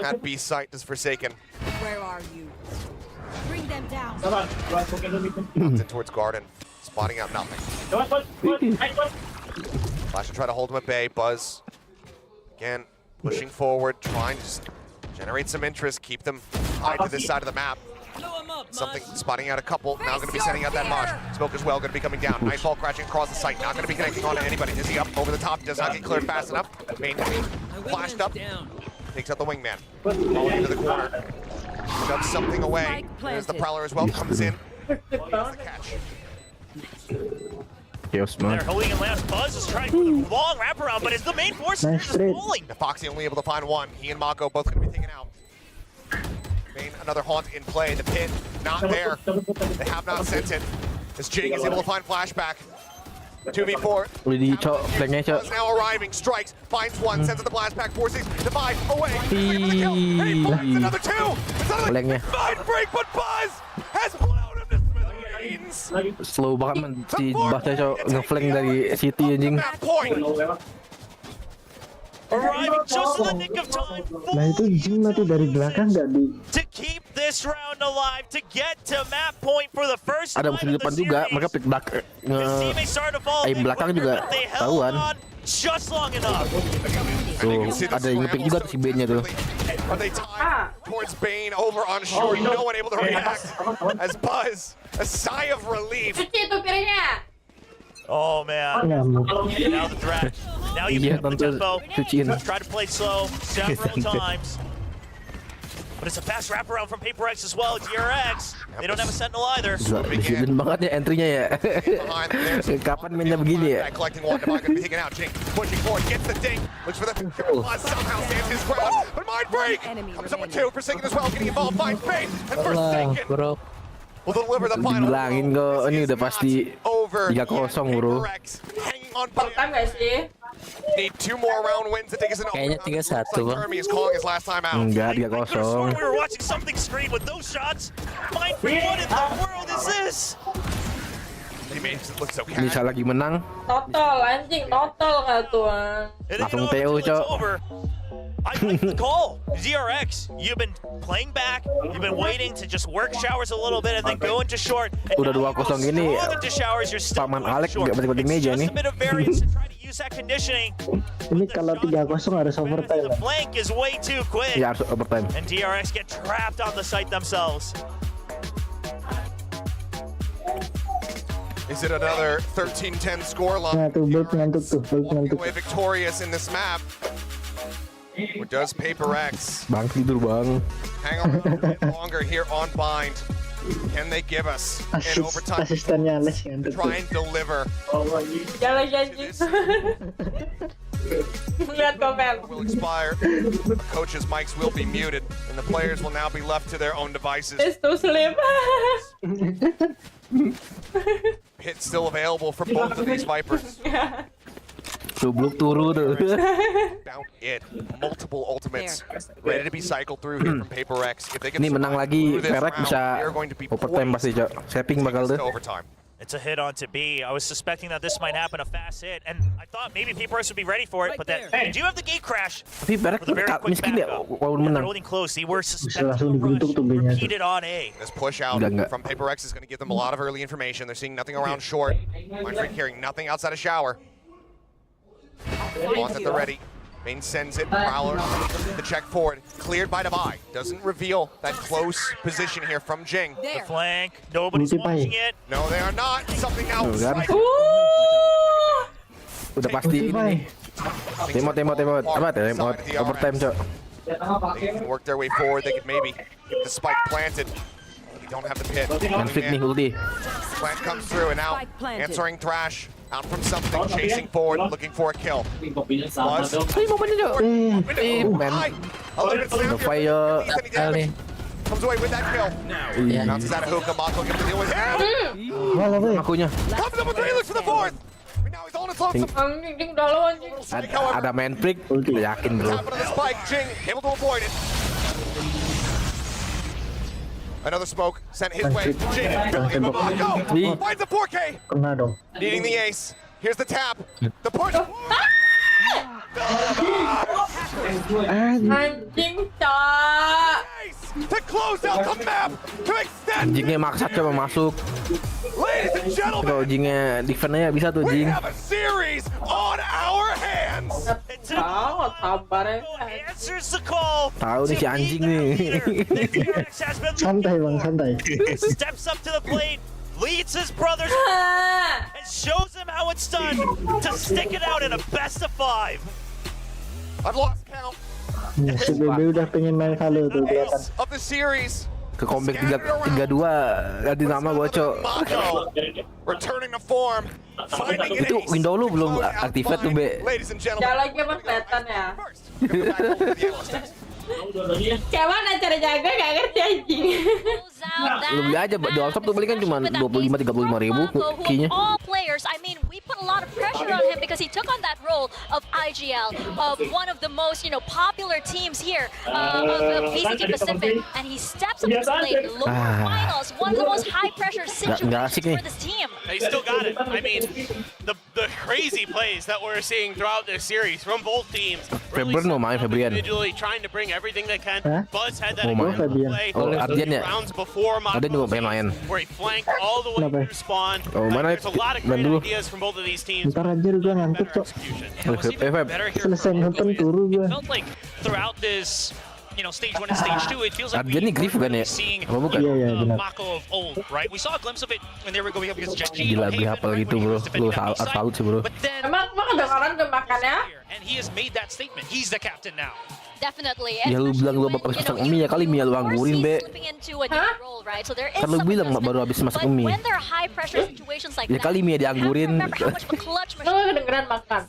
At B site is Forsaken. Where are you? Bring them down. Moves in towards Garden. Spotting out nothing. Flash will try to hold him at bay. Buzz. Again, pushing forward, trying to just generate some interest, keep them tied to this side of the map. Something spotting out a couple. Now going to be sending out that Mosh. Smoke as well, going to be coming down. Nightfall crashing across the site. Not going to be connecting onto anybody. Is he up over the top? Does not get cleared fast enough. Main flashed up. Takes out the wingman. Falling into the corner. Shoves something away. There's the Prowler as well. Comes in. That's the catch. Chaos, They're man. holding in last. Buzz is trying for the long wraparound, but it's the main force Nice just trade. falling. The Foxy only able to find one. He and Mako both going to be taken out. Main, another haunt in play. The pit, not there. They have not sent it. As Jing is able to find Flashback. 2v4. Udah di, Cok. Flanknya, Cok. Buzz now arriving. Strikes. Finds one. Sends it the blast back. 4-6. Divide. Away. Looking for the kill. And he finds another two. It's another Flanknya. mind break, but Buzz has blown him to smithereens. Slow banget, man. Si Bassnya, Cok. Ngeflank dari City, anjing. That point. Arriving just in the nick of time Nah itu Jim tuh dari belakang nggak di to keep this round alive, to get to map point for the first Ada time musuh di of depan the juga, series. mereka pick back His teammates started to fall a aim bit belakang quicker, juga but they held tahuan. on just long enough. Tuh, ada yang ngepick juga tuh si Ben-nya tuh. Are they tied towards Bane over on shore? No one able to react as Buzz, a sigh of relief. Cuci tuh piringnya. Oh man. nyamuk. Now the threat. Now you Iya, pick up the tentu tempo. cuciin. Try to play slow several times. But it's a fast wraparound from PRX as well. DRX. They don't have a sentinel either. Gila, disiplin banget ya entry-nya ya. Kapan mainnya begini ya? Collecting one, Divine gonna be taken out. Jing pushing forward, gets the ding, looks for the Buzz somehow stands his ground, but mind break comes up with two. Forsaken as well, getting involved, finds Bane, and Alah, Forsaken bro. will deliver the final. Dibilangin kok, ini udah pasti over. 3-0, bro. PRX hanging on by. Time nggak sih? Need two more round wins to take us in. Kayaknya 3-1, Bang. Jeremy is calling his last time out. Enggak, I could have sworn 3-0. we were watching something screen with those shots. Mind freak, what in the world is this? He made it look so Bisa lagi menang, Total anjing, total nggak tuan. It ain't Langsung over TO, till it's Cok. over. I like the call. DRX, you've been playing back. You've been waiting to just work showers a little bit and then go into short. And Udah now you 2-0 go gini, strong into showers, you're still Paman going Alek short. nggak penting-penting It's meja just nih. a bit of variance to try to use that conditioning. Ini kalau 3-0 harus overtime. The flank is way too quick. ya harus overtime. And DRX get trapped on the site themselves. Is it another 13-10 scoreline? Nah tuh bet ngantuk tuh, bet Walking ngantuk. away victorious in this map. Or does PRX Bang tidur, Bang. hang on a little bit longer here on Bind? Can they give us in overtime? Asistennya Ales ngantuk tuh. Try and deliver. Jalan anjing. Lihat komen. Will expire. The coaches' mics will be muted, and the players will now be left to their own devices. It's too slim. Hit still available for both of these Vipers. Subluk turu tuh. Down it. Multiple ultimates ready to be cycled through here from PRX. If they can Ini menang survive lagi, through this PRX round, bisa they are going to be overtime pasti, Cok. Setting bakal poised tuh. to overtime. It's a hit onto B. I was suspecting that this might happen, a fast hit, and I thought maybe PRX would be ready for it, but that they do have the gate crash. Tapi PRX With a very quick miskin ya, backup. walaupun They're menang. holding close. They were suspecting langsung a rush dibentuk tuh B-nya tuh. repeated on A. This push out Enggak. from PRX is going to give them a lot of early information. They're seeing nothing around short. Mindfreak carrying nothing outside of shower. Wants at the ready. Main sends it, Prowler, the check forward, cleared by Debai. Doesn't reveal that close position here from Jing. The flank, nobody's watching it. No, they are not. Something now. Udah pasti ini. Timeout. Apa timeout? Overtime, Cok. They can work their way forward. They could maybe get the spike planted. They don't have the pit. Manfit nih ulti. Plant comes through and out. Answering Thrash. Out from something. Chasing forward. Looking for a kill. Buzz. Fire. Comes away with that kill. Bounces out of hookah. Mako gets to deal with him. Makunya. Comes up with 3, looks for the 4th. Now he's on his own. Anjing udah lo anjing. Ada main freak, yakin bro. Top of the spike, Jing able to avoid it. Another smoke sent his way. Jing, Mako finds the 4K. Kena dong. Needing the ace. Here's the tap. The push. Anjing, Cak. To close out the map. To extend. Jingnya maksa coba masuk. Ladies and gentlemen. Kalau Jingnya defense-nya bisa tuh We Jing. have a series on our hands. Banget sabarnya. Answers the call. Tahu nih si anjing nih. Santai bang, santai. Steps up to the plate, leads his brothers, and shows them how it's done to stick it out in a best of 5. I've lost count. Si Bebe udah pengen main hallo tuh kelihatan. Of the series. Ke comeback 3-2 ganti nama gua, Cok. Mako returning to form. Finding an Itu ace. window lu belum activate tuh, Be. Ladies and Jangan gentlemen. lagi emang kelihatan ya. Kayak mana cara jaga gak ngerti anjing. Lu beli aja di all shop tuh beli kan cuma 25-35 ribu keynya. All players, I mean, we put a lot of pressure on him because he took on that role of IGL, of one of the most, popular teams here, of VCT Pacific, and he steps up to the plate, lower finals, one of the most high-pressure situations for this team. They still got it. I mean, the crazy plays that we're seeing throughout this series from both teams. Really individually trying to bring everything they can. Buzz had that play rounds before Mako, where he flanked all the way through spawn. There's a lot of great ideas from both of these teams. Ntar aja gua ngantuk, Cok. Selesai nonton turu gua. It felt like throughout this, stage 1 and stage 2, it feels like Arjen nih Griff kan ya? seeing benar. Mako of old, right? We saw a glimpse of it when they were going up against Genji. Gila beli hafal gitu bro, lu harus salut sih bro. But then, Emang kedengaran gak makannya? and he has made that statement. He's the captain now. Definitely. Ya lu bilang lu habis masak mie ya kali mie lu anggurin, Be. Kan lu bilang baru habis masak mie. Ya kali mie dianggurin. Lu kedengeran makan.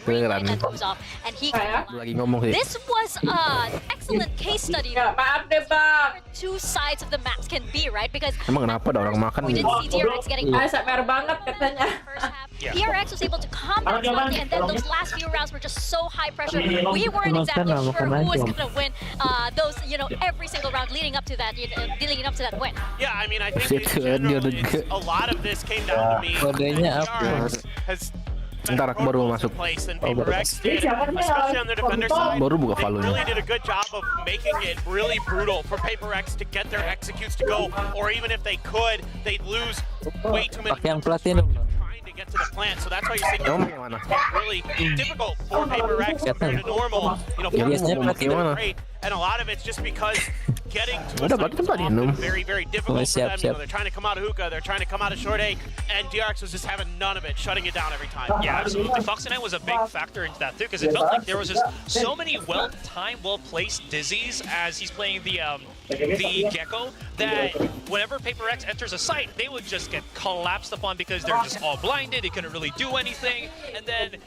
Kedengeran. Lagi ngomong sih. This was an excellent case study. Maaf deh bang. Two sides of the maps can be, right? Because Emang kenapa ada orang makan we nih? didn't see DRX getting ASMR banget katanya. PRX was able to combat something, and then those last few rounds were just so high pressure. We weren't exactly sure who was going to win those, every single round leading up to that, leading up to that win. Yeah, I mean, I think in general, a lot of this came down to me. Has Ntar aku baru masuk. Baru buka Valo. They really did a good job of making it really brutal for PRX to get their executes to go, or even if they could, they'd lose way too many. Pakai yang platinum. Get to the plant, so that's why you're seeing really difficult for PRX compared to normal. And a lot of it's just because getting to a very, very difficult for them. They're trying to come out of hookah, they're trying to come out of short A, and DRX was just having none of it, shutting it down every time. Yeah, absolutely. Fox and I was a big factor into that too, because it felt like there was just so many well-timed, well-placed dizzies as he's playing the Gecko, that whenever PRX enters a site, they would just get collapsed upon because they're just all blinded, they couldn't really do anything, and then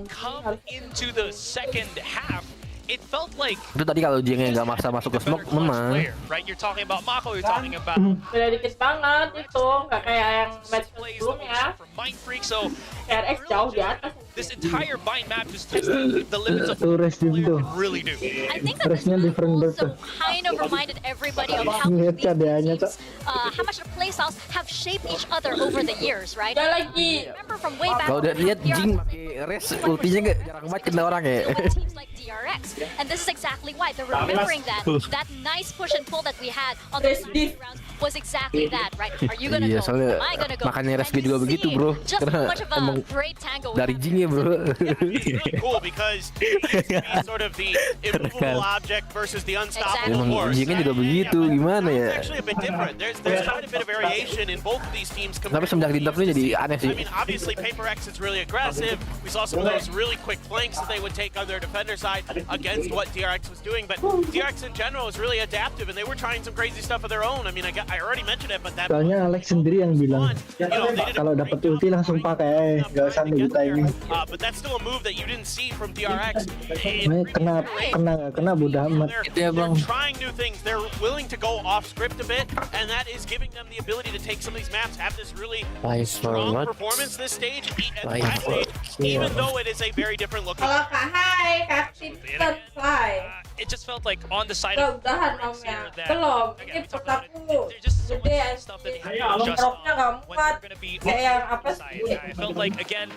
come into the second half, it felt like itu tadi kalau Jingnya nggak maksa masuk ke smoke menang. Right, you're talking about Mako, you're talking about Beda dikit banget itu, nggak kayak yang match sebelumnya. So PRX jauh di atas. this entire bind map is just the limits of what you can really do. I think that this also kind of reminded everybody of how how much the playstyles have shaped each other over the years, right? Remember from way back. Kalau udah lihat Jing pakai res ultinya nggak jarang banget kena orang ya. Teams like DRX, and this is exactly why they're remembering that nice push and pull that we had on the rounds was exactly that, right? Are you gonna go? Am I gonna go? Makanya res juga begitu bro, karena emang dari Jingnya bro. Cool because he's sort of the immovable object versus the unstoppable Emang force. Jingnya juga begitu, gimana ya? Actually a bit different. There's quite a bit of variation in both of these teams. Tapi semenjak di ini jadi aneh sih. I mean, obviously PRX is really aggressive. We saw some of those really quick flanks that they would take on their defender side against what PRX was doing. But PRX in general is really adaptive, and they were trying some crazy stuff of their own. I mean, I already mentioned it, but that. Soalnya Alex sendiri yang bilang, kalau dapat ulti langsung pakai, nggak usah nunggu timing. But that's still a move that you didn't see from PRX. Kena bodoh amat. They're trying new things. They're willing to go off script a bit, and that is giving them the ability to take some of these maps, have this really strong performance this stage, even though it is a very different looking. It just felt like on the side of here that again, there's just so much stuff that they have to adjust when they're going to be on the side. I felt like again,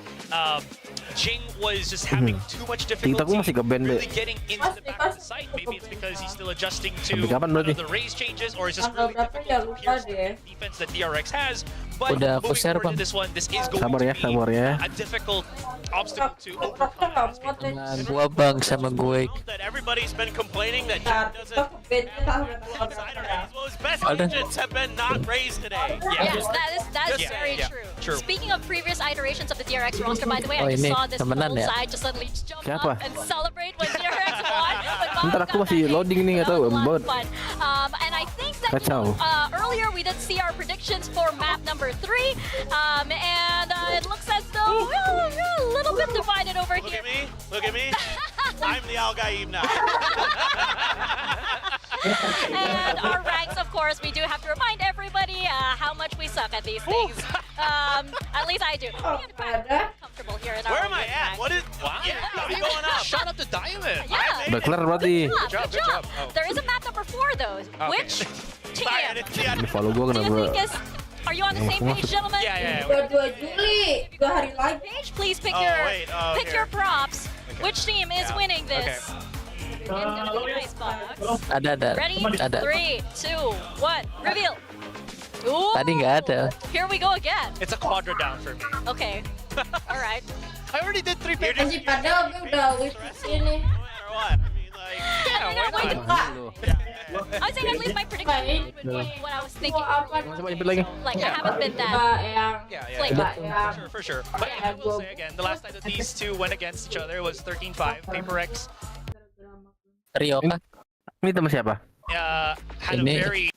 Jing was just having too much difficulty really getting into the back of the site. Maybe it's because he's still adjusting to the raise changes, or it's just really difficult to pierce the defense that PRX has. But moving forward to this one, this is going to be a difficult obstacle to overcome. Gua bang sama gue. That everybody's been complaining that Jing doesn't outside as well as best agents have been not raised today. Yes, that is very true. Speaking of previous iterations of the DRX roster, by the way, I just saw this whole side just suddenly jump up and celebrate when DRX won. Ntar aku masih loading nih, nggak tahu embod. And I think that earlier we did see our predictions for map number 3, and it looks as though we're a little bit divided over here. Look at me. I'm the Al-Gaib now. And our ranks, of course, we do have to remind everybody how much we suck at these things. At least I do. Comfortable here in our Where am I at? What is? Wow. Yeah, going up. Shot up the diamond. Yeah. Udah kelar berarti. Good job. There is a map number 4 though. Which team? Di follow gua Do you kenapa? think is? Are you on the same page, gentlemen? Yeah. 2 Juli, 2 hari lagi. Page, please pick your props. Which team is winning this? Ada. Ready? 3, 2, 1, reveal. Ooh. Tadi nggak ada. Here we go again. It's a quadra down for me. Okay. All right. I already did 3 pages. Masih padahal gue udah wish ini. I think at least my prediction would be what I was thinking. Like I haven't been that. For sure. But I will say again, the last time that these two went against each other was 13-5. PRX Rio kah? Ini teman siapa? had a very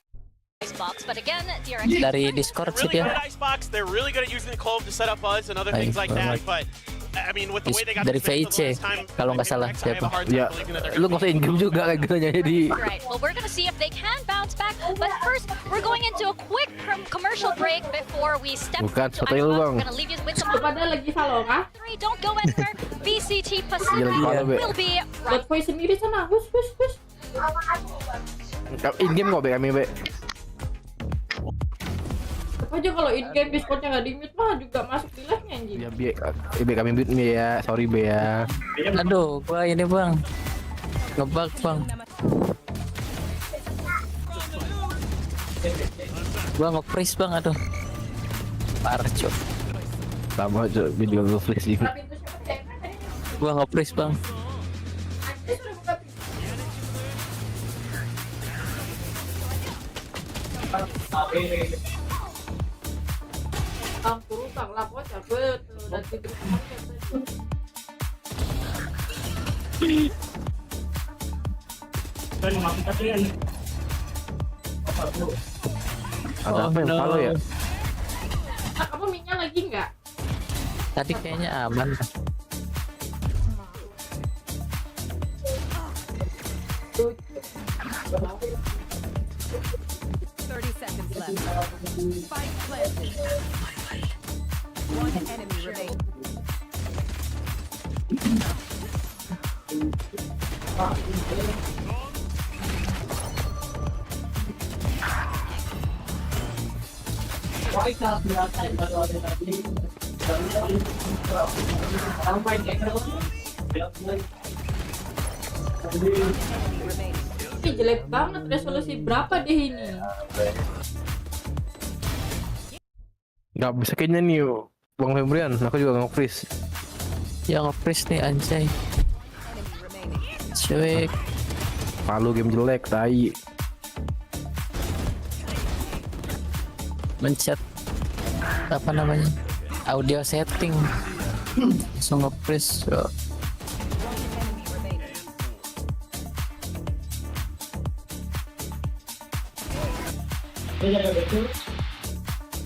box, but again, DRX dari Discord sih dia. They're really good at using the clove to set up buzz and other things like that, but I mean, with the way they got dari VC kalau nggak salah siapa. Ya, lu nggak usah in-game juga kayak gitu jadi. Right. Well, we're gonna see if they can bounce back, but first we're going into a quick commercial break before we step into fotoin lu bang. We're gonna leave you with some. Padahal lagi follow kah? Don't go anywhere. VCT Pacific will be right. Buat voice sendiri sana. Hush. In-game kok kami be. Apa aja kalau in-game Discordnya nggak di-mute mah juga masuk di live-nya anjing. Ya be kami mute nih ya, sorry be ya. Aduh, gua ini bang ngebug bang. Gua nge-freeze bang, aduh. Parah cok. Sama cok, video nge-freeze ini. Gua nge-freeze bang. Ang puro tak lapor cabut dan tidur Ada apa yang follow ya? Kamu minyak lagi nggak? Tadi kayaknya aman. 30 seconds left. Spike planted. One enemy remaining. Ih, jelek banget resolusi berapa deh ini? Gak bisa kayaknya nih Bang Febrian, aku juga nge-freeze. Yang nge-freeze nih anjay. Cuek. Palu game jelek, tai. Mencet apa namanya? Audio setting. Langsung nge-freeze.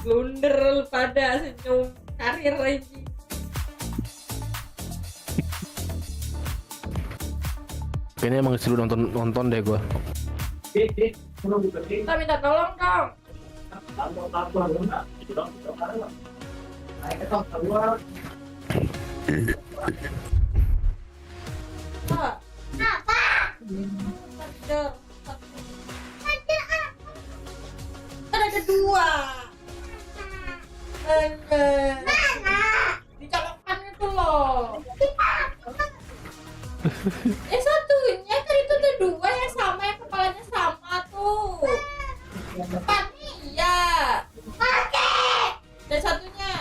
Blunder lu pada senyum karir lagi. Kayaknya emang seru nonton deh gua. Kita minta tolong dong. Ada kedua. Dicolokkan itu loh. Satunya kan itu tuh dua yang sama, yang kepalanya sama tuh. Depannya iya. Dan satunya.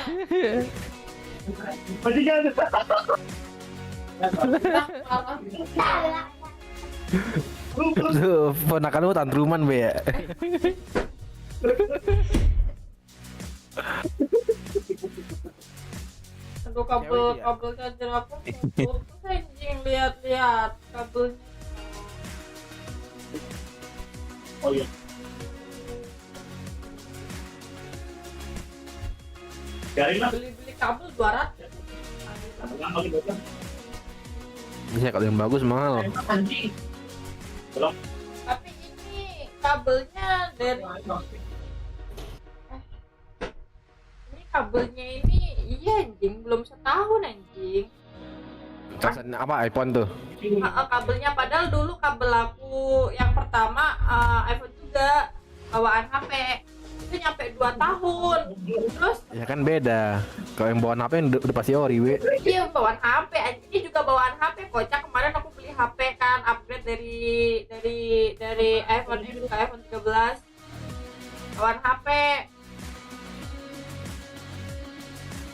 Tuh, ponakan lu tantruman be ya. Aduh, kabel charger aku putus anjing, lihat kabelnya. Oh iya. Beli kabel 200. Bisa kalau yang bagus mahal. Tapi ini kabelnya dari ini kabelnya ini iya anjing, belum setahun anjing. Casannya apa iPhone tuh? Kabelnya padahal dulu kabel aku yang pertama iPhone juga bawaan HP itu nyampe 2 tahun. Terus Ya kan beda. Kalau yang bawaan HP udah pasti ori we. iya bawaan HP, ini juga bawaan HP. Kocak, kemarin aku beli HP kan, upgrade dari iPhone ini ke iPhone 13. Bawaan HP.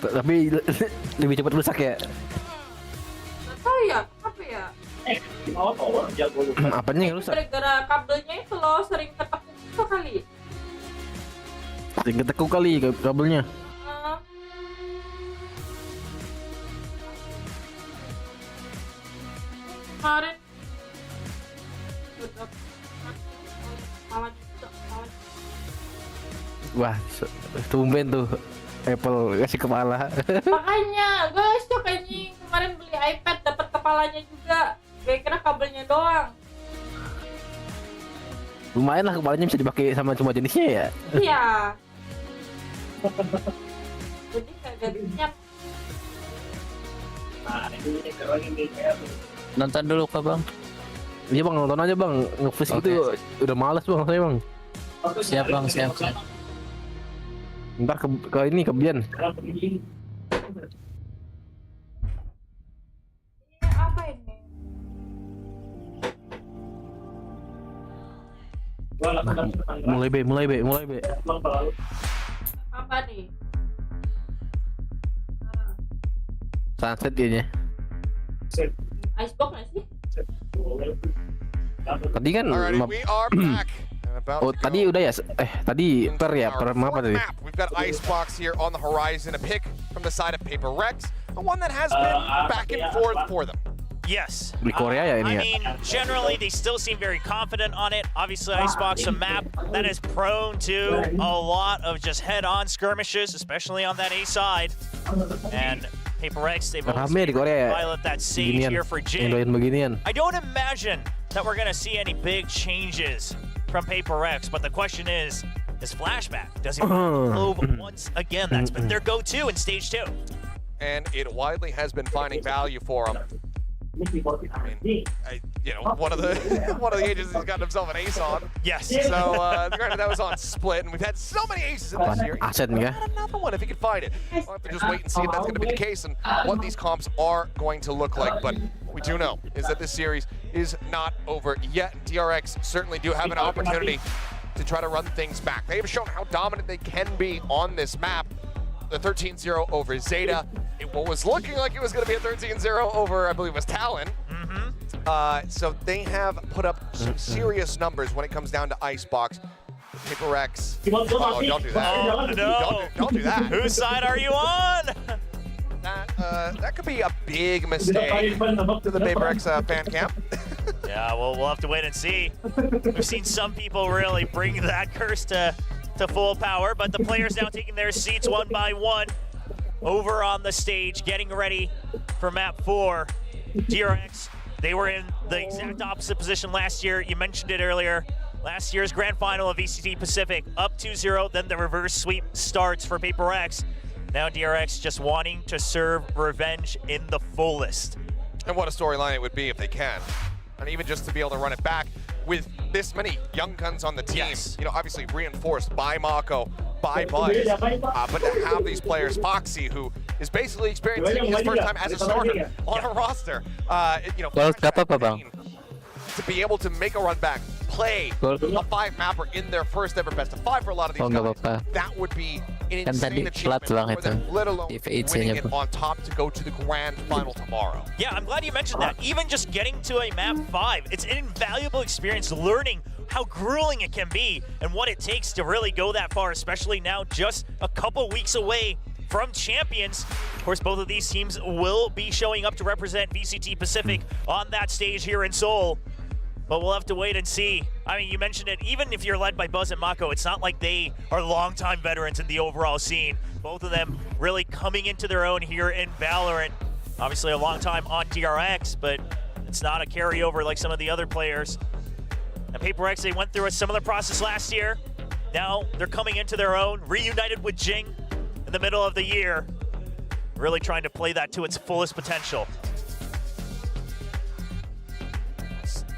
Tapi lebih cepat rusak ya. Nggak tahu ya, apa ya? Apanya yang rusak? Gara-gara kabelnya itu loh sering ketekuk itu kali. Sering ketekuk kali kabelnya. Kemarin Wah, tumben tuh Apple kasih kepala. makanya gue shock anjing, kemarin beli iPad dapat kepalanya juga, gue kira kabelnya doang. Lumayan lah kepalanya bisa dipakai sama semua jenisnya ya. Iya. Jadi kagak siap. Nonton dulu kah bang? Iya bang, nonton aja bang. Nge-freeze gitu udah males bang saya bang. Siap bang, siap. Ntar ke ini ke Bian. Ini apa ini? Mulai be. Apa nih? Sunset kayaknya. Icebox nggak sih? Tadi kan oh tadi udah ya? Tadi per apa tadi? We've got Icebox here on the horizon, a pick from the side of PRX, one that has been back and forth for them. Yes. Di Korea ya ini I ya? mean, generally they still seem very confident on it. Obviously, Icebox, a map that is prone to a lot of just head-on skirmishes, especially on that A side. And PRX, they've Rame di Korea ya? pilot that Sage here for Jin. Beginian. I don't imagine that we're gonna see any big changes from PRX, but the question is Flashback, does he move once again? That's been their go-to in stage 2. And it widely has been finding value for him. I mean, one of the agencies got himself an ace on. Yes. So granted that was on split, and we've had so many aces in this series. Another one if he can find it. We'll have to just wait and see if that's going to be the case and what these comps are going to look like. But we do know is that this series is not over yet. TRX certainly do have an opportunity to try to run things back. They have shown how dominant they can be on this map. The 13-0 over Zeta what was looking like it was going to be a 13-0 over, I believe it was Talon. So they have put up some serious numbers when it comes down to Icebox. PRX. Oh, don't do that. Oh, no. Don't do that. Whose side are you on? That could be a big mistake to the PRX fan camp. Yeah, well, we'll have to wait and see. We've seen some people really bring that curse to full power, but the players now taking their seats one by one over on the stage, getting ready for map 4. DRX, they were in the exact opposite position last year. You mentioned it earlier. Last year's grand final of VCT Pacific, up 2-0, then the reverse sweep starts for PRX. Now DRX just wanting to serve revenge in the fullest. And what a storyline it would be if they can. And even just to be able to run it back with this many young guns on the team, you know, obviously reinforced by Mako, by Buzz, but to have these players, Foxy, who is basically experiencing his first time as a starter on a roster, you know, to be able to make a run back, play a 5-mapper in their first ever best of 5 for a lot of these guys, that would be an insane achievement for them, let alone winning it on top to go to the grand final tomorrow. Yeah, I'm glad you mentioned that. Even just getting to a map 5, it's an invaluable experience learning how grueling it can be and what it takes to really go that far, especially now just a couple weeks away from champions. Of course, both of these teams will be showing up to represent VCT Pacific on that stage here in Seoul. But we'll have to wait and see. I mean, you mentioned it, even if you're led by Buzz and Mako, it's not like they are longtime veterans in the overall scene. Both of them really coming into their own here in Valorant. Obviously a long time on DRX, but it's not a carryover like some of the other players. And PRX, they went through a similar process last year. Now they're coming into their own, reunited with Jing in the middle of the year. Really trying to play that to its fullest potential.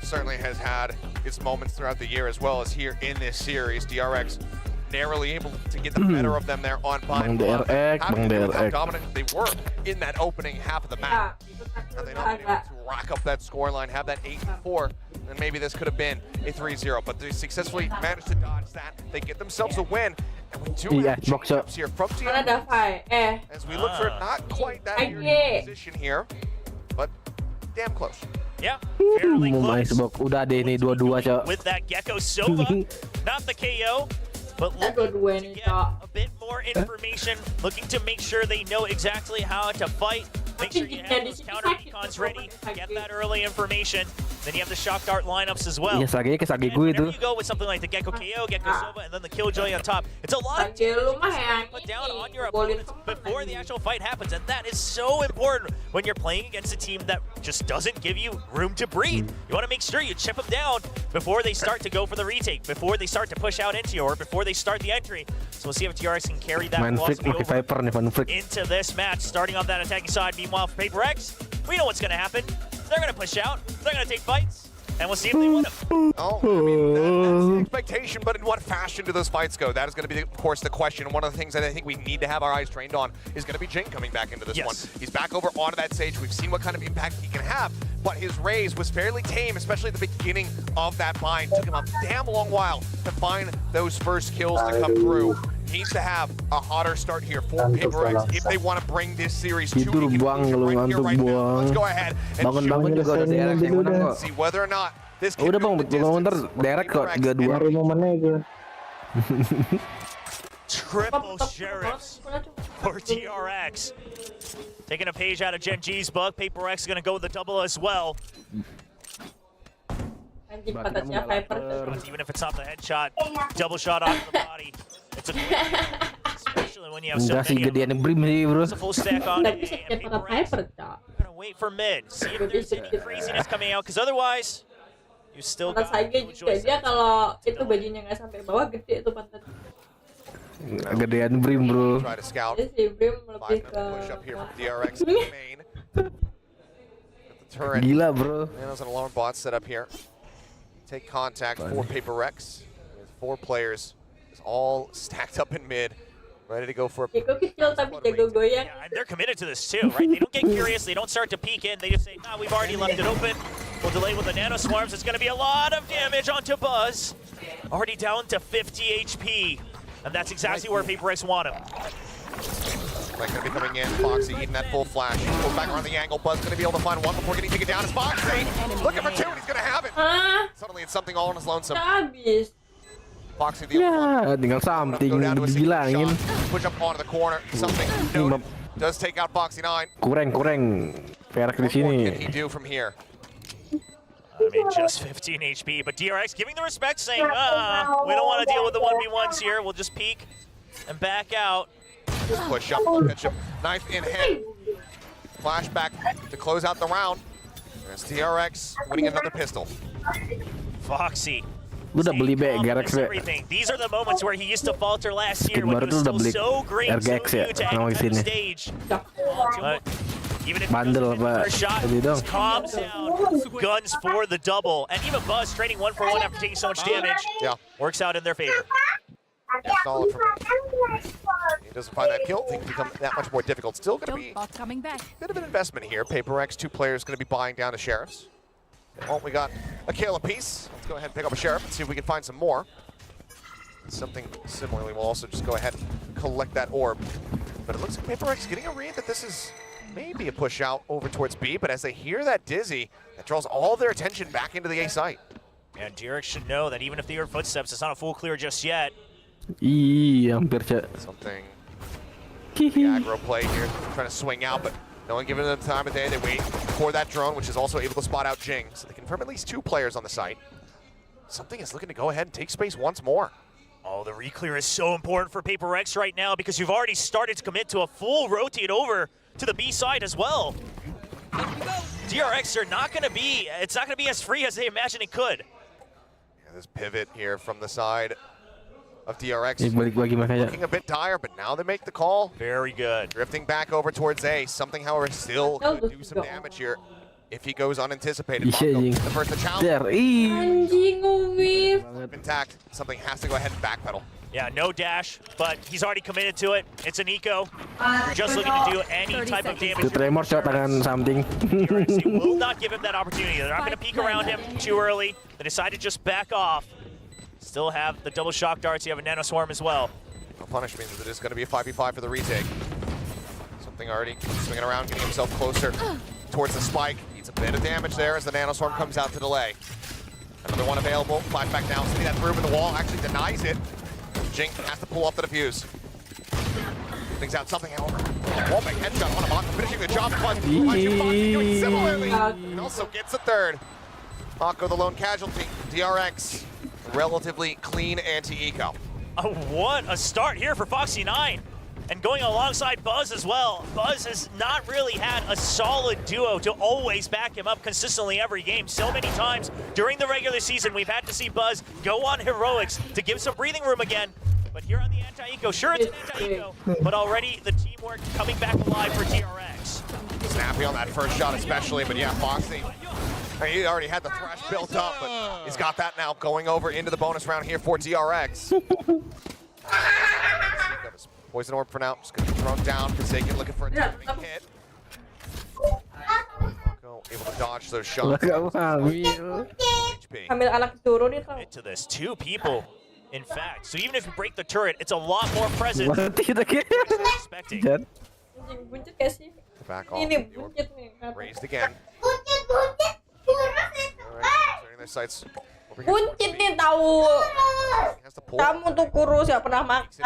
Certainly has had its moments throughout the year as well as here in this series. DRX narrowly able to get the better of them there on Pine Bluff. How dominant they were in that opening half of the map. And they not been able to rack up that scoreline, have that 8-4, and maybe this could have been a 3-0, but they successfully managed to dodge that. They get themselves a win, and we do have change-ups here from Team as we look for not quite that position here, but damn close. Yeah, fairly close. Udah deh nih dua-dua, Cok. With that Gecko Sova, not the KO, but looking to get a bit more information, looking to make sure they know exactly how to fight. Make sure you have those counter econs ready, get that early information. Then you have the shock dart lineups as well. Whenever you go with something like the Gecko KO, Gecko Sova, and then the Killjoy on top, it's a lot of damage to put down on your opponents before the actual fight happens, and that is so important when you're playing against a team that just doesn't give you room to breathe. You want to make sure you chip them down before they start to go for the retake, before they start to push out into you, or before they start the entry. So we'll see if DRX can carry that philosophy over into this match, starting on that attacking side. Meanwhile, for PRX, we know what's going to happen. They're going to push out, they're going to take fights, and we'll see if they win them. Oh, I mean, that's the expectation, but in what fashion do those fights go? That is going to be, of course, the question. And one of the things that I think we need to have our eyes trained on is going to be Jing coming back into this one. He's back over onto that stage. We've seen what kind of impact he can have, but his raise was fairly tame, especially at the beginning of that bind. Took him a damn long while to find those first kills to come through. Needs to have a hotter start here for PRX if they want to bring this series to a conclusion right here, right now. Let's go ahead and see whether or not this can go the distance. Triple sheriffs for DRX. Taking a page out of Gen G's book, PRX is going to go with the double as well. Even if it's not the headshot, double shot onto the body. It's a quick, especially when you have so many of them. It's a full stack on it. And PRX gonna wait for mid, see if there's any craziness coming out, because otherwise, you still got no choice. Dia kalau itu bajunya nggak sampai bawah gede tuh pantat. Gedean Brim, bro. Try to scout. Si Brim lebih ke push up here from DRX main. Turret. Gila, bro. And there's an alarm bot set up here. Take contact for PRX with 4 players. It's all stacked up in mid, ready to go for a yeah, and they're committed to this too, right? They don't get curious, they don't start to peek in, they just say, nah, we've already left it open. We'll delay with the nano swarms. It's gonna be a lot of damage onto Buzz. Already down to 50 HP. And that's exactly where PRX want him. Like gonna be coming in. Foxy eating that full flash. Goes back around the angle. Buzz gonna be able to find one before getting taken down. It's Foxy looking for two, and he's gonna have it. Suddenly it's something all on his lonesome. Foxy the only one. Tinggal something Go down to a single dibilangin. shot. Push up onto the corner. Something noted. Does take out Foxy 9. Kurang PRX di What sini. more can he do from here? I mean, just 15 HP, but DRX giving the respect, saying, we don't want to deal with the 1v1s here. We'll just peek and back out. Just push up, pitch him. Knife in hand. Flashback to close out the round. There's TRX winning another pistol. Foxy. Lu udah beli PRX be. Everything. These are the moments where he used to falter last year Skin when baru he was tuh udah still beli so green, so RGX ya, new to nama any sini. stage. But even if Bandel he apa? first shot, Tadi dong. calms down, guns for the double, and even Buzz trading 1-for-1 after taking so much damage. Yeah, works out in their favor. Yeah, solid from him. He doesn't find that kill. Things become that much more difficult. Still going to be coming back. a bit of an investment here. PRX, 2 players going to be buying down the sheriffs. Well, we got a kill apiece. Let's go ahead and pick up a sheriff and see if we can find some more. Something similarly, we'll also just go ahead and collect that orb. But it looks like PRX getting a read that this is maybe a push out over towards B, but as they hear that Dizzy, that draws all their attention back into the A site. And DRX should know that even if they hear footsteps, it's not a full clear just yet. Iya, hampir Something the aggro play here, trying to swing out, but no one giving them the time of day. They wait for that drone, which is also able to spot out Jing, so they confirm at least 2 players on the site. Something is looking to go ahead and take space once more. Oh, the re-clear is so important for PRX right now because you've already started to commit to a full rotate over to the B side as well. DRX are not going to be, it's not going to be as free as they imagine it could. Yeah, this pivot here from the side of DRX balik lagi makanya. looking a bit dire, but now they make the call. Very good. Drifting back over towards A. Something, however, still could do some damage here if he goes unanticipated. Mako, the first to challenge. Intact. Something has to go ahead and backpedal. Yeah, no dash, but he's already committed to it. It's an eco. You're just looking to do any type of damage. Itu tremor shot tangan something. You will not give him that opportunity. They're not going to peek around him too early. They decide to just back off. Still have the double shock darts. You have a nano swarm as well. No punish means that it is going to be a 5v5 for the retake. Something already swinging around, getting himself closer towards the spike. Needs a bit of damage there as the nano swarm comes out to delay. Another one available. Flashback down. See that through in the wall. Actually denies it. Jing has to pull off the defuse. Things out something, however. Wallbang headshot on a Mako, finishing the job. Plus, doing similarly. And also gets a third. Mako, the lone casualty. DRX, relatively clean anti-eco. What a start here for Foxy 9. And going alongside Buzz as well. Buzz has not really had a solid duo to always back him up consistently every game. So many times during the regular season, we've had to see Buzz go on heroics to give some breathing room again. But here on the anti-eco, sure it's an anti-eco, but already the teamwork coming back alive for DRX. Snappy on that first shot especially, but yeah, Foxy, he already had the thrash built up, but he's got that now going over into the bonus round here for DRX. Poison orb for now, just gonna be thrown down. Forsaken looking for a timing hit. Mako able to dodge those shots. Ambil anak turun itu. Into this, 2 people, in fact. So even if you break the turret, it's a lot more present than expecting. Buncit gak sih? Back off. Ini buncit nih. Raised again. Turning their sights over here. Buncit nih tahu. Kamu tuh kurus gak pernah makan.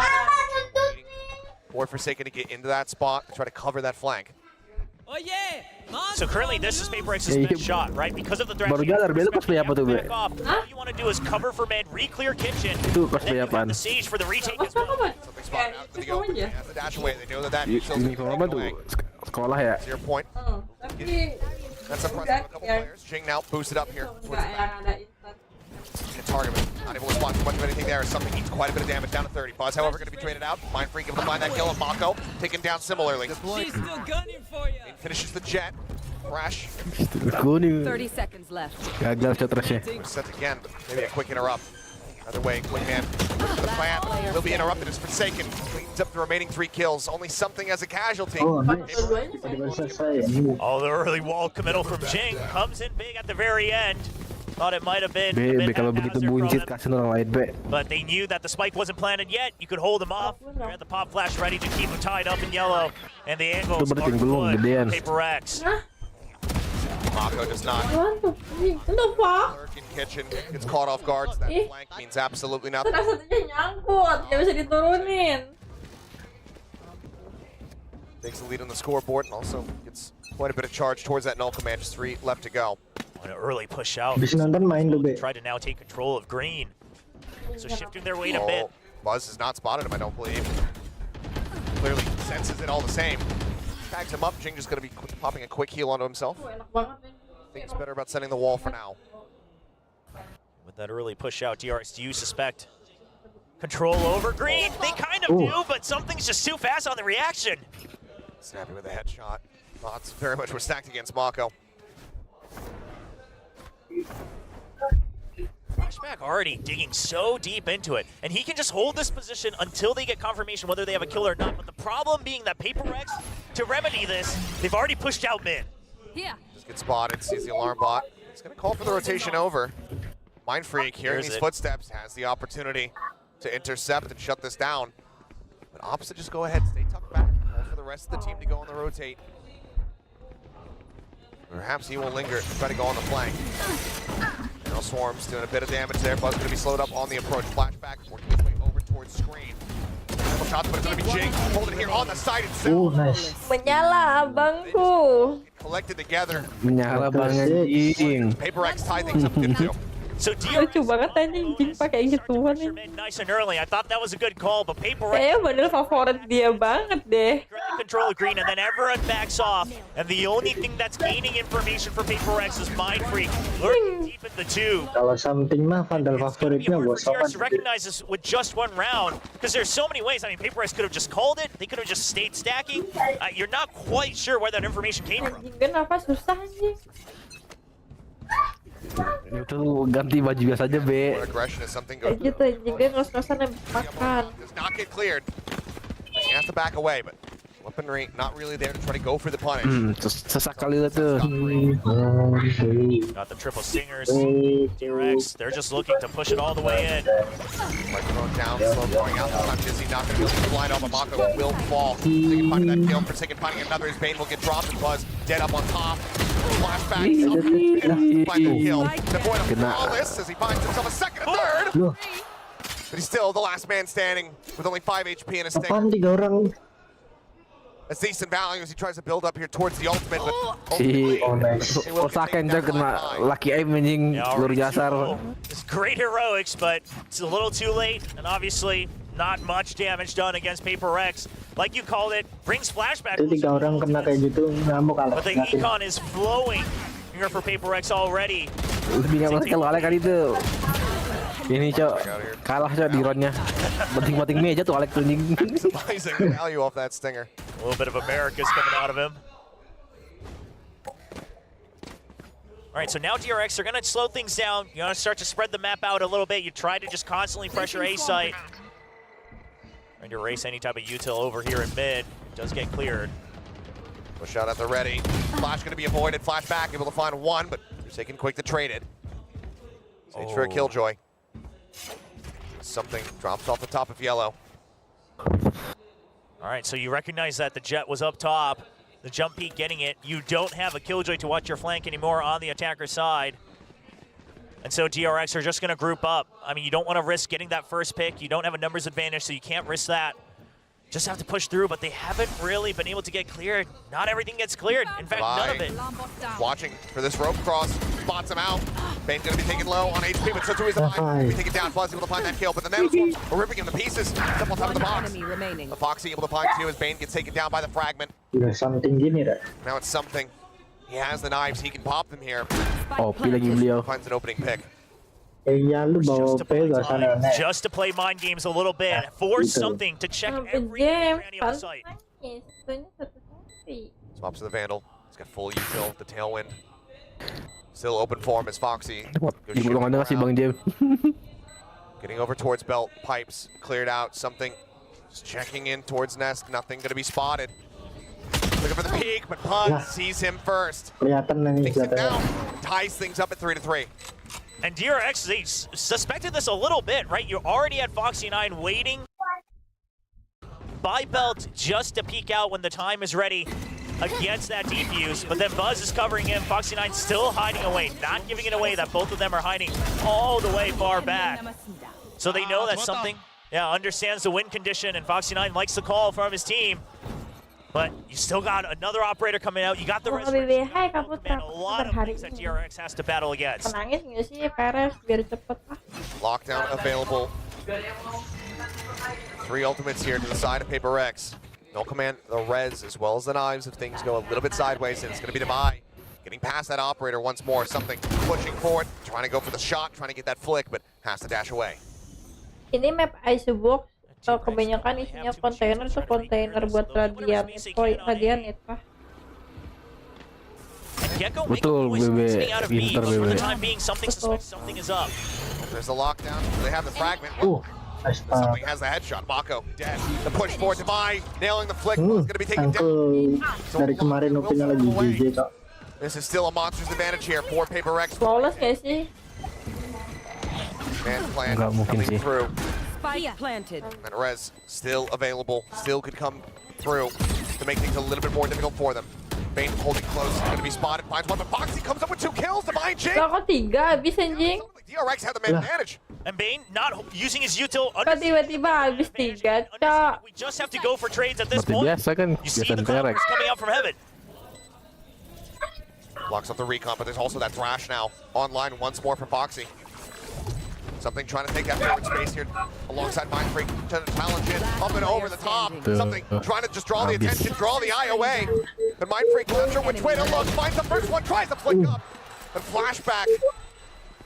Or Forsaken to get into that spot to try to cover that flank. So currently this is PRX's best shot, right? Because of the threat. Baru jalan, beda cosplay apa tuh, Bre? All you want to do is cover for mid, re-clear kitchen. Itu cosplay Then you have apaan? the stage for the retake as well. Something spotted out to the open. Has the dash away. They know that kills Uniform apa tuh? Sekolah ya? 0 point. Tapi That's impressive. A couple players. Jing now boosted up here. enggak yang ada instan. Can target him. Not able to spot too much of anything there. Something eats quite a bit of damage down to 30. Buzz, however, going to be traded out. Mind Freak able to find that kill of Mako. Taken down similarly. She's still gunning for you. He finishes the jet. Crash. 30 seconds left. Gagal shot rushnya. Set again, but maybe a quick interrupt. Either way, quick man. The plan will be interrupted as Forsaken cleans up the remaining 3 kills. Only something as a casualty. Oh, tiba-tiba selesai. Oh, the early wall committal from Jing comes in big at the very end. Thought it might have been Be kalau begitu buncit kasih orang lain, Be. but they knew that the spike wasn't planted yet. You could hold them off. You had the pop flash ready to keep them tied up in yellow, and the angles are good. Paper X. Mako does not. What the fuck? Lurk in kitchen gets caught off guard. So that flank means absolutely nothing. Satu-satunya nyangkut, nggak bisa diturunin. Takes the lead on the scoreboard and also gets quite a bit of charge towards that null command. Just 3 left to go. An early push out. Bisa nonton main lu, Be. Try to now take control of green. So shifting their weight a bit. Buzz has not spotted him, I don't believe. Clearly senses it all the same. Tags him up. Jing just going to be popping a quick heal onto himself. Thinks better about setting the wall for now. With that early push out, DRX, do you suspect control over green? They kind of do, but something's just too fast on the reaction. Snappy with a headshot. Odds very much were stacked against Mako. Flashback already digging so deep into it, and he can just hold this position until they get confirmation whether they have a kill or not. But the problem being that PRX, to remedy this, they've already pushed out mid. Yeah. Just gets spotted, sees the alarm bot. He's going to call for the rotation over. Mind Freak, hearing these footsteps, has the opportunity to intercept and shut this down. But opposite, just go ahead, stay tucked back. Call for the rest of the team to go on the rotate. Perhaps he will linger, try to go on the flank. Now Swarm's doing a bit of damage there. Buzz going to be slowed up on the approach. Flashback working his way over towards screen. Couple shots, but it's going to be Jing holding here on the side itself. Nice. Menyala abangku. Collected together. Menyala banget, Jing. PRX tie things up good too. So Lucu banget anjing pakai gituan nih. Nice and early. I thought that was a good call, but PRX Kayaknya bener favorit dia banget deh. control of green, and then everyone backs off. And the only thing that's gaining information for PRX is Mind Freak lurking deep in the tube. Kalau something mah Vandal favoritnya buat To recognize this with just one round, because there's so many ways. I mean, PRX could have just called it. They could have just stayed stacking. You're not quite sure where that information came from. Anjing kenapa susah anjing? Itu ganti baju biasa aja, Be. Aggression is something Kayak good. gitu anjing dia ngos-ngosan makan. Does not get cleared. He has to back away, but weaponry not really there to try to go for the punish. Sesak kali lah tuh. Got the triple stingers. PRX, they're just looking to push it all the way in. Microphone down, slow going out. This time Dizzy not going to be able to blind off, but Mako will fall. Second finding that kill, for second finding another. His Bane will get dropped, and Buzz dead up on top. Flashback, find the kill. Avoid a flawless as he finds himself a second and third. But he's still the last man standing with only 5 HP and a stinger. Apaan 3 orang? That's decent value as he tries to build up here towards the ultimate, but Si ultimately, Osaken aja kena lucky aim anjing luar biasa. It's great heroics, but it's a little too late, and obviously not much damage done against PRX. Like you called it, brings Flashback. Itu 3 orang kena kayak gitu ngamuk kalah. But the econ is flowing here for PRX already. Lebih nggak kalau kalah kali itu. Ini cok kalah cok di roundnya. Penting-penting mie aja tuh Alek tuh anjing. Maximizing the value off that stinger. A little bit of America's coming out of him. All right, so now DRX are going to slow things down. You're going to start to spread the map out a little bit. You try to just constantly pressure A site. Trying to erase any type of util over here in mid. It does get cleared. Push out at the ready. Flash going to be avoided. Flashback able to find one, but taking quick to trade it. Stage for a killjoy. Something drops off the top of yellow. All right, so you recognize that the jet was up top. The jump peak getting it. You don't have a killjoy to watch your flank anymore on the attacker side. And so DRX are just going to group up. I mean, you don't want to risk getting that first pick. You don't have a numbers advantage, so you can't risk that. Just have to push through, but they haven't really been able to get cleared. Not everything gets cleared. In fact, none of it. Watching for this rope cross, spots him out. Bane's going to be taken low on HP, but so too is the line. We take it down. Fuzz able to find that kill, but the Nanoswarms are ripping him to pieces. Up on top of the box. The Foxy able to find two as Bane gets taken down by the fragment. Udah something gini dah. Now it's something. He has the knives. He can pop them here. Opi lagi beliau. Finds an opening pick. Ya lu bawa OP gak sana nek. Just to play mind games a little bit. Force something to check every cranny on the site. Swaps to the Vandal. He's got full util, the Tailwind. Still open for him as Foxy. Di bulungan si Bang James. Getting over towards Belt. Pipes cleared out. Something. Just checking in towards Nest. Nothing going to be spotted. Looking for the peak, but Pun sees him first. Kelihatan nih Takes him kelihatan. down. Ties things up at 3-3. And DRX, they suspected this a little bit, right? You already had Foxy9 waiting by belt just to peek out when the time is ready against that defuse, but then Buzz is covering him. Foxy9 still hiding away, not giving it away that both of them are hiding all the way far back. So they know that something, understands the win condition, and Foxy9 likes the call from his team. But you still got another operator coming out. You got the resurrection. A lot of things that DRX has to battle against. Nangis nggak sih PRX biar cepet lah. Lockdown available. 3 ultimates here to the side of PRX. They'll command the res as well as the knives if things go a little bit sideways, and it's going to be Demai getting past that operator once more. Something pushing forward, trying to go for the shot, trying to get that flick, but has to dash away. Ini map Icebox. Kebanyakan isinya kontainer tuh kontainer buat radian radianit kah? Betul, BB, pinter BB. There's the lockdown. They have the fragment. Something has the headshot. Mako dead. The push forward to Mai, nailing the flick. It's going to be taken down. Dari kemarin opennya lagi GG kok. This is still a monster's advantage here for PRX. Flawless nggak sih? Man plan coming through. Spike planted. And res still available, still could come through to make things a little bit more difficult for them. Bane holding close, going to be spotted, finds one, but Foxy comes up with 2 kills to behind Jake. Kok 3 habis anjing? DRX had the man advantage. And Bane not using his util. Kok tiba-tiba habis 3, Cok? We just have to go for trades at this point. Biasa kan, You see the cloud coming out from heaven. Blocks up the recon, but there's also that thrash now online once more for Foxy. Something trying to take that forward space here alongside Mindfreak, trying to challenge it up and over the top. Something trying to just draw the attention, draw the eye away. But Mindfreak not sure which way to look, finds the first one, tries to flick up. And Flashback,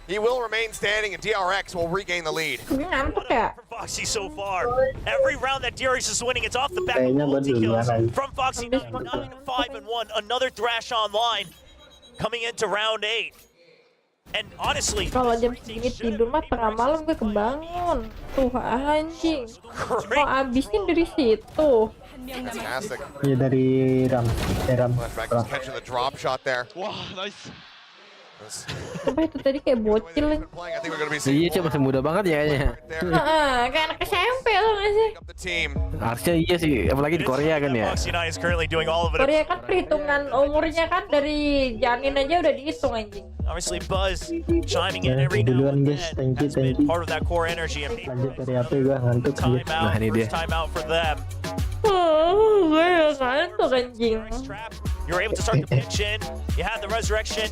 he will remain standing, and DRX will regain the lead. Ngantuk ya? From Foxy so far. Every round that DRX is winning, it's off the back of multi-kills from Foxy. 9-5-1, another thrash online coming into round 8. And honestly, kalau jam segini tidur mah tengah malam gue kebangun. Tuh anjing. Kok abisnya dari situ? Fantastic. Iya dari ram. Flashback is catching the drop shot there. Wow, nice. Coba itu tadi kayak bocil. Iya, cuma masih muda banget ya kayaknya. Kayak anak SMP loh nggak sih? Harusnya iya sih, apalagi di Korea kan ya. Korea kan perhitungan umurnya kan dari janin aja udah dihitung anjing. Obviously Buzz chiming in every now and then. That's been part of that core energy. And Lanjut dari HP gua ngantuk. Nah ini dia. Timeout for them. Gue ngantuk anjing. You're able to start the pitch in. You have the resurrection.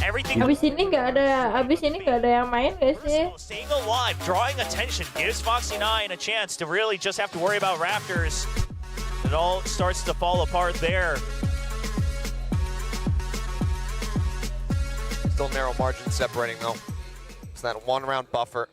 Everything. Abis ini nggak ada yang main guys sih. Staying alive, drawing attention, gives Foxy9 a chance to really just have to worry about Raptors. It all starts to fall apart there. Still narrow margin separating though. It's that 1-round buffer.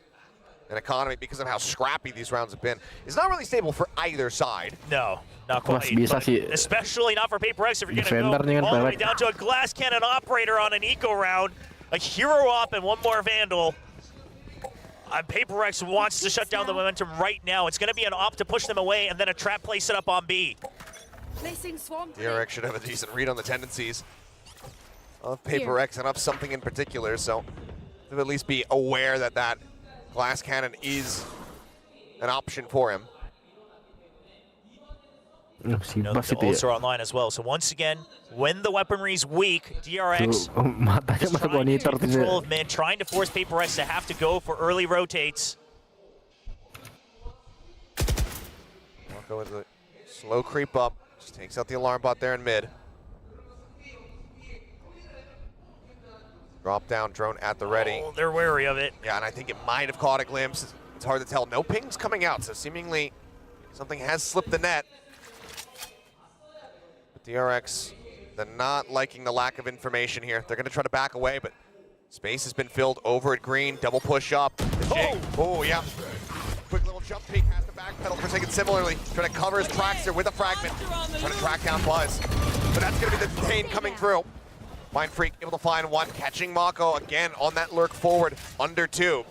An economy, because of how scrappy these rounds have been, is not really stable for either side. No, not quite. Bisa sih. Especially not for PRX if you're going to go all the way down to a glass cannon operator on an eco round, a hero op and one more vandal. PRX wants to shut down the momentum right now. It's going to be an op to push them away and then a trap play set up on B. PRX should have a decent read on the tendencies of PRX and of something in particular, so to at least be aware that that glass cannon is an option for him. The ults are online as well. So once again, when the weaponry is weak, DRX trying to take control of mid, trying to force PRX to have to go for early rotates. Mako with a slow creep up, just takes out the alarm bot there in mid. Drop down, drone at the ready. Oh, they're wary of it. Yeah, and I think it might have caught a glimpse. It's hard to tell. No pings coming out, so seemingly something has slipped the net. But DRX, they're not liking the lack of information here. They're going to try to back away, but space has been filled over at green. Double push up. Oh, yeah. Quick little jump peek, has to backpedal for a second similarly. Trying to cover his tracks there with a fragment. Trying to track down Buzz. But that's going to be the detain coming through. Mindfreak able to find one, catching Mako again on that lurk forward, under 2.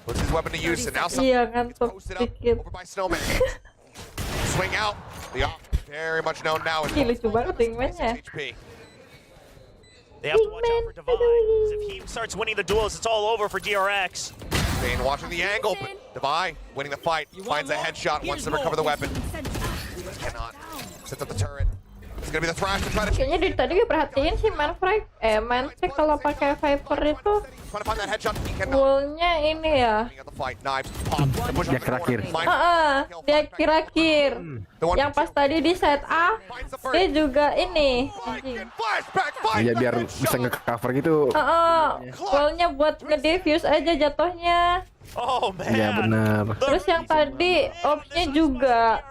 Puts his weapon to use, and now something posted up over by Snowman. Swing out, the off very much known now as HP. They have to watch out for Divine. 'Cause if he starts winning the duels, it's all over for DRX. Bane watching the angle, but Divine winning the fight. Finds a headshot, wants to recover the weapon. Cannot. Sets up the turret. It's gonna be the thrash to try to... Kayaknya dari tadi gue perhatiin sih Manfred, Manfred kalau pakai Viper itu goalnya ini ya. Dia kira-kira. Dia kira-kira. Yang pas tadi di set A, dia juga ini. Iya biar bisa nge-cover gitu. Goalnya buat nge-defuse aja jatuhnya. Oh man. Iya benar. Terus yang tadi opsnya juga.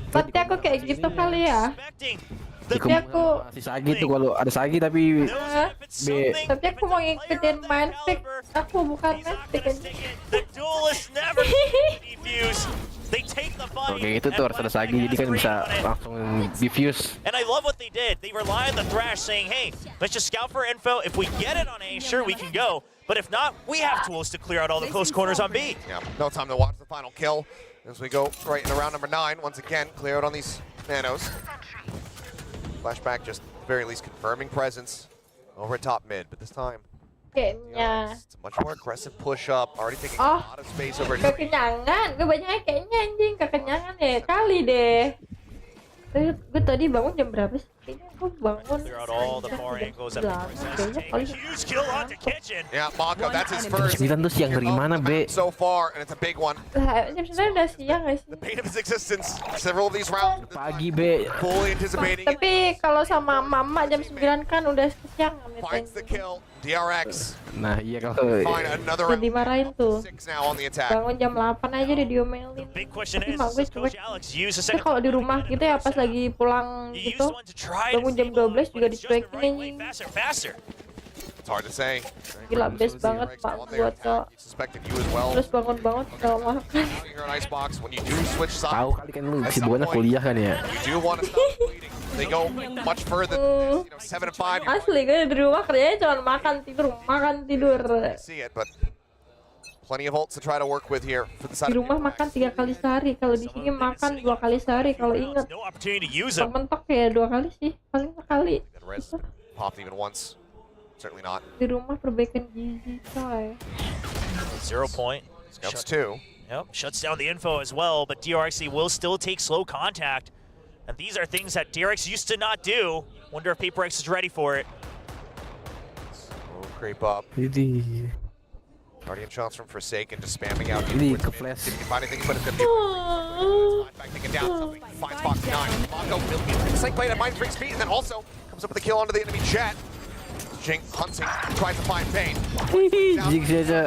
Berarti aku kayak gitu kali ya. Tapi aku si Sagi tuh kalau ada Sagi tapi B. Tapi aku mau ngikutin Manfred. Aku bukan Manfred aja. Oke itu tuh harus ada Sagi jadi kan bisa langsung diffuse. And I love what they did. They rely on the thrash saying, "Hey, let's just scout for info. If we get it on A, sure we can go. But if not, we have tools to clear out all the close corners on B." Yeah, no time to watch the final kill. As we go right into round number 9, once again, clear out on these nanos. Flashback just at the very least confirming presence over at top mid, but this time, Kayaknya. it's a much more aggressive push up, already taking a lot of space over here. Kekenyangan, gue banyaknya kayaknya anjing kekenyangan ya kali deh. Gue tadi bangun jam berapa sih? Kayaknya gue bangun Huge kill on the kitchen. Yeah, Mako, that's his first. 9 tuh siang dari mana, Be? So far, and it's a big one. Lah, jam 9 udah siang gak sih? The pain of his existence, several of these rounds. Pagi, Be. Fully anticipating. Tapi kalau sama mama jam 9 kan udah siang. Finds the kill, DRX. Nah, iya kalau Find another Udah dimarahin tuh. 6 now on the attack. Bangun jam 8 aja udah diomelin. Big question is, Gue Coach Alex use a Tapi second. kalau di rumah gitu ya pas lagi pulang gitu, bangun jam 12 juga dicuekin anjing. Faster. It's hard to say. Gila best banget Pak buat cowok. Suspected you as well. Terus bangun-bangun udah makan. You're an icebox when you do switch sides. tahu kali kan lu kesibukannya kuliah kan ya. You do want to stop bleeding. They go much further than 7 and 5. Asli gue di rumah kerjanya cuma makan tidur. See it, but plenty of ults to try to work with here for the side. Di rumah makan 3 kali sehari, kalau di sini makan 2 kali sehari kalau inget. Mentok ya 2 kali sih, paling sekali. Popped even once. Certainly not. Di rumah perbaikan gizi coy. 0 point. Scouts 2. Yep, shuts down the info as well, but DRX will still take slow contact. And these are things that DRX used to not do. Wonder if PRX is ready for it. Oh, creep up. Guardian shots from Forsaken just spamming out. Ini ke flash. Didn't find anything, but it's gonna be back taken down. Something finds Fox 9. Mako will be psych blade at Mindfreak's feet, and then also comes up with a kill onto the enemy jet. Jing hunting, tries to find Bane.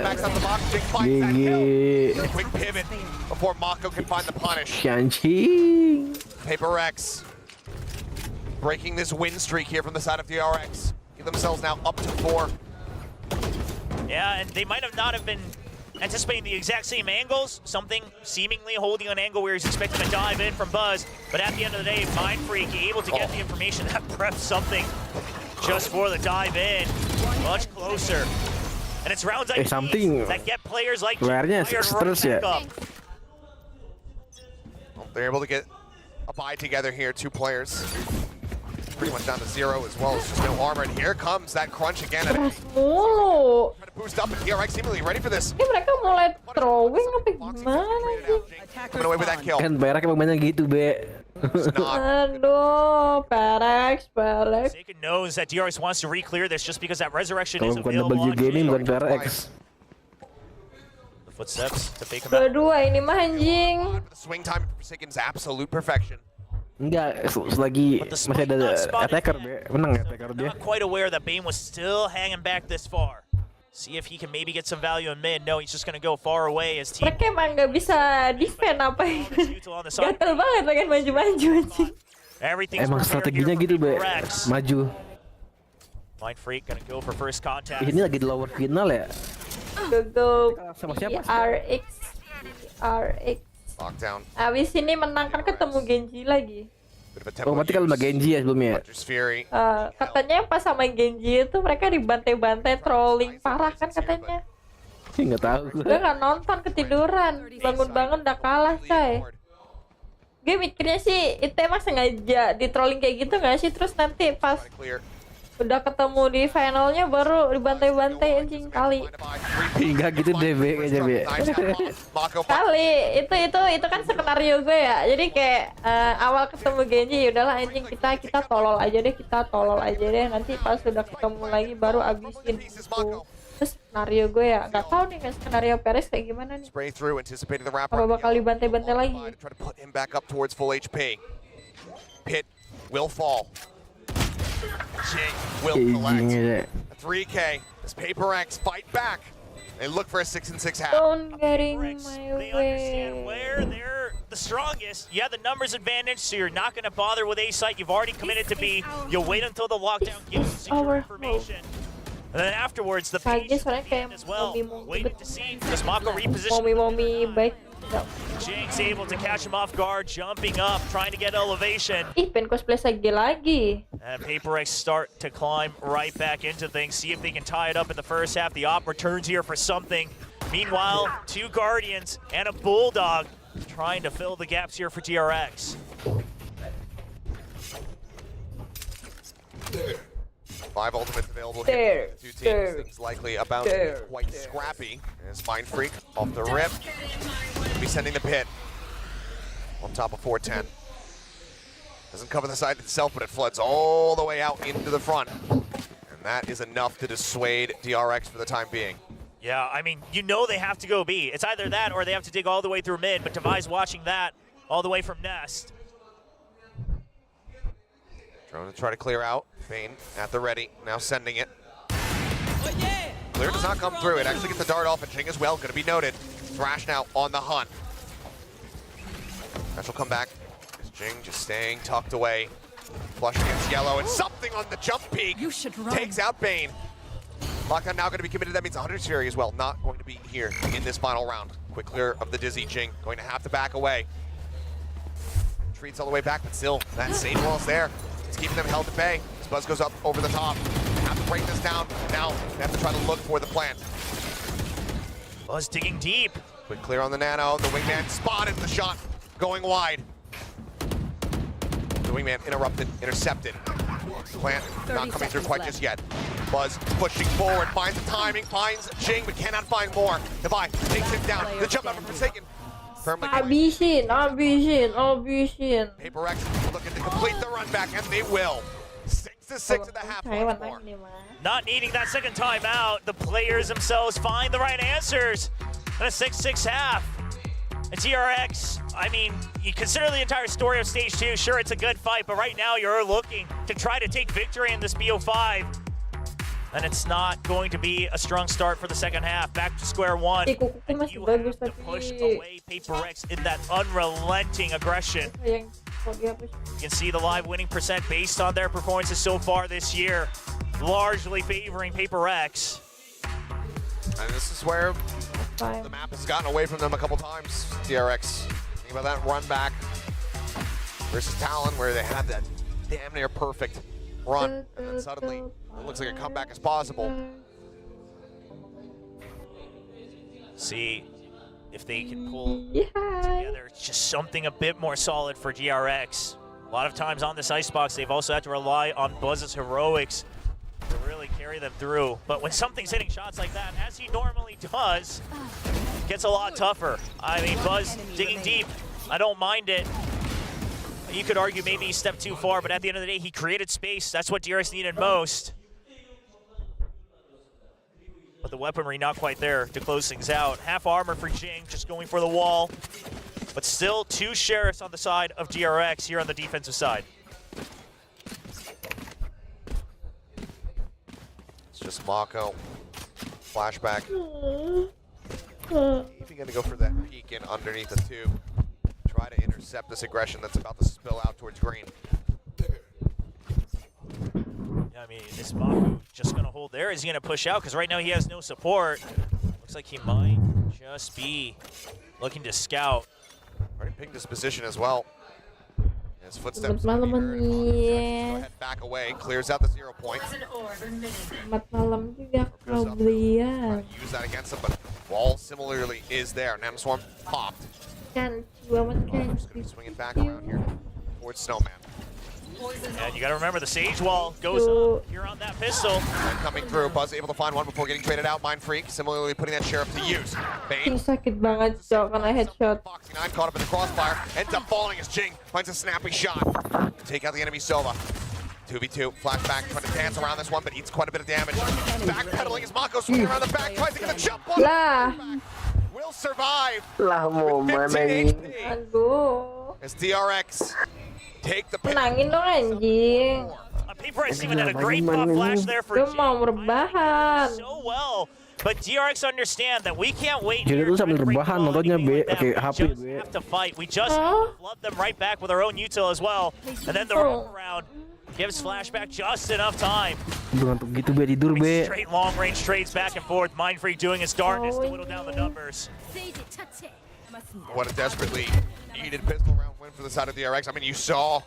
Backs out the box, Jing finds that kill. Quick pivot before Mako can find the punish. PRX breaking this win streak here from the side of DRX. Give themselves now up to 4. Yeah, and they might have not have been anticipating the exact same angles. Something seemingly holding an angle where he's expecting to dive in from Buzz. But at the end of the day, Mindfreak able to get the information that preps something just for the dive in. Much closer. And it's rounds like these that get players like they're able to get a buy together here, 2 players. Pretty much down to 0 as well. It's just no armor. And here comes that crunch again. Keras mulu. Trying to boost up, and DRX seemingly ready for this. Ini mereka mulai throwing apa gimana sih? Coming away with that kill. Kan PRX emang banyak gitu, Be. Aduh, PRX. Forsaken knows that DRX wants to re-clear this just because that resurrection is available on gaming bukan PRX. The footsteps to fake him out. Dua ini mah anjing. The swing time for Forsaken's absolute perfection. Enggak, selagi masih ada attacker, Be. Menang attacker dia. Not quite aware that Bane was still hanging back this far. See if he can maybe get some value in mid. No, he's just gonna go far away as team. Mereka emang nggak bisa defend apa ini. Gatel banget pengen maju-maju anjing. Emang strateginya gitu, Be. Maju. Mindfreak gonna go for first contact. Ini lagi di lower final ya? Go sama siapa? PRX. Lockdown. Abis ini menang kan ketemu Genji lagi. Oh, berarti kalau sama Genji ya sebelumnya. Katanya pas sama Genji itu mereka dibantai-bantai trolling parah kan katanya. Nggak tahu. Gue nggak nonton, ketiduran. Bangun-bangun udah kalah, coy. Gue mikirnya sih itu emang sengaja di trolling kayak gitu nggak sih? Terus nanti pas Udah ketemu di finalnya baru dibantai-bantai anjing kali. Enggak gitu deh, Be, kayaknya, Be. Kali itu kan skenario gue ya. Jadi kayak awal ketemu Genji ya udahlah anjing kita tolol aja deh nanti pas sudah ketemu lagi baru abisin gitu. Terus skenario gue ya nggak tahu nih kan skenario PRX kayak gimana nih. Apa bakal dibantai-bantai lagi? Pit will fall. Jing will collect. 3K. This PRX fight back. They look for a 6 and 6 half. Don't get in my They way. understand where they're the strongest. You have the numbers advantage, so you're not going to bother with A site. You've already committed to B. You'll wait until the lockdown gives you secure information. And then afterwards, the patience as well. Waiting to see. Does Mako reposition? Momi baik. Jing's able to catch him off guard, jumping up, trying to get elevation. Ih, pengen cosplay lagi. And PRX start to climb right back into things, see if they can tie it up in the first half. The op returns here for something. Meanwhile, 2 Guardians and a Bulldog trying to fill the gaps here for TRX. 5 ultimates available here. 2 teams. Things likely about to be quite scrappy. As Mind Freak off the rip. Be sending the pit on top of 410. Doesn't cover the side itself, but it floods all the way out into the front. And that is enough to dissuade DRX for the time being. Yeah, I mean, you know they have to go B. It's either that or they have to dig all the way through mid, but Devi's watching that all the way from Nest. Trying to try to clear out. Bane at the ready, now sending it. Clear does not come through. It actually gets the dart off, and Jing as well, going to be noted. Thrash now on the hunt. Thrash will come back. Jing just staying tucked away. Flush against yellow, and something on the jump peak takes out Bane. Lockdown now going to be committed. That means 100 Fury as well, not going to be here in this final round. Quick clear of the Dizzy. Jing going to have to back away. Retreats all the way back, but still, that same wall's there. It's keeping them held at bay. This Buzz goes up over the top. Have to break this down. Now they have to try to look for the plant. Buzz digging deep. Quick clear on the Nano. The Wingman spotted the shot going wide. The Wingman intercepted. Plant not coming through quite just yet. Buzz pushing forward, finds the timing, finds Jing, but cannot find more. Devi takes him down. The jump out from Forsaken. Habisin. PRX looking to complete the run back, and they will. 6-6 at the half. Not needing that second timeout, the players themselves find the right answers. And a 6-6 half. And TRX, I mean, you consider the entire story of Stage 2, sure, it's a good fight, but right now you're looking to try to take victory in this BO5. And it's not going to be a strong start for the second half. Back to square one. And you have to push away PRX in that unrelenting aggression. You can see the live winning percent based on their performances so far this year, largely favoring PRX. And this is where the map has gotten away from them a couple times. TRX, think about that run back versus Talon, where they had that damn near perfect run, and then suddenly it looks like a comeback is possible. See if they can pull together just something a bit more solid for GRX. A lot of times on this icebox, they've also had to rely on Buzz's heroics to really carry them through. But when something's hitting shots like that, as he normally does, it gets a lot tougher. I mean, Buzz digging deep, I don't mind it. You could argue maybe he stepped too far, but at the end of the day, he created space. That's what DRX needed most. But the weaponry not quite there to close things out. Half armor for Jing, just going for the wall. But still 2 Sheriffs on the side of DRX here on the defensive side. It's just Mako. Flashback. Even gonna go for that peek in underneath the tube. Try to intercept this aggression that's about to spill out towards green. I mean, is Mako just going to hold there? Is he going to push out? Because right now he has no support. Looks like he might just be looking to scout. Already pinged his position as well. His footsteps. Selamat malam Go ahead, back away. Clears out the 0 points. Selamat malam juga kalian. Use that against him, but wall similarly is there. Nanoswarm popped. Kan jiwa makan. Swinging back around here towards Snowman. And you got to remember the Sage Wall goes up here on that pistol. And coming through, Buzz able to find one before getting traded out. Mind Freak similarly putting that Sheriff to use. Bane. Sakit banget cok karena headshot. Foxy 9 caught up in the crossfire, ends up falling as Jing finds a snappy shot to take out the enemy Sova. 2v2, Flashback trying to dance around this one, but eats quite a bit of damage. Backpedaling as Mako swinging around the back, tries to get the jump on. Will survive. Lah mau mana ini? Aduh. As DRX take the pin. Menangin dong anjing. PRX even had a great pop flash there for Dia mau rebahan. so well. But DRX understand that we can't wait. Jadi tuh sambil rebahan nontonnya B, oke HP B. Have to fight. We just flood them right back with our own util as well. And then the around gives Flashback just enough time. Untuk gitu B tidur B. Straight long range trades back and forth. Mind Freak doing his darndest to whittle down the numbers. What a desperately needed pistol round win for the side of DRX. I mean, you saw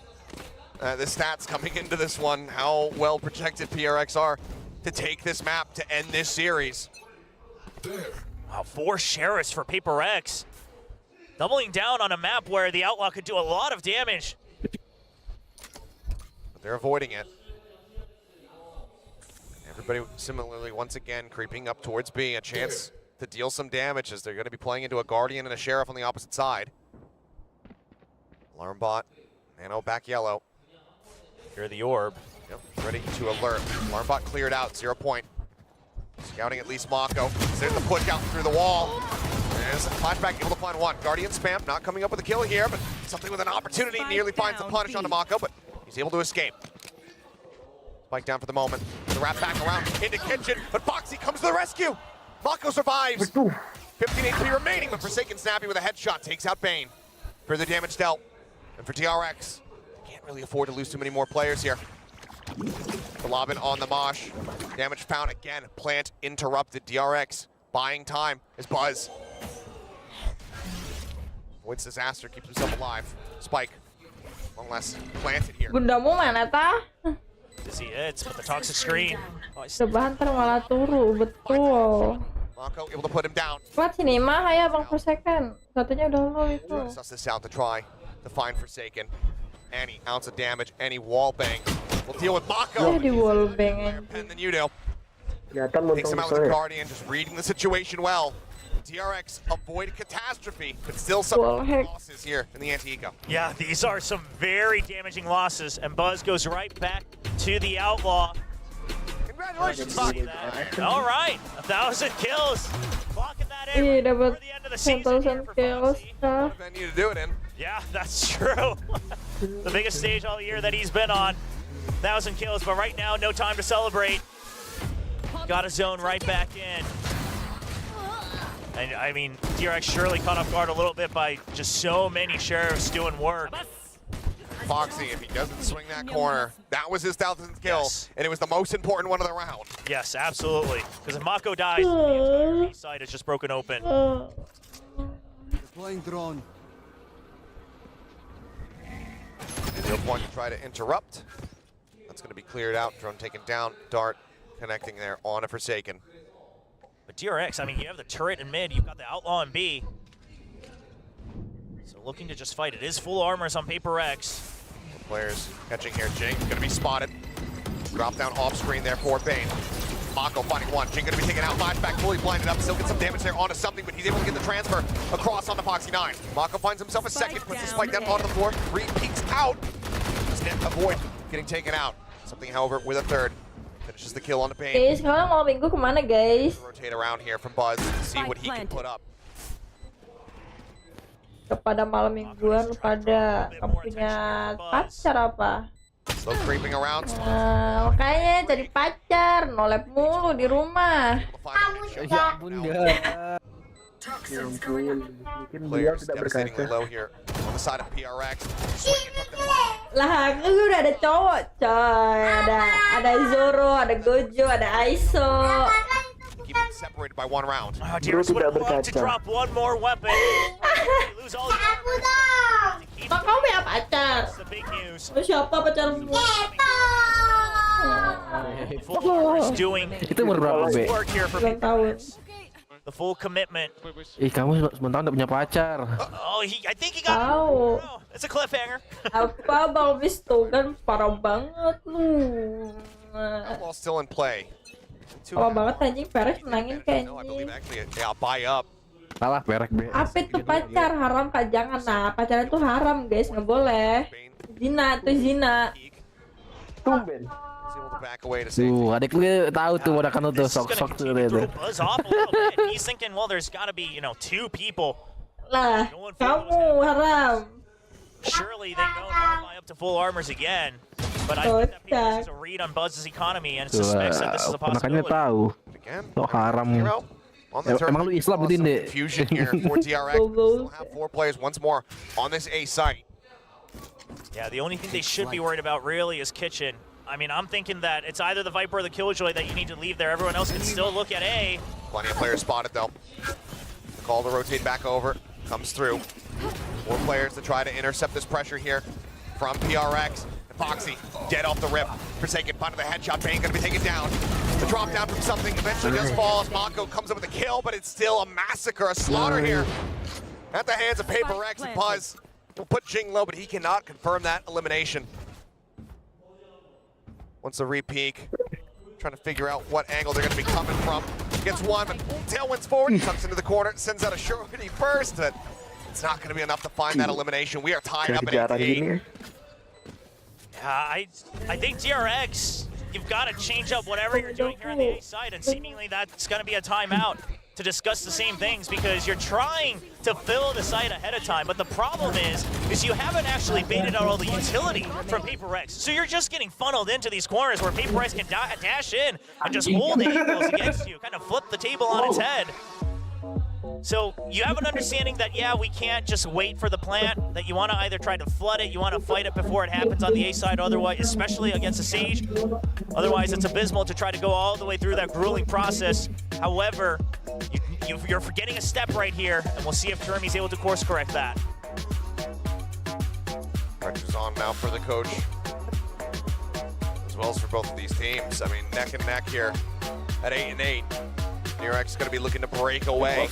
the stats coming into this one, how well projected PRX are to take this map to end this series. Wow, 4 sheriffs for PRX. Doubling down on a map where the Outlaw could do a lot of damage. But they're avoiding it. Everybody similarly, once again, creeping up towards B. A chance to deal some damage as they're going to be playing into a Guardian and a Sheriff on the opposite side. Alarm bot, Nano back yellow. Here the orb. Yep, ready to alert. Alarm bot cleared out, 0 point. Scouting at least Mako. There's the push out through the wall. There's Flashback able to find one. Guardian spam, not coming up with a kill here, but something with an opportunity. Nearly finds the punish onto Mako, but he's able to escape. Spike down for the moment. The wrap back around into Kitchen, but Foxy comes to the rescue. Mako survives. 15 HP remaining, but Forsaken Snappy with a headshot takes out Bane. Further damage dealt. And for TRX, can't really afford to lose too many more players here. The Lobbin on the Mosh. Damage found again. Plant interrupted. DRX buying time as Buzz avoids disaster, keeps himself alive. Spike, one less planted here. Bundamu mana tah? Busy hits, but the toxic screen. Rebahan ntar malah turu, betul. Mako able to put him down. Buat sini mah ya Bang Forsaken. Satunya udah low itu. Suss this out to try to find Forsaken. Any ounce of damage, any wall bang. We'll deal with Mako. Di wall bang. Pen than you do. Takes him out with the Guardian, just reading the situation well. DRX avoided catastrophe, but still some losses here in the anti-eco. Yeah, these are some very damaging losses, and Buzz goes right back to the Outlaw. Congratulations, All right, 1,000 kills. Clocking that in Iya, dapat for the end of the season here for kills. Venue to do it in. Yeah, that's true. The biggest stage all year that he's been on. 1,000 kills, but right now, no time to celebrate. Got a zone right back in. And I mean, DRX surely caught off guard a little bit by just so many sheriffs doing work. Foxy, if he doesn't swing that corner, that was his 1,000th kill, and it was the most important one of the round. Yes, absolutely. Because if Mako dies, the entire B side is just broken open. Deploying drone. No point to try to interrupt. That's going to be cleared out. Drone taken down. Dart connecting there on a Forsaken. But DRX, I mean, you have the turret in mid, you've got the Outlaw in B. So looking to just fight. It is full armors on PRX. Players catching here. Jing going to be spotted. Drop down off screen there for Bane. Mako finding one. Jing going to be taken out. Flashback fully blinded up. Still get some damage there onto something, but he's able to get the transfer across onto Foxy 9. Mako finds himself a second, puts the spike down onto the floor. 3 peeks out. Snip avoid getting taken out. Something, however, with a third. Finishes the kill on the Bane. Guys, sekarang malam minggu kemana guys? Rotate around here from Buzz to see what he can put up. Kepada malam mingguan lu pada kamu punya pacar apa? Slow creeping around. Makanya jadi pacar, nolep mulu di rumah. Ya ampun ya. Mungkin dia tidak berkaca. Low here on the side of PRX. Lah, gue udah ada cowok, coy. Ada Zoro, ada Gojo, ada Aiso. Keep them separated by 1 round. Oh, DRX would love to drop one more weapon. Lose all the Kok kamu punya pacar? the big news. Lu siapa pacarmu? Full armors doing Itu berapa B? work here for Belum tahu. the full commitment. Kamu sebentar udah punya pacar. I think he got it. Wow. No, it's a cliffhanger. Apa Bang Visto kan parah banget lu. Ball still in play. Parah banget anjing, PRX menangin kayak No, I believe anjing. actually, yeah, buy up. Salah PRX B. Apa itu pacar haram Kak? Jangan, nah pacaran tuh haram guys, nggak boleh. Zina tuh zina. Tumben. He's able to back away to safety. Adik lu tahu tuh udah kan tuh sok-sok tuh itu. Buzz off a little bit. He's thinking, well, there's got to be, two people. Lah, kamu haram. Surely they don't buy up to full armors again. But I think that people is a read on Buzz's economy and suspects that this is a Makanya possibility. tahu. Again, Lo haram. on the turn. Emang lu Islam gitu Inde? Confusion here for TRX. We'll have 4 players once more on this A site. Yeah, the only thing they should be worried about really is Kitchen. I mean, I'm thinking that it's either the Viper or the Killjoy that you need to leave there. Everyone else can still look at A. Plenty of players spotted though. The call to rotate back over comes through. 4 players to try to intercept this pressure here from PRX. And Foxy dead off the rip. Forsaken, find the headshot. Bane gonna be taken down. The drop down from something eventually does fall as Mako comes up with a kill, but it's still a massacre, a slaughter here at the hands of PRX. And Buzz will put Jing low, but he cannot confirm that elimination. Once the re-peek, trying to figure out what angle they're going to be coming from. Gets one, but tailwinds forward, tucks into the corner, sends out a surety first, but it's not going to be enough to find that elimination. We are tied up at 8-8. I think DRX, you've got to change up whatever you're doing here on the A side, and seemingly that's going to be a timeout to discuss the same things because you're trying to fill the site ahead of time, but the problem is you haven't actually baited out all the utility from PRX. So you're just getting funneled into these corners where PRX can dash in and just hold the angles against you, kind of flip the table on its head. So you have an understanding that, yeah, we can't just wait for the plant, that you want to either try to flood it, you want to fight it before it happens on the A side, otherwise, especially against a Sage. Otherwise, it's abysmal to try to go all the way through that grueling process. However, you're forgetting a step right here, and we'll see if Jeremy's able to course correct that. Pressure's on now for the coach, as well as for both of these teams. I mean, neck and neck here at 8-8. PRX is going to be looking to break away,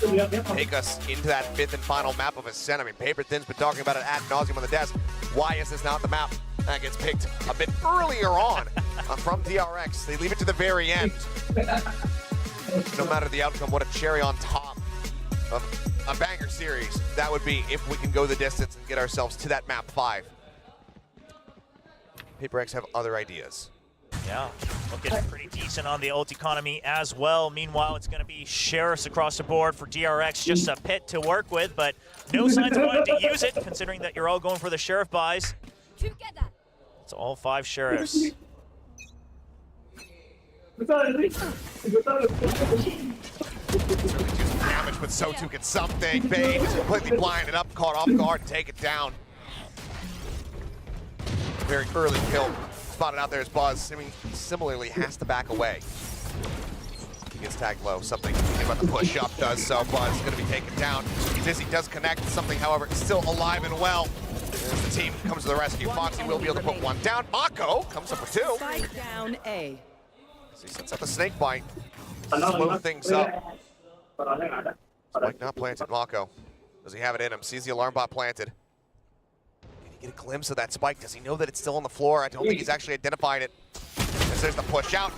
take us into that 5th and final map of Ascent. I mean, Paper Thin's been talking about it ad nauseum on the desk. Why is this not the map? That gets picked a bit earlier on from DRX. They leave it to the very end. No matter the outcome, what a cherry on top of a banger series that would be if we can go the distance and get ourselves to that map 5. PRX have other ideas. Yeah, looking pretty decent on the ult economy as well. Meanwhile, it's going to be Sheriffs across the board for DRX, just a pit to work with, but no signs of wanting to use it, considering that you're all going for the Sheriff buys. It's all 5 Sheriffs. Damage, but Sotu gets something. Bane is completely blinded up, caught off guard, and take it down. Very early kill. Spotted out there as Buzz. I mean, similarly has to back away. He gets tagged low. Something about the push up does so. Buzz is going to be taken down. Dizzy does connect. Something, however, is still alive and well. As the team comes to the rescue, Foxy will be able to put one down. Mako comes up with 2. Spike down A. As he sets up a snake bite. Slow things up. Spike not planted. Mako. Does he have it in him? Sees the alarm bot planted. Get a glimpse of that spike. Does he know that it's still on the floor? I don't think he's actually identified it. As there's the push out.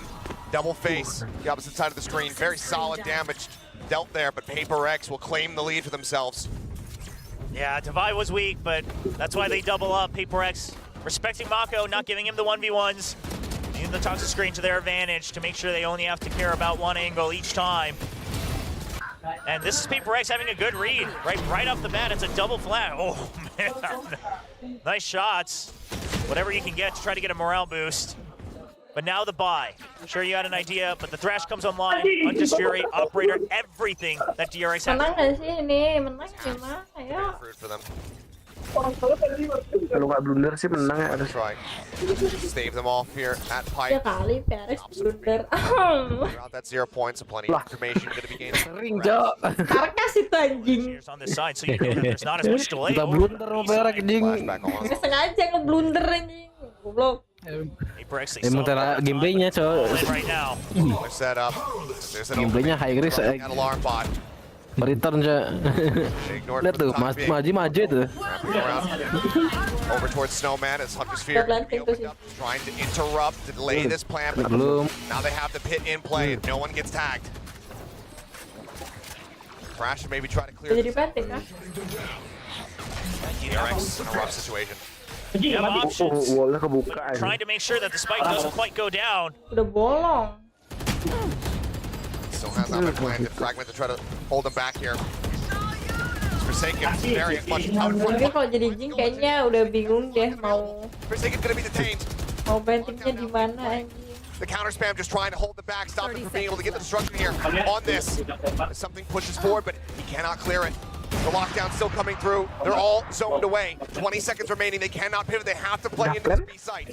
Double face. The opposite side of the screen. Very solid damage dealt there, but PRX will claim the lead for themselves. Yeah, Divide was weak, but that's why they double up. PRX respecting Mako, not giving him the 1v1s. Using the toxic screen to their advantage to make sure they only have to care about one angle each time. And this is PRX having a good read. Right off the bat, it's a double flag. Oh, man. Nice shots. Whatever you can get to try to get a morale boost. But now the buy. I'm sure you had an idea, but the Thrash comes online. Undisputed Fury, Operator, everything that DRX has. Menang nggak sih ini? Menang gimana? Ayo. For them. Kalau nggak blunder sih menang ya harus. Try. Stave them off here at Pipe. 3 kali PRX blunder. Throughout that 0 points, so plenty of information going to be gained. Sering, Cok. Karkas itu anjing. On this side, so you know that there's not as much delay. Kita blunder sama PRX anjing. Flashback on. Nggak sengaja ngeblunder anjing. Goblok. PRX, they Emang cara gameplaynya right now. They're set up. There's an gameplaynya high risk. opening, an alarm bot. Return Ignored lihat for the tuh, time being. maju tuh. Wrapping around over towards Snowman as Hunter Sphere opened up, trying to interrupt, delay this plan, but Belum. now they have the pit in play and no one gets tagged. Crash and maybe try to clear Jadi this. penting kan? PRX in a rough situation. You have options. Wallnya kebuka aja. Trying to make sure that the spike doesn't quite go down. Udah bolong. Still has out a plan to fragment to try to hold him back here. Forsaken very much out in front. Tapi kalau jadi Jing kayaknya udah bingung deh mau Forsaken gonna be detained. pentingnya di mana anjing. The counter spam just trying to hold the back, stop him from being able to get the destruction here on this. As something pushes forward, but he cannot clear it. The lockdown still coming through. They're all zoned away. 20 seconds remaining. They cannot pivot. They have to play into this B site.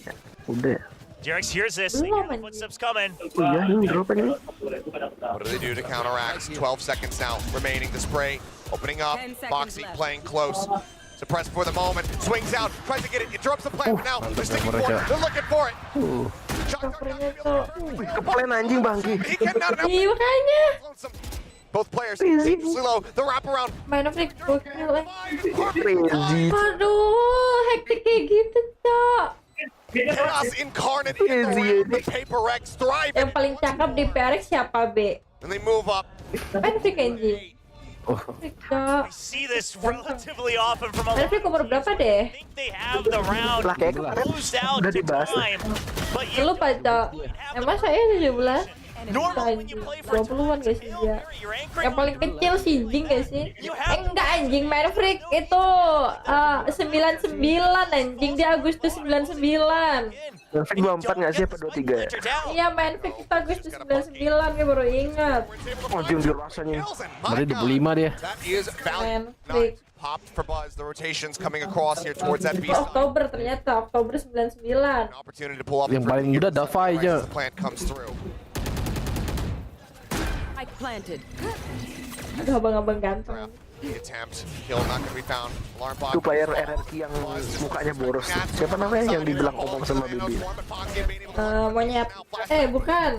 Udah. PRX hears this. They hear the footsteps coming. Iya, ini drop ini. What do they do to counteract? 12 seconds now remaining. The spray opening up. Boxy playing close. Suppressed for the moment. Swings out. Tries to get it. Interrupts the play. But now they're sticking for it. They're looking for it. Kepalain anjing bangki. He cannot. Iya makanya. Both players dangerously low. The wraparound. Main Flashback gokil lah. Crazy. Aduh, hektik kayak gitu, Cok. Chaos incarnate in the ring. PRX thriving. Yang paling cakep di PRX siapa, B? And they move up. Flashback anjing. We see this relatively often from a lot. Flashback umur berapa deh? I think they have the round Lah kayak kemarin closed out udah to dibahas. time. But you Lupa, Cok. Emang saya 17? normally when you play for 20-an gak sih dia? you're anchoring Yang paling kecil si Jing gak sih? Enggak anjing, Maverick itu 99 anjing, dia Agustus 99. Maverick 24 nggak sih apa 23 ya? Iya, Maverick itu Agustus 99, gue baru ingat. Anjing dia rasanya. Berarti 25 dia. That is Valiant. Maverick. Popped for Buzz. The rotations coming across here towards that beast. Oktober ternyata, Oktober 99. An opportunity to pull up. Yang paling muda Davai aja. Plant comes through. I planted. Aduh, abang-abang ganteng. The attempt. Kill not gonna be found. Alarm bot. Itu player RRQ yang mukanya boros. Siapa namanya yang dibilang omong sama Bibi? Monyet. Bukan.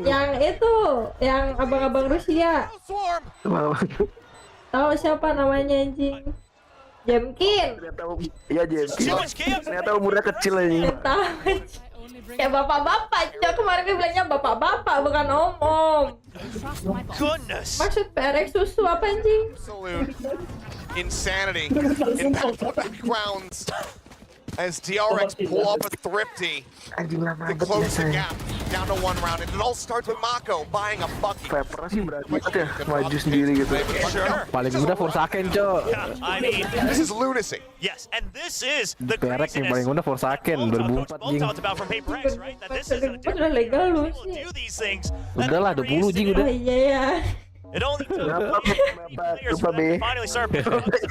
Yang itu, yang abang-abang Rusia. Tahu siapa namanya anjing? Jemkin. Nggak tahu. Iya Jemkin. Ternyata umurnya kecil ini. Nggak tahu anjing. Kayak bapak-bapak, Cok. Kemarin dia bilangnya bapak-bapak, bukan om-om. Goodness. Maksud PRX susu apa anjing? Absolute insanity in backgrounds as TRX pull off a thrifty Anjing lama to banget close the biasanya. gap down to one round. And it all starts with Mako buying a bucket. Viper sih berarti ya maju sendiri gitu. Sure. Paling muda Forsaken, Cok. I mean, This is lunacy. yes, and this is the PRX yang paling craziness. muda Forsaken 2004 Both jing. talked about from PRX, right? That this is a Udah legal lu people sih. do these things. Udah lah 20 jing Oh udah. iya ya. It only took players Lupa for them to B. finally start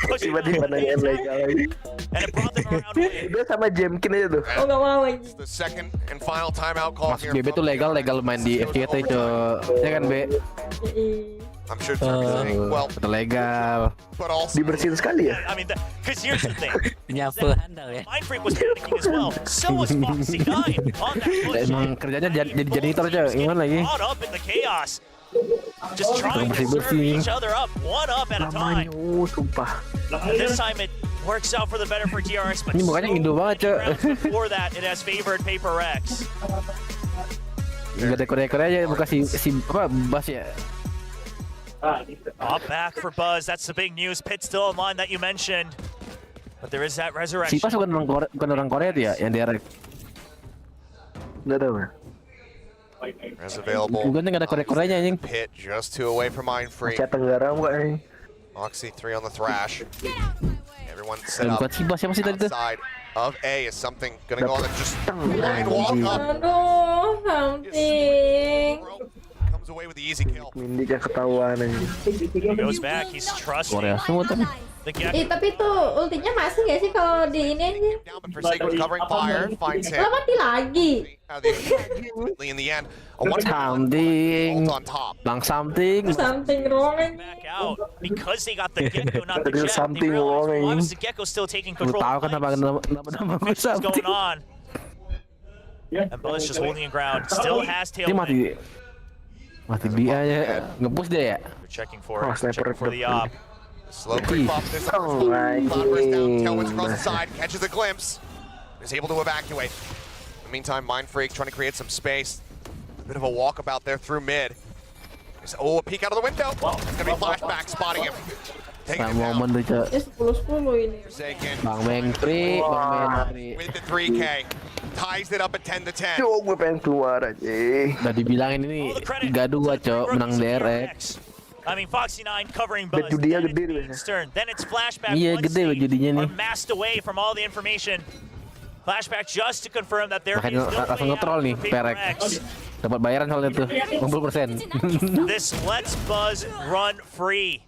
pushing Tiba-tiba nanya legal lagi. and it brought them around win. Udah sama Jemkin aja tuh. Oh nggak mau anjing. The second and final timeout call Mas here. BB tuh legal main di FCT, Cok. Ya kan, B? I'm sure Turkey's saying, well, Udah legal. but also Dibersihin sekali ya. I mean, because here's the thing. Nyapu handal ya. Mind Freak was panicking as well. So was Foxy 9 on that push. Emang kerjanya jadi janitor, Cok. Gimana lagi? Caught up in the chaos. Just trying to serve Bersih-bersih. each other up, one up at a time. Lamanya, sumpah. And this time it works out for the better for TRX, but Ini mukanya Indo banget, Cok. before that it has favored PRX. Enggak ada Korea aja, bukan si apa Bas ya. Up back for Buzz, that's the big news. Pit still online that you mentioned. But there is that Si resurrection. Bas bukan orang Korea tuh ya, yang direct. Nggak tahu. As available. Gue nggak ada Korea-Koreanya anjing. Pit just 2 away from Mind Freak. Asia Tenggara enggak nih? Moxie 3 on the thrash. Everyone set up Bukan si Bas, siapa sih tadi tuh? outside of A. Is something gonna go on and just blind walk up? Aduh, something. Comes away with the easy kill. Mindy yang ketahuan aja. He goes back, he's trusting Korea semua tapi. the Gecko. Tapi tuh ultinya masih nggak sih kalau di ini aja? Down, but Forsaken covering fire finds him. Lo mati lagi. In the end, a one Something. ult on top. Lang something. Something wrong aja. Back out because they got the Gecko, not the There's Jet. They something realized, wrong, why was the Gecko still taking Lu control tahu of kan the nama gue flames? What's something. going on? And Buzz just holding the ground. Still has Ini tailwind. mati dia ya. Ngepush dia ya. They're checking for it. Checking for the op. Slow creep up. There's the first one. Cloudburst down. Tailwinds across the side. Catches a glimpse. Is able to evacuate. In the meantime, Mind Freak trying to create some space. A bit of a walkabout there through mid. Oh, a peek out of the window. It's going to be Flashback spotting him. Taking him down. Momen tuh, Cok. 10-10 ini. Forsaken. Bang Mentri. With the 3K. Ties it up at 10-10. Cok, gue pengen keluar aja. Udah dibilangin ini 3-2, Cok, menang DRX. I mean, Foxy9 covering Buzz. Baju dia gede tuh. Stern. Then it's Flashback. Iya, gede bajudinya nih. Are masked away from all the information. Flashback just to confirm that there is Makanya no langsung way ngetrol out nih, for PRX. Dapat bayaran soalnya tuh, 60%. This lets Buzz run free.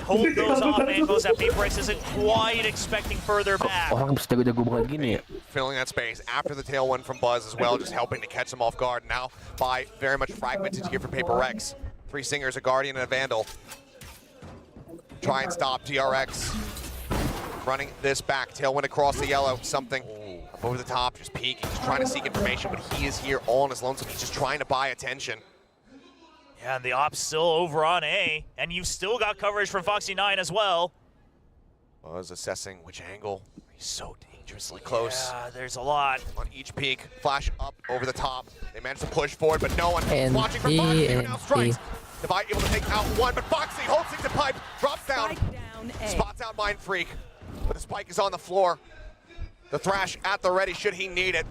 Hold those off angles that PRX isn't quite expecting further back. Orang bisa jago-jago banget gini ya. Filling that space after the tailwind from Buzz as well, just helping to catch them off guard. Now by very much fragmented here for PRX. 3 Singers, a Guardian, and a Vandal. Try and stop DRX. Running this back, tailwind across the yellow, something up over the top, just peeking, just trying to seek information, but he is here all on his lonesome. He's just trying to buy attention. Yeah, and the op's still over on A, and you've still got coverage from Foxy9 as well. Buzz assessing which angle. He's so dangerously close. Yeah, there's a lot. On each peak, flash up over the top. They managed to push forward, but no one watching from Foxy, who now strikes. Divide able to take out one, but Foxy holds things to pipe, drops down, spots out Mind Freak. But the spike is on the floor. The Thrash at the ready should he need it.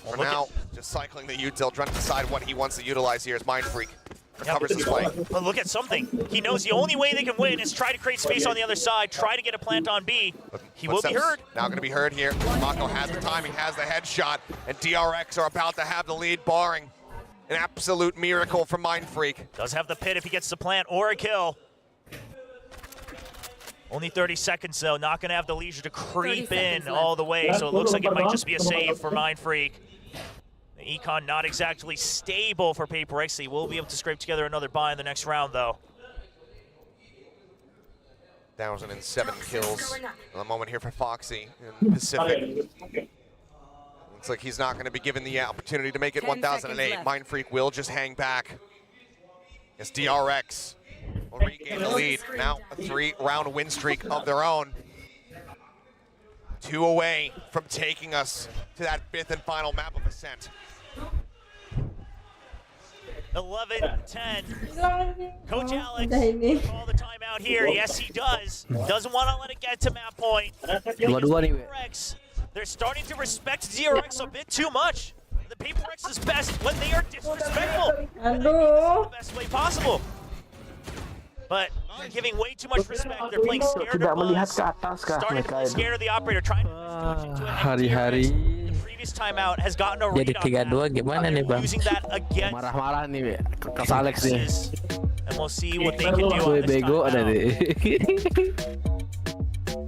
For now, just cycling the util, trying to decide what he wants to utilize here as Mind Freak recovers the spike. But look at something. He knows the only way they can win is try to create space on the other side, try to get a plant on B. He will be heard. Now going to be heard here. Mako has the timing, has the headshot, and DRX are about to have the lead, barring an absolute miracle from Mind Freak. Does have the pit if he gets the plant or a kill. Only 30 seconds though, not gonna have the leisure to creep in all the way, so it looks like it might just be a save for Mind Freak. The econ not exactly stable for PRX. He will be able to scrape together another buy in the next round though. 1,007 kills at the moment here for Foxy in Pacific. Looks like he's not going to be given the opportunity to make it 1,008. Mind Freak will just hang back as DRX will regain the lead. Now a 3-round win streak of their own. 2 away from taking us to that 5th and final map of Ascent. 11-10. Coach Alex, call the timeout here. Yes, he does. Doesn't want to let it get to map point. PRX, they're starting to respect DRX a bit too much. The PRX is best when they are disrespectful. The best way possible. But they're giving way too much respect. They're playing scared of Buzz. Starting to play scared of the operator, trying to hari-hari the previous timeout has gotten a read jadi 3-2 gimana nih, Bang? using that against marah-marah nih ke Alex nih. And we'll see what they can do on this bego ada deh.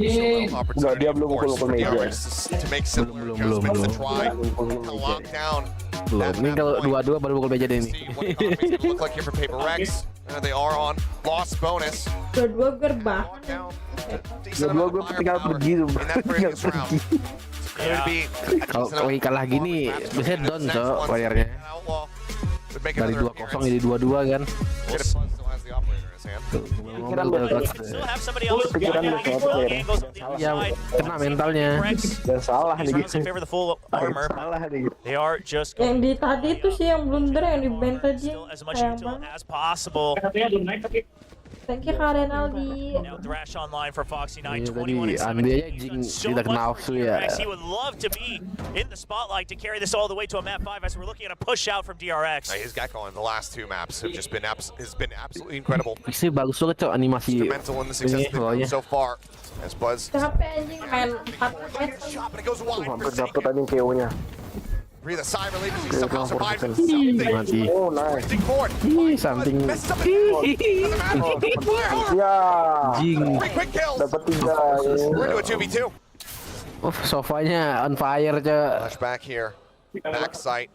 Enggak, dia belum pukul meja. To make similar adjustments to try to lock down. Ini kalau 2-2 baru pukul meja deh ini. Look like here for PRX. They are on loss bonus. Dua-dua gerbang. Dua gue tinggal pergi tuh. Kalau kalah gini biasanya down Cok playernya. Dari 2-0 jadi 2-2 kan. Ya kena mentalnya. Dan salah nih gitu. Salah nih. Yang di tadi itu sih yang blunder yang di ban tadi. Thank you Karen Aldi. Now Thrash online for Foxy9, 21 and 17. Tidak kenal ya. He would love to be in the spotlight to carry this all the way to a map 5 as we're looking at a push out from DRX. His Gecko in the last 2 maps have just been absolutely incredible. Sih bagus banget Cok animasi ini so far. As Buzz. Capek anjing main 4 Hampir dapet anjing KO-nya. Breathe a sigh of relief as he somehow survived. Mati. Oh, nice. Something. Ya. Jing. Dapat 3. We're into a 2v2. Sofanya on fire, Cok. Flashback here. Back sight.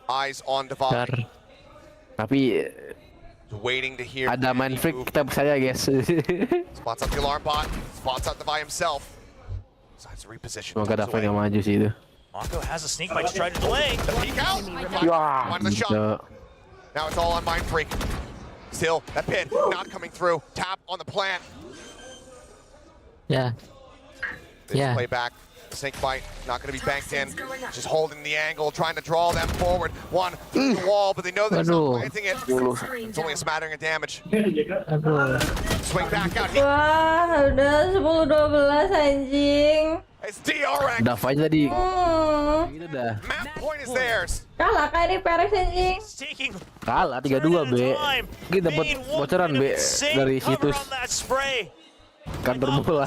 Eyes on Divide. Tapi waiting to hear. Ada Mind Freak kita percaya, guys. Spots up the alarm bot. Spots out Divide himself. Decides to reposition. Semoga Dava nggak maju sih itu. Mako has a sneak bite to try to delay. The peek out. Wah, On the shot. Now it's all on Mind Freak. Still, that pin not coming through. Tap on the plant. Ya. They Yeah. play back. Snake bite not going to be banked in. Just holding the angle, trying to draw them forward. One through the wall, but they know they're not planting it. It's only a smattering of damage. Aduh. Swing back out. Wah, udah 10-12 anjing. It's DRX. Dava aja tadi. Gitu dah. Map point is theirs. Kalah kayak di PRX anjing. Taking Kalah 3-2 B. Kita dapat bocoran B dari situs kantor bola.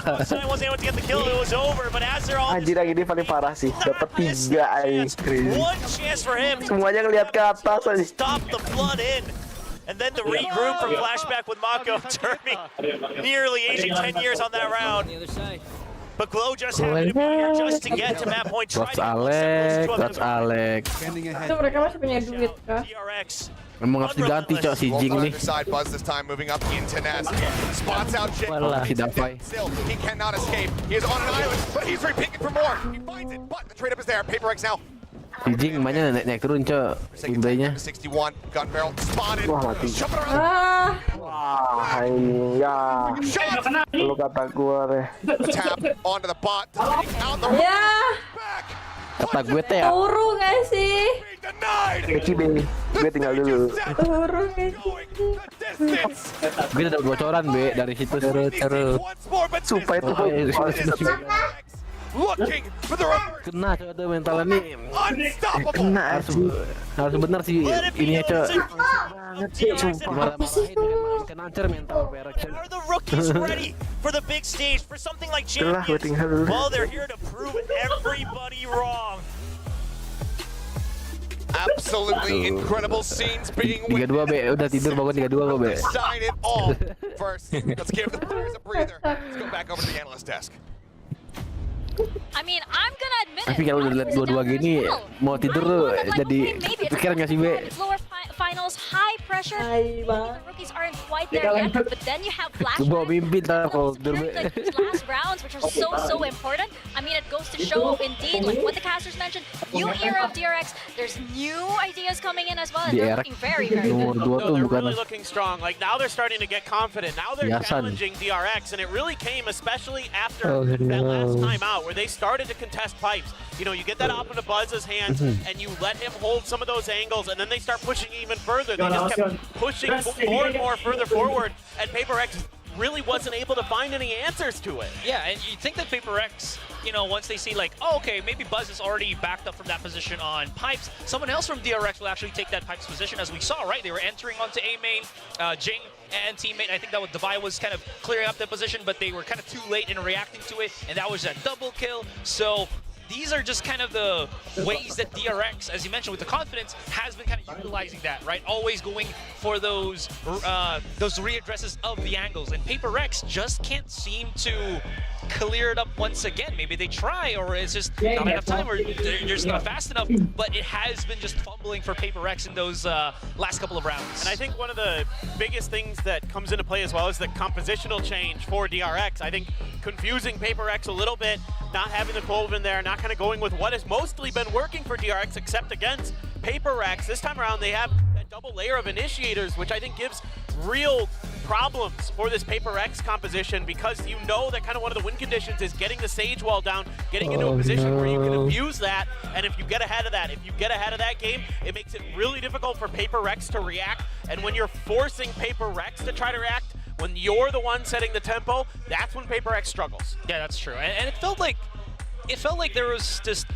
Anjir yang ini paling parah sih. Dapat 3 anjing. One chance for him. Semuanya ngeliat ke atas aja. Stop the flood in. And then the regroup from Flashback with Mako turning nearly aging 10 years on that round. But Glow just happened to be here just to get to map point. Lots Alex. Itu mereka masih punya duit kah? PRX. Memang harus diganti cok si Jing nih. Side Buzz this time moving up into Nest. Spots out Jing. Si Davai. Still, he cannot escape. He is on an island, but he's repicking for more. He finds it, but the trade up is there. PRX now. Si Jing mainnya naik turun cok. Bundanya. 61 gun barrel spotted. Wah, mati. Jumping around. Wah, ya. Lu kata gua deh. Tap onto the bot. Out the Ya, back. Kata gue teh ya. turu nggak sih? Denied. Keci B. Gue tinggal dulu. Turu nggak sih? Gue udah bocoran B dari situ terus. Supaya itu Looking for the Kena cok tuh mentalnya nih. unstoppable. kena Harus bener sih ininya cok. banget sih, sumpah. Kena ancer mental PRX. Are the rookies ready for the big stage for something like Udah lah, gue champions? tinggal dulu. Well, they're here to prove everybody wrong. Absolutely incredible scenes being 3-2 B, udah tidur bangun 3-2 kok B. Decide it all. First, let's give the players a breather. Let's go back over to the analyst desk. I mean, I'm gonna admit Tapi kalau udah lihat 2-2 gini, mau tidur tuh jadi pikiran nggak sih B? Lower finals, high pressure. Hai The rookies aren't quite there yet, but then you have Flashback. Bawa mimpi ntar kalau tidur B. Like these last rounds, which are so important. I mean, it goes to show, indeed, like what the casters mentioned, new era of DRX. There's new ideas coming in as well, and they're looking very good. Nomor 2 tuh They're bukan. really looking strong. Like now they're starting to get confident. Now they're Biasan. challenging DRX, and it really came especially after that last timeout where they started to contest pipes. You know, you get that op into Buzz's hands, and you let him hold some of those angles, and then they start pushing even further. They just kept pushing more and more further forward, and PRX really wasn't able to find any answers to it. Yeah, and you think that PRX, you know, once they see like, oh, okay, maybe Buzz is already backed up from that position on pipes, someone else from DRX will actually take that pipes position, as we saw, right? They were entering onto A main, Jing and teammate. I think that Davai was kind of clearing up the position, but they were kind of too late in reacting to it, and that was a double kill. So these are just kind of the ways that DRX, as you mentioned, with the confidence, has been kind of utilizing that, right? Always going for those readdresses of the angles, and PRX just can't seem to clear it up once again. Maybe they try, or it's just not enough time, or they're just not fast enough, but it has been just fumbling for PRX in those last couple of rounds. And I think one of the biggest things that comes into play as well is the compositional change for DRX. I think confusing PRX a little bit, not having the Colvin there, not kind of going with what has mostly been working for DRX, except against PRX. This time around, they have that double layer of initiators, which I think gives real problems for this PRX composition, because you know that kind of one of the win conditions is getting the Sage wall down, getting into a position where you can abuse that, and if you get ahead of that, game, it makes it really difficult for PRX to react, and when you're forcing PRX to try to react, when you're the one setting the tempo, that's when PRX struggles. Yeah, that's true, and it felt like there was just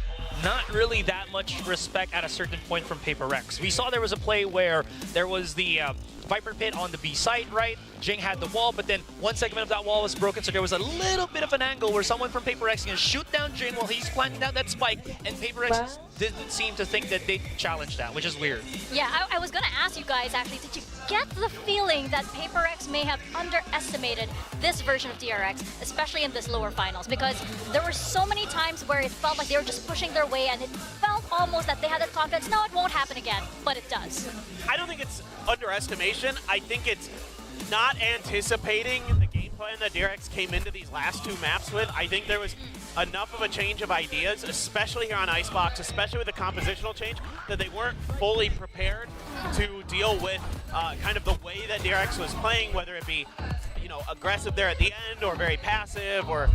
not really that much respect at a certain point from PRX. We saw there was a play where there was the Viper Pit on the B site, right? Jing had the wall, but then one segment of that wall was broken, so there was a little bit of an angle where someone from PRX can shoot down Jing while he's planting down that spike, and PRX didn't seem to think that they'd challenge that, which is weird. Yeah, I was gonna ask you guys, actually, did you get the feeling that PRX may have underestimated this version of DRX, especially in this lower finals? Because there were so many times where it felt like they were just pushing their way, and it felt almost that they had that confidence, no, it won't happen again, but it does. I don't think it's underestimation. I think it's not anticipating the game plan that DRX came into these last two maps with. I think there was enough of a change of ideas, especially here on Icebox, especially with the compositional change, that they weren't fully prepared to deal with kind of the way that DRX was playing, whether it be, you know, aggressive there at the end or very passive, or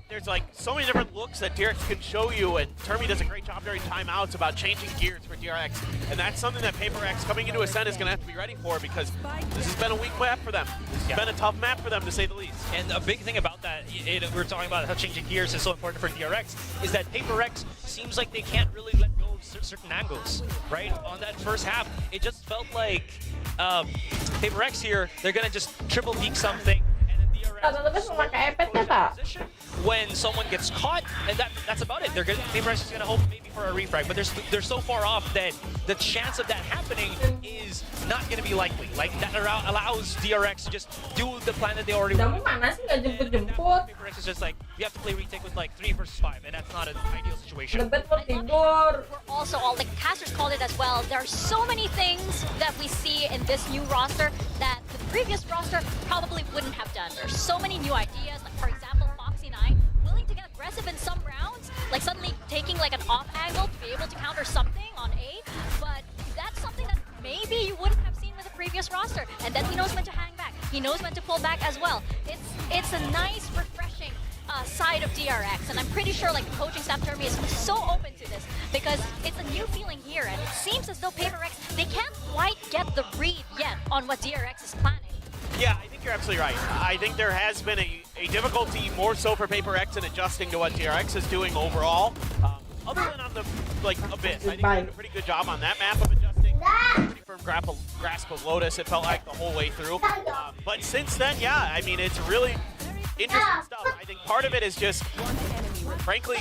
there's like so many different looks that DRX can show you, and Termi does a great job during timeouts about changing gears for DRX, and that's something that PRX coming into Ascent is going to have to be ready for, because this has been a weak map for them. This has been a tough map for them, to say the least. And a big thing about that, we're talking about how changing gears is so important for DRX, is that PRX seems like they can't really let go of certain angles, right? On that first half, it just felt like PRX here, they're going to just triple peek something, and then DRX when someone gets caught, and that's about it. PRX is going to hope maybe for a refrag, but they're so far off that the chance of that happening is not going to be likely. Like, that allows DRX to just do the plan that they already want. PRX is just like, you have to play retake with like 3 versus 5, and that's not an ideal situation. We're also all, like casters called it as well, there are so many things that we see in this new roster that the previous roster probably wouldn't have done. There's so many new ideas, like for example, Foxy9 willing to get aggressive in some rounds, like suddenly taking like an off angle to be able to counter something on A, but that's something that maybe you wouldn't have seen with the previous roster. And then he knows when to hang back. He knows when to pull back as well. It's a nice, refreshing side of DRX, and I'm pretty sure like the coaching staff Termi is so open to this, because it's a new feeling here, and it seems as though PRX, they can't quite get the read yet on what DRX is planning. Yeah, I think you're absolutely right. I think there has been a difficulty more so for PRX in adjusting to what DRX is doing overall. Other than on the Abyss, I think they did a pretty good job on that map of adjusting. Pretty firm grasp of Lotus, it felt like the whole way through. But since then, yeah, I mean, it's really interesting stuff. I think part of it is just, frankly,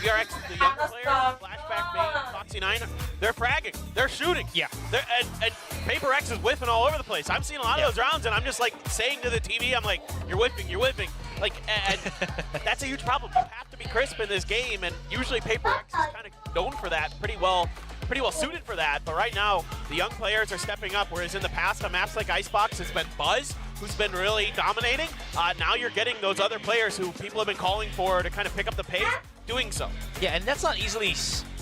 DRX, the younger players, Flashback, Foxy9, they're fragging, they're shooting. Yeah. And PRX is whiffing all over the place. I'm seeing a lot of those rounds, and I'm just like saying to the TV, I'm like, you're whiffing, you're whiffing. Like, and that's a huge problem. You have to be crisp in this game, and usually PRX is kind of known for that, pretty well suited for that. But right now, the young players are stepping up, whereas in the past on maps like Icebox, it's been Buzz who's been really dominating. Now you're getting those other players who people have been calling for to kind of pick up the pace, doing so. Yeah, and that's not easily,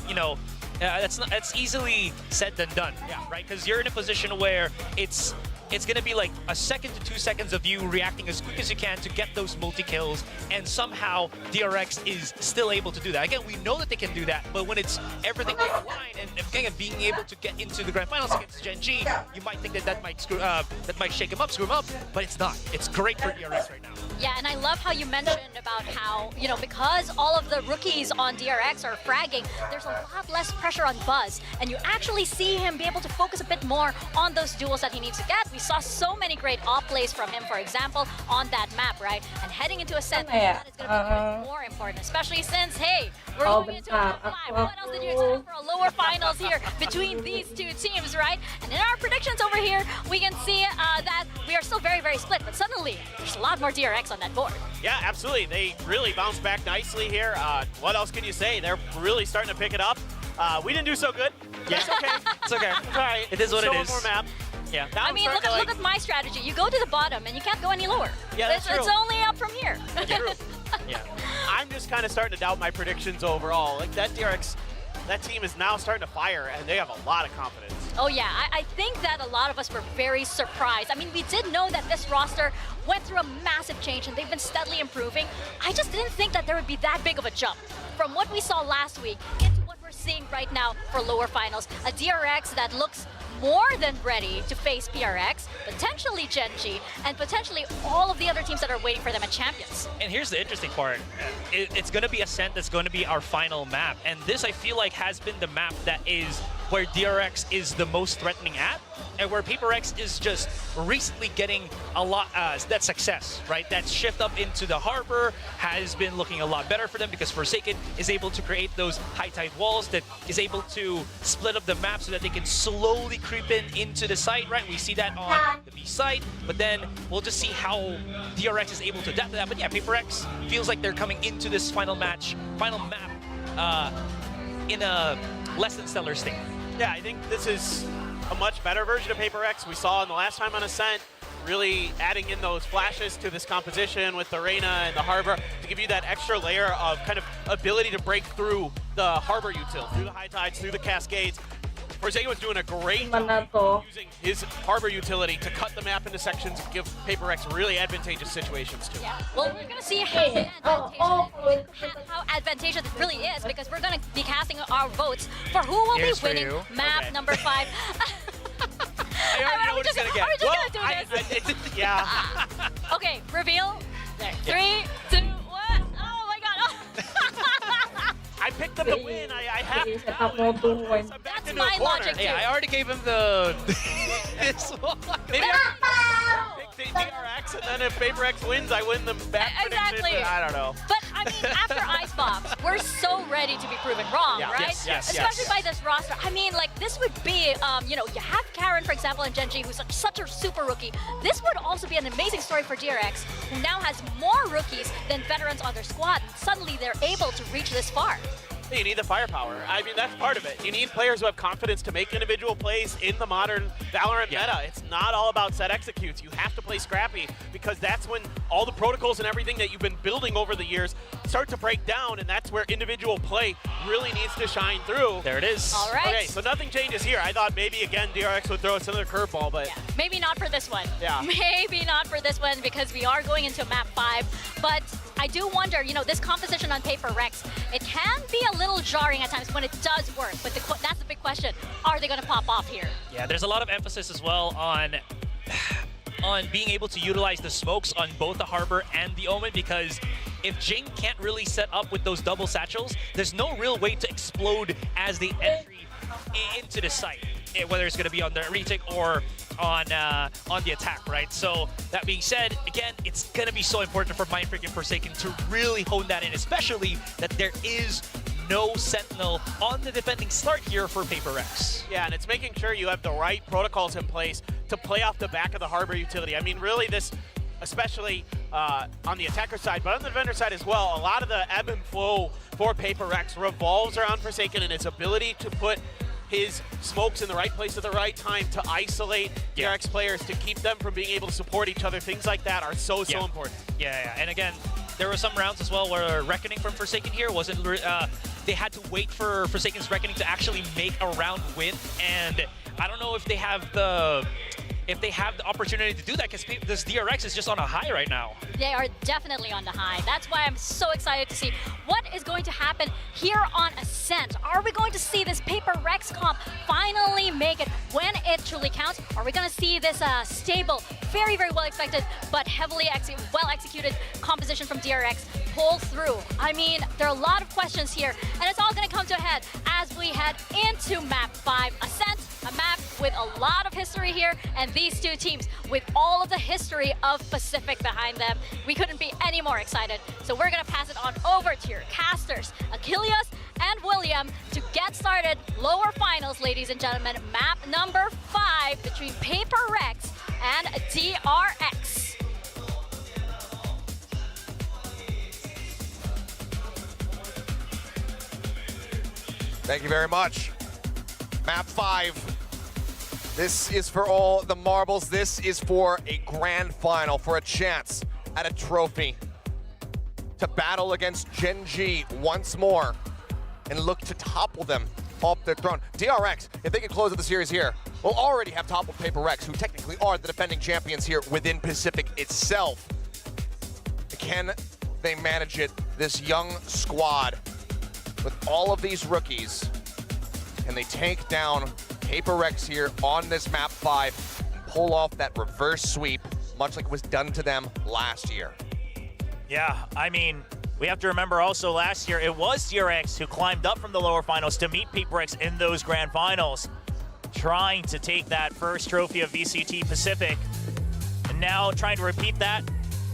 you know, that's easily said than done. Yeah, right? Because you're in a position where it's going to be like a second to 2 seconds of you reacting as quick as you can to get those multi-kills, and somehow DRX is still able to do that. Again, we know that they can do that, but when it's everything on the line and again being able to get into the grand finals against Gen G, you might think that might shake him up, screw him up, but it's not. It's great for DRX right now. Yeah, and I love how you mentioned about how, you know, because all of the rookies on DRX are fragging, there's a lot less pressure on Buzz, and you actually see him be able to focus a bit more on those duels that he needs to get. We saw so many great off plays from him, for example, on that map, right? And heading into Ascent, that is going to be even more important, especially since, hey, we're going into a top 5. What else did you expect for a lower finals here between these two teams, right? And in our predictions over here, we can see that we are still very, very split, but suddenly there's a lot more DRX on that board. Yeah, absolutely. They really bounced back nicely here. What else can you say? They're really starting to pick it up. We didn't do so good. Yeah, it's okay. It's okay. It's all right. It is what it is. More map. Yeah. I mean, look at my strategy. You go to the bottom, and you can't go any lower. Yeah, that's true. It's only up from here. True. Yeah. I'm just kind of starting to doubt my predictions overall. Like, that DRX, that team is now starting to fire, and they have a lot of confidence. Oh yeah, I think that a lot of us were very surprised. I mean, we did know that this roster went through a massive change, and they've been steadily improving. I just didn't think that there would be that big of a jump from what we saw last week into what we're seeing right now for lower finals. A DRX that looks more than ready to face PRX, potentially Gen G, and potentially all of the other teams that are waiting for them at Champions. And here's the interesting part. It's going to be Ascent that's going to be our final map. And this, I feel like, has been the map that is where DRX is the most threatening at, and where PRX is just recently getting a lot, that success, right? That shift up into the harbor has been looking a lot better for them, because Forsaken is able to create those high tide walls that is able to split up the map so that they can slowly creep into the site, right? We see that on the B site, but then we'll just see how DRX is able to adapt to that. But yeah, PRX feels like they're coming into this final map, in a less than stellar state. Yeah, I think this is a much better version of PRX we saw in the last time on Ascent. really adding in those flashes to this composition with the Reyna and the Harbor to give you that extra layer of kind of ability to break through the Harbor util, through the high tides, through the cascades. Forsaken was doing a great job using his Harbor utility to cut the map into sections and give PaperX really advantageous situations too. Yeah. Well, we're going to see how advantageous it really is, because we're going to be casting our votes for who will be winning map number 5. I already know what it's going to get. Are we just going to do this? Yeah. Okay, reveal. There. 3, 2, 1. Oh my god. Oh. I picked them to win. I have to. That's my logic too. Yeah, I already gave him the this one. Maybe I pick the DRX, and then if PaperX wins, I win them back. Exactly. I don't know. But I mean, after Ice Bombs, we're so ready to be proven wrong, right? Yes, especially by this roster. I mean, like, this would be, you know, you have Karen, for example, and Genji, who's such a super rookie. This would also be an amazing story for DRX, who now has more rookies than veterans on their squad. And suddenly, they're able to reach this far. You need the firepower. I mean, that's part of it. You need players who have confidence to make individual plays in the modern Valorant meta. It's not all about set executes. You have to play scrappy, because that's when all the protocols and everything that you've been building over the years start to break down, and that's where individual play really needs to shine through. There it is. All right. Okay, so nothing changes here. I thought maybe, again, DRX would throw us another curveball, but... Yeah. Maybe not for this one. Yeah. Maybe not for this one, because we are going into map 5. But I do wonder, you know, this composition on PaperX, it can be a little jarring at times when it does work. But that's the big question. Are they going to pop off here? Yeah, there's a lot of emphasis as well on being able to utilize the smokes on both the Harbor and the Omen, because if Jing can't really set up with those double satchels, there's no real way to explode as the entry into the site, whether it's going to be on the retake or on the attack, right? So that being said, again, it's going to be so important for Mindfreak and Forsaken to really hone that in, especially that there is no Sentinel on the defending start here for PaperX. Yeah, and it's making sure you have the right protocols in place to play off the back of the Harbor utility. I mean, really this, especially on the attacker side, but on the defender side as well, a lot of the ebb and flow for PaperX revolves around Forsaken and his ability to put his smokes in the right place at the right time to isolate DRX players, to keep them from being able to support each other. Things like that are so important. Yeah, and again, there were some rounds as well where Reckoning from Forsaken here wasn't, they had to wait for Forsaken's Reckoning to actually make a round win, and I don't know if they have the opportunity to do that, because this DRX is just on a high right now. They are definitely on the high. That's why I'm so excited to see what is going to happen here on Ascent. Are we going to see this PaperX comp finally make it when it truly counts? Are we going to see this stable, very, very well expected, but heavily well executed composition from DRX pull through? I mean, there are a lot of questions here, and it's all going to come to a head as we head into map 5. Ascent, a map with a lot of history here, and these two teams with all of the history of Pacific behind them. We couldn't be any more excited. So we're gonna pass it on over to your casters, Achilles and William, to get started. Lower finals, ladies and gentlemen. Map number 5 between PaperX and DRX. Thank you very much. Map 5. This is for all the marbles. This is for a grand final, for a chance at a trophy. To battle against Genji once more and look to topple them off their throne. DRX, if they can close out the series here, will already have toppled PaperX, who technically are the defending champions here within Pacific itself. Can they manage it? This young squad with all of these rookies, can they take down PaperX here on this map 5 and pull off that reverse sweep, much like it was done to them last year? Yeah, I mean, we have to remember also last year, it was DRX who climbed up from the lower finals to meet PaperX in those grand finals, trying to take that first trophy of VCT Pacific, and now trying to repeat that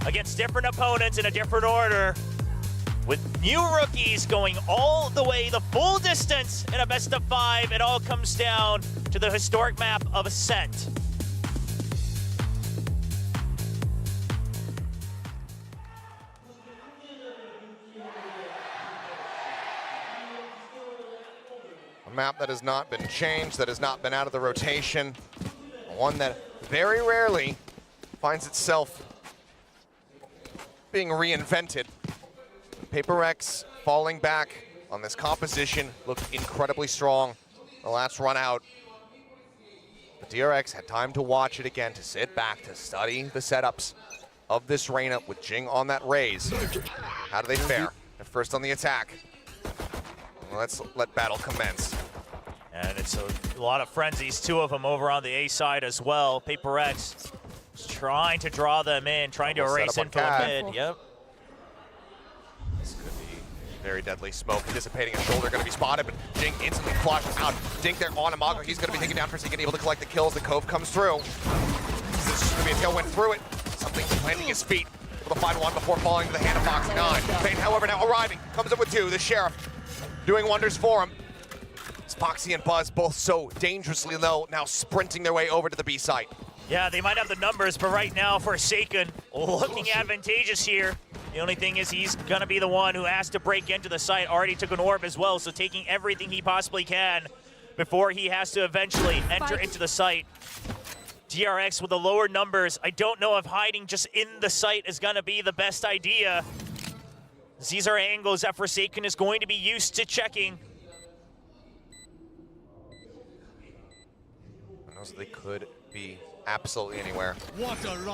against different opponents in a different order, with new rookies going all the way, the full distance in a best of 5. It all comes down to the historic map of Ascent. A map that has not been changed, that has not been out of the rotation. One that very rarely finds itself being reinvented. PRX falling back on this composition looked incredibly strong the last run out. But DRX had time to watch it again, to sit back, to study the setups of this Reyna with Jing on that raise. How do they fare? They're first on the attack. Let's let battle commence. And it's a lot of frenzies, two of them over on the A side as well. PRX is trying to draw them in, trying to erase in from mid. Yep. This could be very deadly smoke dissipating. His shoulder going to be spotted, but Jing instantly flushed out. Dink there on Mako. He's going to be taken down for a second, able to collect the kills. The Cove comes through. This is going to be a tailwind through it. Something planting his feet. Able to find one before falling to the hand of Foxy 9. Bane, however, now arriving. Comes up with two. The Sheriff doing wonders for him. It's Foxy and Buzz both so dangerously low, now sprinting their way over to the B site. Yeah, they might have the numbers, but right now, Forsaken looking advantageous here. The only thing is he's going to be the one who has to break into the site. Already took an orb as well, so taking everything he possibly can before he has to eventually enter into the site. DRX with the lower numbers. I don't know if hiding just in the site is going to be the best idea. These are angles that Forsaken is going to be used to checking. They could be absolutely anywhere.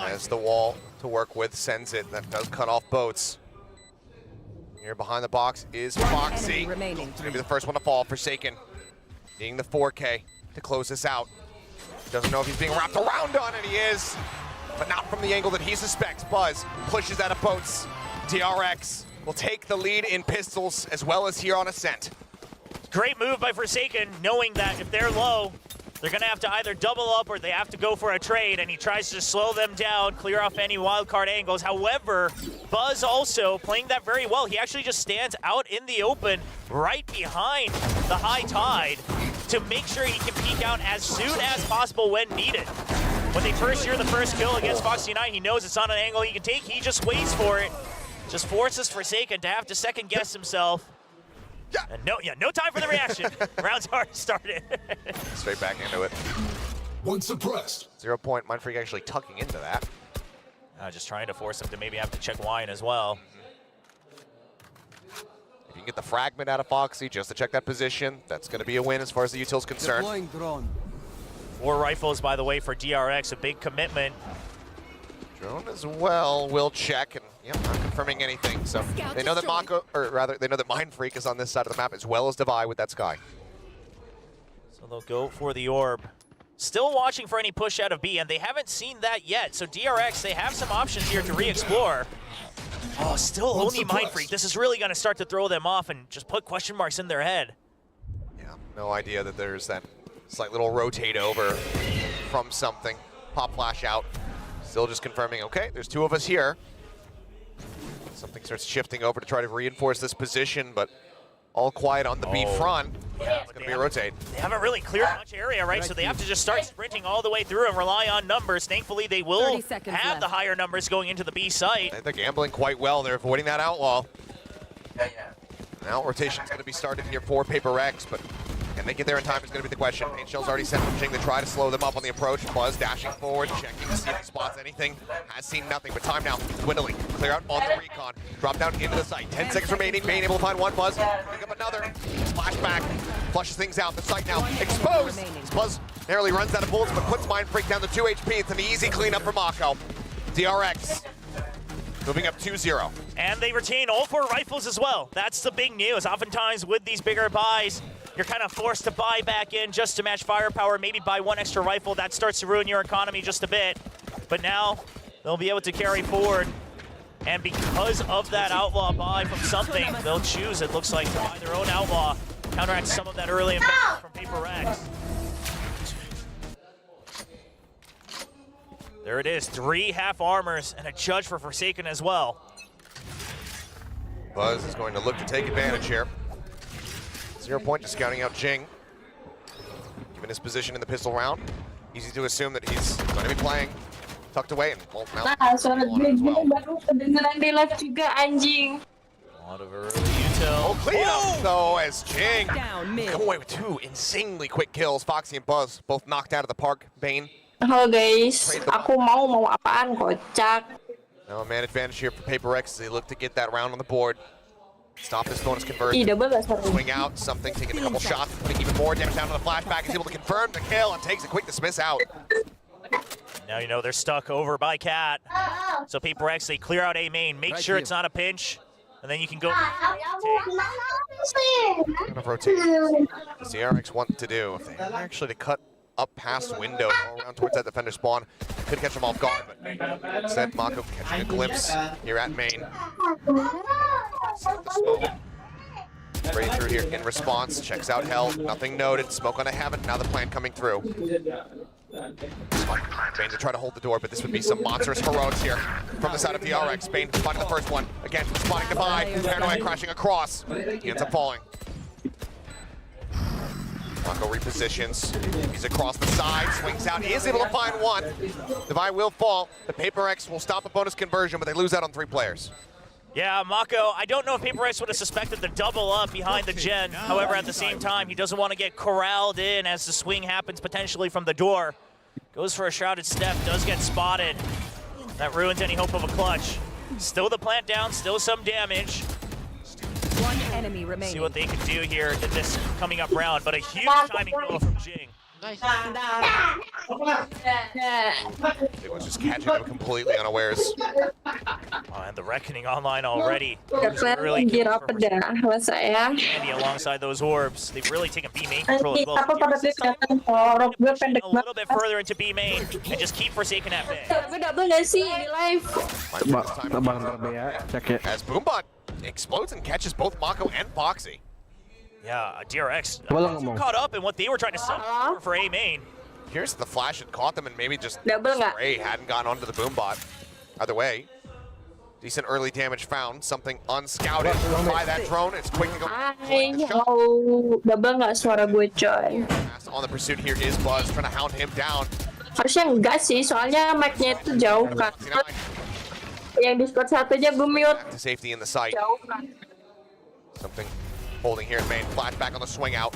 As the wall to work with sends it. That does cut off boats. Here behind the box is Foxy. Going to be the first one to fall. Forsaken being the 4K to close this out. Doesn't know if he's being wrapped around on, and he is, but not from the angle that he suspects. Buzz pushes out of boats. DRX will take the lead in pistols as well as here on Ascent. Great move by Forsaken, knowing that if they're low, they're going to have to either double up or they have to go for a trade, and he tries to slow them down, clear off any wildcard angles. However, Buzz also playing that very well. He actually just stands out in the open right behind the high tide to make sure he can peek out as soon as possible when needed. When they first hear the first kill against Foxy 9, he knows it's not an angle he can take. He just waits for it. Just forces Forsaken to have to second guess himself. And no time for the reaction. Round's already started. Straight back into it. One suppressed. 0 point. Mindfreak actually tucking into that. Just trying to force him to maybe have to check wine as well. If you can get the fragment out of Foxy just to check that position, that's going to be a win as far as the util's concerned. 4 rifles, by the way, for DRX, a big commitment. Drone as well will check, and not confirming anything. So they know that Mako, or rather, they know that Mindfreak is on this side of the map as well as Devi with that Sky. So they'll go for the orb. Still watching for any push out of B, and they haven't seen that yet. So DRX, they have some options here to re-explore. Oh, still only Mindfreak. This is really going to start to throw them off and just put question marks in their head. Yeah, no idea that there's that slight little rotate over from something. Pop flash out. Still just confirming, okay, there's 2 of us here. Something starts shifting over to try to reinforce this position, but all quiet on the B front. Yeah, it's going to be a rotate. They haven't really cleared much area, right? So they have to just start sprinting all the way through and rely on numbers. Thankfully, they will have the higher numbers going into the B site. They're gambling quite well. They're avoiding that outlaw. Now rotation's going to be started here for PRX, but can they get there in time is going to be the question. Paint Shell's already sent from Jing to try to slow them up on the approach. Buzz dashing forward, checking to see if he spots anything. Has seen nothing, but time now dwindling. Clear out on the recon. Drop down into the site. 10 seconds remaining. Bane able to find one. Buzz pick up another. Flashback. Flushes things out. The site now exposed. Buzz narrowly runs out of bullets, but puts Mindfreak down to 2 HP. It's an easy cleanup for Mako. DRX moving up 2-0. And they retain all 4 rifles as well. That's the big news. Oftentimes with these bigger buys, you're kind of forced to buy back in just to match firepower, maybe buy 1 extra rifle. That starts to ruin your economy just a bit. But now they'll be able to carry forward. And because of that outlaw buy from something, they'll choose, it looks like, to buy their own outlaw. Counteract some of that early investment from PRX. There it is, 3 half armors and a judge for Forsaken as well. Buzz is going to look to take advantage here. 0 point, just scouting out Jing. Given his position in the pistol round, easy to assume that he's going to be playing tucked away and well, now. Suara gue baru kedengeran di live juga anjing. A lot of early util. Clean up though as Jing come away with 2 insanely quick kills. Foxy and Buzz both knocked out of the park. Bane Halo guys, aku mau apaan kocak? Now a man advantage here for PRX as they look to get that round on the board. Stop this bonus conversion. Ih, double gak seru? Swing out, something, taking a couple shots, putting even more damage down on the flashback. Is able to confirm the kill and takes a quick dismiss out. Now you know they're stuck over by Cat. So PRX, they clear out A main, make sure it's not a pinch, and then you can go. Kind of rotation. As the PRX want to do, if they had actually to cut up past window, all around towards that defender spawn, could catch them off guard, but instead Mako catching a glimpse here at main. Set the smoke. Straight through here in response, checks out Hell, nothing noted, smoke on a heaven, now the plan coming through. Bane to try to hold the door, but this would be some monstrous heroics here from the side of PRX. Bane spotting the first one, again spotting Divide, Paranoid crashing across, he ends up falling. Mako repositions, he's across the side, swings out, he is able to find one. Divide will fall, the PRX will stop a bonus conversion, but they lose out on 3 players. Yeah, Mako, I don't know if PRX would have suspected the double up behind the gen. However, at the same time, he doesn't want to get corralled in as the swing happens potentially from the door. Goes for a shrouded step, does get spotted. That ruins any hope of a clutch. Still the plant down, still some damage. One enemy remaining. See what they can do here in this coming up round, but a huge timing throw from Jing. It was just catching him completely unawares. Oh, and the Reckoning online already. Dapat mengira pedah saya. Andy alongside those orbs. They've really taken B main control as well. Apa pada kelihatan orang gue pendek A little bit further into B main and just keep Forsaken at bay. Gue double gak sih di live? As Boombot explodes and catches both Mako and Foxy. Yeah, DRX caught up in what they were trying to set for A main. Here's the flash that caught them and maybe just Double spray hadn't gone onto the Boombot. Either way, decent early damage found. Something unscouted by that drone. It's quick to go. Double nggak suara gue coy. On the pursuit here is Buzz trying to hound him down. Harusnya enggak sih, soalnya mic-nya itu jauh kan. Yang Discord satunya gue mute. To safety in the site. Jauh kan. Something holding here in main. Flashback on the swing out.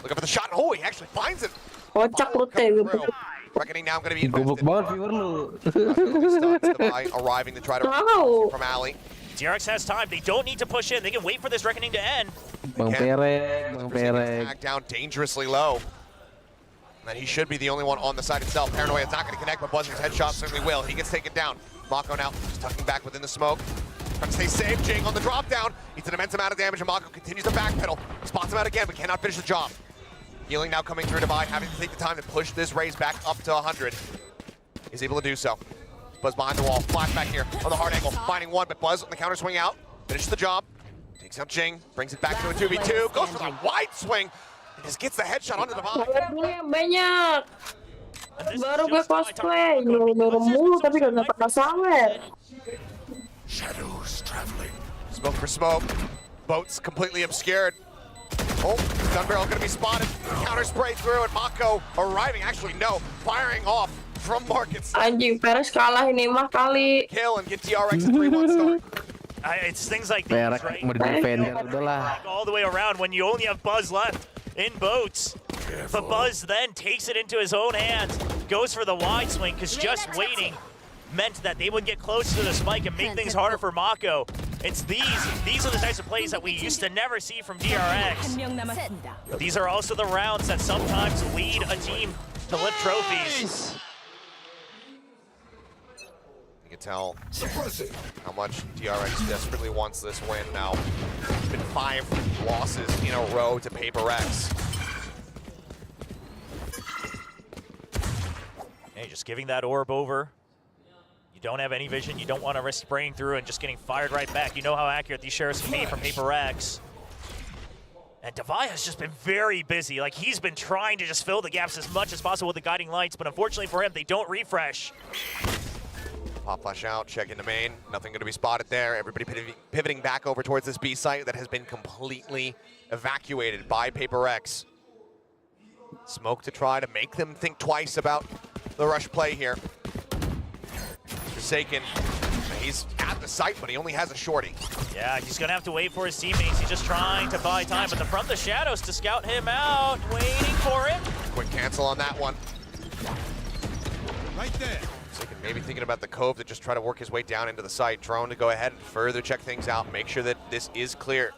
Looking for the shot. Oh, he actually finds it. Kocak lu teh. Reckoning now going to be Gubuk banget viewer lu. Arriving to try to from alley. DRX has time. They don't need to push in. They can wait for this Reckoning to end. Bang Perek. Down dangerously low. And he should be the only one on the side itself. Paranoia is not going to connect, but Buzzard's headshot certainly will. He gets taken down. Mako now just tucking back within the smoke. Trying to stay safe. Jing on the drop down. He's an immense amount of damage, and Mako continues to backpedal. Spots him out again, but cannot finish the job. Healing now coming through Divide, having to take the time to push this raise back up to 100. He's able to do so. Buzz behind the wall. Flashback here on the hard angle. Finding one, but Buzz on the counter swing out. Finishes the job. Takes out Jing. Brings it back to a 2v2. Goes for the wide swing. And just gets the headshot onto Divide. Banyak. Baru gue cosplay. Baru mulu tapi gak pernah sawer. Shadows traveling. Smoke for smoke. Boat's completely obscured. Oh, gun barrel gonna be spotted. Counter spray through and Mako arriving. Actually, no. Firing off from Markets. Anjing, Peres kalah ini mah kali. Kill and get DRX a 3-1 start. It's things like these, right? All the way around when you only have Buzz left in boats. But Buzz then takes it into his own hands. Goes for the wide swing because just waiting meant that they would get close to the spike and make things harder for Mako. It's these are the types of plays that we used to never see from DRX. But these are also the rounds that sometimes lead a team to lift trophies. You can tell how much DRX desperately wants this win now. It's been 5 losses in a row to PRX. Hey, just giving that orb over. You don't have any vision, you don't want to risk spraying through and just getting fired right back. You know how accurate these sheriffs can be from PRX. And Divide has just been very busy. Like, he's been trying to just fill the gaps as much as possible with the guiding lights, but unfortunately for him, they don't refresh. Pop flash out, check into main. Nothing going to be spotted there. Everybody pivoting back over towards this B site that has been completely evacuated by PRX. Smoke to try to make them think twice about the rush play here. Forsaken, he's at the site, but he only has a shorty. Yeah, he's gonna have to wait for his teammates. He's just trying to buy time, but from the shadows to scout him out, waiting for it. Quick cancel on that one. Right there. Maybe thinking about the cove to just try to work his way down into the site. Drone to go ahead and further check things out, make sure that this is clear.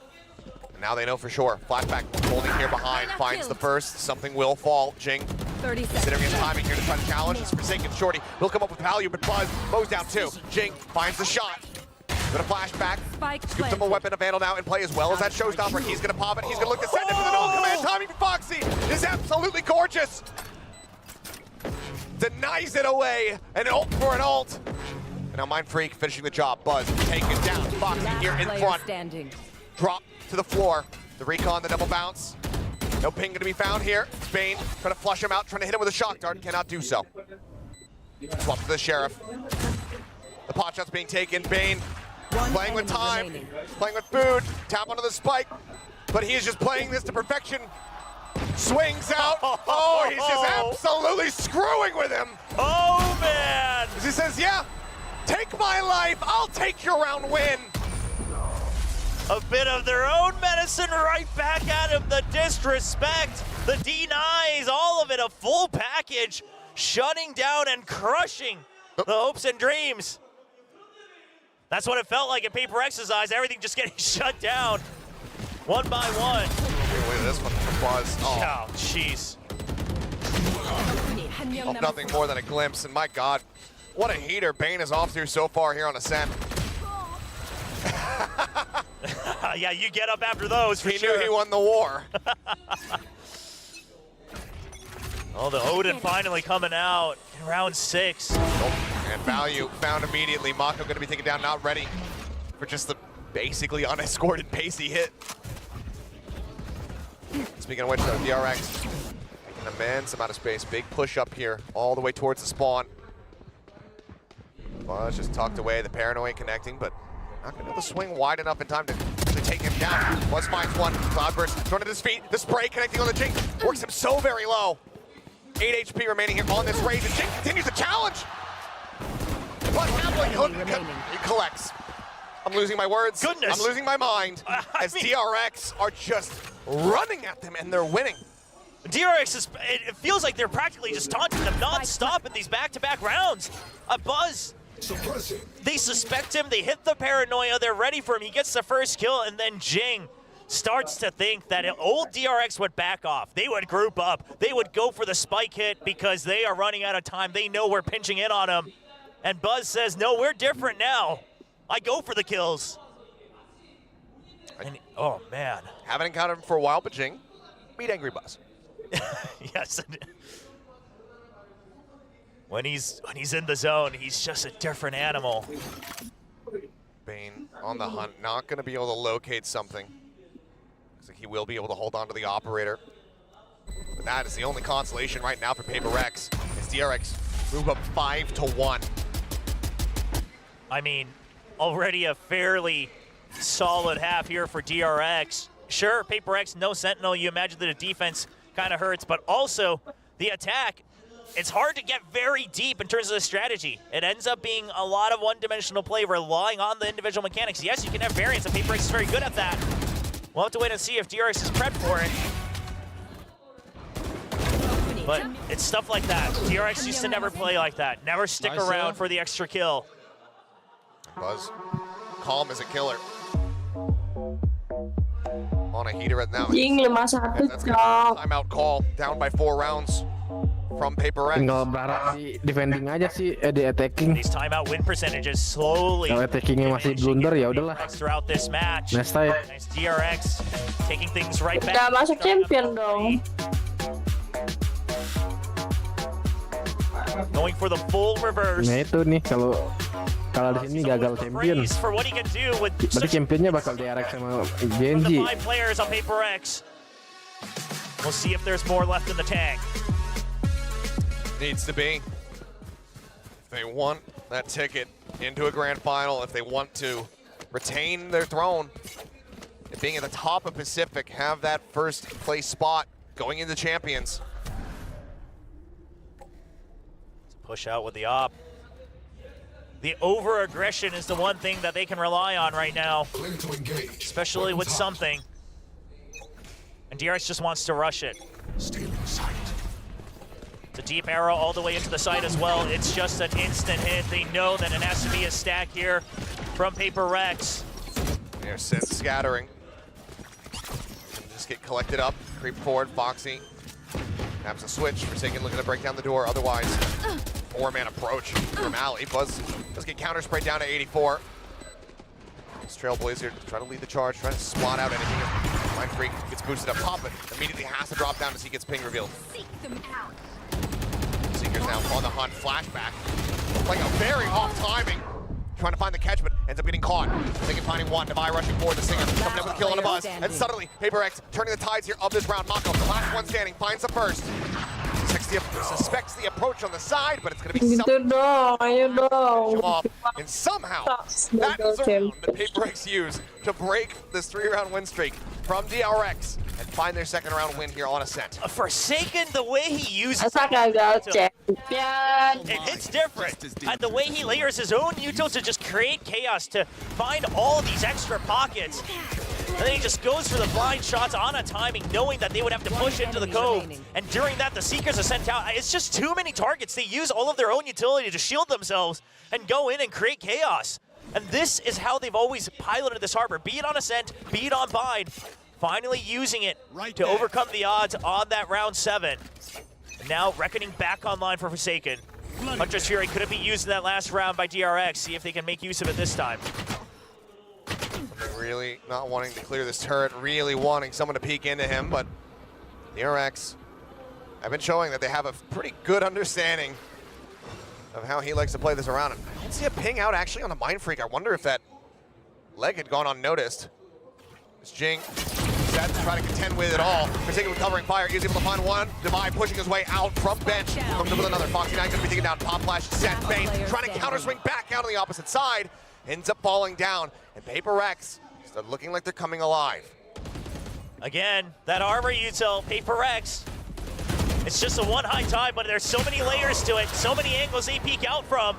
And now they know for sure. Flashback holding here behind, finds the burst. Something will fall. Jing 30 considering his seconds. timing here to try to challenge. This Forsaken Shorty will come up with value, but Buzz mows down two. Jing finds the shot. Gonna flashback. Scoops up a weapon, a Vandal now in play as well as that Showstopper. He's gonna pop it. He's gonna look to send it for the null command. Timing for Foxy is absolutely gorgeous. Denies it away. An ult for an ult. And now Mind Freak finishing the job. Buzz taken down. Foxy here in front. Standing. Drop to the floor. The recon, the double bounce. No ping gonna be found here. Spain trying to flush him out, trying to hit him with a shock dart. Cannot do so. Swap to the Sheriff. The pot shot's being taken. Bane playing with time, playing with food. Tap onto the spike. But he is just playing this to perfection. Swings out. Oh, he's just absolutely screwing with him. Oh, man. As he says, yeah, take my life. I'll take your round win. A bit of their own medicine right back at him. The disrespect, the denies, all of it, a full package, shutting down and crushing the hopes and dreams. That's what it felt like in Paper X's eyes, everything just getting shut down, one by one. Look at this one for Buzz. Oh, jeez. Oh, nothing more than a glimpse, and my God, what a heater Bane is off to so far here on Ascent. Yeah, you get up after those for sure. He knew he won the war. Oh, the Odin finally coming out in round 6. And value found immediately. Mako going to be taken down, not ready for just the basically unescorted pacey hit. Speaking of which, though, PRX taking an immense amount of space. Big push up here, all the way towards the spawn. Buzz just tucked away, the paranoia connecting, but not going to be able to swing wide enough in time to actually take him down. Buzz finds one. Cloudburst thrown at his feet. The spray connecting on the Jink works him so very low. 8 HP remaining here on this raid. The Jink continues to challenge. But he collects. I'm losing my words. Goodness. I'm losing my mind as DRX are just running at them and they're winning. DRX is, it feels like they're practically just taunting them non-stop in these back-to-back rounds. Buzz, they suspect him, they hit the paranoia, they're ready for him, he gets the first kill, and then Jing starts to think that old DRX would back off. They would group up, they would go for the spike hit because they are running out of time, they know we're pinching in on him. And Buzz says, no, we're different now. I go for the kills. And, oh, man. Haven't encountered him for a while, but Jing, beat Angry Buzz. Yes. When he's in the zone, he's just a different animal. Bane on the hunt, not going to be able to locate something. Looks like he will be able to hold on to the operator. But that is the only consolation right now for Paper X. As DRX move up 5-1. I mean, already a fairly solid half here for DRX. Sure, Paper X, no Sentinel. You imagine that the defense kind of hurts, but also the attack, it's hard to get very deep in terms of the strategy. It ends up being a lot of one-dimensional play, relying on the individual mechanics. Yes, you can have variance, and Paper X is very good at that. We'll have to wait and see if DRX is prepped for it. But it's stuff like that. DRX used to never play like that. Never stick around for the extra kill. Buzz, calm as a killer. On a heater right now. That's gonna be a timeout call, down by 4 rounds from Paper X. Tinggal berharap si defending aja sih, di attacking. These timeout win percentages slowly. Kalau attackingnya masih blunder ya udahlah. Throughout this match. Next time. Nice DRX taking things right back. Udah masuk champion dong. Going for the full reverse. Nah itu nih kalau di sini gagal champion. For what he can do with berarti championnya bakal DRX sama Genji. 5 players on Paper X. We'll see if there's more left in the tank. Needs to be. If they want that ticket into a grand final, if they want to retain their throne, and being at the top of Pacific, have that first place spot going into champions. Push out with the op. The over-aggression is the one thing that they can rely on right now, especially with something. And DRX just wants to rush it. Stealing sight. The deep arrow all the way into the side as well. It's just an instant hit. They know that it has to be a stack here from PRX. There's sens scattering. Just get collected up, creep forward. Foxy taps a switch. Forsaken looking to break down the door. Otherwise, 4-man approach from Ali. Buzz does get counter sprayed down to 84. This Trailblazer trying to lead the charge, trying to spot out anything. Mind Freak gets boosted up top, but immediately has to drop down as he gets ping revealed. Seeker's now on the hunt. Flashback. Like a very off timing. Trying to find the catch, but ends up getting caught. Thinking finding one. Devi rushing forward. The Singer coming up with a kill on a buzz. And suddenly, PRX turning the tides here of this round. Mako, the last one standing, finds the first. Suspects the approach on the side, but it's going to be something. And somehow, that is a round that PRX use to break this 3-round win streak from DRX and find their second round win here on Ascent. Forsaken, the way he uses it's different. And the way he layers his own util to just create chaos, to find all these extra pockets. And then he just goes for the blind shots on a timing, knowing that they would have to push into the cove. And during that, the Seekers are sent out. It's just too many targets. They use all of their own utility to shield themselves and go in and create chaos. And this is how they've always piloted this harbor. Be it on Ascent, be it on Bind. Finally using it to overcome the odds on that round 7. And now Reckoning back online for Forsaken. Hunter's Fury couldn't be used in that last round by DRX. See if they can make use of it this time. Really not wanting to clear this turret, really wanting someone to peek into him, but DRX have been showing that they have a pretty good understanding of how he likes to play this around. And I don't see a ping out actually on the Mind Freak. I wonder if that leg had gone unnoticed. It's Jing. Sad to try to contend with it all. Forsaken recovering fire, is able to find one. Devi pushing his way out from bench. Comes up with another. Foxy 9 going to be taken down. Pop flash, set, Bane, trying to counter swing back out on the opposite side. Ends up falling down. And PRX start looking like they're coming alive. Again, that armor util, PRX. It's just a one high time, but there's so many layers to it, so many angles they peek out from.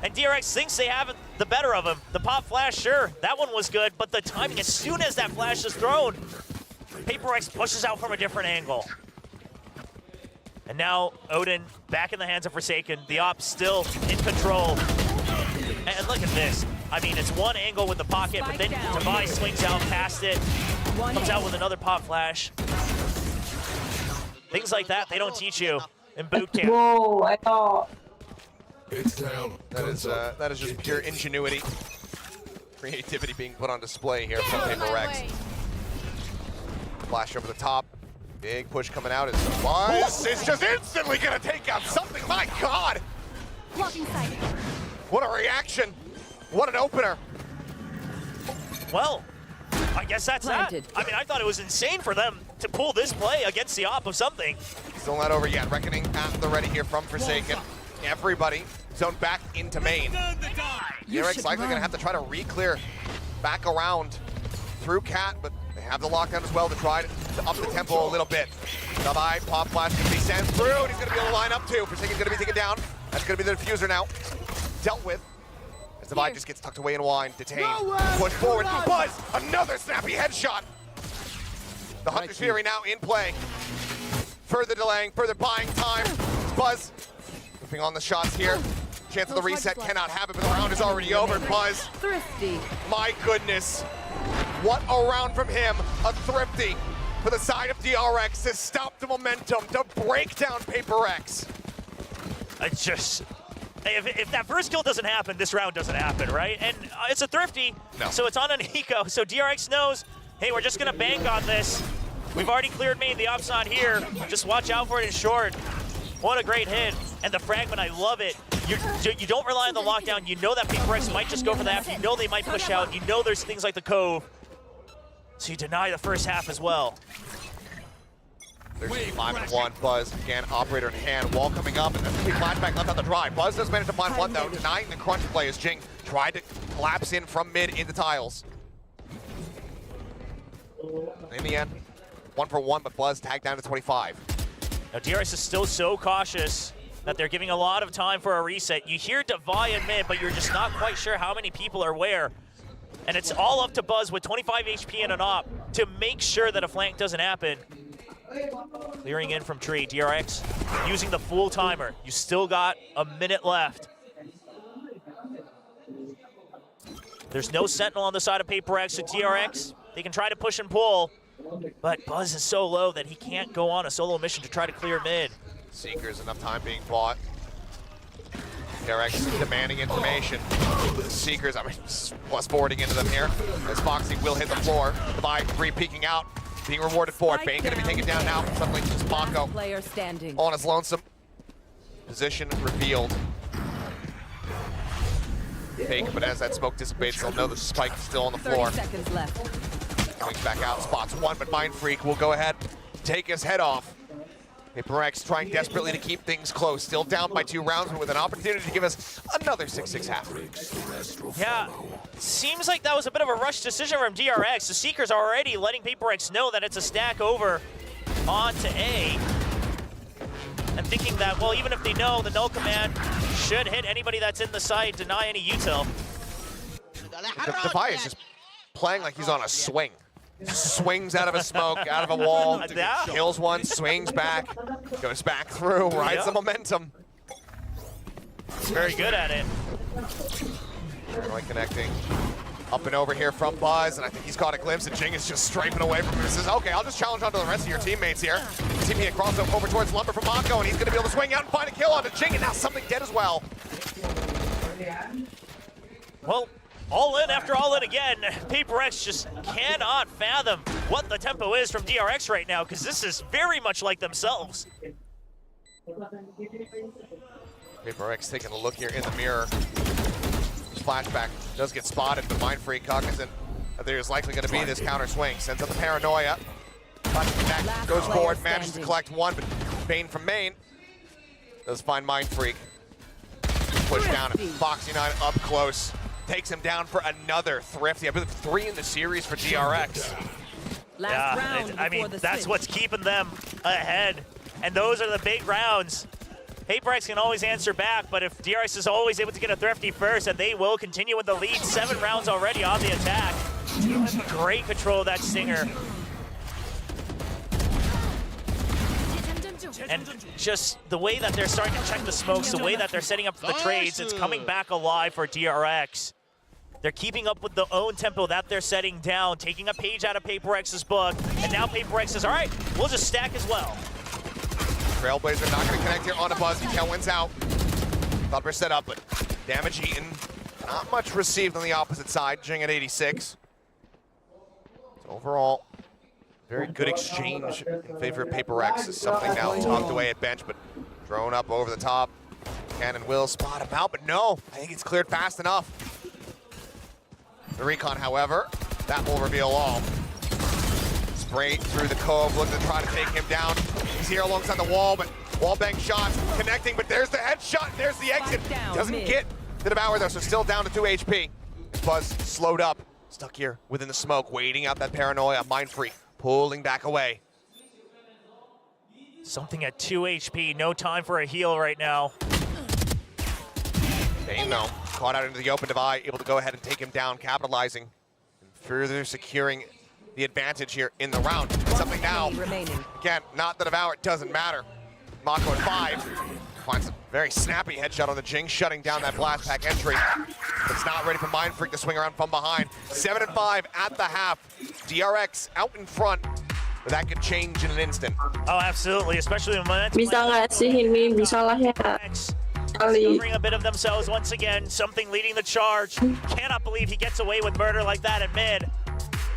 And DRX thinks they have the better of him. The pop flash, sure, that one was good, but the timing, as soon as that flash is thrown, PRX pushes out from a different angle. And now Odin back in the hands of Forsaken. The op still in control. And look at this. I mean, it's one angle with the pocket, but then Devi swings out past it, comes out with another pop flash. Things like that, they don't teach you in boot camp. Whoa, I thought. It's down. That is just pure ingenuity. Creativity being put on display here from PRX. Flash over the top. Big push coming out as Wise is just instantly gonna take out something. My God! What a reaction. What an opener. Well, I guess that's that. I mean, I thought it was insane for them to pull this play against the op of something. Still not over yet. Reckoning at the ready here from Forsaken. Everybody zoned back into main. PRX likely going to have to try to re-clear back around through Cat, but they have the lockdown as well to try to up the tempo a little bit. Devi, pop flash can be sent through, and he's going to be able to line up too. Forsaken's going to be taken down. That's going to be the diffuser now. Dealt with. As Devi just gets tucked away in wine, detained, push forward, Buzz, another snappy headshot. The Hunter's Fury now in play. Further delaying, further buying time. Buzz, moving on the shots here. Chance of the reset, cannot have it, but the round is already over. Buzz, Thrifty. My goodness. What a round from him. A Thrifty for the side of DRX to stop the momentum, to break down PRX. It's just... If that first kill doesn't happen, this round doesn't happen, right? And it's a Thrifty, so it's on an eco. So DRX knows, hey, we're just gonna bank on this. We've already cleared main, the op's not here. Just watch out for it in short. What a great hit. And the fragment, I love it. You don't rely on the lockdown. You know that PRX might just go for that. You know they might push out. You know there's things like the Cove. So you deny the first half as well. There's 5-1. Buzz, again, operator in hand. Wall coming up, and there's going to be Flashback left on the drive. Buzz does manage to find one, though, denying the crunch play as Jing tried to collapse in from mid into tiles. In the end, 1 for 1, but Buzz tagged down to 25. Now, DRX is still so cautious that they're giving a lot of time for a reset. You hear Devi in mid, but you're just not quite sure how many people are where. And it's all up to Buzz with 25 HP and an op to make sure that a flank doesn't happen. Clearing in from tree, DRX using the full timer. You still got a minute left. There's no sentinel on the side of PRX, so DRX, they can try to push and pull, but Buzz is so low that he can't go on a solo mission to try to clear mid. Seekers, enough time being bought. PRX demanding information. Seekers, I mean, plus forwarding into them here. As Foxy will hit the floor. Divide, three peeking out, being rewarded for it. Bane gonna be taken down now. Suddenly just Mako Player standing. on his lonesome. Position revealed. Fake, but as that smoke dissipates, they'll know the spike is still on the floor. 30 seconds left. Coming back out, spots one, but Mind Freak will go ahead, take his head off. PRX trying desperately to keep things close. Still down by 2 rounds, but with an opportunity to give us another 6-6 half. Yeah, seems like that was a bit of a rush decision from DRX. The Seekers are already letting PRX know that it's a stack over onto A. And thinking that, well, even if they know, the null command should hit anybody that's in the site, deny any util. Defy is just playing like he's on a swing. Swings out of a smoke, out of a wall, kills one, swings back, goes back through, rides the momentum. Very good at it. Really connecting. Up and over here from Buzz, and I think he's caught a glimpse, and Jing is just strafing away from him. He says, okay, I'll just challenge onto the rest of your teammates here. Teaming across over towards Lumber from Mako, and he's going to be able to swing out and find a kill onto Jing, and now something dead as well. Well, all in after all in again. PRX just cannot fathom what the tempo is from DRX right now, because this is very much like themselves. PRX taking a look here in the mirror. Flashback does get spotted, but Mind Freak cognizant that there's likely going to be this counter swing. Sends up the paranoia. Back, goes forward, manages to collect one, but Bane from main does find Mind Freak. Push down, and Foxy 9 up close. Takes him down for another thrifty. I believe 3 in the series for DRX. I mean, that's what's keeping them ahead. And those are the big rounds. PRX can always answer back, but if DRX is always able to get a thrifty first, and they will continue with the lead. 7 rounds already on the attack. Great control of that Stinger. And just the way that they're starting to check the smokes, the way that they're setting up for the trades, it's coming back alive for DRX. They're keeping up with the own tempo that they're setting down, taking a page out of PRX's book, and now PRX says, all right, we'll just stack as well. Trailblazer not going to connect here on a Buzz. Kel wins out. Thought we're set up, but damage eaten. Not much received on the opposite side. Jing at 86. So overall, very good exchange in favor of PRX. Something now tucked away at bench, but thrown up over the top. Cannon will spot him out, but no, I think it's cleared fast enough. The recon, however, that will reveal all. Sprayed through the cove, looking to try to take him down. He's here alongside the wall, but wall bang shots connecting, but there's the headshot, and there's the exit. Doesn't get the Devour though, so still down to 2 HP. Buzz slowed up, stuck here within the smoke, waiting out that paranoia. Mind Freak pulling back away. Something at 2 HP, no time for a heal right now. Bane though, caught out into the open divide, able to go ahead and take him down, capitalizing, and further securing the advantage here in the round. Something now, again, not the Devour, it doesn't matter. Mako at 5, finds a very snappy headshot on the Jing, shutting down that blast pack entry. But it's not ready for Mind Freak to swing around from behind. 7-5 at the half. DRX out in front, but that could change in an instant. Oh, absolutely, especially when momentum. Bisa nggak sih ini? Bisa lah ya. Discovering a bit of themselves once again, something leading the charge. Cannot believe he gets away with murder like that at mid.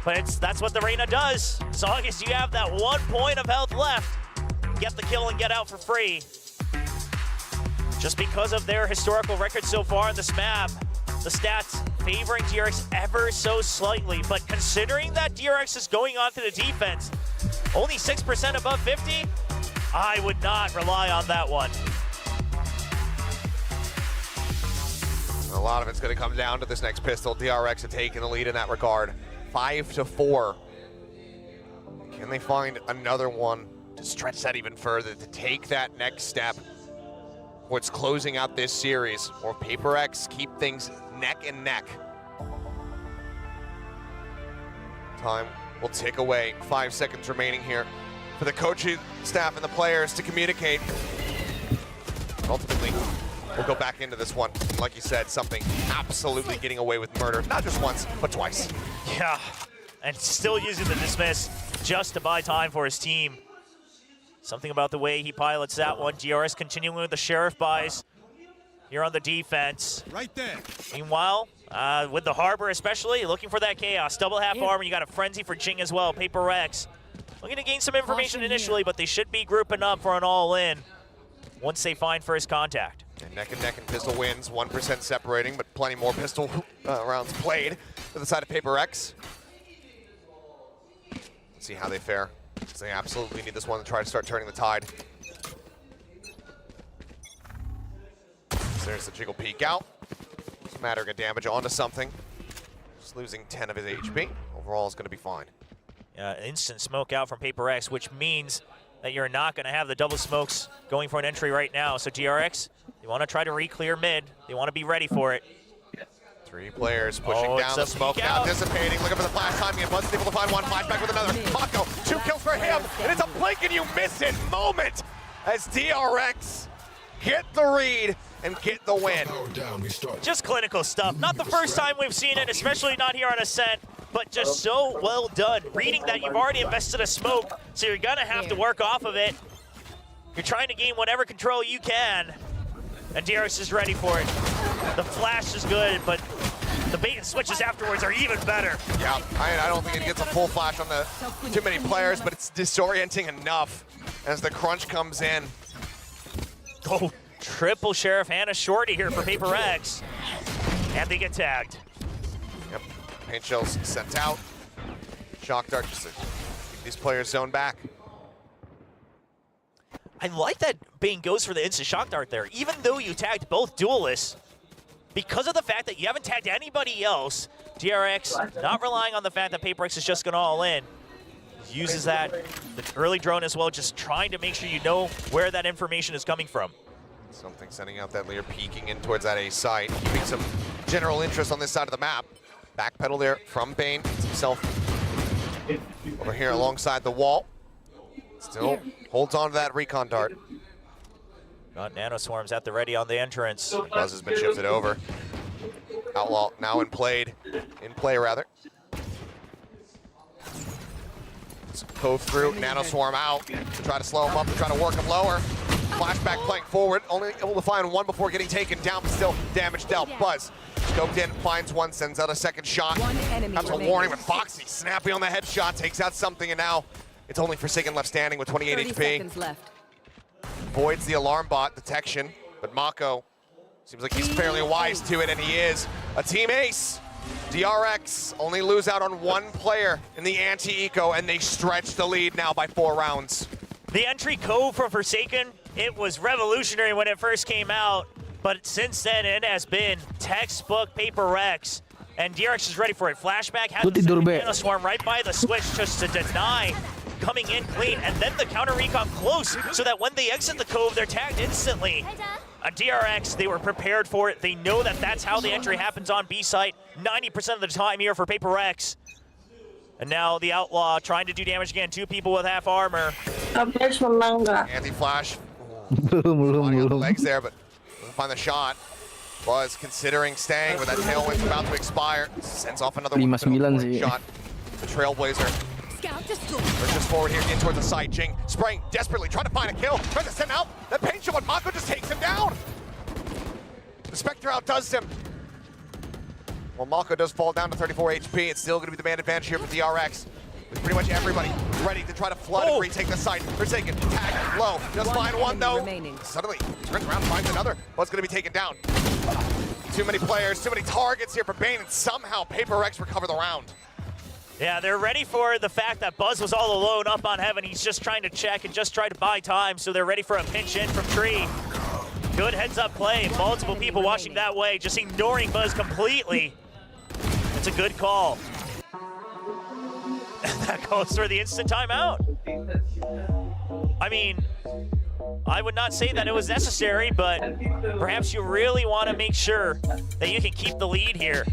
But that's what the Reyna does. As long as you have that 1 point of health left, get the kill and get out for free. Just because of their historical record so far in this map, the stats favoring DRX ever so slightly. But considering that DRX is going on to the defense, only 6% above 50, I would not rely on that one. A lot of it's going to come down to this next pistol. DRX are taking the lead in that regard. 5-4. Can they find another one to stretch that even further, to take that next step towards closing out this series? Or PRX keep things neck and neck? Time will tick away. 5 seconds remaining here for the coaching staff and the players to communicate. Ultimately, we'll go back into this one. Like you said, something absolutely getting away with murder. Not just once, but twice. Yeah, and still using the dismiss just to buy time for his team. Something about the way he pilots that one. GRS continuing with the Sheriff buys here on the defense. Right there. Meanwhile, with the Harbor especially, looking for that chaos. Double half armor, you got a Frenzy for Jing as well. PRX looking to gain some information initially, but they should be grouping up for an all-in once they find first contact. And neck and pistol wins, 1% separating, but plenty more pistol rounds played to the side of PRX. Let's see how they fare, because they absolutely need this one to try to start turning the tide. There's the jiggle peek out. Smattering a damage onto something. Just losing 10 of his HP. Overall, is going to be fine. Instant smoke out from PRX, which means that you're not going to have the double smokes going for an entry right now. So GRX, they want to try to re-clear mid. They want to be ready for it. 3 players pushing down the smoke now, dissipating, looking for the flash timing, and Buzz is able to find one. Flashback with another. Mako, 2 kills for him, and it's a blink and you miss it moment as DRX get the read and get the win. Just clinical stuff. Not the first time we've seen it, especially not here on Ascent, but just so well done. Reading that you've already invested a smoke, so you're gonna have to work off of it. You're trying to gain whatever control you can, and DRX is ready for it. The flash is good, but the bait and switches afterwards are even better. Yeah, I don't think it gets a full flash on the too many players, but it's disorienting enough as the crunch comes in. Oh, triple Sheriff and a shorty here for PRX. And they get tagged. Yep, paint shells sent out. Shock dart just to keep these players zoned back. I like that Bane goes for the instant shock dart there, even though you tagged both duelists. Because of the fact that you haven't tagged anybody else, DRX not relying on the fact that PRX is just going all in. Uses that, the early drone as well, just trying to make sure you know where that information is coming from. Something sending out that layer, peeking in towards that A site, keeping some general interest on this side of the map. Backpedal there from Bane, gets himself over here alongside the wall. Still holds on to that recon dart. Got nanoswarms at the ready on the entrance. Buzz has been shifted over. Outlaw now in play rather. Cove through, nanoswarm out, to try to slow him up, to try to work him lower. Flashback playing forward, only able to find one before getting taken down, but still damage dealt. Buzz scoped in, finds one, sends out a second shot. That's a warning, but Foxy snappy on the headshot, takes out something, and now it's only Forsaken left standing with 28 HP. Voids the alarm bot detection, but Mako seems like he's fairly wise to it, and he is. A team ace. DRX only lose out on 1 player in the anti-eco, and they stretch the lead now by 4 rounds. The entry code for Forsaken, it was revolutionary when it first came out, but since then it has been textbook PRX, and DRX is ready for it. Flashback has the swarm right by the switch just to deny coming in clean, and then the counter recon close, so that when they exit the cove, they're tagged instantly. DRX, they were prepared for it. They know that that's how the entry happens on B site 90% of the time here for PRX. And now the Outlaw trying to do damage again. 2 people with half armor. Anti-flash. On the legs there, but doesn't find the shot. Was considering staying, but that tailwind's about to expire. Sends off another shot. The Trailblazer. Pushes forward here, in towards the side. Jing spraying desperately, trying to find a kill. Tries to send out that paint shot, but Mako just takes him down. The Spectre outdoes him. Well, Mako does fall down to 34 HP. It's still going to be the man advantage here for DRX. With pretty much everybody ready to try to flood and retake the site. Forsaken, tag, low. Just find one though. Suddenly turns around, finds another. What's going to be taken down? Too many players, too many targets here for Bane, and somehow PRX recover the round. Yeah, they're ready for the fact that Buzz was all alone up on Heaven. He's just trying to check and just try to buy time, so they're ready for a pinch in from Tree. Good heads-up play. Multiple people watching that way, just ignoring Buzz completely. It's a good call. That goes for the instant timeout. I mean, I would not say that it was necessary, but perhaps you really want to make sure that you can keep the lead here.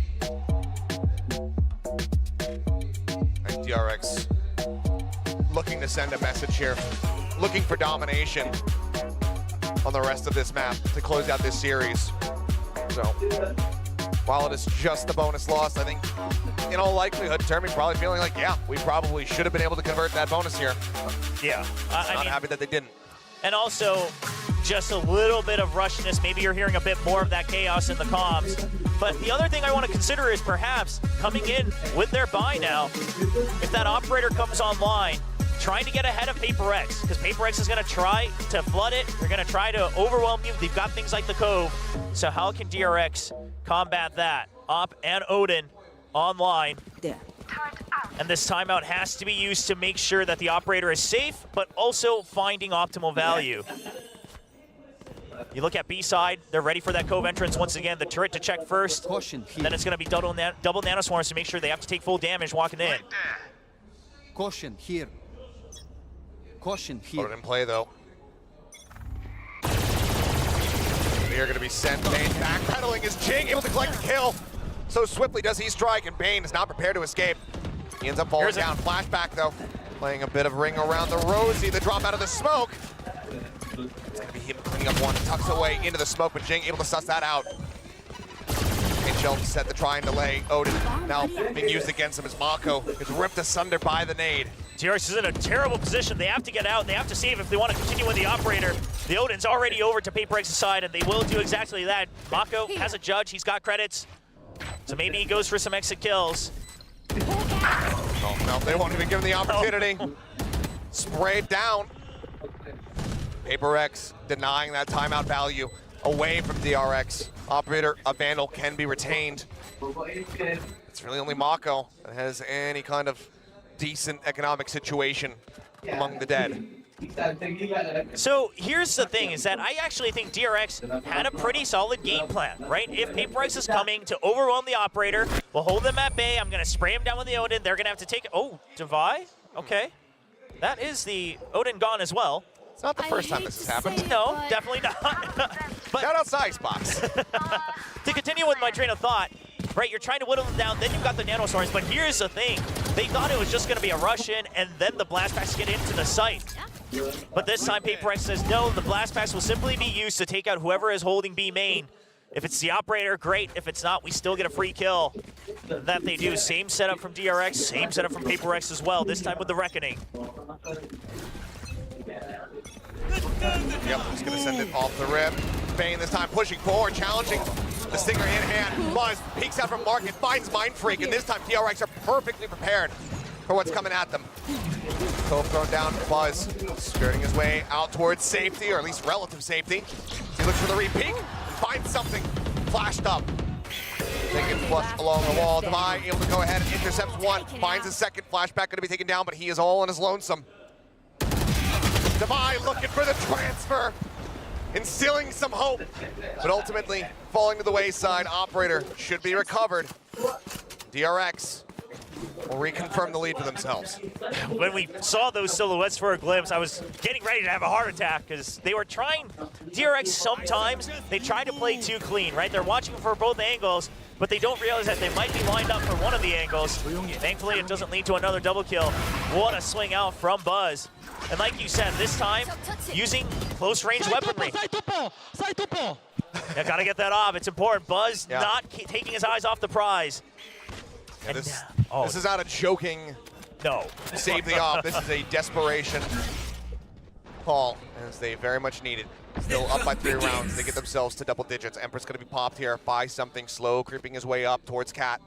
DRX looking to send a message here, looking for domination on the rest of this map to close out this series. So, while it is just a bonus loss, I think in all likelihood, Termi probably feeling like, yeah, we probably should have been able to convert that bonus here. Yeah. I mean, happy that they didn't. And also, just a little bit of rushness. Maybe you're hearing a bit more of that chaos in the comms. But the other thing I want to consider is perhaps coming in with their buy now, if that operator comes online, trying to get ahead of PRX, because PRX is going to try to flood it. They're going to try to overwhelm you. They've got things like the Cove. So how can DRX combat that? Op and Odin online. There. And this timeout has to be used to make sure that the operator is safe, but also finding optimal value. You look at B side, they're ready for that Cove entrance once again. The turret to check first. Caution here. Then it's going to be double nanoswarms to make sure they have to take full damage walking in. Caution here. Caution Put here. it in play though. They're going to be sent. Bane backpedaling is Jing able to collect the kill. So swiftly does he strike, and Bane is not prepared to escape. He ends up falling down. Flashback though, playing a bit of ring around the Rosie. The drop out of the smoke. It's going to be him cleaning up one, tucks away into the smoke, but Jing able to suss that out. HL set to try and delay Odin. Now being used against him as Mako is ripped asunder by the nade. TRX is in a terrible position. They have to get out. They have to save if they want to continue with the operator. The Odin's already over to PRX's side, and they will do exactly that. Mako has a judge. He's got credits. So maybe he goes for some exit kills. Oh, no, they won't even give him the opportunity. No. Sprayed down. PRX denying that timeout value away from DRX. Operator, a Vandal can be retained. It's really only Mako that has any kind of decent economic situation among the dead. So here's the thing, is that I actually think DRX had a pretty solid game plan, right? If PRX is coming to overwhelm the operator, we'll hold them at bay. I'm going to spray him down with the Odin. They're going to have to take it. Oh, Devi? Okay. That is the Odin gone as well. It's not the first time this has happened. No, definitely not. But shout out Icebox. To continue with my train of thought, right, you're trying to whittle them down, then you've got the nanoswarms, but here's the thing. They thought it was just going to be a rush in, and then the blast packs get into the site. But this time, PRX says, no, the blast packs will simply be used to take out whoever is holding B main. If it's the operator, great. If it's not, we still get a free kill. That they do. Same setup from DRX, same setup from PRX as well, this time with the Reckoning. Yep, just gonna send it off the rip. Bane this time pushing forward, challenging the Stinger in hand. Buzz peeks out from Market, finds Mind Freak, and this time TRX are perfectly prepared for what's coming at them. Cove thrown down, Buzz skirting his way out towards safety, or at least relative safety. He looks for the re-peek, finds something, flashed up. They get flushed along the wall. Devi able to go ahead and intercepts one, finds a second. Flashback gonna be taken down, but he is all on his lonesome. Devi looking for the transfer, instilling some hope, but ultimately falling to the wayside. Operator should be recovered. DRX will reconfirm the lead for themselves. When we saw those silhouettes for a glimpse, I was getting ready to have a heart attack because they were trying, DRX sometimes, they try to play too clean, right? They're watching for both angles, but they don't realize that they might be lined up for one of the angles. Thankfully, it doesn't lead to another double kill. What a swing out from Buzz. And like you said, this time, using close-range weaponry. Yeah, gotta get that off. It's important. Buzz not taking his eyes off the prize. Yeah, this is not a joking save the op. This is a desperation call, as they very much need it. Still up by 3 rounds. They get themselves to double digits. Emperor's gonna be popped here by something slow, creeping his way up towards Cat.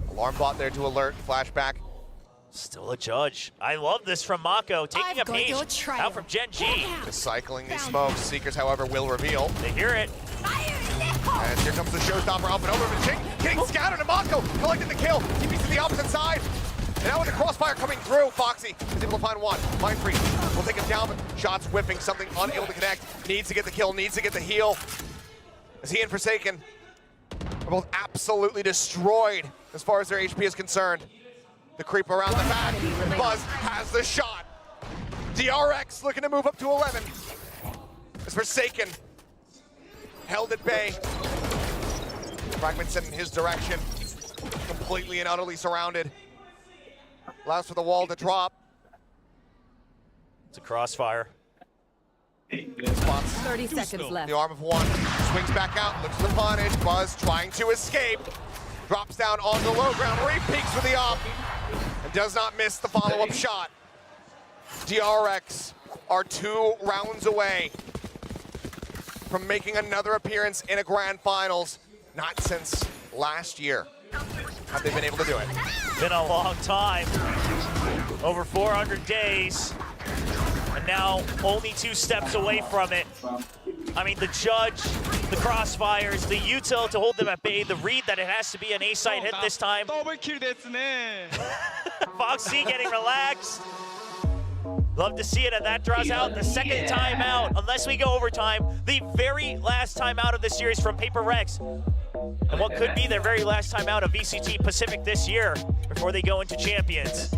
Alarm bot there to alert. Flashback. Still a judge. I love this from Mako, taking a page out from Gen G. Just cycling these smokes. Seekers, however, will reveal. They hear it. And here comes the showstopper up and over from Jing. Getting scattered, and Mako collecting the kill. He beats to the opposite side. And now with the crossfire coming through, Foxy is able to find one. Mind Freak will take him down, but shots whipping, something unable to connect. Needs to get the kill, needs to get the heal. As he and Forsaken are both absolutely destroyed as far as their HP is concerned. The creep around the back. Buzz has the shot. DRX looking to move up to 11. As Forsaken held at bay. Fragment sent in his direction. Completely and utterly surrounded. Allows for the wall to drop. It's a crossfire. 30 seconds left. The arm of one swings back out, looks to the punish. Buzz trying to escape. Drops down on the low ground where he peeks for the op and does not miss the follow-up shot. DRX are 2 rounds away from making another appearance in a grand finals. Not since last year have they been able to do it. Been a long time. Over 400 days. And now only 2 steps away from it. I mean, the judge, the crossfires, the util to hold them at bay, the read that it has to be an A-side hit this time. Foxy getting relaxed. Love to see it, and that draws out the second timeout, unless we go overtime. The very last timeout of the series from PRX. And what could be their very last timeout of VCT Pacific this year before they go into Champions.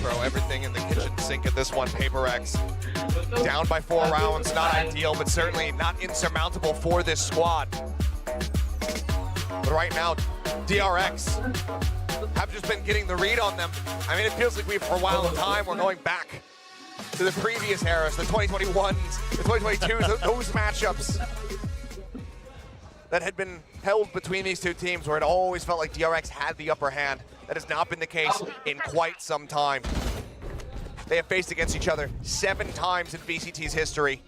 Throw everything in the kitchen sink at this one. PRX down by 4 rounds, not ideal, but certainly not insurmountable for this squad. But right now, DRX have just been getting the read on them. I mean, it feels like for a while in time, we're going back to the previous eras, the 2021s, the 2022s, those matchups that had been held between these 2 teams where it always felt like DRX had the upper hand. That has not been the case in quite some time. They have faced against each other 7 times in VCT's history.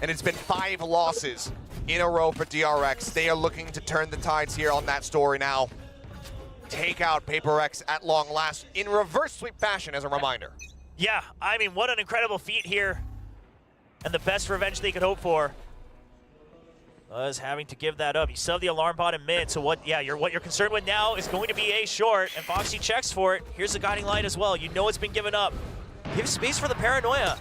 And it's been 5 losses in a row for DRX. They are looking to turn the tides here on that story now. Take out PRX at long last in reverse sweep fashion, as a reminder. Yeah, I mean, what an incredible feat here. And the best revenge they could hope for. Was having to give that up. You still have the alarm bot in mid, so what you're concerned with now is going to be A short, and Foxy checks for it. Here's the guiding light as well. You know it's been given up. Give space for the paranoia.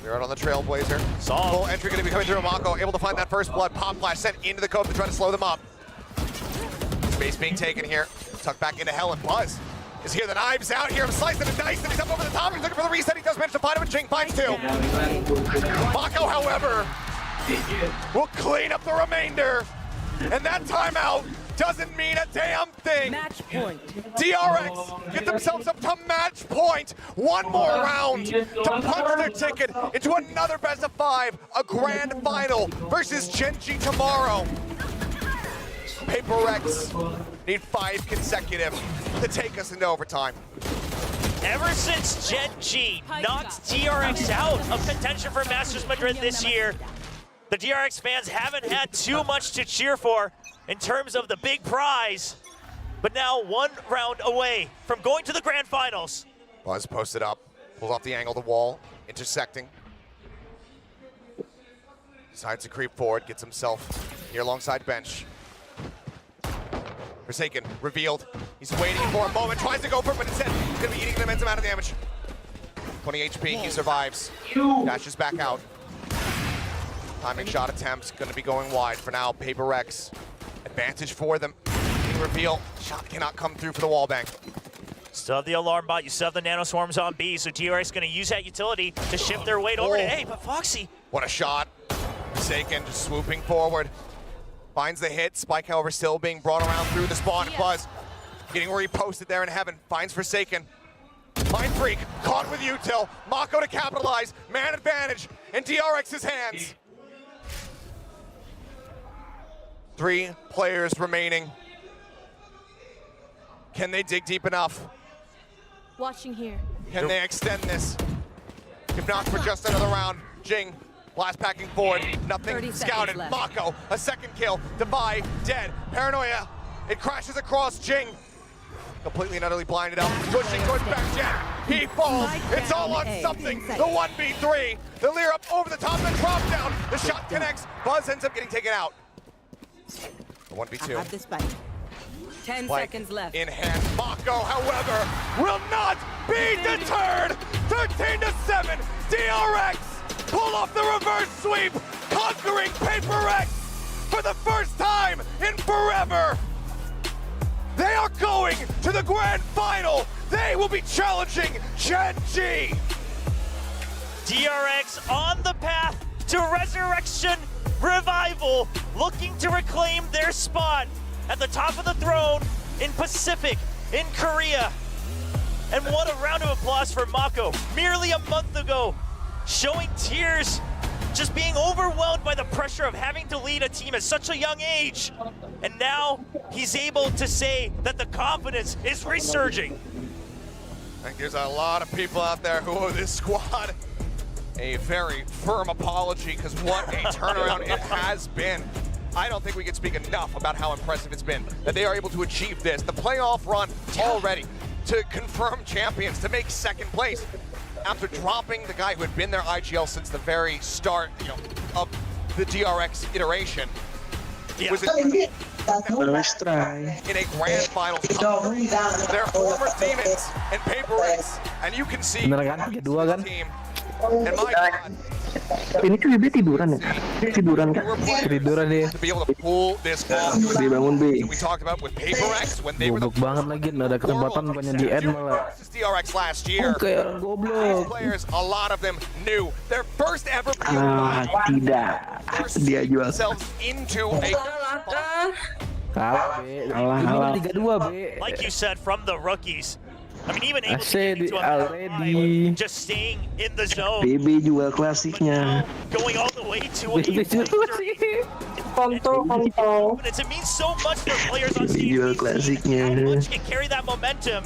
They're out on the Trailblazer. Full entry going to be coming through. Mako able to find that first blood. Pop flash sent into the cove to try to slow them up. Space being taken here. Tucked back into hell, and Buzz is here. The knives out here. Slicing and dice, and he's up over the top. He's looking for the reset. He does manage to find him, and Jing finds 2. Mako, however, will clean up the remainder. And that timeout doesn't mean a damn thing. Match point. DRX get themselves up to match point. 1 more round to punch their ticket into another best of 5, a grand final versus Genji tomorrow. PRX need 5 consecutive to take us into overtime. Ever since Genji knocked DRX out of contention for Masters Madrid this year, the DRX fans haven't had too much to cheer for in terms of the big prize, but now 1 round away from going to the grand finals. Buzz posted up, pulls off the angle of the wall, intersecting. Decides to creep forward, gets himself here alongside bench. Forsaken, revealed. He's waiting for a moment, tries to go for it, but instead he's gonna be eating an immense amount of damage. 20 HP, he survives. Dashes back out. Timing shot attempts, gonna be going wide for now. PRX, advantage for them. Reveal, shot cannot come through for the wallbang. Still have the alarm bot, you still have the nano swarms on B, so DRX gonna use that utility to shift their weight over to A, but Foxy. What a shot. Forsaken just swooping forward. Finds the hit. Spike, however, still being brought around through the spawn. Buzz getting where he posted there in heaven. Finds Forsaken. Mind Freak caught with util. Mako to capitalize. Man advantage in DRX's hands. 3 players remaining. Can they dig deep enough? Watching here. Can they extend this? If not for just another round, Jing. Blast packing forward, nothing scouted. Mako, a second kill. Defy, dead. Paranoia, it crashes across Jing. Completely and utterly blinded out. Pushing towards backjet. He falls. It's all on something. The 1v3. The Lear up over the top and drop down. The shot connects. Buzz ends up getting taken out. The 1v2. 10 seconds left. In hand. Mako, however, will not be deterred. 13-7. DRX pull off the reverse sweep, conquering PRX for the first time in forever. They are going to the grand final. They will be challenging Genji. DRX on the path to resurrection Revival looking to reclaim their spot at the top of the throne in Pacific, in Korea. And what a round of applause for Mako, merely a month ago, showing tears, just being overwhelmed by the pressure of having to lead a team at such a young age. And now he's able to say that the confidence is resurging. I think there's a lot of people out there who owe this squad a very firm apology, because what a turnaround it has been. I don't think we can speak enough about how impressive it's been that they are able to achieve this. The playoff run already, to confirm champions, to make second place after dropping the guy who had been their IGL since the very start, of the DRX iteration. Yeah. Was it in a grand final? Their former demons and PRX, and you can see the team. And my God, Ini tuh dia tiduran ya? Tiduran kan? Tiduran dia. to be able to pull this off. Dia bangun B. We talked about with PRX when they were the Goblok banget lagi, nggak ada kesempatan bukannya di end malah. DRX last year. Kayak These goblok. players, a lot of them knew their first ever Tidak. Dia jual. themselves into a Kalah, B. Kalah. 3-2, B. Like you said, from the rookies. I mean, even I able to said get into a already. just staying in the zone, BB jual klasiknya. going all the way to a Kontrol. It means so much for players on stage. Jual klasiknya. How much can carry that momentum.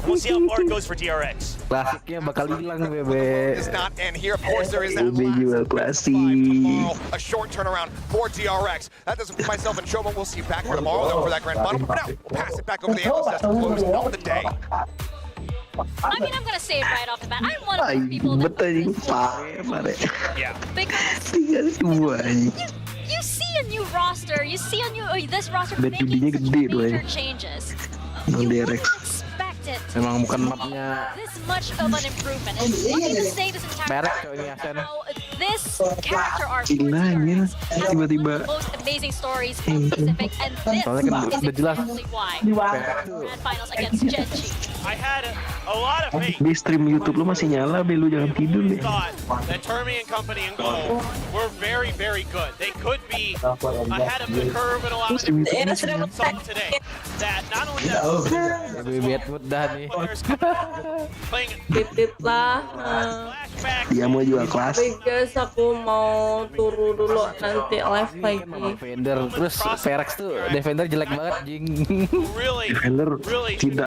We'll see how far it goes for TRX. Klasiknya bakal hilang, BB. does not end here. Of course, there is that BB jual last klasik. tomorrow, a short turnaround for DRX. That doesn't put myself in trouble. We'll see you back here tomorrow though for that grand final. But now, we'll pass it back over the analyst to close out the day. I mean, I'm gonna say it right off the bat. I'm one of those people that Yeah. because Tinggal 2 you see a new roster, you see this roster Dan making jadinya such gede, major Doi. changes. Bang You DRX. wouldn't expect it to Emang be bukan mapnya this much of an improvement. And let me just say this entire PRX coy ini Asen. how this character arc for Gilanya, TRX has tiba-tiba. the most amazing stories in Pacific, and this Soalnya kan is udah jelas. exactly why. Grand finals against Genji. I had a lot of faith. Di stream YouTube lu masih nyala, Be, lu jangan tidur deh. Thought that Termi and company and Goal were very, very good. They could be ahead of the curve in a lot of different some today. That not only that, BB Edward dah nih. playing Titip lah. Flashback. Dia mau jual klasik. Tapi guys, aku mau turu dulu, nanti live lagi. Defender terus PRX tuh defender jelek banget, jing. Really, Defender really tidak